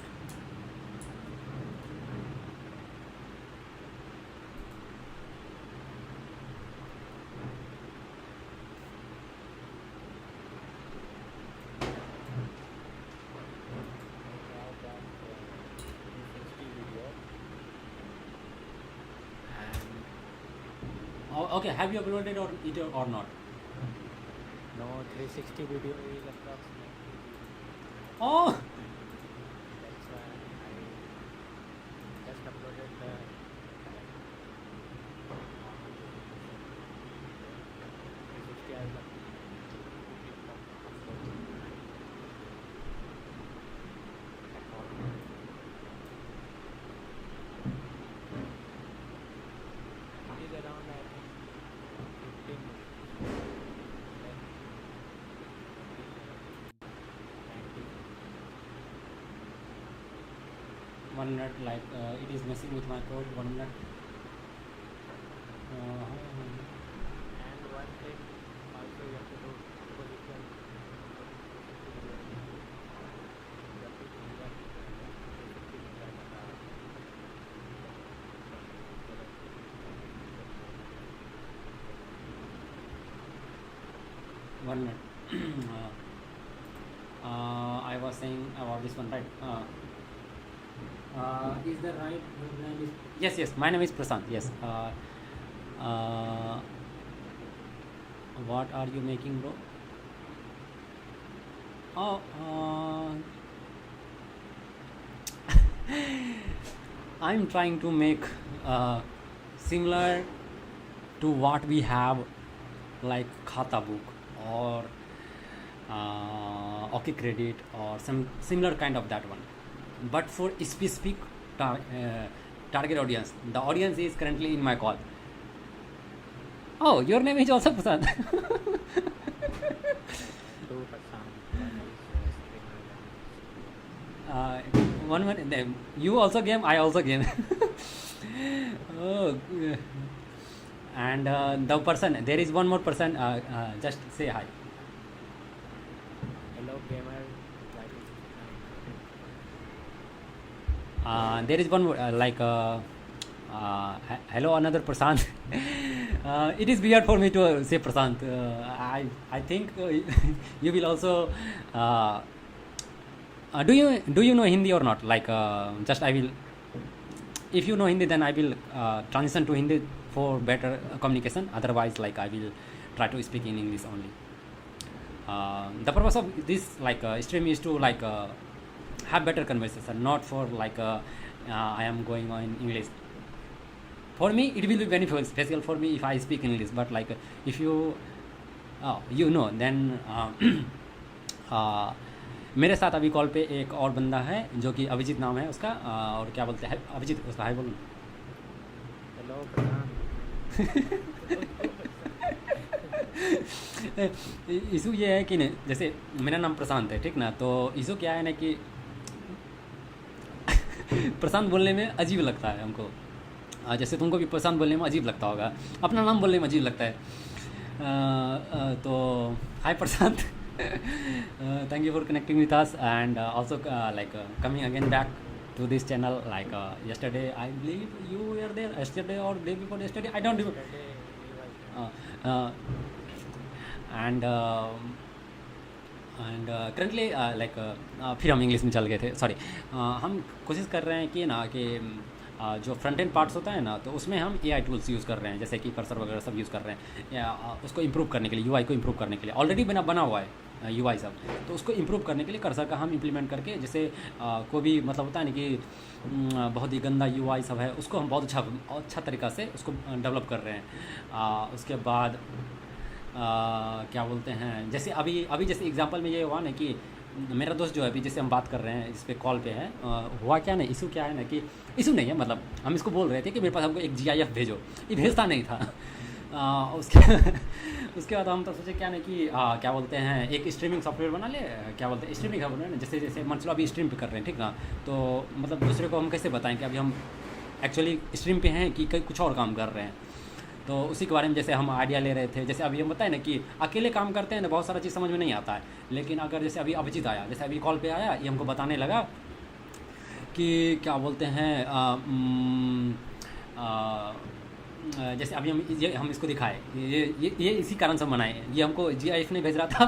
Okay, have you uploaded it or not? No, 360 video is approximately. Oh, That's why I just uploaded the 360 I will upload. It is around I think 15 minutes. 1 minute, like it is messing with my code. 1 minute. And one thing also you have to do, because if you are One minute. I was saying about this one, right? Is the right name is yes. My name is Prasant. Yes. What are you making, bro? Oh, I'm trying to make similar to what we have, like Khata book or OK Credit or some similar kind of that one, but for specific target audience. The audience is currently in my call. Oh, your name is also Prasad. 2%. One is 1 minute. You also game, I also game. Oh, and the person, there is one more person. Just say hi. hello gamer. There is one more, hello, another Prasant. It is weird for me to say Prasant. I think you will also. Do you know Hindi or not? Like, just I will. If you know Hindi, then I will transition to Hindi for better communication. Otherwise, like, I will try to speak in English only. The purpose of this stream is to have better conversation, not for I am going on in English. For me, it will be beneficial for me if I speak English. But if you then मेरे साथ अभी call पे एक और बंदा है जो कि अभिजीत नाम है उसका, और क्या बोलते हैं अभिजीत, उसका हाय बोलो। hello इशू ये है कि नहीं, जैसे मेरा नाम प्रशांत है, ठीक ना, तो इशू क्या है ना कि प्रशांत बोलने में अजीब लगता है हमको। जैसे तुमको भी प्रशांत बोलने में अजीब लगता होगा, अपना नाम बोलने में अजीब लगता है। तो हाय प्रशांत, thank you for connecting with us, and also coming again back to this channel. Yesterday, I believe you were there, yesterday or day before yesterday, I don't remember. And currently फिर हम इंग्लिश में चल गए थे, sorry. हम कोशिश कर रहे हैं कि जो फ्रंट एंड पार्ट्स होता है ना, तो उसमें हम AI टूल्स यूज़ कर रहे हैं, जैसे कि कर्सर वगैरह सब यूज़ कर रहे हैं, या उसको इम्प्रूव करने के लिए, UI को इम्प्रूव करने के लिए। ऑलरेडी बना हुआ है UI सब, तो उसको इम्प्रूव करने के लिए कर्सर का हम इम्प्लीमेंट करके, जैसे कोई भी होता है ना कि बहुत ही गंदा UI सब है, उसको हम बहुत अच्छा तरीक़ा से उसको डेवलप कर रहे हैं। उसके बाद क्या बोलते हैं, जैसे अभी जैसे एग्जांपल में ये हुआ ना कि मेरा दोस्त जो है अभी जैसे हम बात कर रहे हैं इस पे कॉल पे है, हुआ क्या ना, इशू क्या है ना कि इशू नहीं है, मतलब हम इसको बोल रहे थे कि मेरे पास हमको एक GIF भेजो, ये भेजता नहीं था। उसके बाद हम तो सोचे क्या ना कि क्या बोलते हैं, एक स्ट्रीमिंग सॉफ्टवेयर बना ले, क्या बोलते हैं स्ट्रीमिंग है ना, जैसे मान चलो अभी स्ट्रीम पे कर रहे हैं, ठीक ना, तो मतलब दूसरे को हम कैसे बताएं कि अभी हम एक्चुअली स्ट्रीम पे हैं कि कुछ और काम कर रहे हैं। तो उसी के बारे में जैसे हम आइडिया ले रहे थे। जैसे अभी हम बताएं ना कि अकेले काम करते हैं ना, बहुत सारा चीज़ समझ में नहीं आता है, लेकिन अगर जैसे अभी अभिजीत आया, जैसे अभी कॉल पे आया, ये हमको बताने लगा कि क्या बोलते हैं जैसे अभी हम इसको दिखाए, ये इसी कारण से बनाए, ये हमको GIF नहीं भेज रहा था,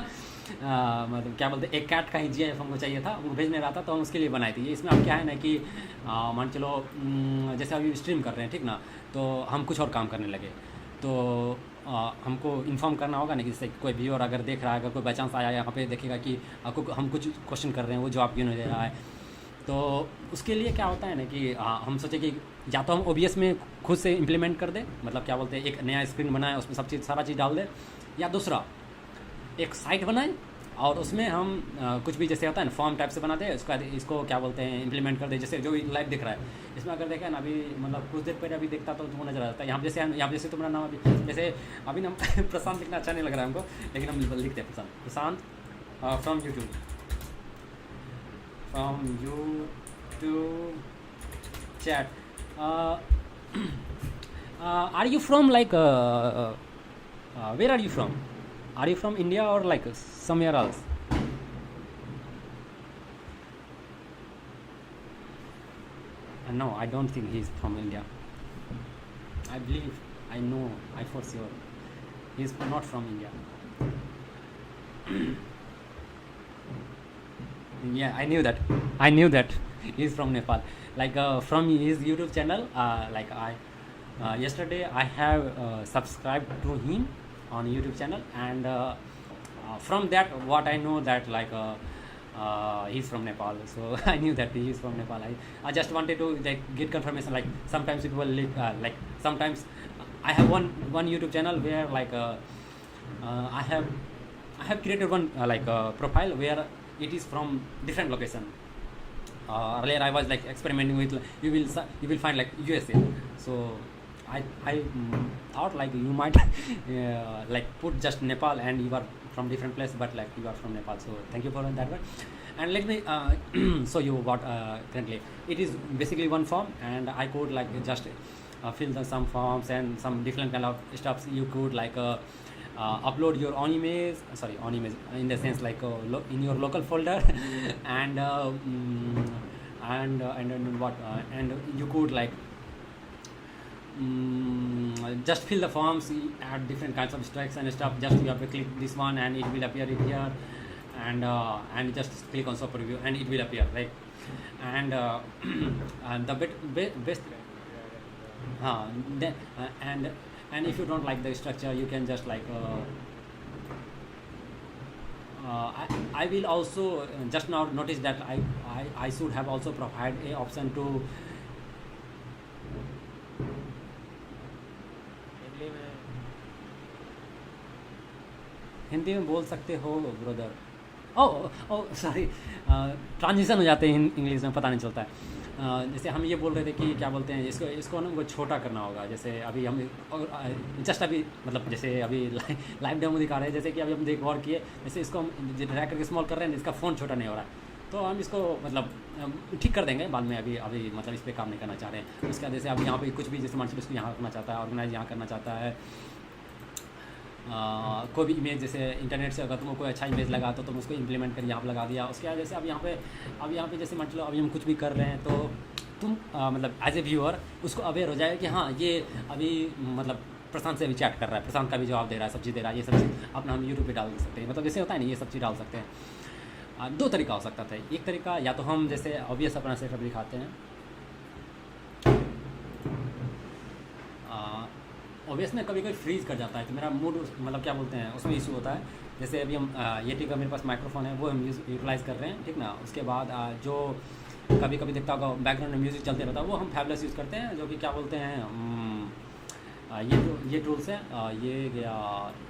मतलब क्या बोलते हैं, एक कैट का ही GIF हमको चाहिए था, वो भेज नहीं रहा था, तो हम उसके लिए बनाए थे। ये इसमें अब क्या है ना कि मान चलो जैसे अभी स्ट्रीम कर रहे हैं, ठीक ना, तो हम कुछ और काम करने लगे, तो हमको इन्फॉर्म करना होगा ना कि जैसे कोई व्यूअर अगर देख रहा है, अगर कोई बाई चांस आया यहाँ पे देखेगा कि आपको हम कुछ क्वेश्चन कर रहे हैं, वो जवाब क्यों नहीं दे रहा है। तो उसके लिए क्या होता है ना कि हम सोचे कि या तो हम ओबीएस में खुद से इम्प्लीमेंट कर दें, मतलब क्या बोलते हैं एक नया स्क्रीन बनाए, उसमें सब चीज़ सारा चीज़ डाल दें, या दूसरा एक साइट बनाएं और उसमें हम कुछ भी जैसे होता है ना फॉर्म टाइप से बनाते हैं, उसका इसको क्या बोलते हैं इम्प्लीमेंट कर दे। जैसे जो लाइव दिख रहा है इसमें अगर देखें ना, अभी मतलब कुछ देर पहले अभी देखता तो वो नजर आता है यहाँ जैसे तुम्हारा नाम अभी जैसे अभी ना प्रशांत लिखना अच्छा नहीं लग रहा है हमको, लेकिन हम लिखते हैं Prashant from YouTube chat. Are you from like where are you from? Are you from India or like somewhere else? No, I don't think he's from India. I believe, I know, I for sure, he's not from India. Yeah, I knew that. He's from Nepal. Like from his YouTube channel, like yesterday I have subscribed to him on YouTube channel, and from that what I know that like he's from Nepal. So I knew that he is from Nepal. I just wanted to like get confirmation. Like sometimes people live like sometimes I have one YouTube channel where like I have created one like profile where it is from different location. Earlier I was like experimenting with you will find like USA. So I thought like you might like put just Nepal and you are from different place, but like you are from Nepal. So thank you for that one. And let me show you what currently it is. Basically one form, and I could like just fill some forms and some different kind of stuffs. You could like upload your own image, in the sense like in your local folder and what and you could like just fill the forms, add different kinds of strikes and stuff. Just you have to click this one and it will appear here, and just click on super preview and it will appear, right? And and the best then and if you don't like the structure, you can just like I will also just now notice that I should have also provide a option to Hindi में बोल सकते हो brother. ओ sorry, transition हो जाते हैं English में, पता नहीं चलता है। जैसे हम ये बोल रहे थे कि क्या बोलते हैं इसको ना वो छोटा करना होगा। जैसे अभी हम जस्ट अभी मतलब जैसे अभी लाइव डेमो दिखा रहे हैं, जैसे कि अभी हम गौर किए, जैसे इसको हम ड्रैग करके स्मॉल कर रहे हैं, इसका फ़ोन छोटा नहीं हो रहा है, तो हम इसको मतलब ठीक कर देंगे बाद में। अभी मतलब इस पर काम नहीं करना चाह रहे हैं। उसके बाद जैसे अभी यहाँ पे कुछ भी जैसे मान लो इसको यहाँ करना चाहता है, ऑर्गेनाइज यहाँ करना चाहता है, कोई भी इमेज जैसे इंटरनेट से अगर तुमको कोई अच्छा इमेज लगा तो तुम उसको इम्प्लीमेंट कर यहाँ पर लगा दिया। उसके बाद जैसे अब यहाँ पे जैसे मान लो अभी हम कुछ भी कर रहे हैं, तो तुम मतलब एज ए व्यूअर उसको अवेयर हो जाएगा कि हाँ ये अभी मतलब प्रशांत से अभी चैट कर रहा है, प्रशांत का भी जवाब दे रहा है, सब चीज़ दे रहा है, ये सब चीज़ अपना हम यूट्यूब पे डाल सकते हैं। मतलब जैसे होता है ना, ये सब चीज़ डाल सकते हैं। दो तरीका हो सकता था। एक तरीका या तो हम जैसे ऑब्वियस अपना सेटअप दिखाते हैं, ऑब्वियस में कभी कभी फ्रीज कर जाता है, तो मेरा मूड मतलब क्या बोलते हैं उसमें इशू होता है। जैसे अभी हम ये का मेरे पास माइक्रोफोन है, वो हम यूटिलाइज़ कर रहे हैं, ठीक ना। उसके बाद जो कभी कभी दिखता होगा बैकग्राउंड में म्यूज़िक चलते रहता है, वो हम फैबलेस यूज़ करते हैं, जो कि क्या बोलते हैं ये टूल्स है, ये गया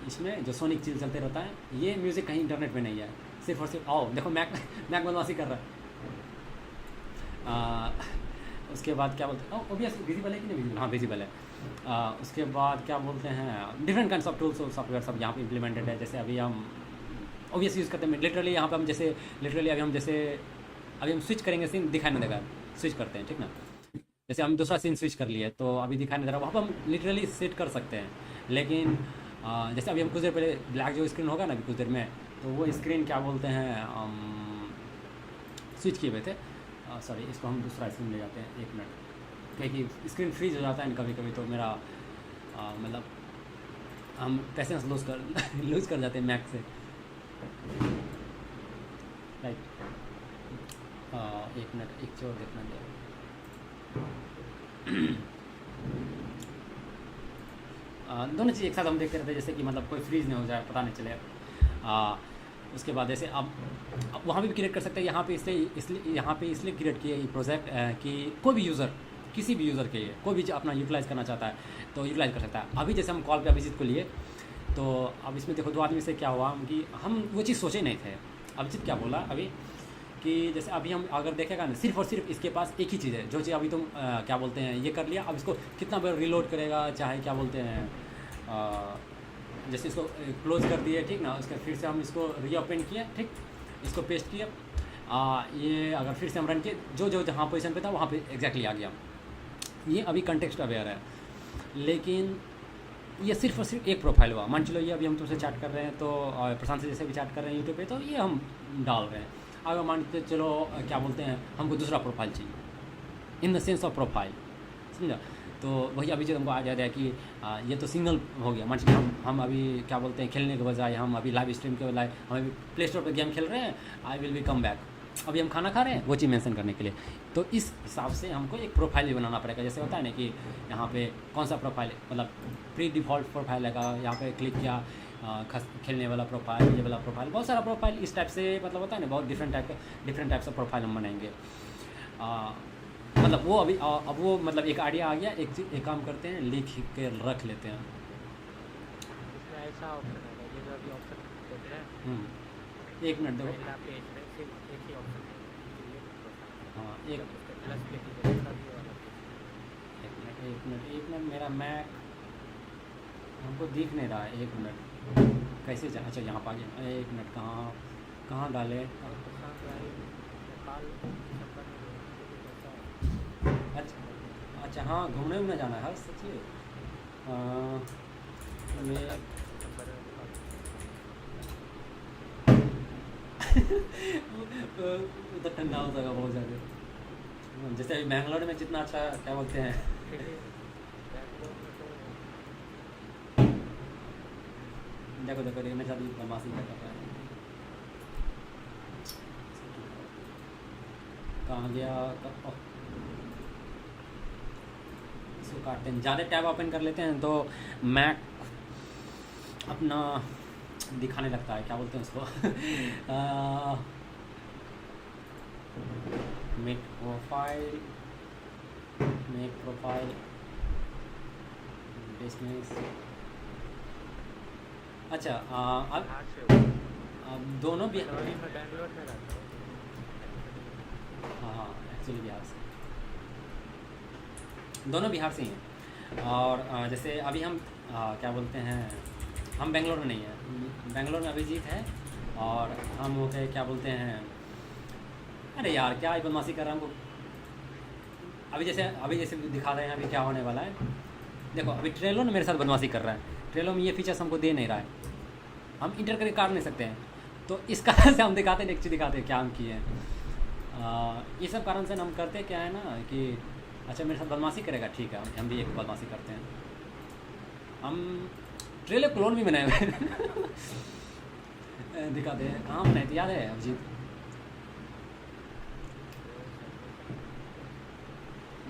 इसमें जो सोनिक चीज़ चलते रहता है। ये म्यूज़िक कहीं इंटरनेट पे नहीं है, सिर्फ और सिर्फ देखो मैक बदमाशी कर रहा है। उसके बाद क्या बोलते हैं ओबियस विजिबल है कि नहीं विजिबल? हाँ विजिबल है। उसके बाद क्या बोलते हैं डिफरेंट काइंड्स ऑफ टूल्स और सॉफ्टवेयर सब यहाँ पे इम्प्लीमेंटेड है। जैसे अभी हम ओबियस यूज़ करते हैं लिटरली यहाँ पे हम जैसे अभी हम स्विच करेंगे सीन, दिखाई नहीं देगा, स्विच करते हैं, ठीक ना। जैसे हम दूसरा सीन स्विच कर लिए तो अभी दिखाई नहीं दे रहा, वहाँ पर हम लिटरली सेट कर सकते हैं। लेकिन जैसे अभी हम कुछ देर पहले ब्लैक जो स्क्रीन होगा ना अभी कुछ देर में, तो वो स्क्रीन क्या बोलते हैं स्विच किए हुए थे। सॉरी, इसको हम दूसरा स्क्रीन ले जाते हैं, 1 मिनट, क्योंकि स्क्रीन फ्रीज हो जाता है कभी कभी, तो मेरा मतलब हम पैसेंस लूज़ कर जाते हैं मैक से। राइट, 1 मिनट, एक चोर देखना चाहिए। दोनों चीज़ एक साथ हम देखते रहते हैं, जैसे कि मतलब कोई फ्रीज नहीं हो जाए, पता नहीं चले। उसके बाद जैसे अब वहाँ भी क्रिएट कर सकते हैं। यहाँ पे इसलिए यहाँ पे इसलिए क्रिएट किया ये प्रोजेक्ट कि कोई भी यूज़र, किसी भी यूज़र के कोई भी अपना यूटिलाइज़ करना चाहता है तो यूटिलाइज़ कर सकता है। अभी जैसे हम कॉल पे अभिजीत को लिए, तो अब इसमें देखो 2 आदमी से क्या हुआ कि हम वो चीज़ सोचे नहीं थे। अभिजीत क्या बोला अभी कि जैसे अभी हम अगर देखेगा ना, सिर्फ और सिर्फ इसके पास एक ही चीज़ है, जो चीज़ अभी तुम क्या बोलते हैं ये कर लिया, अब इसको कितना बार रिलोड करेगा, चाहे क्या बोलते हैं जैसे इसको क्लोज कर दिए, ठीक ना, उसके फिर से हम इसको रीओपन किए, ठीक, इसको पेस्ट किए, ये अगर फिर से हम रन किए, जो जहाँ पोजीशन पे था वहाँ पे एग्जैक्टली आ गया। ये अभी कंटेक्स्ट अवेयर है, लेकिन ये सिर्फ और सिर्फ एक प्रोफाइल हुआ। मान चलो ये अभी हम तुमसे चैट कर रहे हैं, तो प्रशांत से जैसे भी चैट कर रहे हैं यूट्यूब पे, तो ये हम डाल रहे हैं। अगर मानते चलो क्या बोलते हैं हमको दूसरा प्रोफाइल चाहिए, in the sense of profile, समझा, तो वही अभी जो हमको आ जाता है कि ये तो सिंगल हो गया। मान चलिए हम अभी क्या बोलते हैं खेलने के बजाय, हम अभी लाइव स्ट्रीम के बजाय हम अभी प्ले स्टोर पर गेम खेल रहे हैं, I will be come back, अभी हम खाना खा रहे हैं, वो चीज़ मेंशन करने के लिए। तो इस हिसाब से हमको एक प्रोफाइल भी बनाना पड़ेगा। जैसे होता है ना कि यहाँ पे कौन सा प्रोफाइल, मतलब प्री डिफ़ॉल्ट प्रोफाइल लगा, यहाँ पे क्लिक किया, खेलने वाला प्रोफाइल, ये वाला प्रोफाइल, बहुत सारा प्रोफाइल इस टाइप से, मतलब होता है ना बहुत डिफरेंट टाइप्स ऑफ प्रोफाइल हम बनाएंगे। मतलब वो अभी अब वो मतलब एक आइडिया आ गया, एक काम करते हैं, लिख के रख लेते हैं। इसमें ऐसा ऑप्शन है, ये जो अभी ऑप्शन देख रहे हैं, 1 मिनट देखो। पहला पेज में सिर्फ एक ही ऑप्शन है, हाँ, एक प्लस पे कीजिए तब ये वाला पेज। एक मिनट मेरा मैक हमको दिख नहीं रहा है। 1 मिनट कैसे जा, अच्छा यहाँ पर आ गया। 1 मिनट कहाँ डाले? अच्छा हाँ, घूमने उमने जाना है सच्ची। उधर ठंडा हो जाएगा बहुत ज़्यादा। जैसे अभी बैंगलोर में जितना अच्छा क्या बोलते हैं, देखो मेरे साथ बदमाशी क्या कर रहा है। कहाँ गया? इसको काटते हैं, ज़्यादा टैब ओपन कर लेते हैं तो मैक अपना दिखाने लगता है, क्या बोलते हैं उसको मेक प्रोफाइल बिजनेस। अच्छा अब दोनों भी, बैंगलोर में रहता हूँ। हाँ एक्चुअली बिहार से, दोनों बिहार से ही हैं। और जैसे अभी हम क्या बोलते हैं, हम बेंगलोर में नहीं है, बेंगलोर में अभिजीत है और हम हो गए क्या बोलते हैं, अरे यार क्या बदमाशी कर रहा है हमको। अभी जैसे दिखा रहे हैं अभी क्या होने वाला है। देखो अभी ट्रेलो ने मेरे साथ बदमाशी कर रहा है, ट्रेलो में ये फीचर्स हमको दे नहीं रहा है, हम इंटर करके काट नहीं सकते हैं, तो इस कारण से हम दिखाते हैं, नेक्स्ट दिखाते हैं क्या हम किए हैं। ये सब कारण से हम करते क्या है ना कि अच्छा मेरे साथ बदमाशी करेगा, ठीक है हम भी एक बदमाशी करते हैं, हम ट्रेलर क्लोन भी बनाए हुए दिखाते हैं। कहाँ बनाए थे याद है अभिजीत?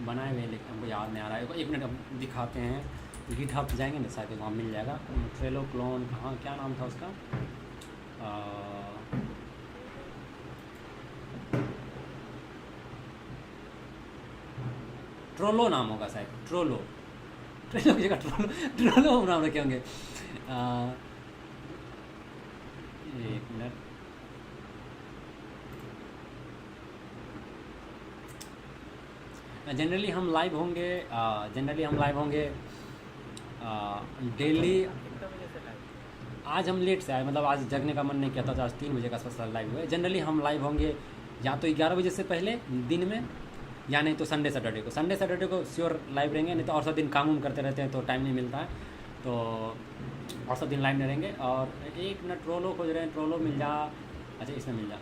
बनाए हुए लेकिन हमको याद नहीं आ रहा है। 1 मिनट हम दिखाते हैं, गिटहब जाएंगे ना शायद वहाँ मिल जाएगा। ट्रेलो क्लोन कहाँ, क्या नाम था उसका? ट्रोलो नाम होगा शायद, ट्रेलो की जगह ट्रोलो हम नाम रखे होंगे। 1 मिनट, जनरली हम लाइव होंगे डेली। आज हम लेट से आए, मतलब आज जगने का मन नहीं किया था, तो आज 3 बजे का आसपास लाइव हुए। जनरली हम लाइव होंगे या तो 11 बजे से पहले दिन में, या नहीं तो संडे सैटरडे को श्योर लाइव रहेंगे, नहीं तो और सब दिन काम करते रहते हैं तो टाइम नहीं मिलता है, तो और सब दिन लाइव नहीं रहेंगे। और 1 मिनट ट्रोलो खोज रहे हैं, ट्रोलो मिल जा, अच्छा इसमें मिल जा।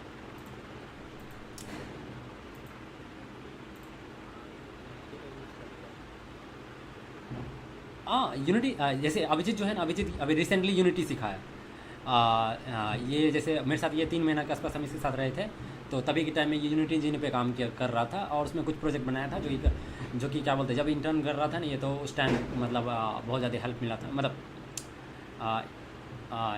हाँ यूनिटी, जैसे अभिजीत जो है ना, अभी रिसेंटली यूनिटी सीखा है। ये जैसे मेरे साथ ये 3 महीना के आसपास हम इसके साथ रहे थे, तो तभी के टाइम में ये यूनिटी इंजन पे काम किया कर रहा था और उसमें कुछ प्रोजेक्ट बनाया था जो कि क्या बोलते हैं, जब इंटर्न कर रहा था ना ये, तो उस टाइम मतलब बहुत ज़्यादा हेल्प मिला था, मतलब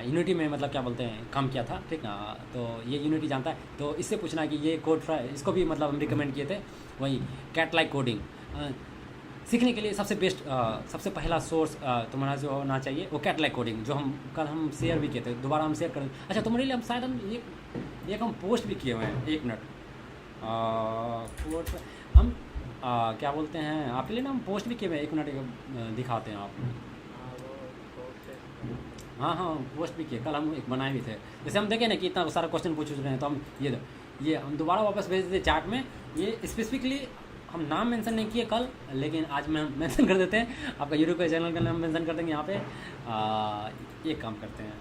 यूनिटी में मतलब क्या बोलते हैं काम किया था, ठीक ना। तो ये यूनिटी जानता है, तो इससे पूछना कि ये कोड फ्राई, इसको भी मतलब हम रिकमेंड किए थे। वही कैट लाइक कोडिंग सीखने के लिए सबसे बेस्ट, सबसे पहला सोर्स तुम्हारा जो होना चाहिए वो कैट लाइक कोडिंग, जो हम शेयर भी किए थे, दोबारा हम शेयर करें। अच्छा, तुम्हारे लिए हम शायद एक हम पोस्ट भी किए हुए हैं, 1 मिनट हम क्या बोलते हैं आपके लिए ना, हम पोस्ट भी किए हुए हैं, 1 मिनट दिखाते हैं आप। हाँ पोस्ट भी किए, कल हम एक बनाए भी थे। जैसे हम देखें ना कि इतना सारा क्वेश्चन पूछ रहे हैं, तो हम ये हम दोबारा वापस भेज देते चैट में। ये स्पेसिफिकली हम नाम मेंशन नहीं किए कल, लेकिन आज में हम मेंशन कर देते हैं, आपका यूट्यूब के चैनल का नाम मेंशन कर देंगे यहाँ पे। एक काम करते हैं,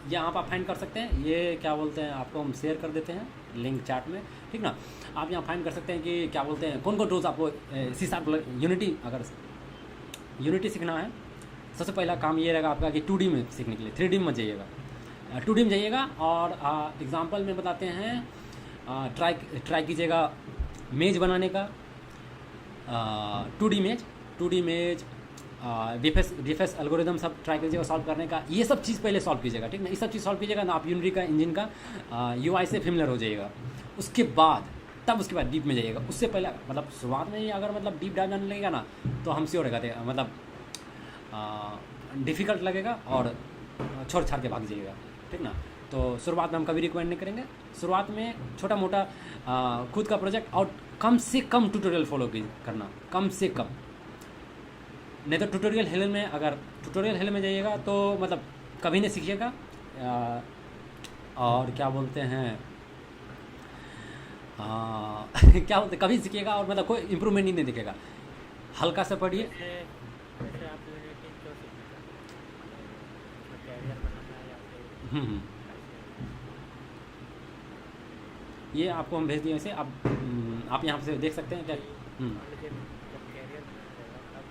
यहाँ आप फाइंड कर सकते हैं, ये क्या बोलते हैं, आपको हम शेयर कर देते हैं लिंक चैट में, ठीक ना। आप यहाँ फाइंड कर सकते हैं कि क्या बोलते हैं, कौन कौन टूल्स आपको C# यूनिटी, अगर यूनिटी सीखना है, सबसे पहला काम ये रहेगा आपका कि 2D में सीखने के लिए 3D में मत जाइएगा, 2D में जाइएगा। और एग्जांपल में बताते हैं, ट्राई कीजिएगा मेज बनाने का, 2D मेज, डिफेस एल्गोरिदम सब ट्राई कीजिएगा सॉल्व करने का। ये सब चीज़ पहले सॉल्व कीजिएगा, ठीक ना। ये सब चीज़ सॉल्व कीजिएगा ना, आप यूनिटी का इंजन का UI से फेमिलियर हो जाइएगा। उसके बाद उसके बाद डीप में जाइएगा। उससे पहले मतलब शुरुआत में ही अगर मतलब डीप डाइव जाने लगेगा ना, तो हम श्योर रहेगा, मतलब डिफ़िकल्ट लगेगा और छोड़ छाड़ के भाग जाइएगा, ठीक ना। तो शुरुआत में हम कभी रिकमेंड नहीं करेंगे। शुरुआत में छोटा मोटा खुद का प्रोजेक्ट और कम से कम ट्यूटोरियल फॉलो करना, कम से कम। नहीं तो ट्यूटोरियल हेल में जाइएगा तो मतलब कभी नहीं सीखिएगा। और क्या बोलते हैं क्या बोलते, कभी सीखिएगा और मतलब कोई इम्प्रूवमेंट ही नहीं दिखेगा। हल्का से पढ़िए। वैसे आप यूनिटी क्यों सीखना चाहते हैं? कैरियर बनाना है या फिर ये आपको हम भेज दिए वैसे, आप यहाँ से देख सकते हैं क्या। लेकिन जब कैरियर बनाना रहेगा तब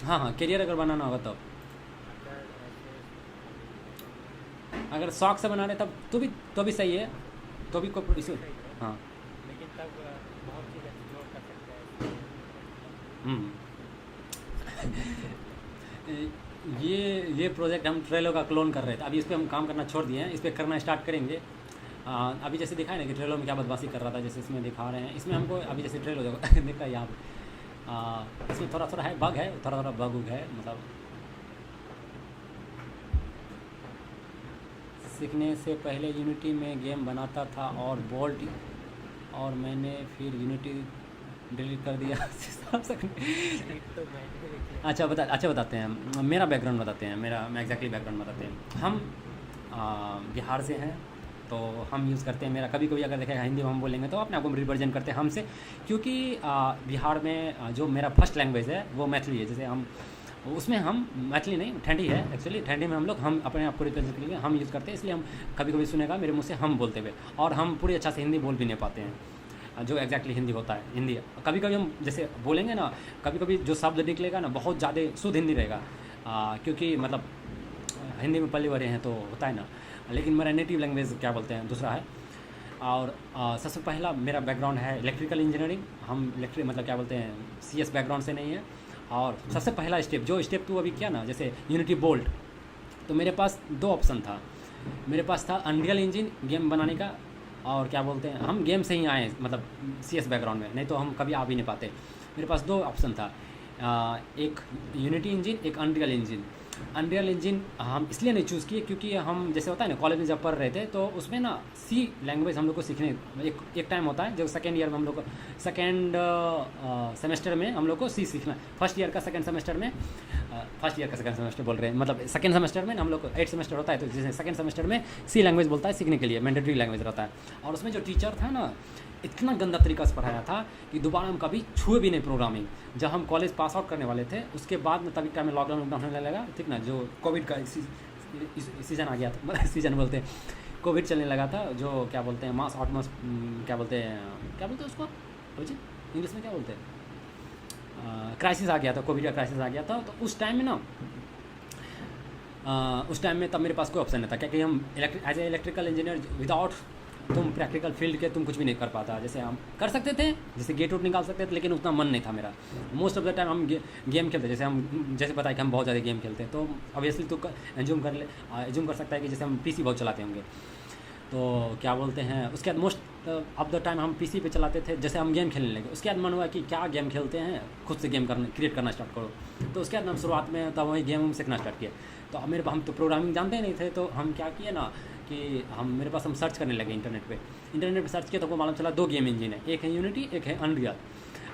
हाँ कैरियर अगर बनाना होगा तब, अगर अगर शौक से बना रहे तब तो भी सही है, तो भी कोई इशू। हाँ लेकिन तब बहुत चीज़ एक्सप्लोर कर सकते हैं। ये प्रोजेक्ट हम ट्रेलो का क्लोन कर रहे थे, अभी इस पर हम काम करना छोड़ दिए हैं, इस पर करना स्टार्ट करेंगे। अभी जैसे दिखाया ना कि ट्रेलो में क्या बदमाशी कर रहा था, जैसे इसमें दिखा रहे हैं। इसमें हमको अभी जैसे ट्रेलो देखा यहाँ पे, इसमें थोड़ा है बग है, थोड़ा बग है, मतलब सीखने से पहले यूनिटी में गेम बनाता था और बोल्ट, और मैंने फिर यूनिटी डिलीट कर दिया। अच्छा बताते हैं, मेरा बैकग्राउंड बताते हैं, मैं एग्जैक्टली बैकग्राउंड बताते हैं। हम बिहार से हैं, तो हम यूज़ करते हैं, मेरा कभी अगर देखेगा हिंदी में हम बोलेंगे तो अपने आप को रिप्रेजेंट करते हैं हमसे, क्योंकि बिहार में जो मेरा फर्स्ट लैंग्वेज है वो मैथिली है। जैसे हम उसमें हम मैथिली नहीं, ठंडी है एक्चुअली, ठंडी में हम अपने आप को रिप्रेजेंट के लिए हम यूज़ करते हैं, इसलिए हम कभी सुनेगा मेरे मुँह से हम बोलते हुए, और हम पूरी अच्छा से हिंदी बोल भी नहीं पाते हैं, जो एग्जैक्टली हिंदी होता है। हिंदी कभी हम जैसे बोलेंगे ना, कभी जो शब्द निकलेगा ना बहुत ज़्यादा शुद्ध हिंदी रहेगा, क्योंकि मतलब हिंदी में पले बड़े हैं तो होता है ना, लेकिन मेरा नेटिव लैंग्वेज क्या बोलते हैं दूसरा है। और सबसे पहला मेरा बैकग्राउंड है इलेक्ट्रिकल इंजीनियरिंग, हम मतलब क्या बोलते हैं CS बैकग्राउंड से नहीं है। और सबसे पहला स्टेप तो अभी क्या ना, जैसे यूनिटी बोल्ट, तो मेरे पास 2 ऑप्शन था। मेरे पास था अनरियल इंजन गेम बनाने का, और क्या बोलते हैं हम गेम से ही आए मतलब CS बैकग्राउंड में, नहीं तो हम कभी आ भी नहीं पाते। मेरे पास 2 ऑप्शन था, एक यूनिटी इंजन, एक अनरियल इंजन। अनरियल इंजन हम इसलिए नहीं चूज़ किए क्योंकि हम जैसे होता है ना, कॉलेज में जब पढ़ रहे थे तो उसमें ना C लैंग्वेज हम लोग को सीखने एक टाइम होता है, जो सेकेंड ईयर में हम लोग को सेकेंड सेमेस्टर में हम लोग को C सीखना। फर्स्ट ईयर का सेकेंड सेमेस्टर बोल रहे हैं, मतलब सेकेंड सेमेस्टर में हम लोग को 8 सेमेस्टर होता है, तो जैसे सेकेंड सेमेस्टर में C लैंग्वेज बोलता है सीखने के लिए, मैंडेटरी लैंग्वेज रहता है। और उसमें जो टीचर था ना, इतना गंदा तरीका से पढ़ाया था कि दोबारा हम कभी छुए भी नहीं प्रोग्रामिंग। जब हम कॉलेज पास आउट करने वाले थे उसके बाद में तभी टाइम में लॉकडाउन होने लगा, ठीक ना, जो कोविड का सीज़न आ गया था, मतलब सीज़न बोलते हैं, कोविड चलने लगा था, जो क्या बोलते हैं मास क्या बोलते हैं उसको इंग्लिश में क्या बोलते हैं, क्राइसिस आ गया था, कोविड का क्राइसिस आ गया था। तो उस टाइम में ना उस टाइम में तब मेरे पास कोई ऑप्शन नहीं था, क्योंकि हम as a electrical engineer without तुम प्रैक्टिकल फील्ड के तुम कुछ भी नहीं कर पाता। जैसे हम कर सकते थे, जैसे गेट आउट निकाल सकते थे, लेकिन उतना मन नहीं था मेरा। मोस्ट ऑफ द टाइम हम गेम खेलते, जैसे बताया कि हम बहुत ज़्यादा गेम खेलते हैं, तो ऑब्वियसली तो एज्यूम कर सकता है कि जैसे हम पीसी बहुत चलाते होंगे, तो क्या बोलते हैं, उसके बाद मोस्ट ऑफ द टाइम हम पीसी पे चलाते थे। जैसे हम गेम खेलने लगे, उसके बाद मन हुआ कि क्या गेम खेलते हैं, खुद से गेम क्रिएट करना स्टार्ट करो। तो उसके बाद हम शुरुआत में तब वही गेम सीखना स्टार्ट किया। तो हम तो प्रोग्रामिंग जानते नहीं थे, तो हम क्या किए ना कि हम सर्च करने लगे इंटरनेट पे सर्च किया, तो हमको मालूम चला 2 गेम इंजन है, एक है यूनिटी, एक है अनरियल,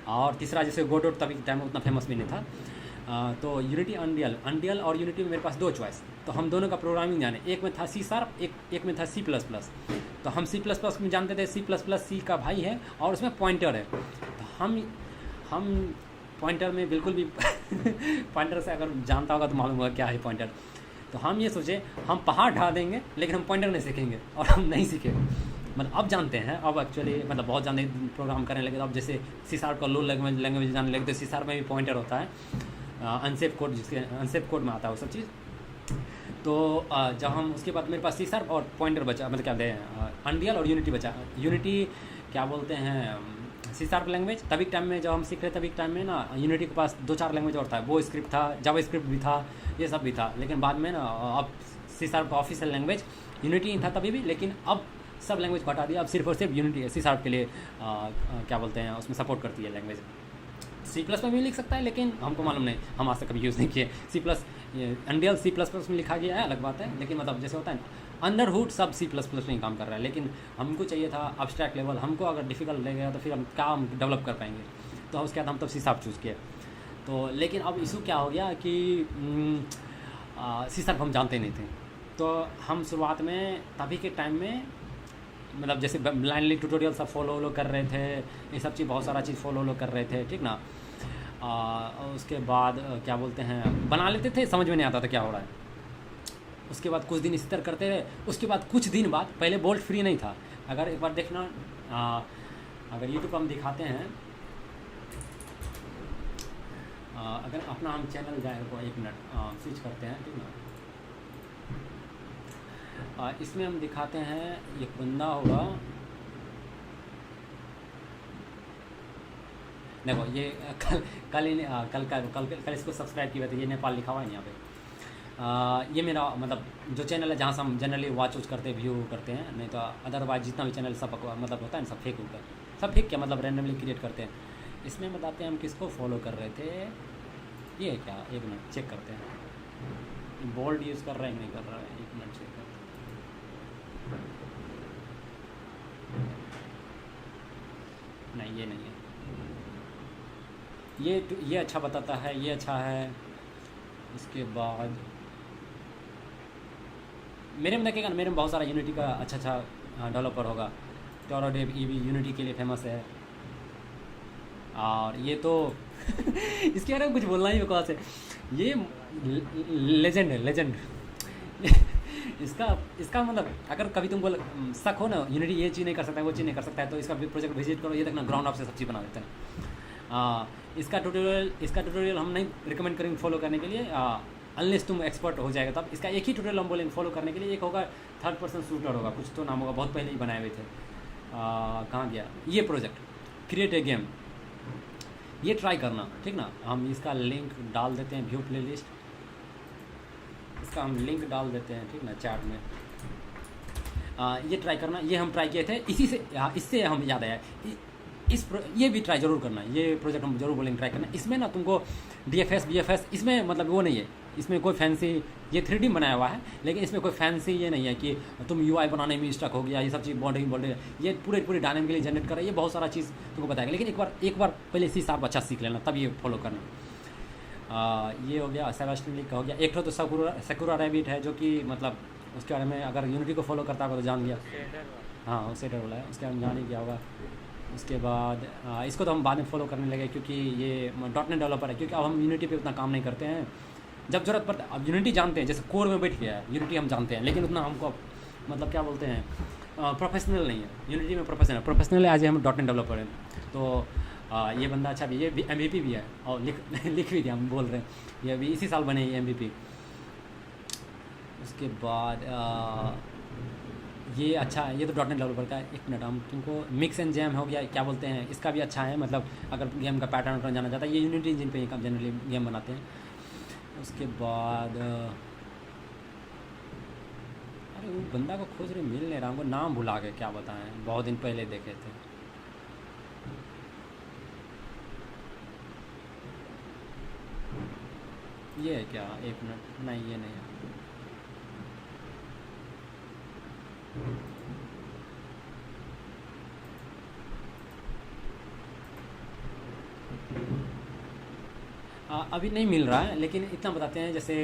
और तीसरा जैसे गोडोट तभी टाइम में उतना फेमस भी नहीं था। तो यूनिटी अनरियल और यूनिटी में मेरे पास 2 चॉइस, तो हम दोनों का प्रोग्रामिंग जाने, एक में था CSharp, एक में था C++। तो हम C++ में जानते थे, C++ C का भाई है और उसमें पॉइंटर है। तो हम पॉइंटर में बिल्कुल भी पॉइंटर से अगर जानता होगा तो मालूम होगा क्या है पॉइंटर। तो हम ये सोचे हम पहाड़ ढा देंगे लेकिन हम पॉइंटर नहीं सीखेंगे, और हम नहीं सीखे। मतलब अब जानते हैं, अब एक्चुअली मतलब बहुत जाने प्रोग्राम करने लगे। तो अब जैसे C# का लो लैंग्वेज जानने लगे, तो C# में भी पॉइंटर होता है, अनसेफ कोड, जिसके अनसेफ कोड में आता है वो सब चीज़। तो जब हम उसके बाद मेरे पास C# और पॉइंटर बचा, मतलब क्या बोलते हैं, अनरियल और यूनिटी बचा। यूनिटी क्या बोलते हैं, C# लैंग्वेज तभी टाइम में जब हम सीख रहे थे, तभी टाइम में ना यूनिटी के पास 2-4 लैंग्वेज और था, वो स्क्रिप्ट था, जावा स्क्रिप्ट भी था, ये सब भी था। लेकिन बाद में ना अब C# का ऑफिशियल लैंग्वेज यूनिटी नहीं था तभी भी, लेकिन अब सब लैंग्वेज को हटा दिया। अब सिर्फ और सिर्फ यूनिटी C# के लिए क्या बोलते हैं, उसमें सपोर्ट करती है लैंग्वेज। C++ में भी लिख सकता है, लेकिन हमको मालूम नहीं, हम आज तक कभी यूज़ नहीं किए। अनरियल C++ में लिखा गया है, अलग बात है, लेकिन मतलब जैसे होता है ना अंडर हुड सब C++ में ही काम कर रहा है। लेकिन हमको चाहिए था अब्स्ट्रैक्ट लेवल, हमको अगर डिफ़िकल्ट लगेगा तो फिर हम क्या डेवलप कर पाएंगे। तो उसके बाद हम तब C# चूज़ किए। तो लेकिन अब इशू क्या हो गया कि C# हम जानते नहीं थे। तो हम शुरुआत में तभी के टाइम में मतलब जैसे ब्लाइंडली ट्यूटोरियल सब फॉलो कर रहे थे, ये सब चीज़ बहुत सारा चीज़ फॉलो कर रहे थे, ठीक ना। उसके बाद क्या बोलते हैं, बना लेते थे, समझ में नहीं आता था क्या हो रहा है। उसके बाद कुछ दिन इसी तरह करते रहे। उसके बाद कुछ दिन बाद, पहले बोल्ट फ्री नहीं था। अगर एक बार देखना, अगर यूट्यूब हम दिखाते हैं, अगर अपना हम चैनल जाए तो 1 मिनट स्विच करते हैं, ठीक ना। इसमें हम दिखाते हैं, एक बंदा होगा, देखो ये कल इसको सब्सक्राइब किया था, ये नेपाल लिखा हुआ है यहाँ पे। ये मेरा मतलब जो चैनल है जहाँ से हम जनरली वॉच करते हैं, व्यू करते हैं, नहीं तो अदरवाइज जितना भी चैनल सब मतलब होता है ना, सब फेक होता है, सब फेक क्या मतलब रैंडमली क्रिएट करते हैं। इसमें बताते हैं हम किसको फॉलो कर रहे थे। ये क्या, 1 मिनट चेक करते हैं, बोल्ड यूज़ कर रहा है नहीं कर रहा है, 1 मिनट चेक करते हैं। नहीं, ये नहीं है, ये अच्छा बताता है, ये अच्छा है। उसके बाद मेरे में देखेगा ना, मेरे में बहुत सारा यूनिटी का अच्छा डेवलपर होगा। CodeFryDev यूनिटी के लिए फेमस है। और ये तो इसके बारे में कुछ बोलना ही बकवास है। ये लेजेंड है, लेजेंड। इसका मतलब अगर कभी तुमको शक हो ना, यूनिटी ये चीज़ नहीं कर सकता है, वो चीज़ नहीं कर सकता है, तो इसका प्रोजेक्ट विजिट करो। ये देखना ग्राउंड अप से सब चीज़ बना देते हैं। इसका ट्यूटोरियल हम नहीं रिकमेंड करेंगे फॉलो करने के लिए, अनलेस तुम एक्सपर्ट हो जाएगा तब। इसका एक ही ट्यूटोरियल हम बोलेंगे फॉलो करने के लिए। एक होगा 3rd पर्सन शूटर होगा, कुछ तो नाम होगा, बहुत पहले ही बनाए हुए थे। कहाँ गया ये प्रोजेक्ट, क्रिएट ए गेम, ये ट्राई करना, ठीक ना। हम इसका लिंक डाल देते हैं, व्यू प्लेलिस्ट, इसका हम लिंक डाल देते हैं, ठीक ना, चैट में। ये ट्राई करना, ये हम ट्राई किए थे, इससे हम याद आया, ये भी ट्राई जरूर करना। ये प्रोजेक्ट हम जरूर बोलेंगे ट्राई करना। इसमें ना तुमको DFS BFS इसमें मतलब वो नहीं है, इसमें कोई फैंसी, ये 3D बनाया हुआ है, लेकिन इसमें कोई फैंसी ये नहीं है कि तुम UI बनाने में स्टक हो गया, ये सब चीज़ बॉडी ये पूरे डायनामिकली जनरेट कर रहा है, ये बहुत सारा चीज़ तुमको बताएगा। लेकिन एक बार पहले C# अच्छा सीख लेना, तब ये फॉलो करना। ये हो गया, सेबास्टियन का हो गया। एक तो सेकुरा रैबिट है, जो कि मतलब उसके बारे में अगर यूनिटी को फॉलो करता होगा तो जान गया। हाँ, वो सेडर वाला है, उसके बारे में जान ही गया होगा। उसके बाद इसको तो हम बाद में फॉलो करने लगे, क्योंकि ये .NET डेवलपर है। क्योंकि अब हम यूनिटी पे उतना काम नहीं करते हैं, जब ज़रूरत पड़ता है। अब यूनिटी जानते हैं, जैसे कोर में बैठ गया है यूनिटी हम जानते हैं, लेकिन उतना हमको मतलब क्या बोलते हैं, प्रोफेशनल नहीं है यूनिटी में। प्रोफेशनल एज हम .NET डेवलपर हैं। तो ये बंदा अच्छा भी, ये भी MVP भी है, और लिख भी दिया, हम बोल रहे हैं, ये अभी इसी साल बने ये MVP। उसके बाद ये अच्छा है, ये तो .NET डेवलपर का है। एक मिनट, हम तुमको मिक्स एंड जैम हो गया, क्या बोलते हैं, इसका भी अच्छा है, मतलब अगर गेम का पैटर्न जाना चाहता है, ये यूनिटी इंजन पे ही जनरली गेम बनाते हैं। उसके बाद अरे वो बंदा को खोज रहे, मिल नहीं रहा, हमको नाम भुला गए, क्या बताएं, बहुत दिन पहले देखे थे। ये है क्या, एक मिनट, नहीं ये नहीं है। अभी नहीं मिल रहा है, लेकिन इतना बताते हैं, जैसे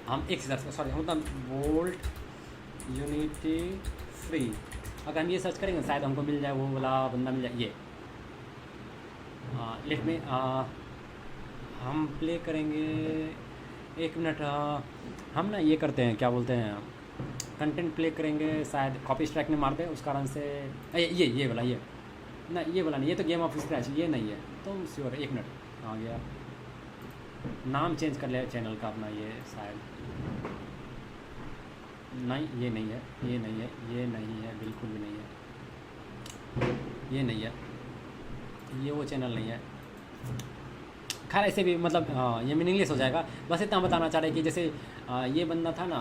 हम एक सर्च, सॉरी मतलब वोल्ट यूनिटी फ्री, अगर हम ये सर्च करेंगे शायद हमको मिल जाए, वो वाला बंदा मिल जाए। ये लेट में हम प्ले करेंंगे, एक मिनट, हम ना ये करते हैं, क्या बोलते हैं, कंटेंट प्ले करेंगे, शायद कॉपी स्ट्राइक में मार दे, उस कारण से ये वाला, ये ना, ये वाला नहीं, ये तो गेम ऑफ स्क्रैच, ये नहीं है, तुम श्योर है, एक मिनट आ गया, नाम चेंज कर लिया चैनल का अपना, ये शायद नहीं, ये नहीं है, ये नहीं है, ये नहीं है, बिल्कुल भी नहीं है, ये नहीं है, ये वो चैनल नहीं है। खैर ऐसे भी मतलब ये मीनिंगलेस हो जाएगा, बस इतना बताना चाह रहे कि जैसे ये बंदा था ना,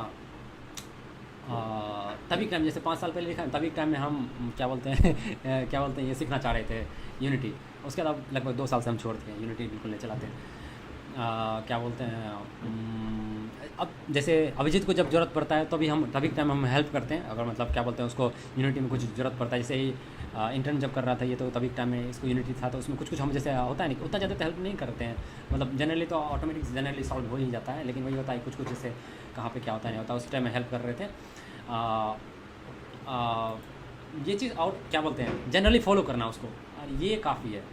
तभी टाइम, जैसे 5 साल पहले लिखा, तभी टाइम में हम क्या बोलते हैं क्या बोलते हैं, ये सीखना चाह रहे थे यूनिटी। उसके बाद लगभग 2 साल से हम छोड़ दिए, यूनिटी बिल्कुल नहीं चलाते। क्या बोलते हैं, अब जैसे अभिजीत को जब ज़रूरत पड़ता है तभी टाइम हम हेल्प करते हैं, अगर मतलब क्या बोलते हैं, उसको यूनिटी में कुछ ज़रूरत पड़ता है, जैसे ही इंटर्न जब कर रहा था ये, तो तभी टाइम में इसको यूनिटी था, तो उसमें कुछ हम जैसे होता है नहीं, उतना ज़्यादा तो हेल्प नहीं करते हैं, मतलब जनरली तो ऑटोमेटिक जनरली सॉल्व हो ही जाता है, लेकिन वही होता है कुछ जैसे कहाँ पे क्या होता है नहीं होता, उस टाइम में हेल्प कर रहे थे। ये चीज़ और क्या बोलते हैं, जनरली फॉलो करना उसको, और ये काफ़ी है।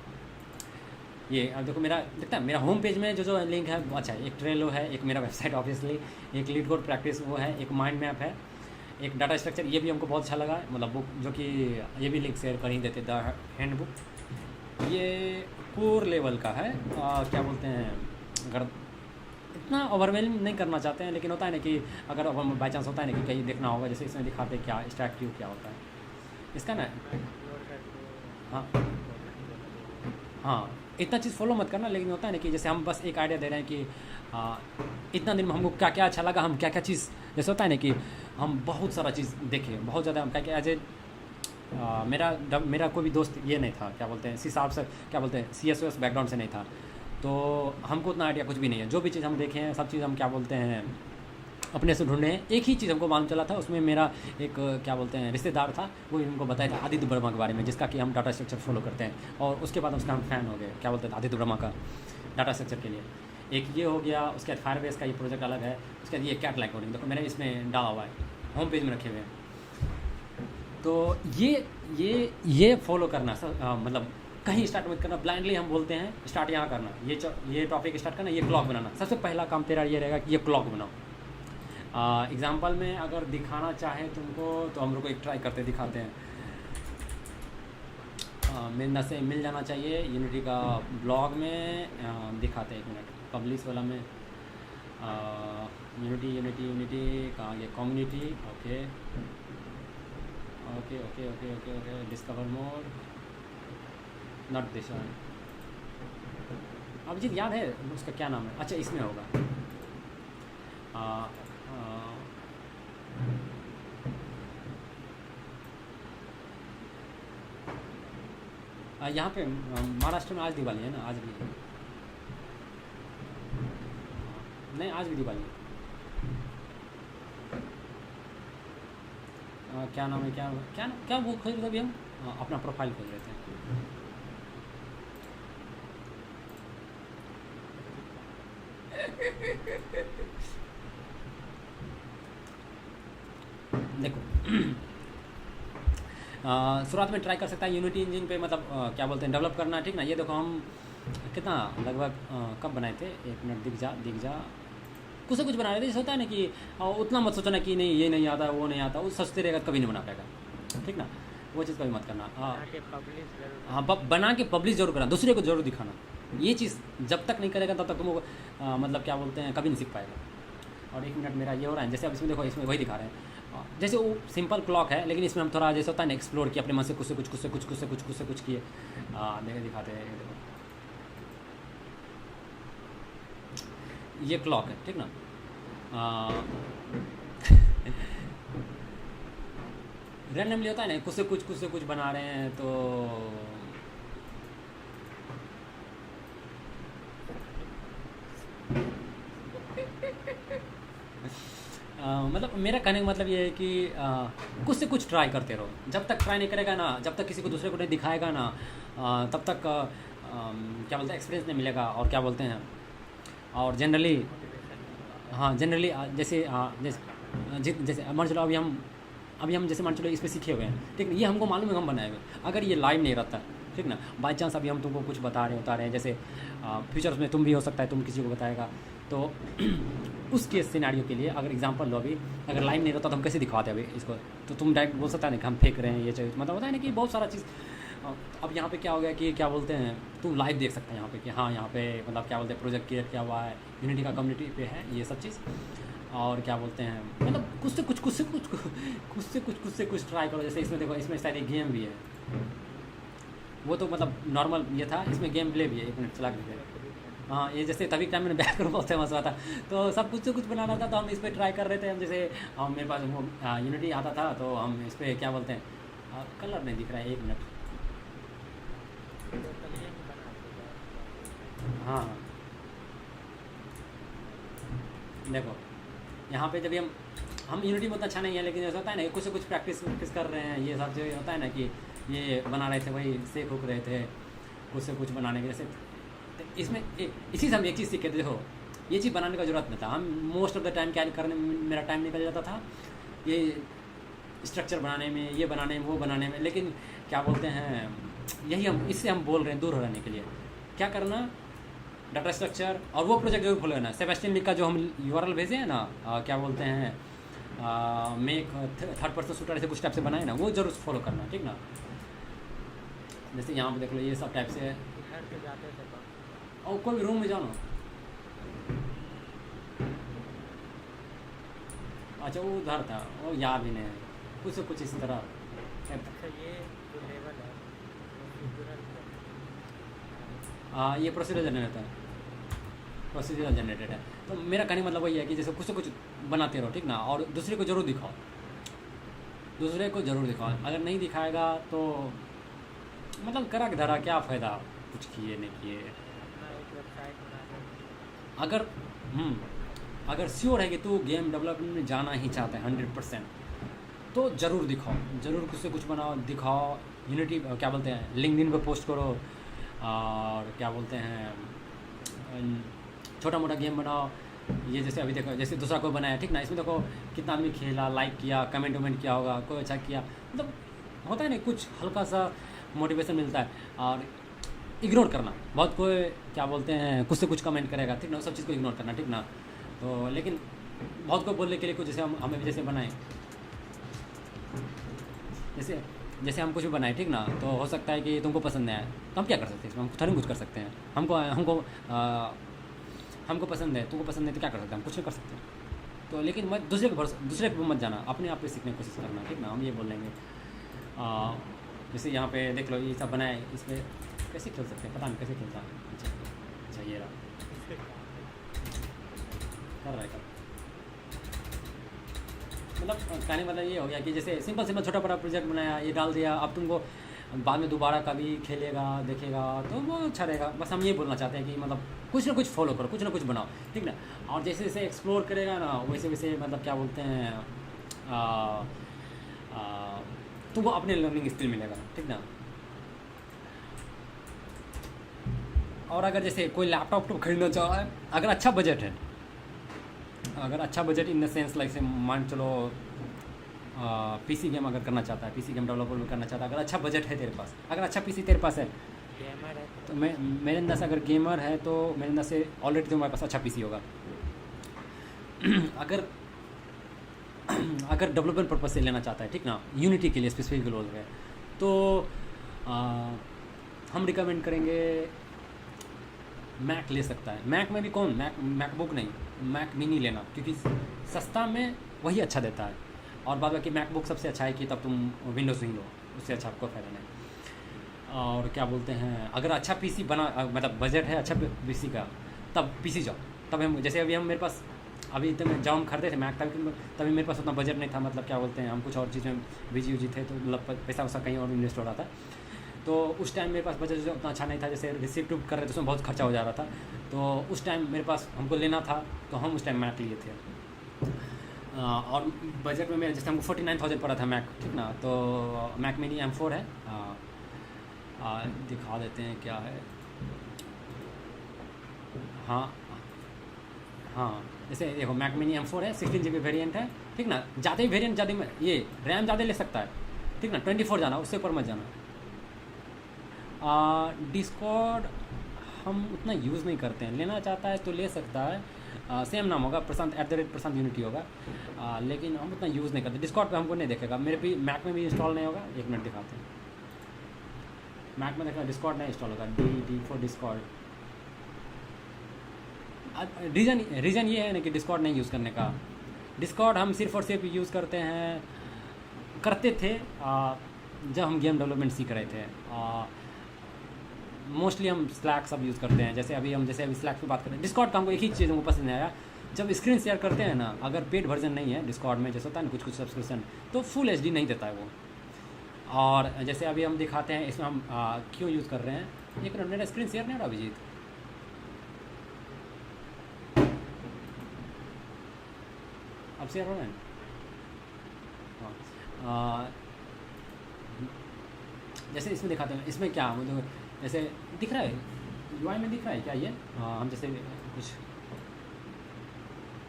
ये अब देखो, मेरा दिखता है, मेरा होम पेज में जो लिंक है वो अच्छा है, एक ट्रेलो है, एक मेरा वेबसाइट ऑब्वियसली, एक लीटकोड प्रैक्टिस वो है, एक माइंड मैप है, एक डाटा स्ट्रक्चर, ये भी हमको बहुत अच्छा लगा, मतलब बुक जो कि ये भी लिंक शेयर कर ही देते, द हैंड बुक, ये कोर लेवल का है। क्या बोलते हैं, अगर इतना ओवरवेलम नहीं करना चाहते हैं, लेकिन होता है ना कि अगर बाई चांस होता है ना कि कहीं देखना होगा, जैसे इसमें दिखाते क्या स्टैक क्यू क्या होता है इसका ना, हाँ इतना चीज़ फॉलो मत करना, लेकिन होता है ना कि जैसे हम बस एक आइडिया दे रहे हैं कि इतना दिन में हमको क्या क्या अच्छा लगा, हम क्या क्या चीज़, जैसे होता है ना कि हम बहुत सारा चीज़ देखे, बहुत ज़्यादा, हम क्या क्या एज ए मेरा कोई भी दोस्त ये नहीं था, क्या बोलते हैं, CSharp से, क्या बोलते हैं, CSS बैकग्राउंड से नहीं था, तो हमको उतना आइडिया कुछ भी नहीं है, जो भी चीज़ हम देखे हैं सब चीज़ हम क्या बोलते हैं अपने से ढूंढे हैं। एक ही चीज़ हमको मालूम चला था, उसमें मेरा एक क्या बोलते हैं रिश्तेदार था, वो हमको बताया था आदित्य वर्मा के बारे में, जिसका कि हम डाटा स्ट्रक्चर फॉलो करते हैं, और उसके बाद उसका हम फ़ैन हो गए, क्या बोलते हैं आदित्य वर्मा का डाटा स्ट्रक्चर के लिए। एक ये हो गया, उसके बाद फायरबेस का ये प्रोजेक्ट अलग है, उसके बाद ये कैट लाइक कोडिंग, देखो मैंने इसमें डाला हुआ है, होम पेज में रखे हुए हैं, तो ये फॉलो करना मतलब कहीं स्टार्ट मत करना ब्लाइंडली, हम बोलते हैं स्टार्ट यहाँ करना, ये टॉपिक स्टार्ट करना, ये क्लॉक बनाना, सबसे पहला काम तेरा ये रहेगा कि ये क्लॉक बनाओ। एग्जाम्पल में अगर दिखाना चाहे तुमको, तो हम लोग को एक ट्राई करते दिखाते हैं, मिलना से मिल जाना चाहिए यूनिटी का ब्लॉग में, दिखाते हैं, एक मिनट, पब्लिश वाला में, यूनिटी कहाँ गया, community, okay, discover mode, not this one, Abhijit याद है उसका क्या नाम है, अच्छा इसमें होगा, यहाँ पे महाराष्ट्र में आज दिवाली है ना, आज भी नहीं, आज भी दिवाली है, क्या नाम है, क्या वो खोज रहे, अभी हम अपना प्रोफाइल खोज रहे थे, देखो शुरुआत में ट्राई कर सकता है यूनिटी इंजन पे, मतलब क्या बोलते हैं डेवलप करना, ठीक ना। ये देखो हम कितना लगभग कब बनाए थे, एक मिनट, दिख जा कुछ से कुछ बना रहे थे, जैसे होता है ना कि उतना मत सोचना कि नहीं ये नहीं आता वो नहीं आता, वो सोचते रहेगा कभी नहीं बना पाएगा, ठीक ना, वो चीज़ कभी मत करना। हाँ बना के पब्लिश जरूर करना, दूसरे को जरूर दिखाना, ये चीज़ जब तक नहीं करेगा तब तक तुमको मतलब क्या बोलते हैं कभी नहीं सीख पाएगा। और 1 मिनट मेरा ये हो रहा है। जैसे अब इसमें देखो, इसमें वही दिखा रहे हैं, जैसे वो सिंपल क्लॉक है, लेकिन इसमें हम थोड़ा जैसे होता है ना एक्सप्लोर किया अपने मन से, कुछ से कुछ, कुछ से कुछ, कुछ से कुछ, कुछ से कुछ किए। देखो दिखाते हैं, देखो ये क्लॉक है, ठीक ना। रैंडमली होता है ना, कुछ से कुछ, कुछ से कुछ बना रहे हैं। तो मतलब मेरा कहने का मतलब ये है कि कुछ से कुछ ट्राई करते रहो। जब तक ट्राई नहीं करेगा ना, जब तक किसी को दूसरे को नहीं दिखाएगा ना, तब तक क्या बोलते हैं, एक्सपीरियंस नहीं मिलेगा। और क्या बोलते हैं, और जनरली, हाँ जनरली जैसे जैसे मान चलो अभी हम जैसे मान चलो इस पर सीखे हुए हैं, ठीक है, ये हमको मालूम है हम बनाए हुए, अगर ये लाइव नहीं रहता, ठीक ना, बाई चांस अभी हम तुमको कुछ बता रहे हैं, जैसे फ्यूचर्स में तुम भी हो सकता है तुम किसी को बताएगा, तो उस केस सिनेरियो के लिए अगर एग्जांपल लो, अभी अगर लाइव नहीं रहता तो हम कैसे दिखवाते अभी इसको, तो तुम डायरेक्ट बोल सकता है ना कि हम फेंक रहे हैं ये चाहिए, मतलब होता है ना कि बहुत सारा चीज़। अब यहाँ पे क्या हो गया कि क्या बोलते हैं, तुम लाइव देख सकते हैं यहाँ पे कि हाँ यहाँ पे मतलब क्या बोलते हैं प्रोजेक्ट क्रिएट किया हुआ है, यूनिटी का कम्युनिटी पे है ये सब चीज़। और क्या बोलते हैं, मतलब कुछ से कुछ, कुछ से कुछ, कुछ से कुछ, कुछ से कुछ ट्राई करो। जैसे इसमें देखो, इसमें शायद एक गेम भी है, वो तो मतलब नॉर्मल ये था, इसमें गेम प्ले भी है, 1 मिनट चला के। हाँ ये जैसे तभी टाइम मैंने बैक करो बहुत फेमस हुआ था, तो सब कुछ से कुछ बनाना था, तो हम इस पर ट्राई कर रहे थे। हम जैसे मेरे पास वो यूनिटी आता था, तो हम इस पर क्या बोलते हैं, कलर नहीं दिख रहा है, 1 मिनट, हाँ देखो यहाँ पे जब भी हम यूनिटी में उतना अच्छा नहीं है, लेकिन ऐसा होता है ना कुछ से कुछ प्रैक्टिस कर रहे हैं, ये सब जो होता है ना कि ये बना रहे थे, वही सेक हुक रहे थे कुछ से कुछ बनाने के। जैसे तो इसमें इसी से हम एक चीज़ सीखे थे, देखो ये चीज़ बनाने का जरूरत नहीं था, हम मोस्ट ऑफ द टाइम क्या करने में मेरा टाइम निकल जाता था ये स्ट्रक्चर बनाने में, ये बनाने में, वो बनाने में। लेकिन क्या बोलते हैं, यही हम इससे हम बोल रहे हैं दूर हो रहने के लिए क्या करना, डाटा स्ट्रक्चर और वो प्रोजेक्ट जरूर फॉलो करना। सेबेस्टियन लीग का जो हम यूआरएल भेजे हैं ना, क्या बोलते हैं, मेक थर्ड पर्सन शूटर ऐसे कुछ टाइप से बनाए ना, वो जरूर फॉलो करना, ठीक ना। जैसे यहाँ पे देख लो, ये सब टाइप से है, और कोई भी रूम में जाओ, अच्छा वो उधर था, वो याद भी नहीं है, कुछ से कुछ इसी तरह। अच्छा ये जो लेवल है ये प्रोसीजर जनरेटर है, प्रोसीजर जनरेटेड है। तो मेरा कहने का मतलब वही है कि जैसे कुछ से कुछ बनाते रहो, ठीक ना, और दूसरे को जरूर दिखाओ, दूसरे को जरूर दिखाओ। अगर नहीं दिखाएगा तो मतलब करा के धरा क्या फ़ायदा, कुछ किए नहीं किए। अपना एक वेबसाइट बना अगर अगर श्योर है कि तू गेम डेवलपमेंट में जाना ही चाहता है 100%, तो ज़रूर दिखाओ, ज़रूर कुछ से कुछ बनाओ, दिखाओ। यूनिटी क्या बोलते हैं, लिंक्डइन पे पोस्ट करो, और क्या बोलते हैं छोटा मोटा गेम बनाओ। ये जैसे अभी देखो, जैसे दूसरा कोई बनाया, ठीक ना, इसमें देखो कितना आदमी खेला, लाइक किया, कमेंट वमेंट किया होगा, कोई अच्छा किया, मतलब होता है ना कुछ हल्का सा मोटिवेशन मिलता है। और इग्नोर करना, बहुत कोई क्या बोलते हैं कुछ से कुछ कमेंट करेगा, ठीक ना, सब चीज़ को इग्नोर करना, ठीक ना। तो लेकिन बहुत को बोलने के लिए कुछ, जैसे हमें जैसे बनाए, जैसे हम कुछ भी बनाए, ठीक ना, तो हो सकता है कि तुमको पसंद नहीं आए, तो हम क्या कर सकते हैं इसमें, हम थोड़ी कुछ कर सकते हैं। हमको पसंद है, तुमको पसंद नहीं, तो क्या कर सकते हैं, हम कुछ नहीं कर सकते। तो लेकिन मत दूसरे पे मत जाना, अपने आप पे सीखने की कोशिश करना, ठीक ना। हम ये बोल लेंगे, जैसे यहाँ पे देख लो ये सब बनाए, इसमें कैसे खेल सकते हैं, पता नहीं कैसे खेलता है। अच्छा ये रहा, कर रहा है कर, मतलब कहने वाला ये हो गया कि जैसे सिंपल छोटा बड़ा प्रोजेक्ट बनाया, ये डाल दिया, अब तुमको बाद में दोबारा कभी खेलेगा देखेगा तो वो अच्छा रहेगा। बस हम ये बोलना चाहते हैं कि मतलब कुछ ना कुछ फॉलो करो, कुछ ना कुछ बनाओ, ठीक ना। और जैसे जैसे एक्सप्लोर करेगा ना, वैसे वैसे मतलब क्या बोलते हैं तुमको अपने लर्निंग स्किल मिलेगा, ठीक ना। और अगर जैसे कोई लैपटॉप तो खरीदना चाह रहा है, अगर अच्छा बजट है, अगर अच्छा budget in the sense like से मान चलो पीसी गेम अगर करना चाहता है, पीसी गेम डेवलपर में करना चाहता है, अगर अच्छा बजट है तेरे पास, अगर अच्छा पीसी तेरे पास है, गेमर है तो मेरे अंदर से अगर गेमर है तो मेरे अंदर से ऑलरेडी तुम्हारे पास अच्छा पीसी होगा। अगर डेवलपमेंट पर्पज से लेना चाहता है, ठीक ना, यूनिटी के लिए स्पेसिफिक रोल है, तो हम रिकमेंड करेंगे मैक ले सकता है। मैक में भी कौन, मैकबुक नहीं, मैक मिनी लेना, क्योंकि सस्ता में वही अच्छा देता है। और बाद बाकी मैकबुक सबसे अच्छा है कि तब तुम विंडोज़ ही लो, उससे अच्छा आपको फ़ायदा नहीं। और क्या बोलते हैं, अगर अच्छा पीसी बना, मतलब बजट है अच्छा पीसी का, तब पीसी जाओ। तब हम जैसे अभी हम मेरे पास अभी जब हम खरीदे थे मैक, तभी मेरे पास उतना बजट नहीं था, मतलब क्या बोलते हैं, हम कुछ और चीज़ में बिजी उजी थे, तो मतलब पैसा वैसा कहीं और इन्वेस्ट हो रहा था। तो उस टाइम मेरे पास बजट उतना अच्छा नहीं था, जैसे रिसिप्ट कर रहे थे उसमें बहुत खर्चा हो जा रहा था। तो उस टाइम मेरे पास हमको लेना था, तो हम उस टाइम मैक लिए थे। और बजट में मेरे जैसे हमको 49,000 पड़ा था मैक, ठीक ना। तो मैक मिनी M4 है, दिखा देते हैं क्या है। हाँ हाँ, जैसे देखो मैक मिनी M4 है, 16 GB वेरियंट है, ठीक ना। ज़्यादा ही वेरियंट ज़्यादा में ये रैम ज़्यादा ले सकता है, ठीक ना। 24 जाना, उससे ऊपर मत जाना। डिस्कॉर्ड हम उतना यूज़ नहीं करते हैं, लेना चाहता है तो ले सकता है। सेम नाम होगा, प्रशांत @प्रशांत यूनिटी होगा। लेकिन हम उतना यूज़ नहीं करते। डिस्कॉर्ड पे हमको नहीं देखेगा, मेरे भी मैक में भी इंस्टॉल नहीं होगा। एक मिनट दिखाते हैं, मैक में देखा डिस्कॉर्ड नहीं इंस्टॉल होगा, डी फॉर डिस्कॉर्ड। रीज़न ये है ना कि डिस्कॉर्ड नहीं यूज़ करने का। डिस्कॉर्ड हम सिर्फ और सिर्फ यूज़ करते थे जब हम गेम डेवलपमेंट सीख रहे थे। मोस्टली हम स्लैक सब यूज़ करते हैं। जैसे अभी स्लैक पे बात करें, डिस्कॉर्ड का हमको एक ही चीज़ हमको पसंद आया, जब स्क्रीन शेयर करते हैं ना, अगर पेड वर्जन नहीं है डिस्कॉर्ड में, जैसे होता है ना कुछ सब्सक्रिप्शन, तो फुल HD नहीं देता है वो। और जैसे अभी हम दिखाते हैं इसमें हम क्यों यूज़ कर रहे हैं। एक मिनट, मेरा स्क्रीन शेयर नहीं हो रहा अभिजीत, अब शेयर हो रहा है। हाँ, जैसे इसमें दिखाते हैं, इसमें क्या मतलब जैसे दिख रहा है, UI में दिख रहा है क्या ये। हम जैसे कुछ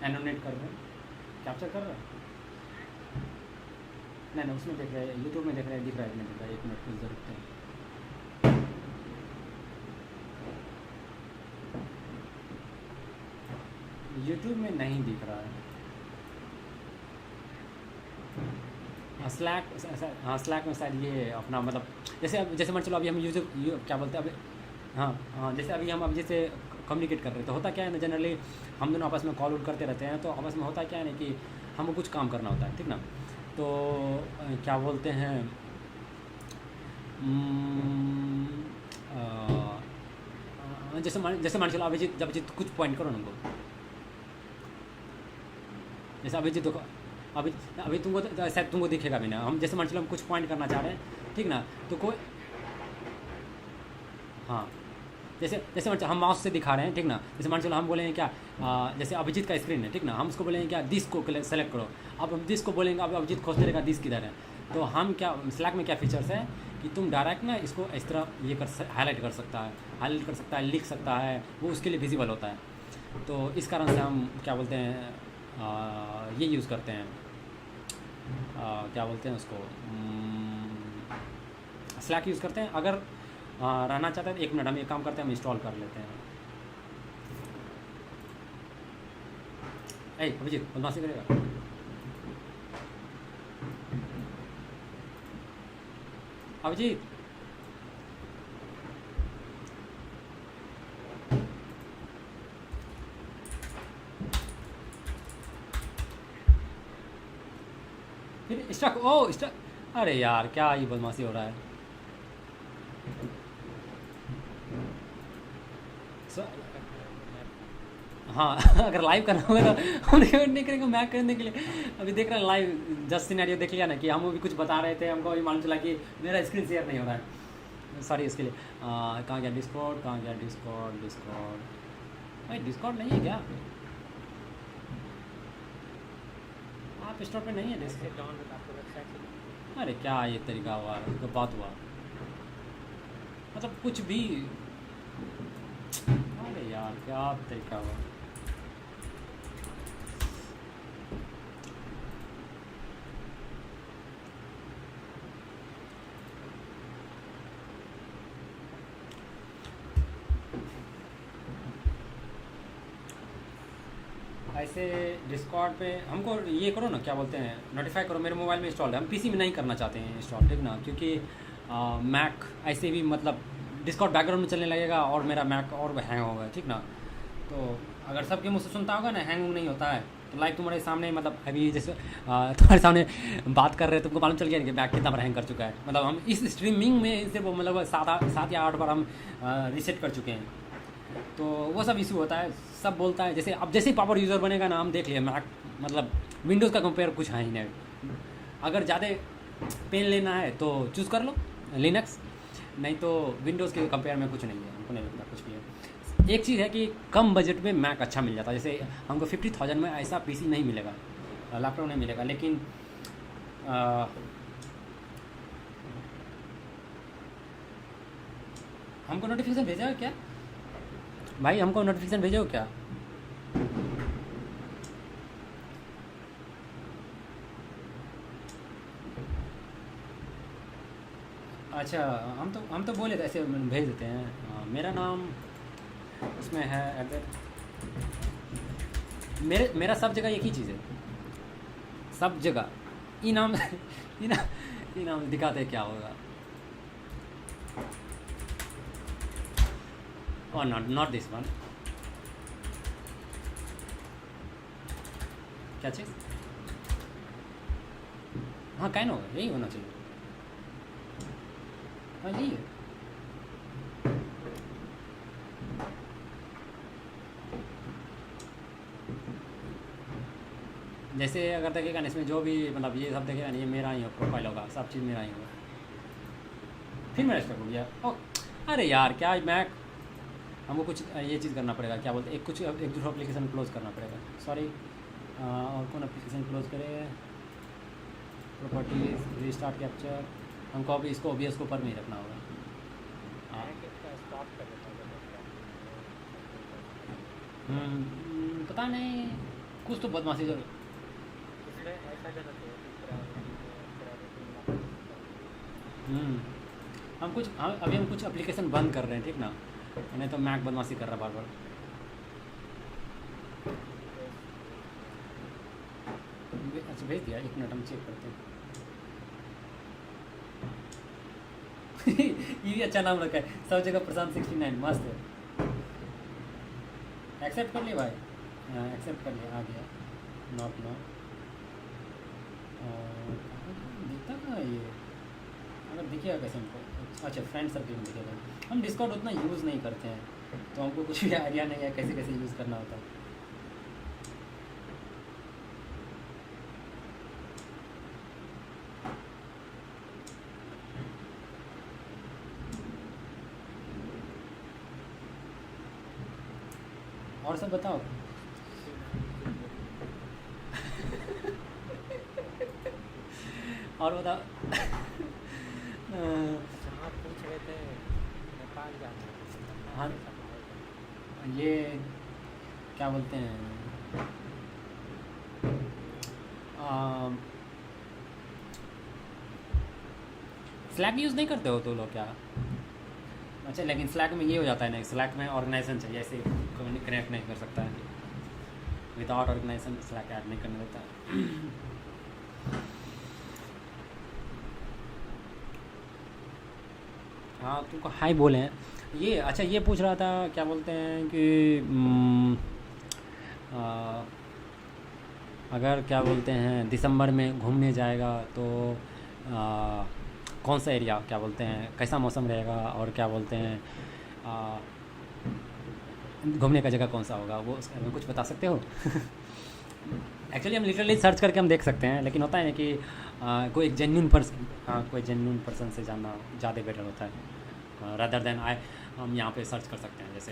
एनोनेट कर रहे हैं, कैप्चर कर रहे हैं, नहीं उसमें देख रहे हैं, यूट्यूब में देख रहे हैं, दिख रहा है, दिख रहा है। एक मिनट कुछ जरूरत है, यूट्यूब में नहीं दिख रहा है। स्लैक में शायद ये अपना मतलब जैसे मान चलो अभी हम क्या बोलते हैं अभी, हाँ जैसे अभी हम जैसे कम्युनिकेट कर रहे थे, होता क्या है ना, जनरली हम दोनों आपस में कॉल आउट करते रहते हैं, तो आपस में होता क्या है ना कि हमको कुछ काम करना होता है, ठीक ना। तो क्या बोलते हैं, जैसे मान चलो अभिजीत कुछ पॉइंट करो ना हमको, जैसे अभिजीत अभी तुमको शायद तुमको दिखेगा भी ना। हम जैसे मान चलो हम कुछ पॉइंट करना चाह रहे हैं, ठीक ना, तो कोई हाँ जैसे मान चलो हम माउस से दिखा रहे हैं, ठीक ना। जैसे मान चलो हम बोलेंगे क्या, जैसे अभिजीत का स्क्रीन है, ठीक ना, हम उसको बोलेंगे क्या, दिस को सेलेक्ट करो। अब हम दिस को बोलेंगे, अब अभिजीत खोजते रहेगा दिस किधर है। तो हम क्या स्लैक में क्या फीचर्स है कि तुम डायरेक्ट ना इसको इस तरह ये हाईलाइट कर सकता है, लिख सकता है, वो उसके लिए विजिबल होता है। तो इस कारण से हम क्या बोलते हैं ये यूज़ करते हैं, क्या बोलते हैं उसको, स्लैक यूज़ करते हैं। अगर रहना चाहते हैं तो एक मिनट हम एक काम करते हैं, हम इंस्टॉल कर लेते हैं। अभिजीत बदमाशी करेगा, अभिजीत फिर स्टक, अरे यार क्या ये बदमाशी हो रहा है। हाँ अगर लाइव करना होगा तो हम रिकॉर्ड नहीं करेंगे मैक करने के लिए। अभी देख रहे हैं लाइव जस्ट सिनेरियो देख लिया ना कि हम भी कुछ बता रहे थे, हमको अभी मालूम चला कि मेरा स्क्रीन शेयर नहीं हो रहा है, सॉरी इसके लिए। कहाँ गया डिस्कॉर्ड, भाई डिस्कॉर्ड नहीं है क्या, आप स्टोर पे नहीं है डिस्कॉर्ड। अरे क्या ये तरीका हुआ, तो बात हुआ मतलब कुछ भी, अरे यार क्या तरीका हुआ। ऐसे डिस्कॉर्ड पे हमको ये करो ना, क्या बोलते हैं, नोटिफाई करो, मेरे मोबाइल में इंस्टॉल है, हम पीसी में नहीं करना चाहते हैं इंस्टॉल, ठीक ना, क्योंकि मैक ऐसे भी मतलब डिस्कॉर्ड बैकग्राउंड में चलने लगेगा और मेरा मैक और हैंग होगा, ठीक ना। तो अगर सबके मुँह से सुनता होगा ना हैंग नहीं होता है, तो लाइव तुम्हारे सामने मतलब अभी जैसे तुम्हारे सामने बात कर रहे हैं, तुमको मालूम चल गया कि बैक कितना बार हैंग कर चुका है। मतलब हम इस स्ट्रीमिंग में सिर्फ मतलब 7 या 8 बार हम रीसेट कर चुके हैं। तो वो सब इशू होता है, सब बोलता है। जैसे अब जैसे ही पावर यूज़र बनेगा ना, हम देख लिए मैक मतलब विंडोज़ का कंपेयर कुछ है ही नहीं। अगर ज़्यादा पेन लेना है तो चूज़ कर लो लिनक्स, नहीं तो विंडोज़ के कंपेयर में कुछ नहीं है, हमको नहीं लगता कुछ भी है। एक चीज़ है कि कम बजट में मैक अच्छा मिल जाता है। जैसे हमको 50,000 में ऐसा पीसी नहीं मिलेगा, लैपटॉप नहीं मिलेगा, लेकिन हमको नोटिफिकेशन भेजा है क्या भाई? हमको नोटिफिकेशन भेजो क्या? अच्छा, हम तो बोले थे ऐसे भेज देते हैं। मेरा नाम उसमें है मेरा सब जगह एक ही चीज़ है, सब जगह इनाम इनाम दिखाते क्या होगा। और नॉट दिस वन। क्या चीज़? हाँ कैन होगा, यही होना चाहिए। हाँ यही है। जैसे अगर देखेगा ना इसमें जो भी मतलब ये सब देखेगा ना, ये मेरा ही हो, प्रोफाइल होगा, सब चीज़ मेरा ही होगा। फिर मेरा स्टॉक हो गया। ओ अरे यार क्या मैक, हमको कुछ ये चीज़ करना पड़ेगा, क्या बोलते हैं, एक दूसरा एप्लीकेशन क्लोज करना पड़ेगा। सॉरी, और कौन एप्लीकेशन क्लोज करे? Properties, restart capture. हमको अभी इसको OBS को ऊपर में ही रखना होगा। पता नहीं, कुछ तो बदमाशी जो अभी हम कुछ एप्लीकेशन बंद कर रहे हैं, ठीक ना, नहीं तो मैक बदमाशी कर रहा बार बार। अच्छा भेज दिया, 1 मिनट हम चेक करते हैं। ये भी अच्छा नाम रखा है, सब जगह प्रशांत 69, मस्त है। एक्सेप्ट कर लिया भाई? हाँ एक्सेप्ट कर लिया, आ गया। नॉट नो दिखता कहाँ ये? अगर दिखेगा कैसे हमको? अच्छा फ्रेंड सर्किल में दिखेगा। हम डिस्कॉर्ड उतना यूज़ नहीं करते हैं, तो हमको कुछ भी आइडिया नहीं है कैसे कैसे यूज़ करना होता है। और सब बताओ। और बताओ। जहाँ पूछ रहे थे नेपाल जाना। हाँ ये क्या बोलते हैं, स्लैक यूज़ नहीं करते हो तो लोग क्या? अच्छा लेकिन स्लैक में ये हो जाता है ना, स्लैक में ऑर्गेनाइजेशन चाहिए, ऐसे कनेक्ट नहीं कर सकता है विदाउट ऑर्गेनाइजेशन, स्लैक ऐड नहीं करने देता है। हाँ तुमको हाई बोले हैं ये। अच्छा ये पूछ रहा था, क्या बोलते हैं कि अगर क्या बोलते हैं दिसंबर में घूमने जाएगा तो कौन सा एरिया, क्या बोलते हैं कैसा मौसम रहेगा, और क्या बोलते हैं घूमने का जगह कौन सा होगा, वो उसके बारे में कुछ बता सकते हो? एक्चुअली हम लिटरली सर्च करके हम देख सकते हैं, लेकिन होता है ना कि कोई जेन्युइन पर्सन, हाँ कोई जेन्युइन पर्सन से जानना ज़्यादा बेटर होता है रादर देन हम यहाँ पे सर्च कर सकते हैं। जैसे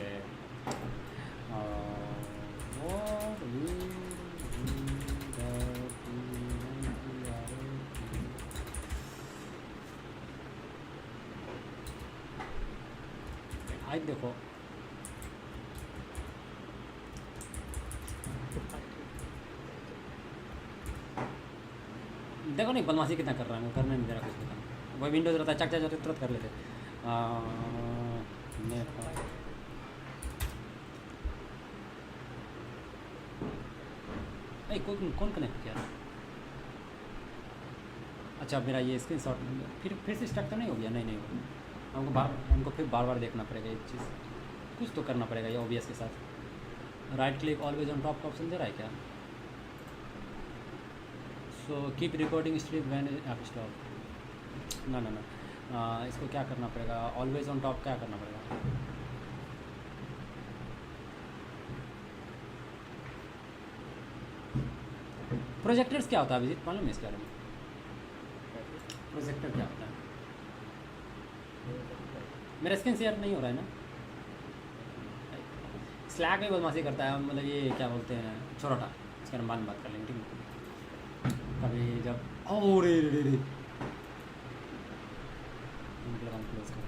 आज देखो देखो नहीं बदमाशी कितना कर रहा है, करने नहीं दे रहा कुछ पता। वही विंडोज़ रहता है, चक चक तुरंत कर लेते। नहीं कौन कनेक्ट किया? अच्छा मेरा ये स्क्रीन शॉट फिर से स्टक तो नहीं हो गया? नहीं नहीं हमको फिर बार बार देखना पड़ेगा एक चीज़, कुछ तो करना पड़ेगा ये OBS के साथ। Right click always on top का ऑप्शन दे रहा है क्या? So keep recording stream when app stop. ना ना ना, इसको क्या करना पड़ेगा? ऑलवेज ऑन टॉप क्या करना पड़ेगा? प्रोजेक्टर्स क्या होता है अभिजीत, मालूम है इसके बारे में? प्रोजेक्टर क्या होता है? मेरा स्क्रीन शेयर नहीं हो रहा है ना? स्लैक में बदमाशी करता है, मतलब ये क्या बोलते हैं, छोटा। इसके बारे में बात कर लेंगे, ठीक है? कभी जब रे क्लोज कर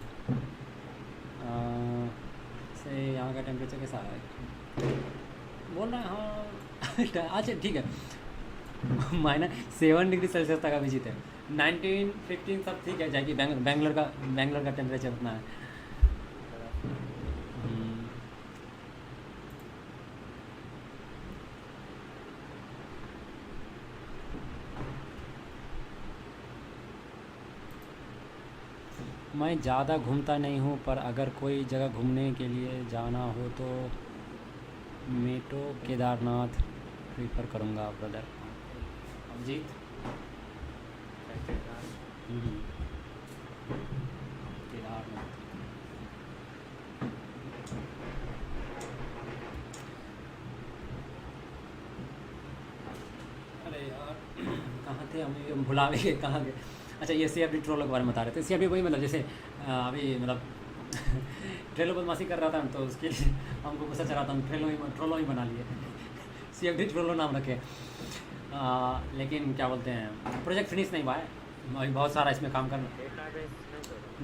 से यहाँ का टेम्परेचर कैसा है बोल रहा है? हाँ अच्छा ठीक है। -7 डिग्री सेल्सियस तक अभिजीत है, 19 15 सब ठीक है, जाएगी। बैंगलोर का टेम्परेचर उतना है। मैं ज़्यादा घूमता नहीं हूँ, पर अगर कोई जगह घूमने के लिए जाना हो तो मेट्रो केदारनाथ प्रीफर करूँगा ब्रदर। अभिजीत केदारनाथ अरे यार कहाँ थे हम भुला भी गए, कहाँ गए? अच्छा ये CFD ट्रोलो के बारे में बता रहे थे। CFD वही मतलब जैसे अभी मतलब ट्रेलो बदमाशी कर रहा था तो उसके लिए हमको गुस्सा चला था, हम ट्रोलो ही बना लिए। CFD ट्रोलो नाम रखे। लेकिन क्या बोलते हैं, प्रोजेक्ट फिनिश नहीं हुआ है, अभी बहुत सारा इसमें काम करना।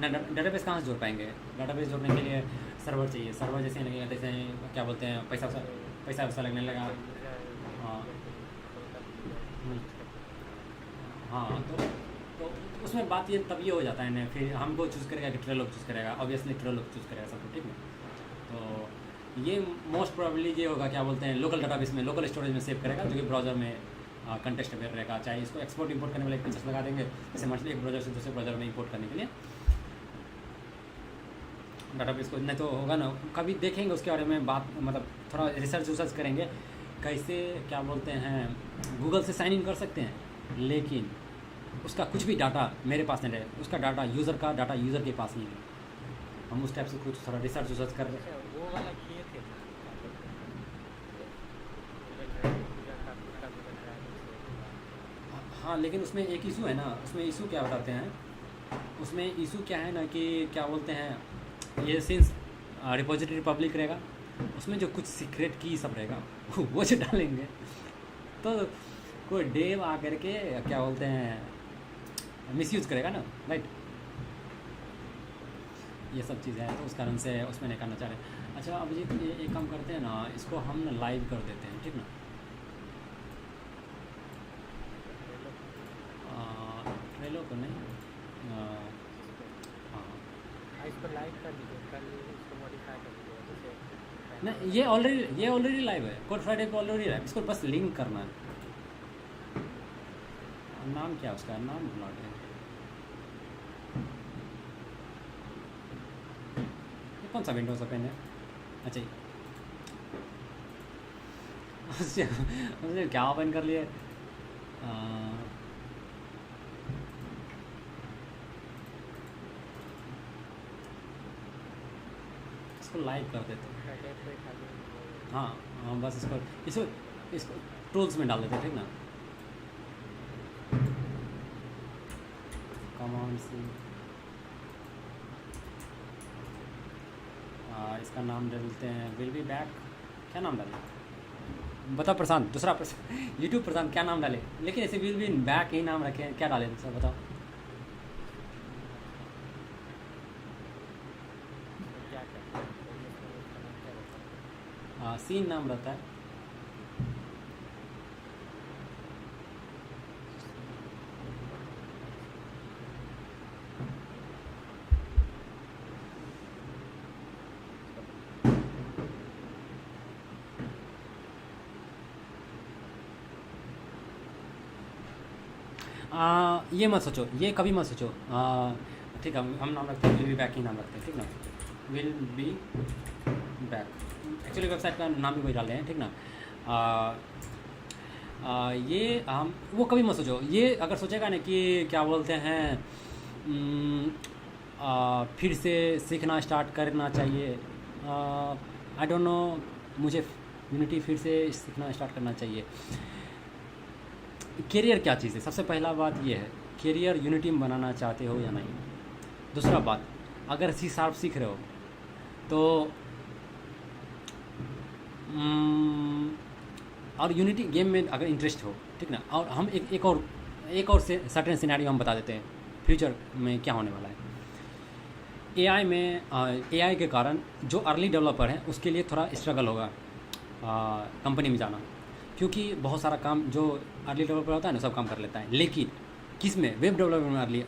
डेटाबेस कहाँ से जोड़ पाएंगे? डेटाबेस जोड़ने के लिए सर्वर चाहिए। सर्वर जैसे लगेगा जैसे क्या बोलते हैं, पैसा लगने लगा। हाँ तो उसमें बात ये तब ये हो जाता है ना, फिर हमको चूज़ करेगा कि ट्रेलो चूज़ करेगा, ऑब्वियसली ट्रेलो चूज़ करेगा सबको, ठीक है? तो ये मोस्ट प्रोबेबली ये होगा, क्या बोलते हैं, लोकल डाटाबेस में, लोकल स्टोरेज में सेव करेगा, जो कि ब्राउज़र में कंटेस्ट अवेयर रहेगा। चाहे इसको एक्सपोर्ट इंपोर्ट करने वाले फीचर्स लगा देंगे, जैसे मतलब एक ब्राउज़र से दूसरे ब्राउज़र में इंपोर्ट करने के लिए डाटाबेस को। नहीं तो होगा ना, कभी देखेंगे उसके बारे में बात, मतलब थोड़ा रिसर्च करेंगे कैसे, क्या बोलते हैं, गूगल से साइन इन कर सकते हैं, लेकिन उसका कुछ भी डाटा मेरे पास नहीं रहे, उसका डाटा यूज़र के पास नहीं है। हम उस टाइप से कुछ थोड़ा रिसर्च कर रहे हैं। वो वाला किए थे हाँ लेकिन उसमें एक इशू है ना, उसमें इशू क्या बताते हैं, उसमें इशू क्या है ना कि क्या बोलते हैं, ये सिंस रिपोजिटरी पब्लिक रहेगा, उसमें जो कुछ सीक्रेट की सब रहेगा वो जो डालेंगे तो कोई डेव आकर के क्या बोलते हैं मिसयूज़ करेगा ना, राइट? ये सब चीज़ें हैं, तो उस कारण से उसमें नहीं करना चाह रहे। अच्छा अभिजीत ये एक काम करते हैं ना, इसको हम ना लाइव कर देते हैं, ठीक ना? ट्रेलो को नहीं, हाँ इसको लाइव कर दीजिए, कल इसको मॉडिफाई कर दीजिए जैसे नहीं, ये ऑलरेडी लाइव है, CodeFryDev को ऑलरेडी लाइव, इसको बस लिंक करना है। नाम क्या है उसका, नाम भुला गया। ये कौन सा विंडोज ओपन है? अच्छा उसने क्या ओपन कर लिए? इसको लाइव कर देते हैं। हाँ बस इसको टूल्स में डाल देते हैं, ठीक ना? कमांड से इसका नाम डालते हैं विल बी बैक। क्या नाम डालें बताओ प्रशांत, दूसरा प्रशांत यूट्यूब प्रशांत, क्या नाम डाले? लेकिन ऐसे विल बी बैक ही नाम रखें, क्या डालें सर बताओ? सीन नाम रहता है। ये मत सोचो, ये कभी मत सोचो ठीक है, हम नाम रखते हैं विल बी बैक ही नाम रखते हैं, ठीक ना, will be back. Actually website का नाम भी वही डाले हैं, ठीक ना। ये हम वो कभी मत सोचो, ये अगर सोचेगा ना कि क्या बोलते हैं फिर से सीखना स्टार्ट करना चाहिए, आई डोंट नो, मुझे यूनिटी फिर से सीखना स्टार्ट करना चाहिए। कैरियर क्या चीज़ है, सबसे पहला बात ये है, कैरियर यूनिटी में बनाना चाहते हो या नहीं। दूसरा बात, अगर C# सीख रहे हो तो और यूनिटी गेम में अगर इंटरेस्ट हो, ठीक ना। और हम एक और सर्टेन सिनेरियो हम बता देते हैं फ्यूचर में क्या होने वाला है। एआई में एआई के कारण जो अर्ली डेवलपर हैं उसके लिए थोड़ा स्ट्रगल होगा कंपनी में जाना, क्योंकि बहुत सारा काम जो अर्ली डेवलपर होता है ना सब काम कर लेता है, लेकिन किस में, वेब डेवलपमेंट में अर्ली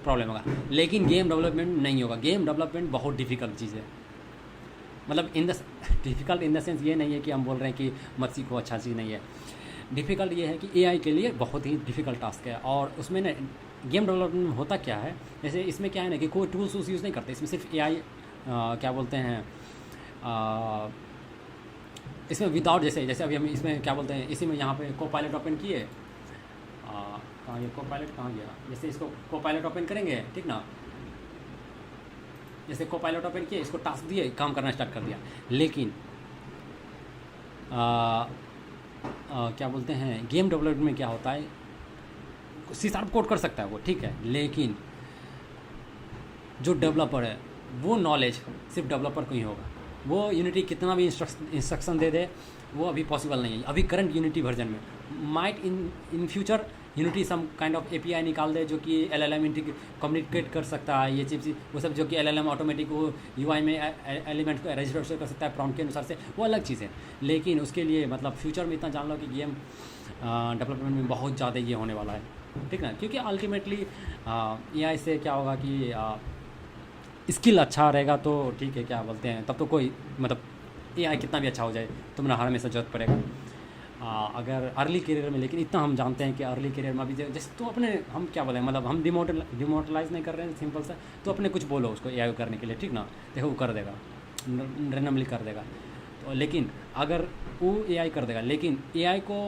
प्रॉब्लम होगा, लेकिन गेम डेवलपमेंट नहीं होगा। गेम डेवलपमेंट बहुत डिफ़िकल्ट चीज़ है, मतलब डिफ़िकल्ट इन द सेंस ये नहीं है कि हम बोल रहे हैं कि मत सीखो, अच्छा चीज़ नहीं है। डिफ़िकल्ट ये है कि एआई के लिए बहुत ही डिफ़िकल्ट टास्क है। और उसमें ना गेम डेवलपमेंट में होता क्या है, जैसे इसमें क्या है ना कि कोई टूल्स यूज़ नहीं करते, इसमें सिर्फ एआई क्या बोलते हैं इसमें विदाउट, जैसे अभी हम इसमें क्या बोलते हैं, इसी में यहाँ पे कोपायलट ओपन किए, कहाँ ये कोपायलट कहाँ गया, जैसे इसको कोपायलट ओपन करेंगे, ठीक ना, जैसे कोपायलट ओपन किए, इसको टास्क दिए, काम करना स्टार्ट कर दिया। लेकिन क्या बोलते हैं गेम डेवलपमेंट में क्या होता है, C# कोड कर सकता है वो, ठीक है, लेकिन जो डेवलपर है वो नॉलेज सिर्फ डेवलपर को ही होगा। वो यूनिटी कितना भी इंस्ट्रक्शन दे दे वो अभी पॉसिबल नहीं है। अभी करंट यूनिटी वर्जन में might in future Unity some kind of API निकाल दे जो कि LLM कम्युनिकेट कर सकता है, ये चीज़ वो सब जो कि LLM ऑटोमेटिक वो UI में एलिमेंट को रजिस्टर कर सकता है प्रॉम्प्ट के अनुसार से, वो अलग चीज़ है। लेकिन उसके लिए मतलब फ्यूचर में इतना जान लो कि गेम डेवलपमेंट में बहुत ज़्यादा ये होने वाला है, ठीक ना, क्योंकि अल्टीमेटली AI से क्या होगा कि स्किल अच्छा रहेगा तो ठीक है, क्या बोलते हैं, तब तो कोई मतलब AI कितना भी अच्छा हो जाए तुम्हें हमेशा जरूरत पड़ेगा अगर अर्ली करियर में। लेकिन इतना हम जानते हैं कि अर्ली करियर में अभी जैसे तो अपने हम क्या बोलें, मतलब हम डिमोटलाइज नहीं कर रहे हैं, सिंपल सा, तो अपने कुछ बोलो उसको AI करने के लिए, ठीक ना, देखो वो कर देगा, रैंडमली कर देगा। तो लेकिन अगर वो AI कर देगा, लेकिन AI को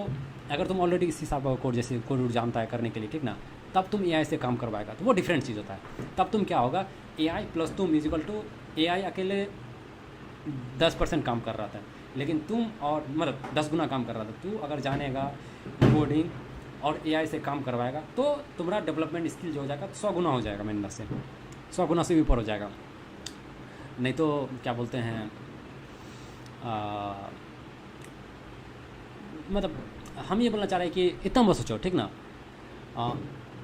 अगर तुम ऑलरेडी C# कोड जैसे कोड जानता है करने के लिए, ठीक ना, तब तुम AI से काम करवाएगा तो वो डिफरेंट चीज़ होता है। तब तुम क्या होगा, AI प्लस तुम इजिकल टू AI अकेले 10% काम कर रहा था, लेकिन तुम और मतलब 10 गुना काम कर रहा था। तू अगर जानेगा कोडिंग और AI से काम करवाएगा तो तुम्हारा डेवलपमेंट स्किल जो हो जाएगा 100 गुना हो जाएगा, मेरे अंदर से 100 गुना से भी ऊपर हो जाएगा। नहीं तो क्या बोलते हैं मतलब हम ये बोलना चाह रहे हैं कि इतना मत सोचो, ठीक ना।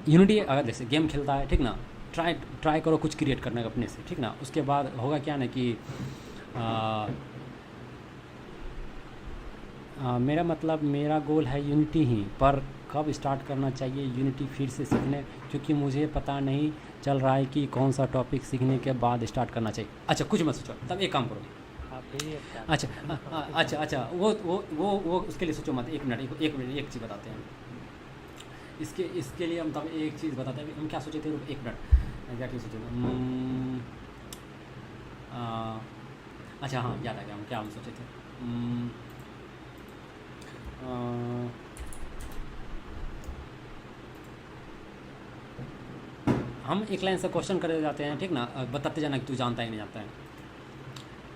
यूनिटी अगर जैसे गेम खेलता है, ठीक ना, ट्राई करो कुछ क्रिएट करने का अपने से, ठीक ना। उसके बाद होगा क्या ना कि मेरा मतलब मेरा गोल है यूनिटी ही, पर कब स्टार्ट करना चाहिए यूनिटी फिर से सीखने, क्योंकि मुझे पता नहीं चल रहा है कि कौन सा टॉपिक सीखने के बाद स्टार्ट करना चाहिए। अच्छा कुछ मत सोचो, तब एक काम करो, अच्छा वो उसके लिए सोचो मत, एक मिनट एक चीज़ बताते हैं इसके लिए हम तब एक चीज़ बताते हैं। हम क्या सोचे थे, एक मिनट एग्जैक्टली सोचे थे, अच्छा हाँ याद आ गया, हम क्या हम सोचे थे, हम एक लाइन से क्वेश्चन करते जाते हैं, ठीक ना, बताते जाना कि तू जानता ही नहीं जानता है,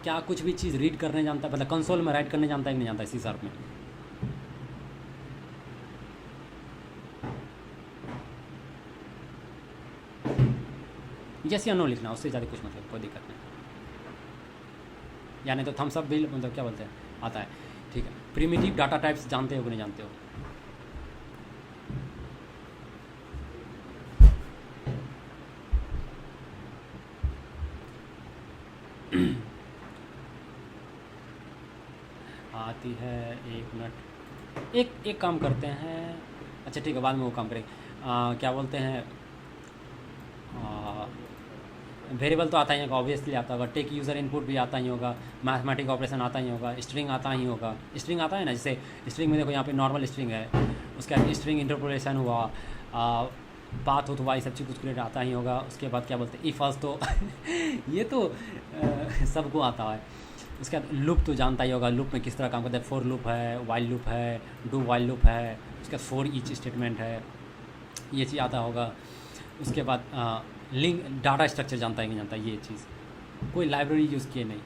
क्या कुछ भी चीज़ रीड करने जानता है, मतलब कंसोल में राइट करने जानता है कि नहीं जानता है C# में। यस या नो लिखना, उससे ज़्यादा कुछ मतलब कोई दिक्कत नहीं, या नहीं तो थम्स अप भी मतलब क्या बोलते हैं आता है, ठीक है। प्रिमिटिव डाटा टाइप्स जानते हो कि नहीं जानते हो? आती है, एक मिनट, एक काम करते हैं, अच्छा ठीक है बाद में वो काम करेंगे। क्या बोलते हैं वेरिएबल तो आता ही होगा, ऑब्वियसली आता होगा, टेक यूज़र इनपुट भी आता ही होगा, मैथमेटिक ऑपरेशन आता ही होगा, स्ट्रिंग आता ही होगा। स्ट्रिंग आता है ना, जैसे स्ट्रिंग में देखो यहाँ पे नॉर्मल स्ट्रिंग है, उसका स्ट्रिंग इंटरपोलेशन हुआ, पाथ हो तो वाई सब चीज़ कुछ क्रिएट आता ही होगा। उसके बाद क्या बोलते हैं इफ एल्स, तो ये तो सबको आता है। उसके बाद लूप तो जानता ही होगा, लूप में किस तरह काम करता है। फॉर लूप है, वाइल लूप है, डू वाइल लूप है, उसके बाद फॉर ईच स्टेटमेंट है, ये चीज़ आता होगा। उसके बाद लिंक डाटा स्ट्रक्चर जानता है कि जानता है, ये चीज़ कोई लाइब्रेरी यूज़ किए नहीं,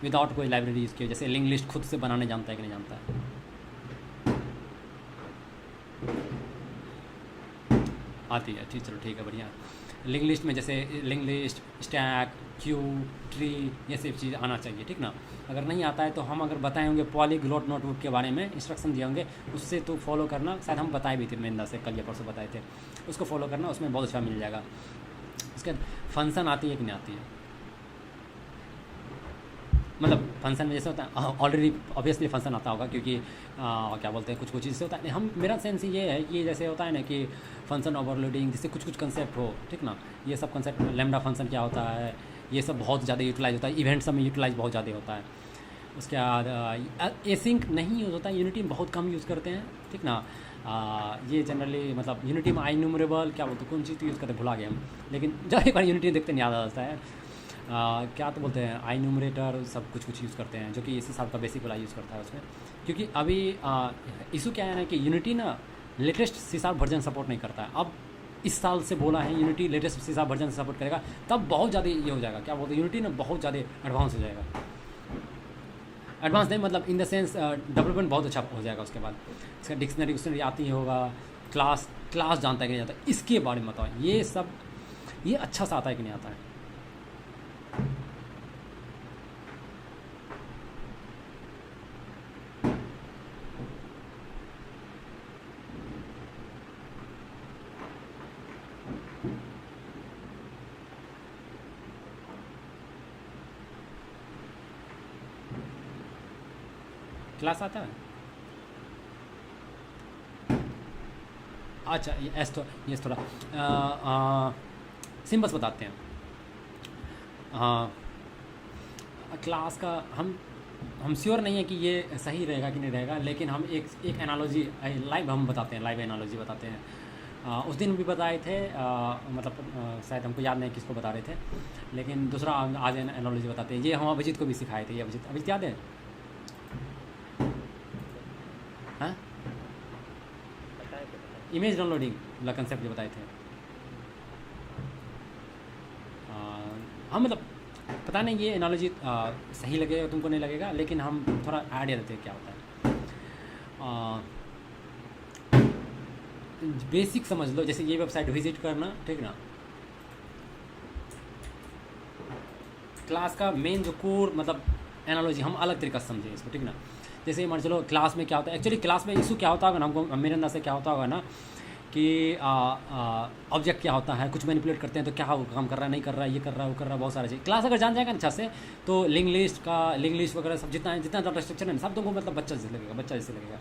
विदाउट कोई लाइब्रेरी यूज़ किए। जैसे लिंक लिस्ट खुद से बनाने जानता है कि नहीं जानता है। आती है, ठीक, चलो ठीक है, बढ़िया। लिंक लिस्ट में जैसे link list, stack, Q, tree, ये सब चीज़ आना चाहिए, ठीक ना। अगर नहीं आता है तो हम अगर बताए होंगे पॉलीग्लॉट नोटबुक के बारे में, इंस्ट्रक्शन दिए होंगे, उससे तो फॉलो करना। शायद हम बताए भी थे मेंदा से, कल या परसों बताए थे, उसको फॉलो करना, उसमें बहुत अच्छा मिल जाएगा। उसके बाद फंक्शन आती है कि नहीं आती है, मतलब फंक्शन में जैसे होता है ऑलरेडी ऑब्वियसली फंक्शन आता होगा, क्योंकि क्या बोलते हैं कुछ चीज़ से होता है। हम मेरा सेंस ये है कि जैसे होता है ना कि फंक्शन ओवरलोडिंग, जिससे कुछ कंसेप्ट हो, ठीक ना। ये सब कंसेप्ट, लैम्डा फंक्शन क्या होता है, ये सब बहुत ज़्यादा यूटिलाइज होता है, इवेंट सब में यूटिलाइज बहुत ज़्यादा होता है। उसके बाद एसिंक नहीं यूज़ होता है, यूनिटी में बहुत कम यूज़ करते हैं, ठीक ना। ये जनरली मतलब यूनिटी में आइन्यूमरेबल क्या बोलते हैं, कौन चीज़ तो यूज़ करते हैं, भुला गए हम, लेकिन जब एक बार यूनिटी देखते हैं याद आ जाता है। क्या तो बोलते हैं, आई न्यूमरेटर सब कुछ यूज़ करते हैं, जो कि इसी साल का बेसिक वाला यूज़ करता है उसमें। क्योंकि अभी इशू क्या है ना कि यूनिटी ना लेटेस्ट C# वर्जन सपोर्ट नहीं करता है। अब इस साल से बोला है यूनिटी लेटेस्ट C# वर्जन से सपोर्ट करेगा, तब बहुत ज़्यादा ये हो जाएगा, क्या बोलते हैं, यूनिटी ना बहुत ज़्यादा एडवांस हो जाएगा। एडवांस नहीं मतलब इन द सेंस डेवलपमेंट बहुत अच्छा हो जाएगा। उसके बाद इसका डिक्शनरी आती ही होगा, क्लास जानता है कि नहीं आता, इसके बारे में बताओ। ये सब ये अच्छा सा आता है कि नहीं आता है। क्लास आता है, अच्छा ये थोड़ा सिंबल्स बताते हैं। क्लास का हम श्योर नहीं है कि ये सही रहेगा कि नहीं रहेगा, लेकिन हम एक एनालॉजी लाइव हम बताते हैं, लाइव एनालॉजी बताते हैं। उस दिन भी बताए थे, मतलब शायद हमको याद नहीं किसको बता रहे थे, लेकिन दूसरा आज एनालॉजी बताते हैं। ये हम अभिजीत को भी सिखाए थे, ये अभिजीत याद है, हाँ, इमेज डाउनलोडिंग वाला कंसेप्ट जो बताए थे। हाँ मतलब पता नहीं ये एनालॉजी सही लगेगा तुमको नहीं लगेगा, लेकिन हम थोड़ा आइडिया देते हैं क्या होता है। बेसिक समझ लो, जैसे ये वेबसाइट विजिट करना, ठीक ना। क्लास का मेन जो कोर मतलब एनालॉजी हम अलग तरीका से समझें इसको, ठीक ना। जैसे मान चलो क्लास में क्या होता है, एक्चुअली क्लास में इशू क्या होता होगा ना, हमको मेरे अंदर से क्या होता होगा ना कि ऑब्जेक्ट क्या होता है, कुछ मैनिपुलेट करते हैं तो क्या काम कर रहा है, नहीं कर रहा है, ये कर रहा है, वो कर रहा है, बहुत सारे चीज़। क्लास अगर जान जाएगा अच्छा से तो लिंक लिस्ट वगैरह सब जितना डाटा स्ट्रक्चर है ना, सब तुमको मतलब बच्चा जैसे लगेगा।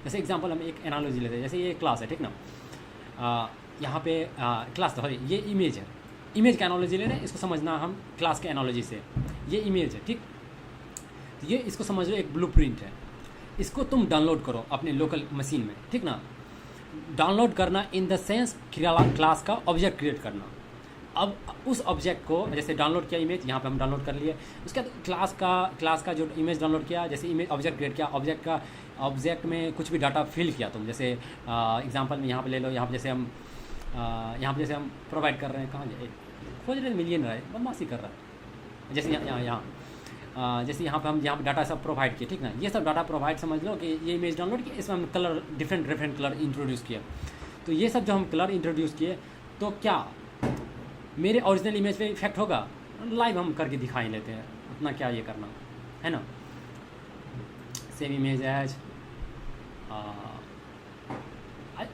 जैसे एग्जांपल हम एक एनालॉजी लेते हैं, जैसे ये क्लास है, ठीक ना। यहाँ पे क्लास तो ये इमेज है, इमेज का एनालॉजी ले रहे हैं, इसको समझना हम क्लास के एनालॉजी से। ये इमेज है, ठीक, ये इसको समझ लो एक ब्लूप्रिंट है, इसको तुम डाउनलोड करो अपने लोकल मशीन में, ठीक ना। डाउनलोड करना इन द सेंस क्लास का ऑब्जेक्ट क्रिएट करना। अब उस ऑब्जेक्ट को जैसे डाउनलोड किया इमेज, यहाँ पे हम डाउनलोड कर लिए, उसके बाद क्लास का जो इमेज डाउनलोड किया, जैसे इमेज ऑब्जेक्ट क्रिएट किया, ऑब्जेक्ट में कुछ भी डाटा फिल किया तुम, जैसे एग्जांपल में यहाँ पे ले लो, यहाँ पे जैसे हम प्रोवाइड कर रहे हैं, कहाँ जाए खोज रहे मिलियन रहा है, बदमाशी कर रहा है, जैसे यहाँ जैसे यहाँ पे डाटा सब प्रोवाइड किए, ठीक ना। ये सब डाटा प्रोवाइड समझ लो कि ये इमेज डाउनलोड किया, इसमें हम कलर डिफरेंट कलर इंट्रोड्यूस किया। तो ये सब जो हम कलर इंट्रोड्यूस किए, तो क्या मेरे ओरिजिनल इमेज पे इफेक्ट होगा? लाइव हम करके दिखा ही लेते हैं, उतना क्या ये करना है ना। सेम इमेज एज,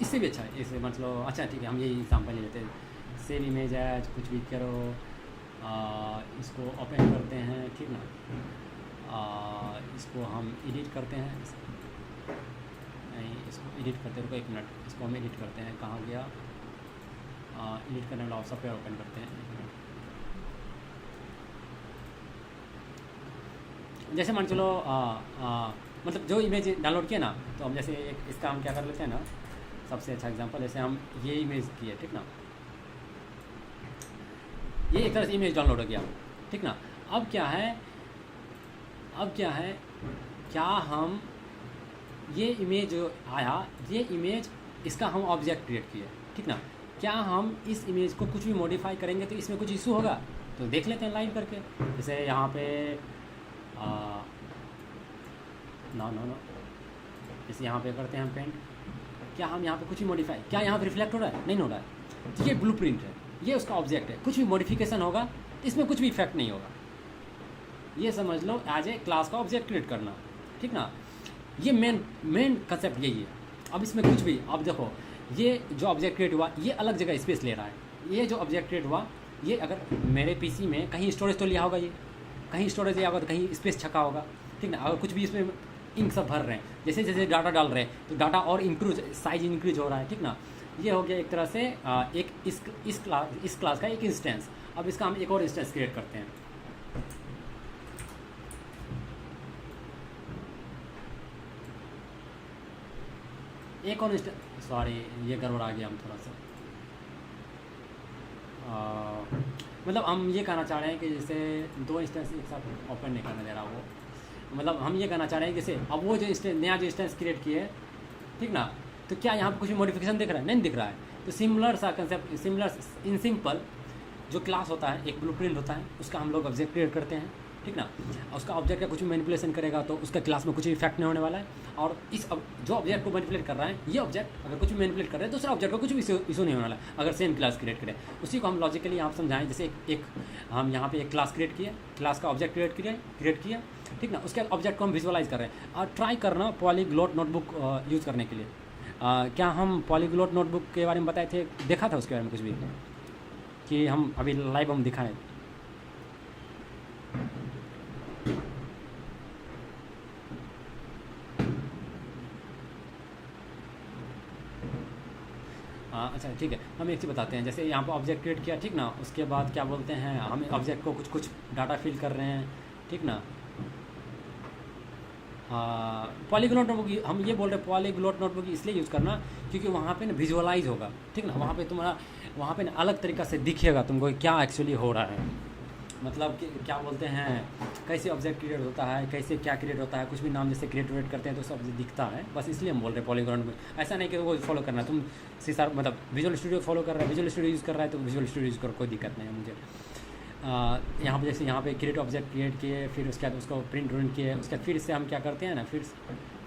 इससे भी अच्छा है, इससे मतलब अच्छा ठीक है, हम यही एग्जाम्पल ले लेते हैं। सेम इमेज एज कुछ भी करो, इसको ओपन करते हैं, ठीक ना। इसको हम एडिट करते हैं, नहीं इसको एडिट करते हैं, एक मिनट, इसको हम एडिट करते हैं, कहाँ गया, एडिट करने वाला ऑप्शन पे ओपन करते हैं। जैसे मान चलो मतलब जो इमेज डाउनलोड किया ना, तो हम जैसे इसका हम क्या कर लेते हैं ना, सबसे अच्छा एग्जांपल जैसे हम ये इमेज की है, ठीक ना, ये एक तरह से इमेज डाउनलोड हो गया, ठीक ना। अब क्या है क्या हम ये इमेज जो आया, ये इमेज इसका हम ऑब्जेक्ट क्रिएट किए, ठीक ना। क्या हम इस इमेज को कुछ भी मॉडिफाई करेंगे तो इसमें कुछ इशू होगा? तो देख लेते हैं लाइव करके। जैसे यहाँ पे नो जैसे यहाँ पे करते हैं हम पेंट, क्या हम यहाँ पे कुछ भी मॉडिफाई, क्या यहाँ पे रिफ्लेक्ट हो रहा है? नहीं हो रहा है। तो ये ब्लूप्रिंट है, ये उसका ऑब्जेक्ट है। कुछ भी मॉडिफिकेशन होगा तो इसमें कुछ भी इफेक्ट नहीं होगा। ये समझ लो एज ए क्लास का ऑब्जेक्ट क्रिएट करना, ठीक ना। ये मेन कंसेप्ट यही है। अब इसमें कुछ भी, अब देखो ये जो ऑब्जेक्ट क्रिएट हुआ ये अलग जगह स्पेस ले रहा है। ये जो ऑब्जेक्ट क्रिएट हुआ ये अगर मेरे पीसी में कहीं स्टोरेज तो लिया होगा, ये कहीं स्टोरेज लिया होगा तो कहीं स्पेस छका होगा, ठीक ना। अगर कुछ भी इसमें इंक सब भर रहे हैं, जैसे जैसे डाटा डाल रहे हैं तो डाटा और इंक्रीज, साइज इंक्रीज हो रहा है, ठीक ना। ये हो गया एक तरह से एक इस क्लास का एक इंस्टेंस। अब इसका हम एक और इंस्टेंस क्रिएट करते हैं। एक और सॉरी ये गड़बड़ आ गया हम थोड़ा सा। मतलब हम ये कहना चाह रहे हैं कि जैसे दो इंस्टेंस एक साथ ओपन नहीं करने दे रहा वो, मतलब हम ये कहना चाह रहे हैं जैसे अब वो जो नया जो इंस्टेंस क्रिएट किए, ठीक ना, तो क्या यहाँ पे कुछ मॉडिफिकेशन दिख रहा है? नहीं दिख रहा है। तो सिमिलर सा कंसेप्ट, सिमिलर इन सिंपल जो क्लास होता है, एक ब्लूप्रिंट होता है, उसका हम लोग ऑब्जेक्ट क्रिएट करते हैं, ठीक ना। उसका ऑब्जेक्ट का कुछ भी मैनिपुलेशन करेगा तो उसका क्लास में कुछ भी इफेक्ट नहीं होने वाला है। और इस जो ऑब्जेक्ट को मैनिपुलेट कर रहा है, ये ऑब्जेक्ट अगर कुछ भी मैनिपुलेट कर रहे हैं दूसरा ऑब्जेक्ट को कुछ भी इशू नहीं होने वाला है अगर सेम क्लास क्रिएट करें। उसी को हम लॉजिकली यहाँ समझाएं। जैसे एक हम यहाँ पे एक क्लास क्रिएट किया, क्लास का ऑब्जेक्ट क्रिएट किया, ठीक ना। उसके ऑब्जेक्ट को हम विजुअलाइज कर रहे हैं। और ट्राई करना पॉलीग्लॉट नोटबुक यूज़ करने के लिए। क्या हम पॉलीग्लॉट नोटबुक के बारे में बताए थे, देखा था उसके बारे में कुछ भी कि हम अभी लाइव हम दिखाएं? अच्छा ठीक है, हम एक चीज़ बताते हैं। जैसे यहाँ पर ऑब्जेक्ट क्रिएट किया, ठीक ना, उसके बाद क्या बोलते हैं, हम ऑब्जेक्ट को कुछ डाटा फिल कर रहे हैं, ठीक ना। पॉलीग्लॉट नोटबुक हम ये बोल रहे हैं पॉलीग्लॉट नोटबुक इसलिए यूज़ करना क्योंकि वहाँ पे ना विजुअलाइज होगा, ठीक ना। वहाँ पे तुम्हारा वहाँ पे ना अलग तरीक़ा से दिखेगा तुमको क्या एक्चुअली हो रहा है। मतलब कि क्या बोलते हैं, कैसे ऑब्जेक्ट क्रिएट होता है, कैसे क्या क्रिएट होता है, कुछ भी नाम जैसे क्रिएट करते हैं तो सब दिखता है। बस इसलिए हम बोल रहे हैं पॉलीग्लॉट में। ऐसा नहीं कि वो फॉलो करना है, तुम CSharp मतलब विजुअल स्टूडियो फॉलो कर रहा है, विजुअल स्टूडियो यूज़ कर रहा है तो विजुअल स्टूडियो यूज़ करो, कोई दिक्कत नहीं है मुझे। यहाँ पे जैसे यहाँ पे क्रिएट ऑब्जेक्ट क्रिएट किए, फिर उसके बाद उसको प्रिंट किए, उसके बाद फिर से हम क्या करते हैं ना,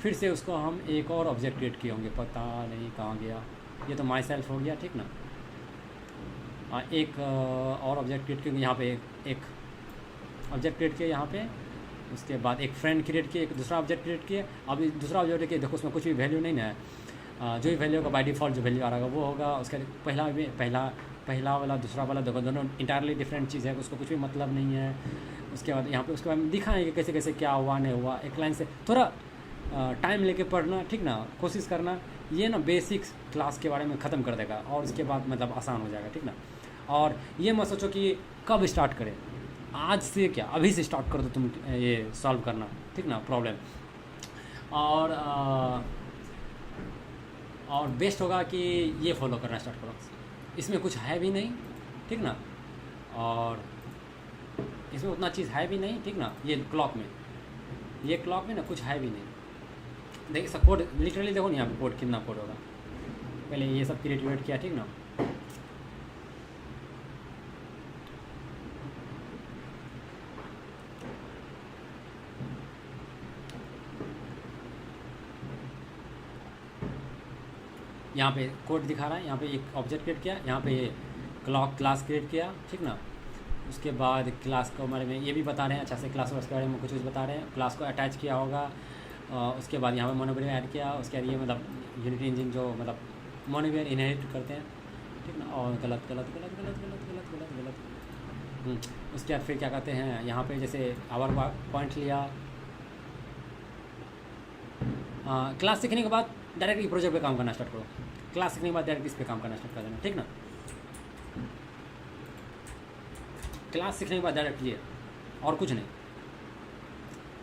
फिर से उसको हम एक और ऑब्जेक्ट क्रिएट किए होंगे, पता नहीं कहाँ गया। ये तो माई सेल्फ हो गया, ठीक ना। एक और ऑब्जेक्ट क्रिएट किए यहाँ पे, एक ऑब्जेक्ट क्रिएट किए यहाँ पे, उसके बाद एक फ्रेंड क्रिएट किए, एक दूसरा ऑब्जेक्ट क्रिएट किए। अब दूसरा ऑब्जेक्ट किए, देखो उसमें कुछ भी वैल्यू नहीं है, जो भी वैल्यू होगा बाय डिफ़ॉल्ट जो वैल्यू आ रहा होगा वो होगा। उसका पहला वाला दूसरा वाला देखो दोनों इंटायरली डिफरेंट चीज़ है, उसको कुछ भी मतलब नहीं है। उसके बाद यहाँ पे उसके बाद दिखाएंगे कैसे कैसे क्या हुआ नहीं हुआ, एक लाइन से थोड़ा टाइम लेके पढ़ना, ठीक ना, कोशिश करना। ये ना बेसिक्स क्लास के बारे में ख़त्म कर देगा और उसके बाद मतलब आसान हो जाएगा, ठीक ना। और ये मत सोचो कि कब स्टार्ट करें, आज से क्या अभी से स्टार्ट कर दो तुम ये सॉल्व करना, ठीक ना, प्रॉब्लम। और बेस्ट होगा कि ये फॉलो करना स्टार्ट करो। इसमें कुछ है भी नहीं, ठीक ना, और इसमें उतना चीज़ है भी नहीं, ठीक ना। ये क्लॉक में ना कुछ है भी नहीं। देखिए सब कोड लिटरली देखो ना, यहाँ पे कोड कितना कोड होगा। पहले ये सब क्रिएट किया, ठीक ना। यहाँ पे कोड दिखा रहा है, यहाँ पे एक ऑब्जेक्ट क्रिएट किया, यहाँ पे क्लॉक क्लास क्रिएट किया, ठीक ना। उसके बाद क्लास के बारे में ये भी बता रहे हैं, अच्छा से क्लास के बारे में कुछ बता रहे हैं। क्लास को अटैच किया होगा, उसके बाद यहाँ पे मोनोवेरिएट ऐड किया। उसके बाद ये मतलब यूनिटी इंजन जो मतलब मोनोवेरिएट इनहेरिट करते हैं, ठीक ना। और गलत। उसके बाद फिर क्या कहते हैं, यहाँ पे जैसे आवर पॉइंट लिया। क्लास सीखने के बाद डायरेक्ट ये प्रोजेक्ट पे काम करना स्टार्ट करो। क्लास सीखने के बाद डायरेक्ट इस पे काम करना स्टार्ट कर देना, ठीक ना। क्लास सीखने के बाद डायरेक्ट ये और कुछ नहीं।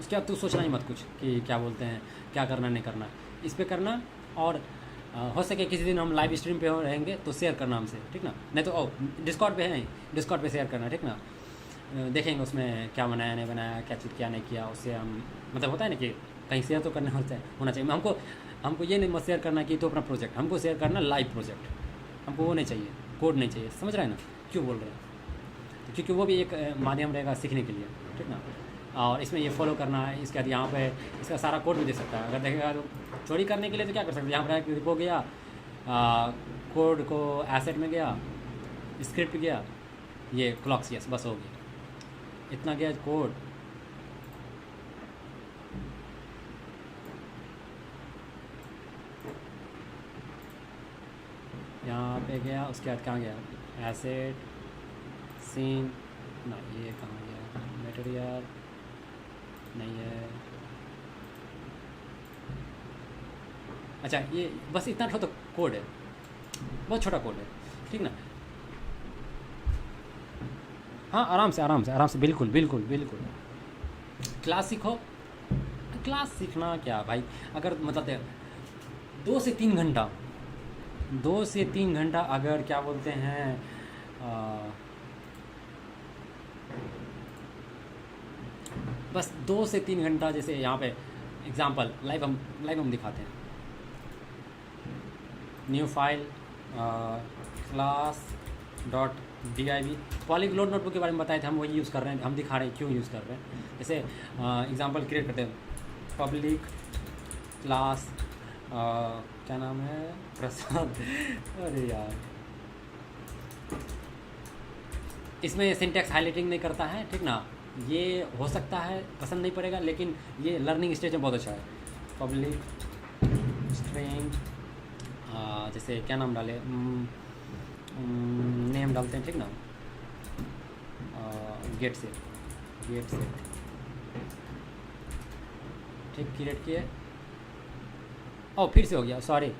उसके बाद तू सोचना ही मत कुछ कि क्या बोलते हैं क्या करना नहीं करना, इस पे करना। और हो सके किसी दिन हम लाइव स्ट्रीम पे रहेंगे तो शेयर करना हमसे, ठीक ना, नहीं तो डिस्कॉर्ड पे है, डिस्कॉर्ड पे शेयर करना, ठीक ना। देखेंगे उसमें क्या बनाया नहीं बनाया, क्या चीज़ क्या नहीं किया, उससे हम मतलब होता है ना कि कहीं शेयर तो करना होना चाहिए। हमको ये नहीं मत शेयर करना कि तो अपना प्रोजेक्ट, हमको शेयर करना लाइव प्रोजेक्ट, हमको वो नहीं चाहिए, कोड नहीं चाहिए, समझ रहे हैं ना क्यों बोल रहे हैं, तो क्योंकि वो भी एक माध्यम रहेगा सीखने के लिए, ठीक ना। और इसमें ये फॉलो करना है, इसके बाद यहाँ पे इसका सारा कोड भी दे सकता है, अगर देखेगा तो चोरी करने के लिए तो क्या कर सकते हैं, यहाँ पर रिपो गया, कोड को एसेट में गया, स्क्रिप्ट गया, ये क्लॉक्स यस बस हो गया, इतना गया कोड। यहाँ पे गया, उसके बाद कहाँ गया, एसेट सीन ना, ये कहाँ गया, मटेरियल नहीं है, अच्छा ये बस इतना छोटा कोड है, बहुत छोटा कोड है, ठीक ना। हाँ आराम से बिल्कुल बिल्कुल बिल्कुल क्लास सीखो। क्लास सीखना क्या भाई, अगर मतलब 2 से 3 घंटा 2 से 3 घंटा अगर क्या बोलते हैं बस 2 से 3 घंटा, जैसे यहाँ पे एग्जांपल लाइव हम दिखाते हैं, new file class dot div, polyglot notebook के बारे में बताए थे, हम वही यूज़ कर रहे हैं, हम दिखा रहे हैं क्यों यूज़ कर रहे हैं। जैसे एग्जांपल क्रिएट करते हैं, पब्लिक क्लास क्या नाम है, प्रसाद अरे यार इसमें सिंटैक्स हाईलाइटिंग नहीं करता है, ठीक ना, ये हो सकता है पसंद नहीं पड़ेगा, लेकिन ये लर्निंग स्टेज में बहुत अच्छा है। पब्लिक स्ट्रिंग जैसे क्या नाम डाले, नेम डालते हैं, ठीक ना, गेट सेट ठीक क्रिएट किए, ओ फिर से हो गया, सॉरी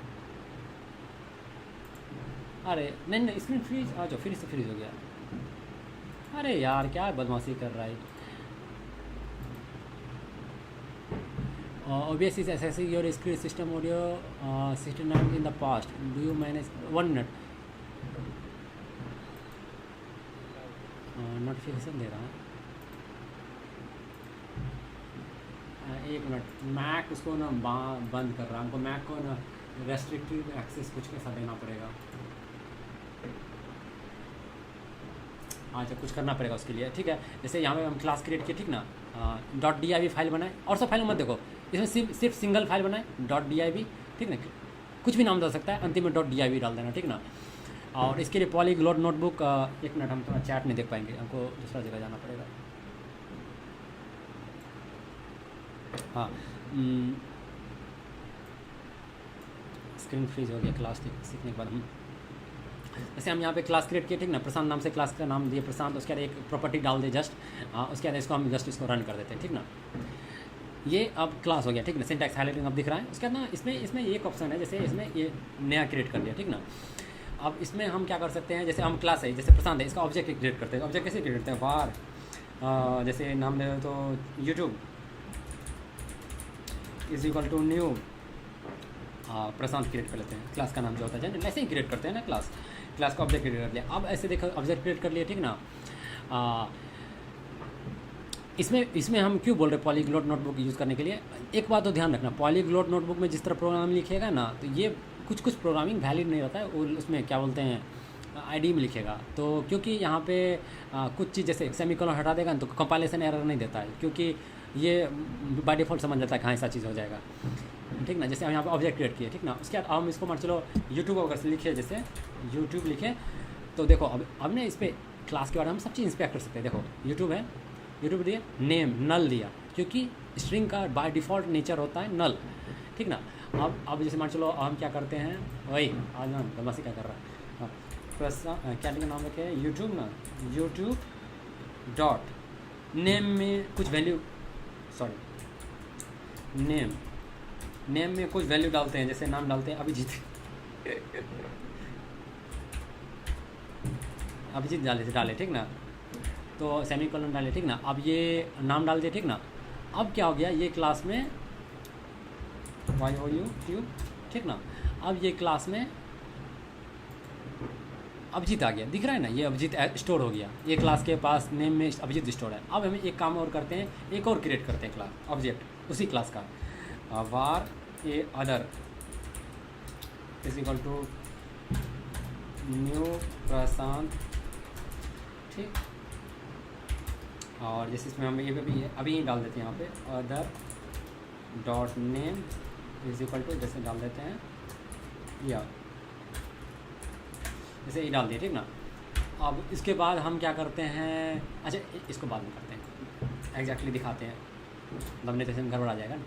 अरे नहीं स्क्रीन फ्रीज आ जाओ, फिर से फ्रीज हो गया, अरे यार क्या बदमाशी कर रहा है। OBS is accessing your screen system audio 69 in the past. Do you manage 1 minute? Notification दे रहा है, 1 मिनट, मैक उसको ना बंद कर रहा है, हमको मैक को ना रेस्ट्रिक्टिव एक्सेस कुछ कैसा देना पड़ेगा, अच्छा कुछ करना पड़ेगा उसके लिए, ठीक है। जैसे यहाँ पे हम क्लास क्रिएट किए, ठीक ना, .div फाइल बनाए, और सब फाइल मत देखो, इसमें सिर्फ सिंगल फाइल बनाए .div, ठीक ना, कुछ भी नाम डाल सकता है, अंतिम में .div डाल देना, ठीक ना। और इसके लिए पॉलीग्लोट नोटबुक 1 मिनट, हम थोड़ा चैट नहीं देख पाएंगे, हमको दूसरा जगह जाना पड़ेगा। हाँ स्क्रीन फ्रीज हो गया क्लास सीखने के बाद। हम जैसे हम यहाँ पे क्लास क्रिएट किए, ठीक ना, प्रशांत नाम से क्लास का नाम दिए प्रशांत, उसके बाद एक प्रॉपर्टी डाल दे जस्ट, उसके बाद इसको हम जस्ट इसको रन कर देते हैं, ठीक ना। ये अब क्लास हो गया, ठीक ना, सिंटैक्स हाईलाइटिंग अब दिख रहा है। उसके बाद ना इसमें एक ऑप्शन है, जैसे इसमें ये नया क्रिएट कर लिया, ठीक ना। अब इसमें हम क्या कर सकते हैं, जैसे हम क्लास है, जैसे प्रशांत है, इसका ऑब्जेक्ट क्रिएट करते हैं। ऑब्जेक्ट कैसे क्रिएट करते हैं, वार जैसे नाम दे तो YouTube is equal to new Prashant create कर लेते हैं, क्लास का नाम जो होता है, ऐसे ही क्रिएट करते हैं ना, क्लास का ऑब्जेक्ट क्रिएट कर लिया। अब ऐसे देखो ऑब्जेक्ट क्रिएट कर लिया, ठीक ना। इसमें हम क्यों बोल रहे हैं पॉलीग्लोट नोटबुक यूज़ करने के लिए, एक बात तो ध्यान रखना, पॉलीग्लोट नोटबुक में जिस तरह प्रोग्राम लिखेगा ना, तो ये कुछ प्रोग्रामिंग वैलिड नहीं रहता है, वो उसमें क्या बोलते हैं आईडी में लिखेगा, तो क्योंकि यहाँ पे कुछ चीज़ जैसे सेमीकोलन हटा देगा ना, तो कंपाइलेशन एरर नहीं देता है, क्योंकि ये बाय डिफ़ॉल्ट समझ लेता है कहाँ ऐसा चीज़ हो जाएगा, ठीक ना। जैसे हम यहाँ पे ऑब्जेक्ट क्रिएट किए, ठीक ना, उसके बाद हम इसको मान चलो यूट्यूब अगर से लिखे, जैसे यूट्यूब लिखे, तो देखो अब ना इस पर क्लास के बारे में हम सब चीज़ इंस्पेक्ट कर सकते हैं। देखो यूट्यूब है, यूट्यूब दिया, नेम नल दिया, क्योंकि स्ट्रिंग का बाय डिफ़ॉल्ट नेचर होता है नल, ठीक ना। अब जैसे मान चलो हम क्या करते हैं, वही आज ना बदमाशी क्या कर रहा है, क्या लिखा नाम रखे यूट्यूब ना, यूट्यूब डॉट नेम में कुछ वैल्यू, सॉरी नेम में कुछ वैल्यू डालते हैं, जैसे नाम डालते हैं अभिजीत डाले, ठीक ना, तो सेमीकोलन डाले, ठीक ना। अब ये नाम डाल दिए, ठीक ना। अब क्या हो गया, ये क्लास में YOU ट्यूब, ठीक ना। अब ये क्लास में अभिजीत आ गया, दिख रहा है ना, ये अभिजीत स्टोर हो गया, ये क्लास के पास नेम में अभिजीत स्टोर है। अब हमें एक काम और करते हैं, एक और क्रिएट करते हैं क्लास ऑब्जेक्ट उसी क्लास का, var a other is equal to new Prashant, ठीक। और जैसे इसमें हम ये भी अभी ही डाल देते हैं यहाँ पे other dot name is equal to, जैसे डाल देते हैं या जैसे ये डाल दिए, ठीक ना। अब इसके बाद हम क्या करते हैं, अच्छा इसको बाद में करते हैं, एग्जैक्टली दिखाते हैं, मतलब नहीं तो गड़बड़ आ जाएगा ना।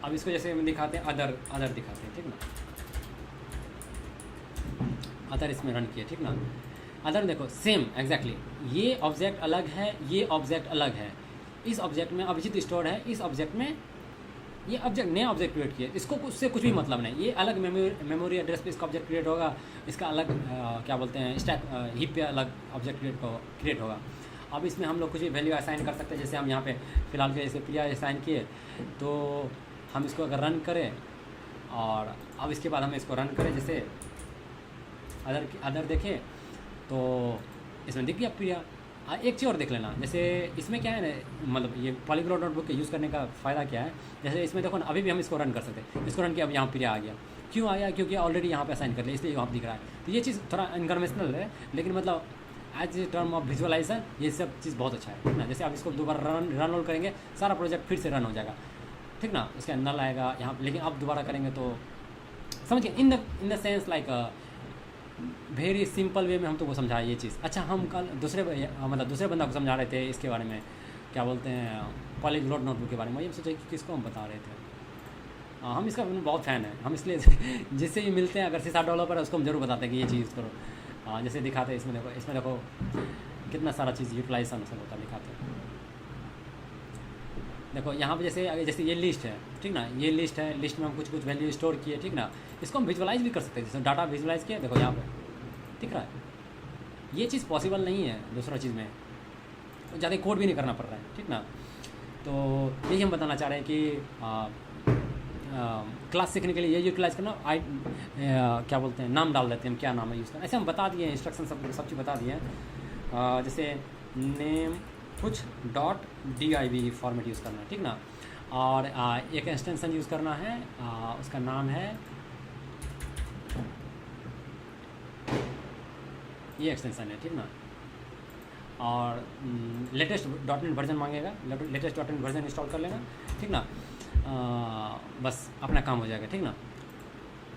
अब इसको जैसे हम दिखाते हैं अदर दिखाते हैं, ठीक ना। अदर इसमें रन किए, ठीक ना। अदर देखो सेम एग्जैक्टली, ये ऑब्जेक्ट अलग है, ये ऑब्जेक्ट अलग है, इस ऑब्जेक्ट में अभिजीत स्टोर है, इस ऑब्जेक्ट में ये ऑब्जेक्ट नया ऑब्जेक्ट क्रिएट किया, इसको उससे कुछ भी मतलब नहीं, ये अलग मेमोरी एड्रेस पे इसका ऑब्जेक्ट क्रिएट होगा, इसका अलग क्या बोलते हैं स्टैक हीप पे अलग ऑब्जेक्ट क्रिएट होगा। अब इसमें हम लोग कुछ भी वैल्यू असाइन कर सकते हैं, जैसे हम यहाँ पे फिलहाल के जैसे प्रिया असाइन किए, तो हम इसको अगर रन करें और अब इसके बाद हम इसको रन करें, जैसे अदर देखें तो इसमें दिख गया प्रिया। एक चीज़ और देख लेना, जैसे इसमें क्या है ना, मतलब ये पॉलीग्लॉट नोटबुक के यूज़ करने का फ़ायदा क्या है, जैसे इसमें देखो ना अभी भी हम इसको रन कर सकते हैं, इसको रन किया अब यहाँ प्रिया आ गया, क्यों आया, क्योंकि ऑलरेडी यहाँ पे असाइन कर लिया, इसलिए वहाँ दिख रहा है। तो ये चीज़ थोड़ा इनकन्वेंशनल है, लेकिन मतलब as a term of visualiser ये सब चीज़ बहुत अच्छा है ना। जैसे अब इसको दोबारा रन रोल करेंगे, सारा प्रोजेक्ट फिर से रन हो जाएगा, ठीक ना, उसके अंदर आएगा यहाँ, लेकिन अब दोबारा करेंगे तो समझिए in the sense like very simple way में हम तुमको समझाए ये चीज़। अच्छा हम कल दूसरे बंदा को समझा रहे थे इसके बारे में, क्या बोलते हैं पॉलीग्लॉट नोटबुक के बारे में, ये सोचा कि किसको हम बता रहे थे, हम इसका बहुत फ़ैन है, हम इसलिए जिससे भी मिलते हैं अगर C# डेवलपर है उसको हम जरूर बताते हैं कि ये चीज़ यूज़ करो। जैसे दिखाते हैं इसमें देखो कितना सारा चीज़ यूटिलाइजेशन उसमें होता दिखाते हैं। देखो यहाँ पे जैसे ये लिस्ट है, ठीक ना, ये लिस्ट है, लिस्ट में हम कुछ वैल्यू स्टोर किए, ठीक ना, इसको हम विजुअलाइज भी कर सकते हैं, जैसे डाटा विजुअलाइज किया, देखो यहाँ पे दिख रहा है। ये चीज़ पॉसिबल नहीं है दूसरा चीज़ में, ज़्यादा कोड भी नहीं करना पड़ रहा है, ठीक ना। तो यही हम बताना चाह रहे हैं कि क्लास सीखने के लिए ये यूटिलाइज करना, क्या बोलते हैं नाम डाल देते हैं हम, क्या नाम है यूज़ करना, ऐसे हम बता दिए, इंस्ट्रक्शन सब चीज़ बता दिए हैं। जैसे नेम कुछ .div फॉर्मेट यूज़ करना है, ठीक ना। और एक एक्सटेंशन यूज़ करना है, उसका नाम है, ये एक्सटेंशन है, ठीक ना। और लेटेस्ट .NET वर्जन मांगेगा, लेटेस्ट .NEट वर्जन इंस्टॉल कर लेना, ठीक ना। बस अपना काम हो जाएगा, ठीक ना।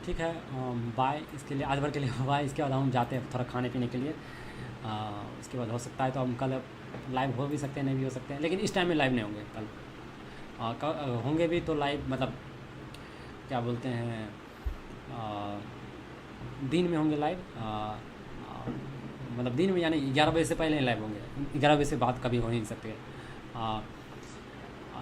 ठीक है, बाय इसके लिए, आज भर के लिए बाय। इसके बाद हम जाते हैं थोड़ा खाने पीने के लिए, इसके बाद हो सकता है तो हम कल लाइव हो भी सकते हैं, नहीं भी हो सकते हैं, लेकिन इस टाइम में लाइव नहीं होंगे, कल होंगे भी तो लाइव, मतलब क्या बोलते हैं दिन में होंगे लाइव, मतलब दिन में यानी 11 बजे से पहले ही लाइव होंगे, 11 बजे से बाद कभी हो नहीं सकते।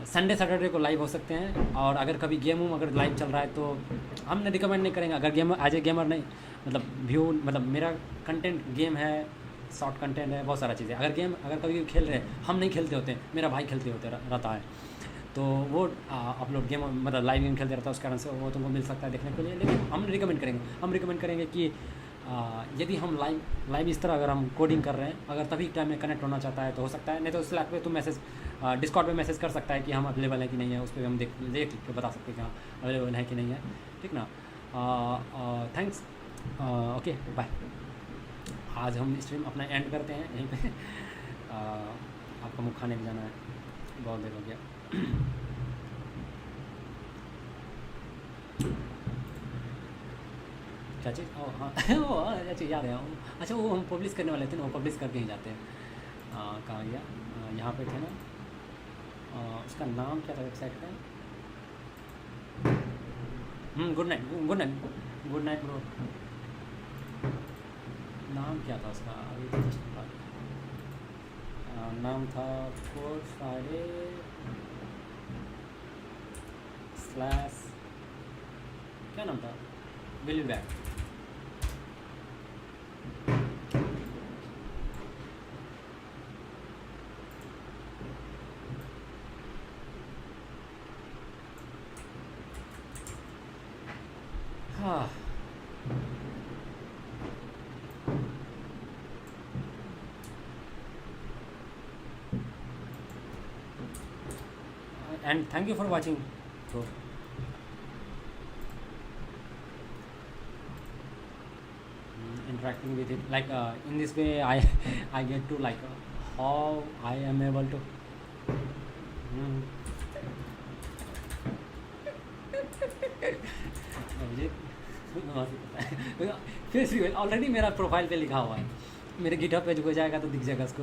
संडे सैटरडे को लाइव हो सकते हैं, और अगर कभी गेम अगर लाइव चल रहा है तो हम रिकमेंड नहीं करेंगे, अगर गेम एज ए गेमर नहीं, मतलब मेरा कंटेंट गेम है, शॉर्ट कंटेंट है, बहुत सारा चीज़ें, अगर कभी खेल रहे हैं, हम नहीं खेलते होते, मेरा भाई खेलते होते रहता है, तो वो अपलोड गेम मतलब लाइव गेम खेलते रहता है, उस कारण से वो तुमको मिल सकता है देखने के लिए। लेकिन हम रिकमेंड करेंगे कि यदि हम लाइव इस तरह अगर हम कोडिंग कर रहे हैं, अगर तभी टाइम में कनेक्ट होना चाहता है तो हो सकता है, नहीं तो स्लैक पे तुम मैसेज डिस्कॉर्ड पे मैसेज कर सकता है कि हम अवेलेबल है कि नहीं है, उस पर हम देख के बता सकते हैं कि हाँ अवेलेबल है कि नहीं है, ठीक ना। Thanks, okay bye. आज हम स्ट्रीम अपना एंड करते हैं यहीं पे। आपको मुँह खाने भी जाना है, बहुत देर हो गया। क्या चीज़, हाँ अच्छा याद है, अच्छा वो हम पब्लिश करने वाले थे ना, वो पब्लिश करके ही जाते हैं। कहाँ गया, यहाँ पे थे ना, उसका नाम क्या था वेबसाइट का, गुड नाइट ब्रो, नाम क्या था उसका, अभी तो नाम था CodeFryDev / क्या नाम था, will be back. Ah. And thank you for watching. So, interacting with it like in this way, I I get to like how I am able to. Hmm. Face reveal already मेरा profile पे लिखा हुआ है, मेरे GitHub page को जाएगा तो दिख जाएगा उसको।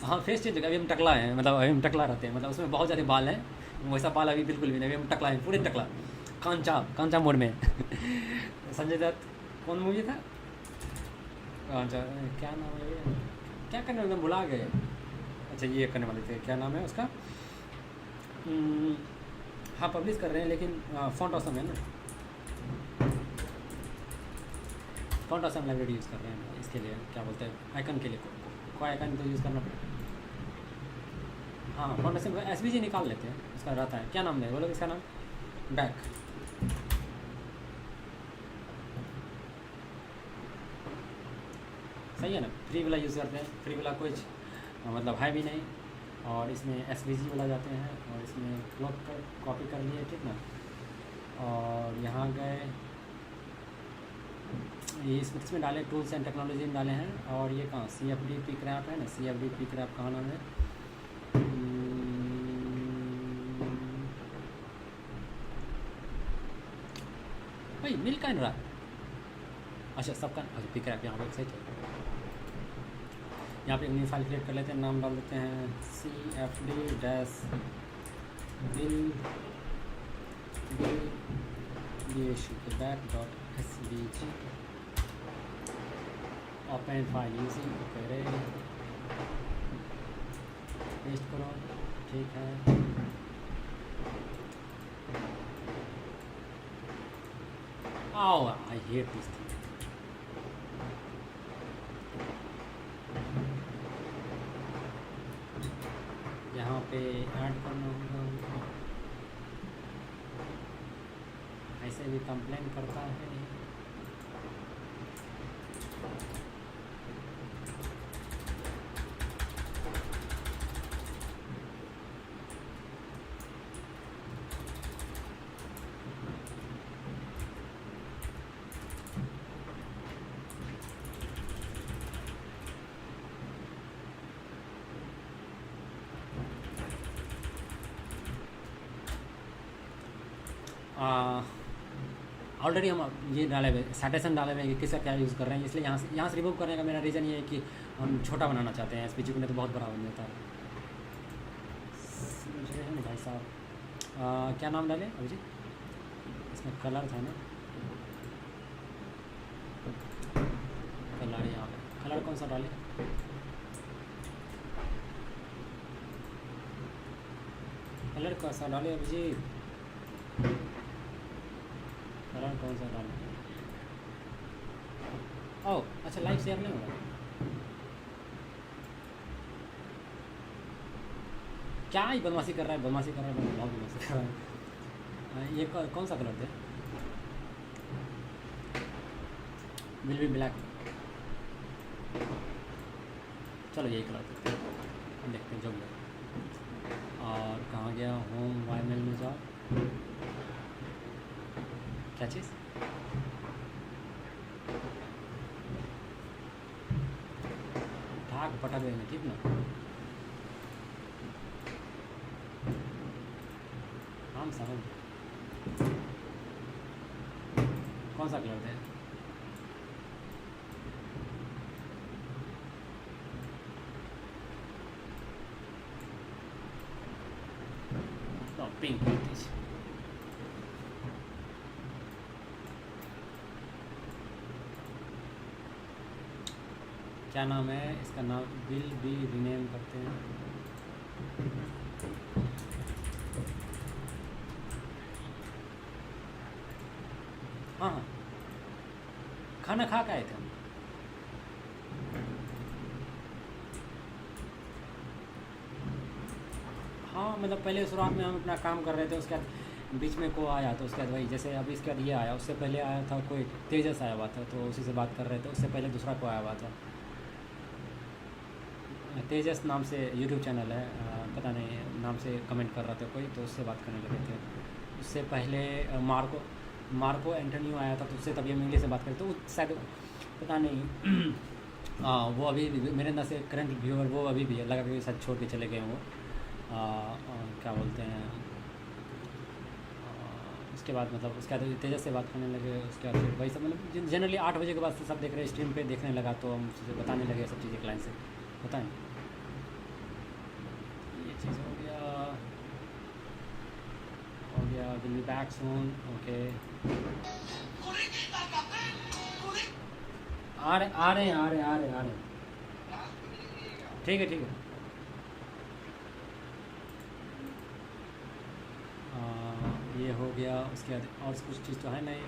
हाँ फेस चेंज होगा, अभी हम टकला है, मतलब अभी हम टकला रहते हैं, मतलब उसमें बहुत ज़्यादा बाल हैं, वैसा बाल अभी बिल्कुल भी नहीं, अभी हम टकला है, पूरे टकला, कांचा मोड में। संजय दत्त कौन मूवी था, कांचा, क्या नाम है ये, क्या करने वाले, भुला गए। अच्छा ये करने वाले थे, क्या नाम है उसका। हाँ पब्लिश कर रहे हैं, लेकिन फॉन्ट ऑसम है ना, फॉन्ट ऑसम लाइब्रेरी यूज़ कर रहे हैं इसके लिए, क्या बोलते हैं आइकन के लिए, कोई आइकन तो यूज़ करना पड़ेगा। हाँ फॉन्ट ऑसम एसवीजी निकाल लेते हैं, उसका रहता है, क्या नाम है बोलो इसका नाम, बैक। सही है ना, फ्री वाला यूज़ करते हैं, फ्री वाला कुछ मतलब है भी नहीं, और इसमें एसवीजी वाला जाते हैं, और इसमें क्लॉक कर कॉपी कर लिए, ठीक ना, और यहाँ गए, ये इसमें डाले टूल्स एंड टेक्नोलॉजी में डाले हैं, और ये कहाँ CFD पिक रैप है ना, CFD पिक रैप कहाँ नाम है, भाई मिल का रहा, अच्छा सबका, अच्छा पिक रैप यहाँ पे सही है। यहाँ पे न्यू फाइल क्रिएट कर लेते हैं, नाम डाल देते हैं cfd-build-back.svg, ओपन फाइल यूजिंग, करे पेस्ट करो, ठीक है। आओ आई हेट दिस थिंग, यहाँ पे ऐड करना होगा, ऐसे भी कंप्लेन करता है। ऑलरेडी हम ये डाले हुए साइटेशन डाले हुए कि किसका क्या यूज़ कर रहे हैं, इसलिए यहाँ से रिमूव करने का मेरा रीज़न ये है कि हम छोटा बनाना चाहते हैं, SPG को नहीं तो बहुत बड़ा बन जाता है। भाई साहब क्या नाम डाले अभिजीत, इसमें कलर था ना, कलर, यहाँ पे कलर कौन सा डाले, कलर कौन सा डाले अभिजीत, कलर कौन सा डाले, ओह अच्छा लाइव शेयर नहीं होगा, क्या ही बदमाशी कर रहा है, बहुत बदमाशी कर रहा है। ये कौन सा कलर थे, विल बी ब्लैक, चलो यही कलर देते हैं, देखते हैं जो भी। और कहाँ गया, होम वाईमेल में जाओ, क्या चीज़, ढाक पटा देंगे, ठीक ना, हम समझ, कौन सा कलर थे, तो पिंक, क्या नाम है इसका, नाम विल बी रीनेम करते हैं, हाँ खाना खा के आए थे हम, हाँ मतलब पहले शुरुआत में हम अपना काम कर रहे थे, उसके बाद बीच में को आया तो उसके बाद वही, जैसे अभी इसके बाद ये आया, उससे पहले आया था कोई तेजस आया हुआ था, तो उसी से बात कर रहे थे। उससे पहले दूसरा को आया हुआ था, तेजस नाम से यूट्यूब चैनल है, पता नहीं नाम से कमेंट कर रहा था कोई, तो उससे बात करने लगे थे। उससे पहले मार्को एंटोनियो आया था, तो उससे तभी हम इंग्लिश से बात करते, तो शायद पता नहीं वो अभी मेरे अंदर से करंट व्यूअर वो अभी भी है, लगा कि शायद छोड़ के चले गए वो। क्या बोलते हैं, उसके बाद मतलब उसके बाद तेजस से बात करने लगे। उसके बाद फिर वही सब मतलब जनरली 8 बजे के बाद से सब देख रहे स्ट्रीम पे देखने लगा, तो हम बताने लगे सब चीज़ें क्लाइंट से, बताएं ये चीज़ हो गया will be back soon. Okay, आ रहे हैं। ठीक है। ये हो गया। उसके बाद और कुछ चीज़ तो है नहीं,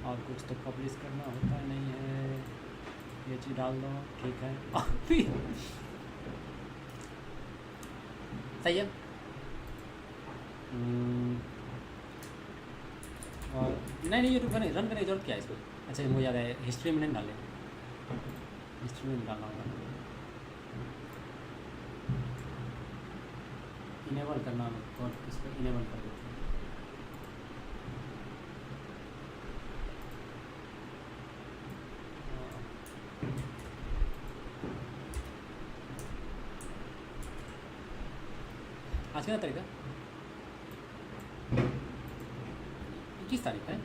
और कुछ तो पब्लिश करना होता नहीं है, ये चीज़ डाल दो, ठीक है। सही है। और नहीं यूट्यूब का नहीं रन करने की जरूरत क्या है इसको। अच्छा मुझे याद है, हिस्ट्री में नहीं डाले, हिस्ट्री में डालना होगा, इनेबल करना होगा, और इसको इनेबल कर देते हैं। आज क्या तारीख है? 21 तारीख है।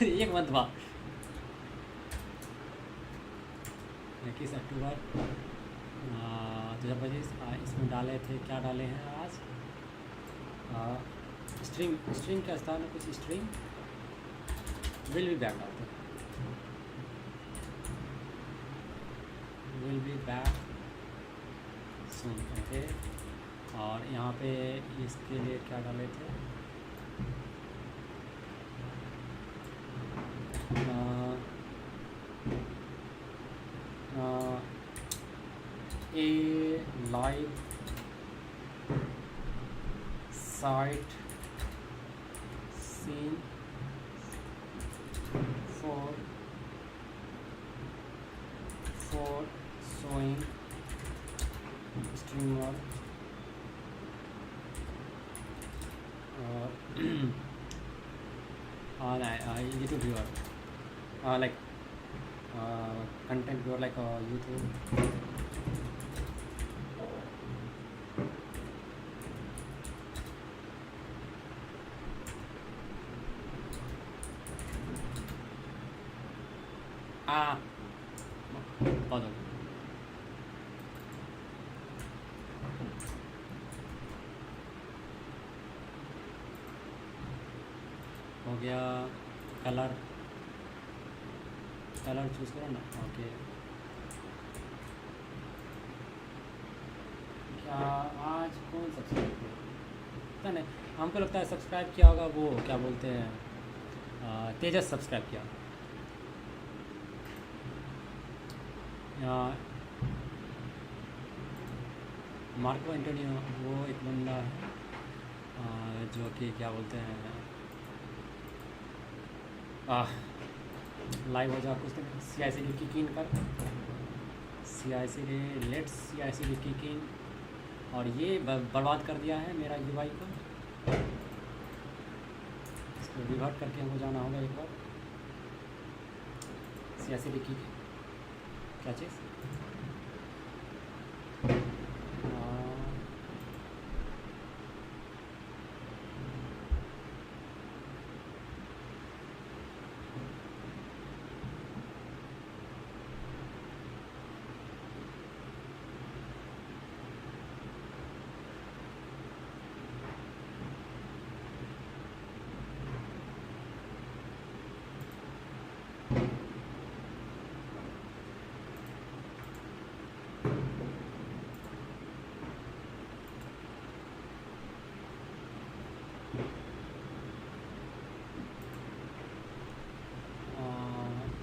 एक मंथ बाद 21 अक्टूबर 2025। इसमें डाले थे, क्या डाले हैं आज? स्ट्रीम क्या स्थान है, कुछ स्ट्रीम विल बी बैक डालते हैं, will be back soon. Okay, और यहाँ पे इसके लिए क्या डाले थे? A live site scene for showing streamer YouTube viewer, like content viewer, like YouTube. बहुत हो गया। कलर चूज़ करो ना। ओके, क्या आज कौन सब्सक्राइब किया पता नहीं, हमको लगता है सब्सक्राइब किया होगा वो, क्या बोलते हैं, तेजस सब्सक्राइब किया। मार्को एंटोनियो वो एक बंदा है जो कि क्या बोलते हैं, लाइव हो जा कुछ तो CI/CD किक इन कर, CI/CD let's CI/CD kick in, और ये बर्बाद कर दिया है मेरा UI को। इसको रिवर्ट करके हमको जाना होगा एक बार। CI/CD किक क्या चीज़?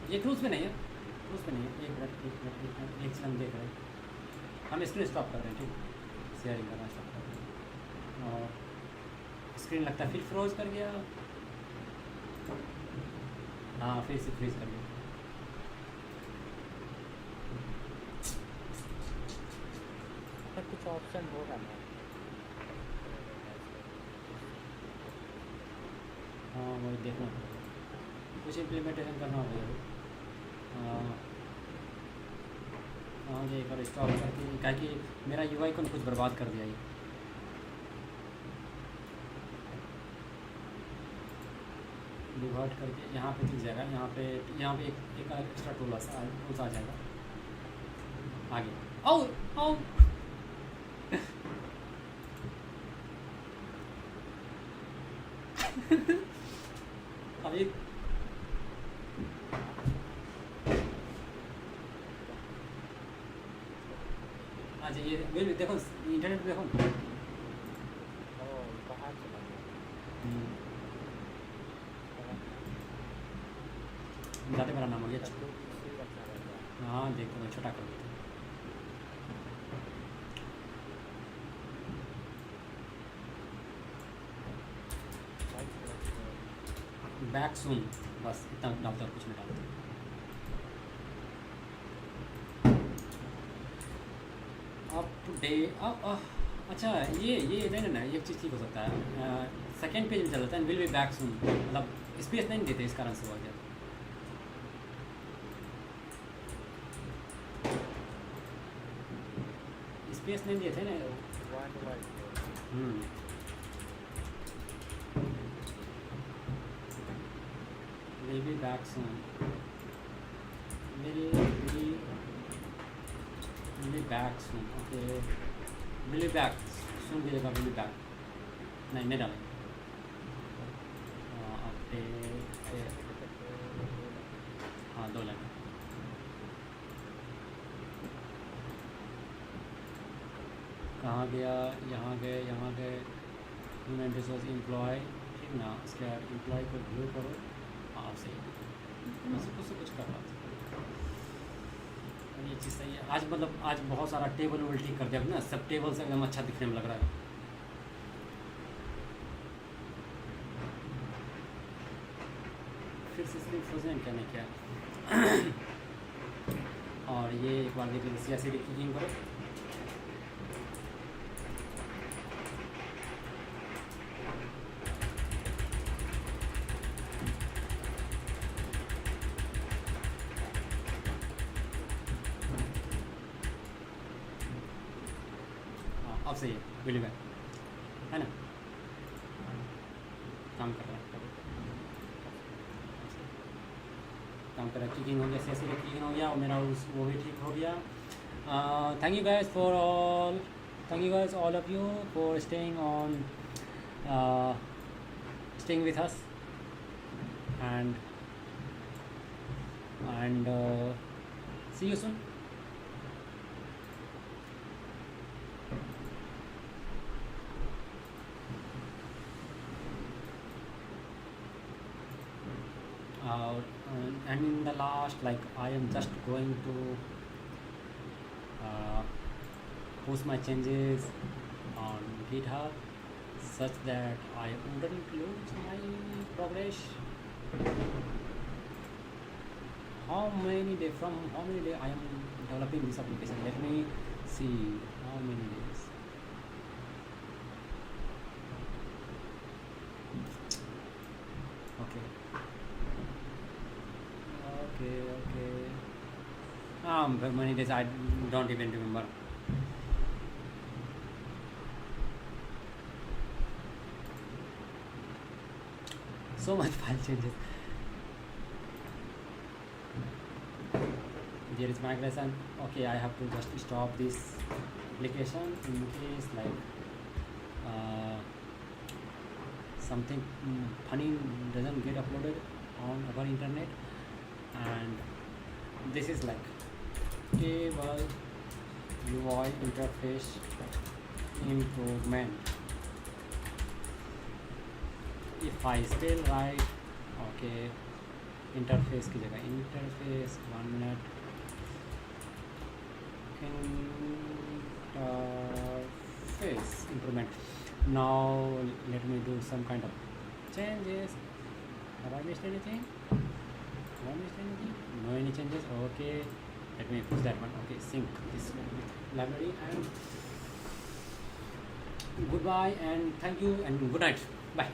ये क्रूज पे नहीं है, एक मिनट हम स्क्रीन स्टॉप कर रहे हैं, ठीक, शेयरिंग करना स्टॉप कर रहे हैं। और स्क्रीन लगता है फिर फ्रोज कर गया। हाँ फिर से फ्रीज कर गया। कुछ ऑप्शन होगा ना। हाँ वही देखना पड़ेगा, कुछ इम्प्लीमेंटेशन करना पड़ेगा। हाँ ये एक बार स्टॉप करके, क्या कि मेरा यूआई को कुछ बर्बाद कर दिया ये। डिवर्ट करके यहाँ पे दिख जाएगा, यहाँ पे एक एक्स्ट्रा टूल्स आ जाएगा आगे। ओ ओ अभी अच्छा ये देखो इंटरनेट पे देखो। बाहर चला गया। ज़्यादा मेरा नाम हो गया। सब लोग इसी रखना रहता है। हाँ देखो मैं छोटा कर देता हूँ। बैक सून, बस इतना डालता, कुछ नहीं डालता। अप टू डे अच्छा ये नहीं ना, एक चीज़ ठीक हो सकता है। सेकेंड पेज में चल जाता है विल बी बैक सून, मतलब स्पेस नहीं देते, इस कारण से हुआ गया। स्पेस नहीं दिए थे ना। Will be back soon, will be back soon. Okay will be back सून की जगह विल बी बैक नहीं डालेंगे। हाँ 2 लाइन। कहाँ गया, यहाँ गए ह्यूमन रिसोर्स एम्प्लॉय, ठीक ना। उसके बाद एम्प्लॉय को व्यू करो। हाँ सही से कुछ कर रहा था। ये चीज़ सही है। आज बहुत सारा टेबल वेबल ठीक कर दिया ना, सब टेबल से एकदम अच्छा दिखने में लग रहा है। फिर से सिर्फ फ्रोजन क्या नहीं किया। और ये एक बार देख लीजिए, CSRD क्लिकिंग करो। अब सही है, बिल्कुल है ना, काम कर रहा है। क्लिकिंग हो गया, CSRD क्लिकिंग हो गया, और मेरा वो भी ठीक हो गया। Thank you guys all of you for staying with us and see you soon. And in the last, like, I am just going to post my changes on GitHub such that I wouldn't lose my progress. From how many days I am developing this application? Let me see how many days. Okay. Many days I don't even remember. So much file changes. There is migration. Okay, I have to just stop this application in case like something funny doesn't get uploaded on our internet. And this is like table UI interface improvement. If I spell right, okay, interface की जगह interface 1 minute interface improvement. Now let me do some kind of changes. Have I missed anything? Have I missed anything? No any changes. Okay, let me push that one. Okay, sync this library, and goodbye and thank you and good night. Bye.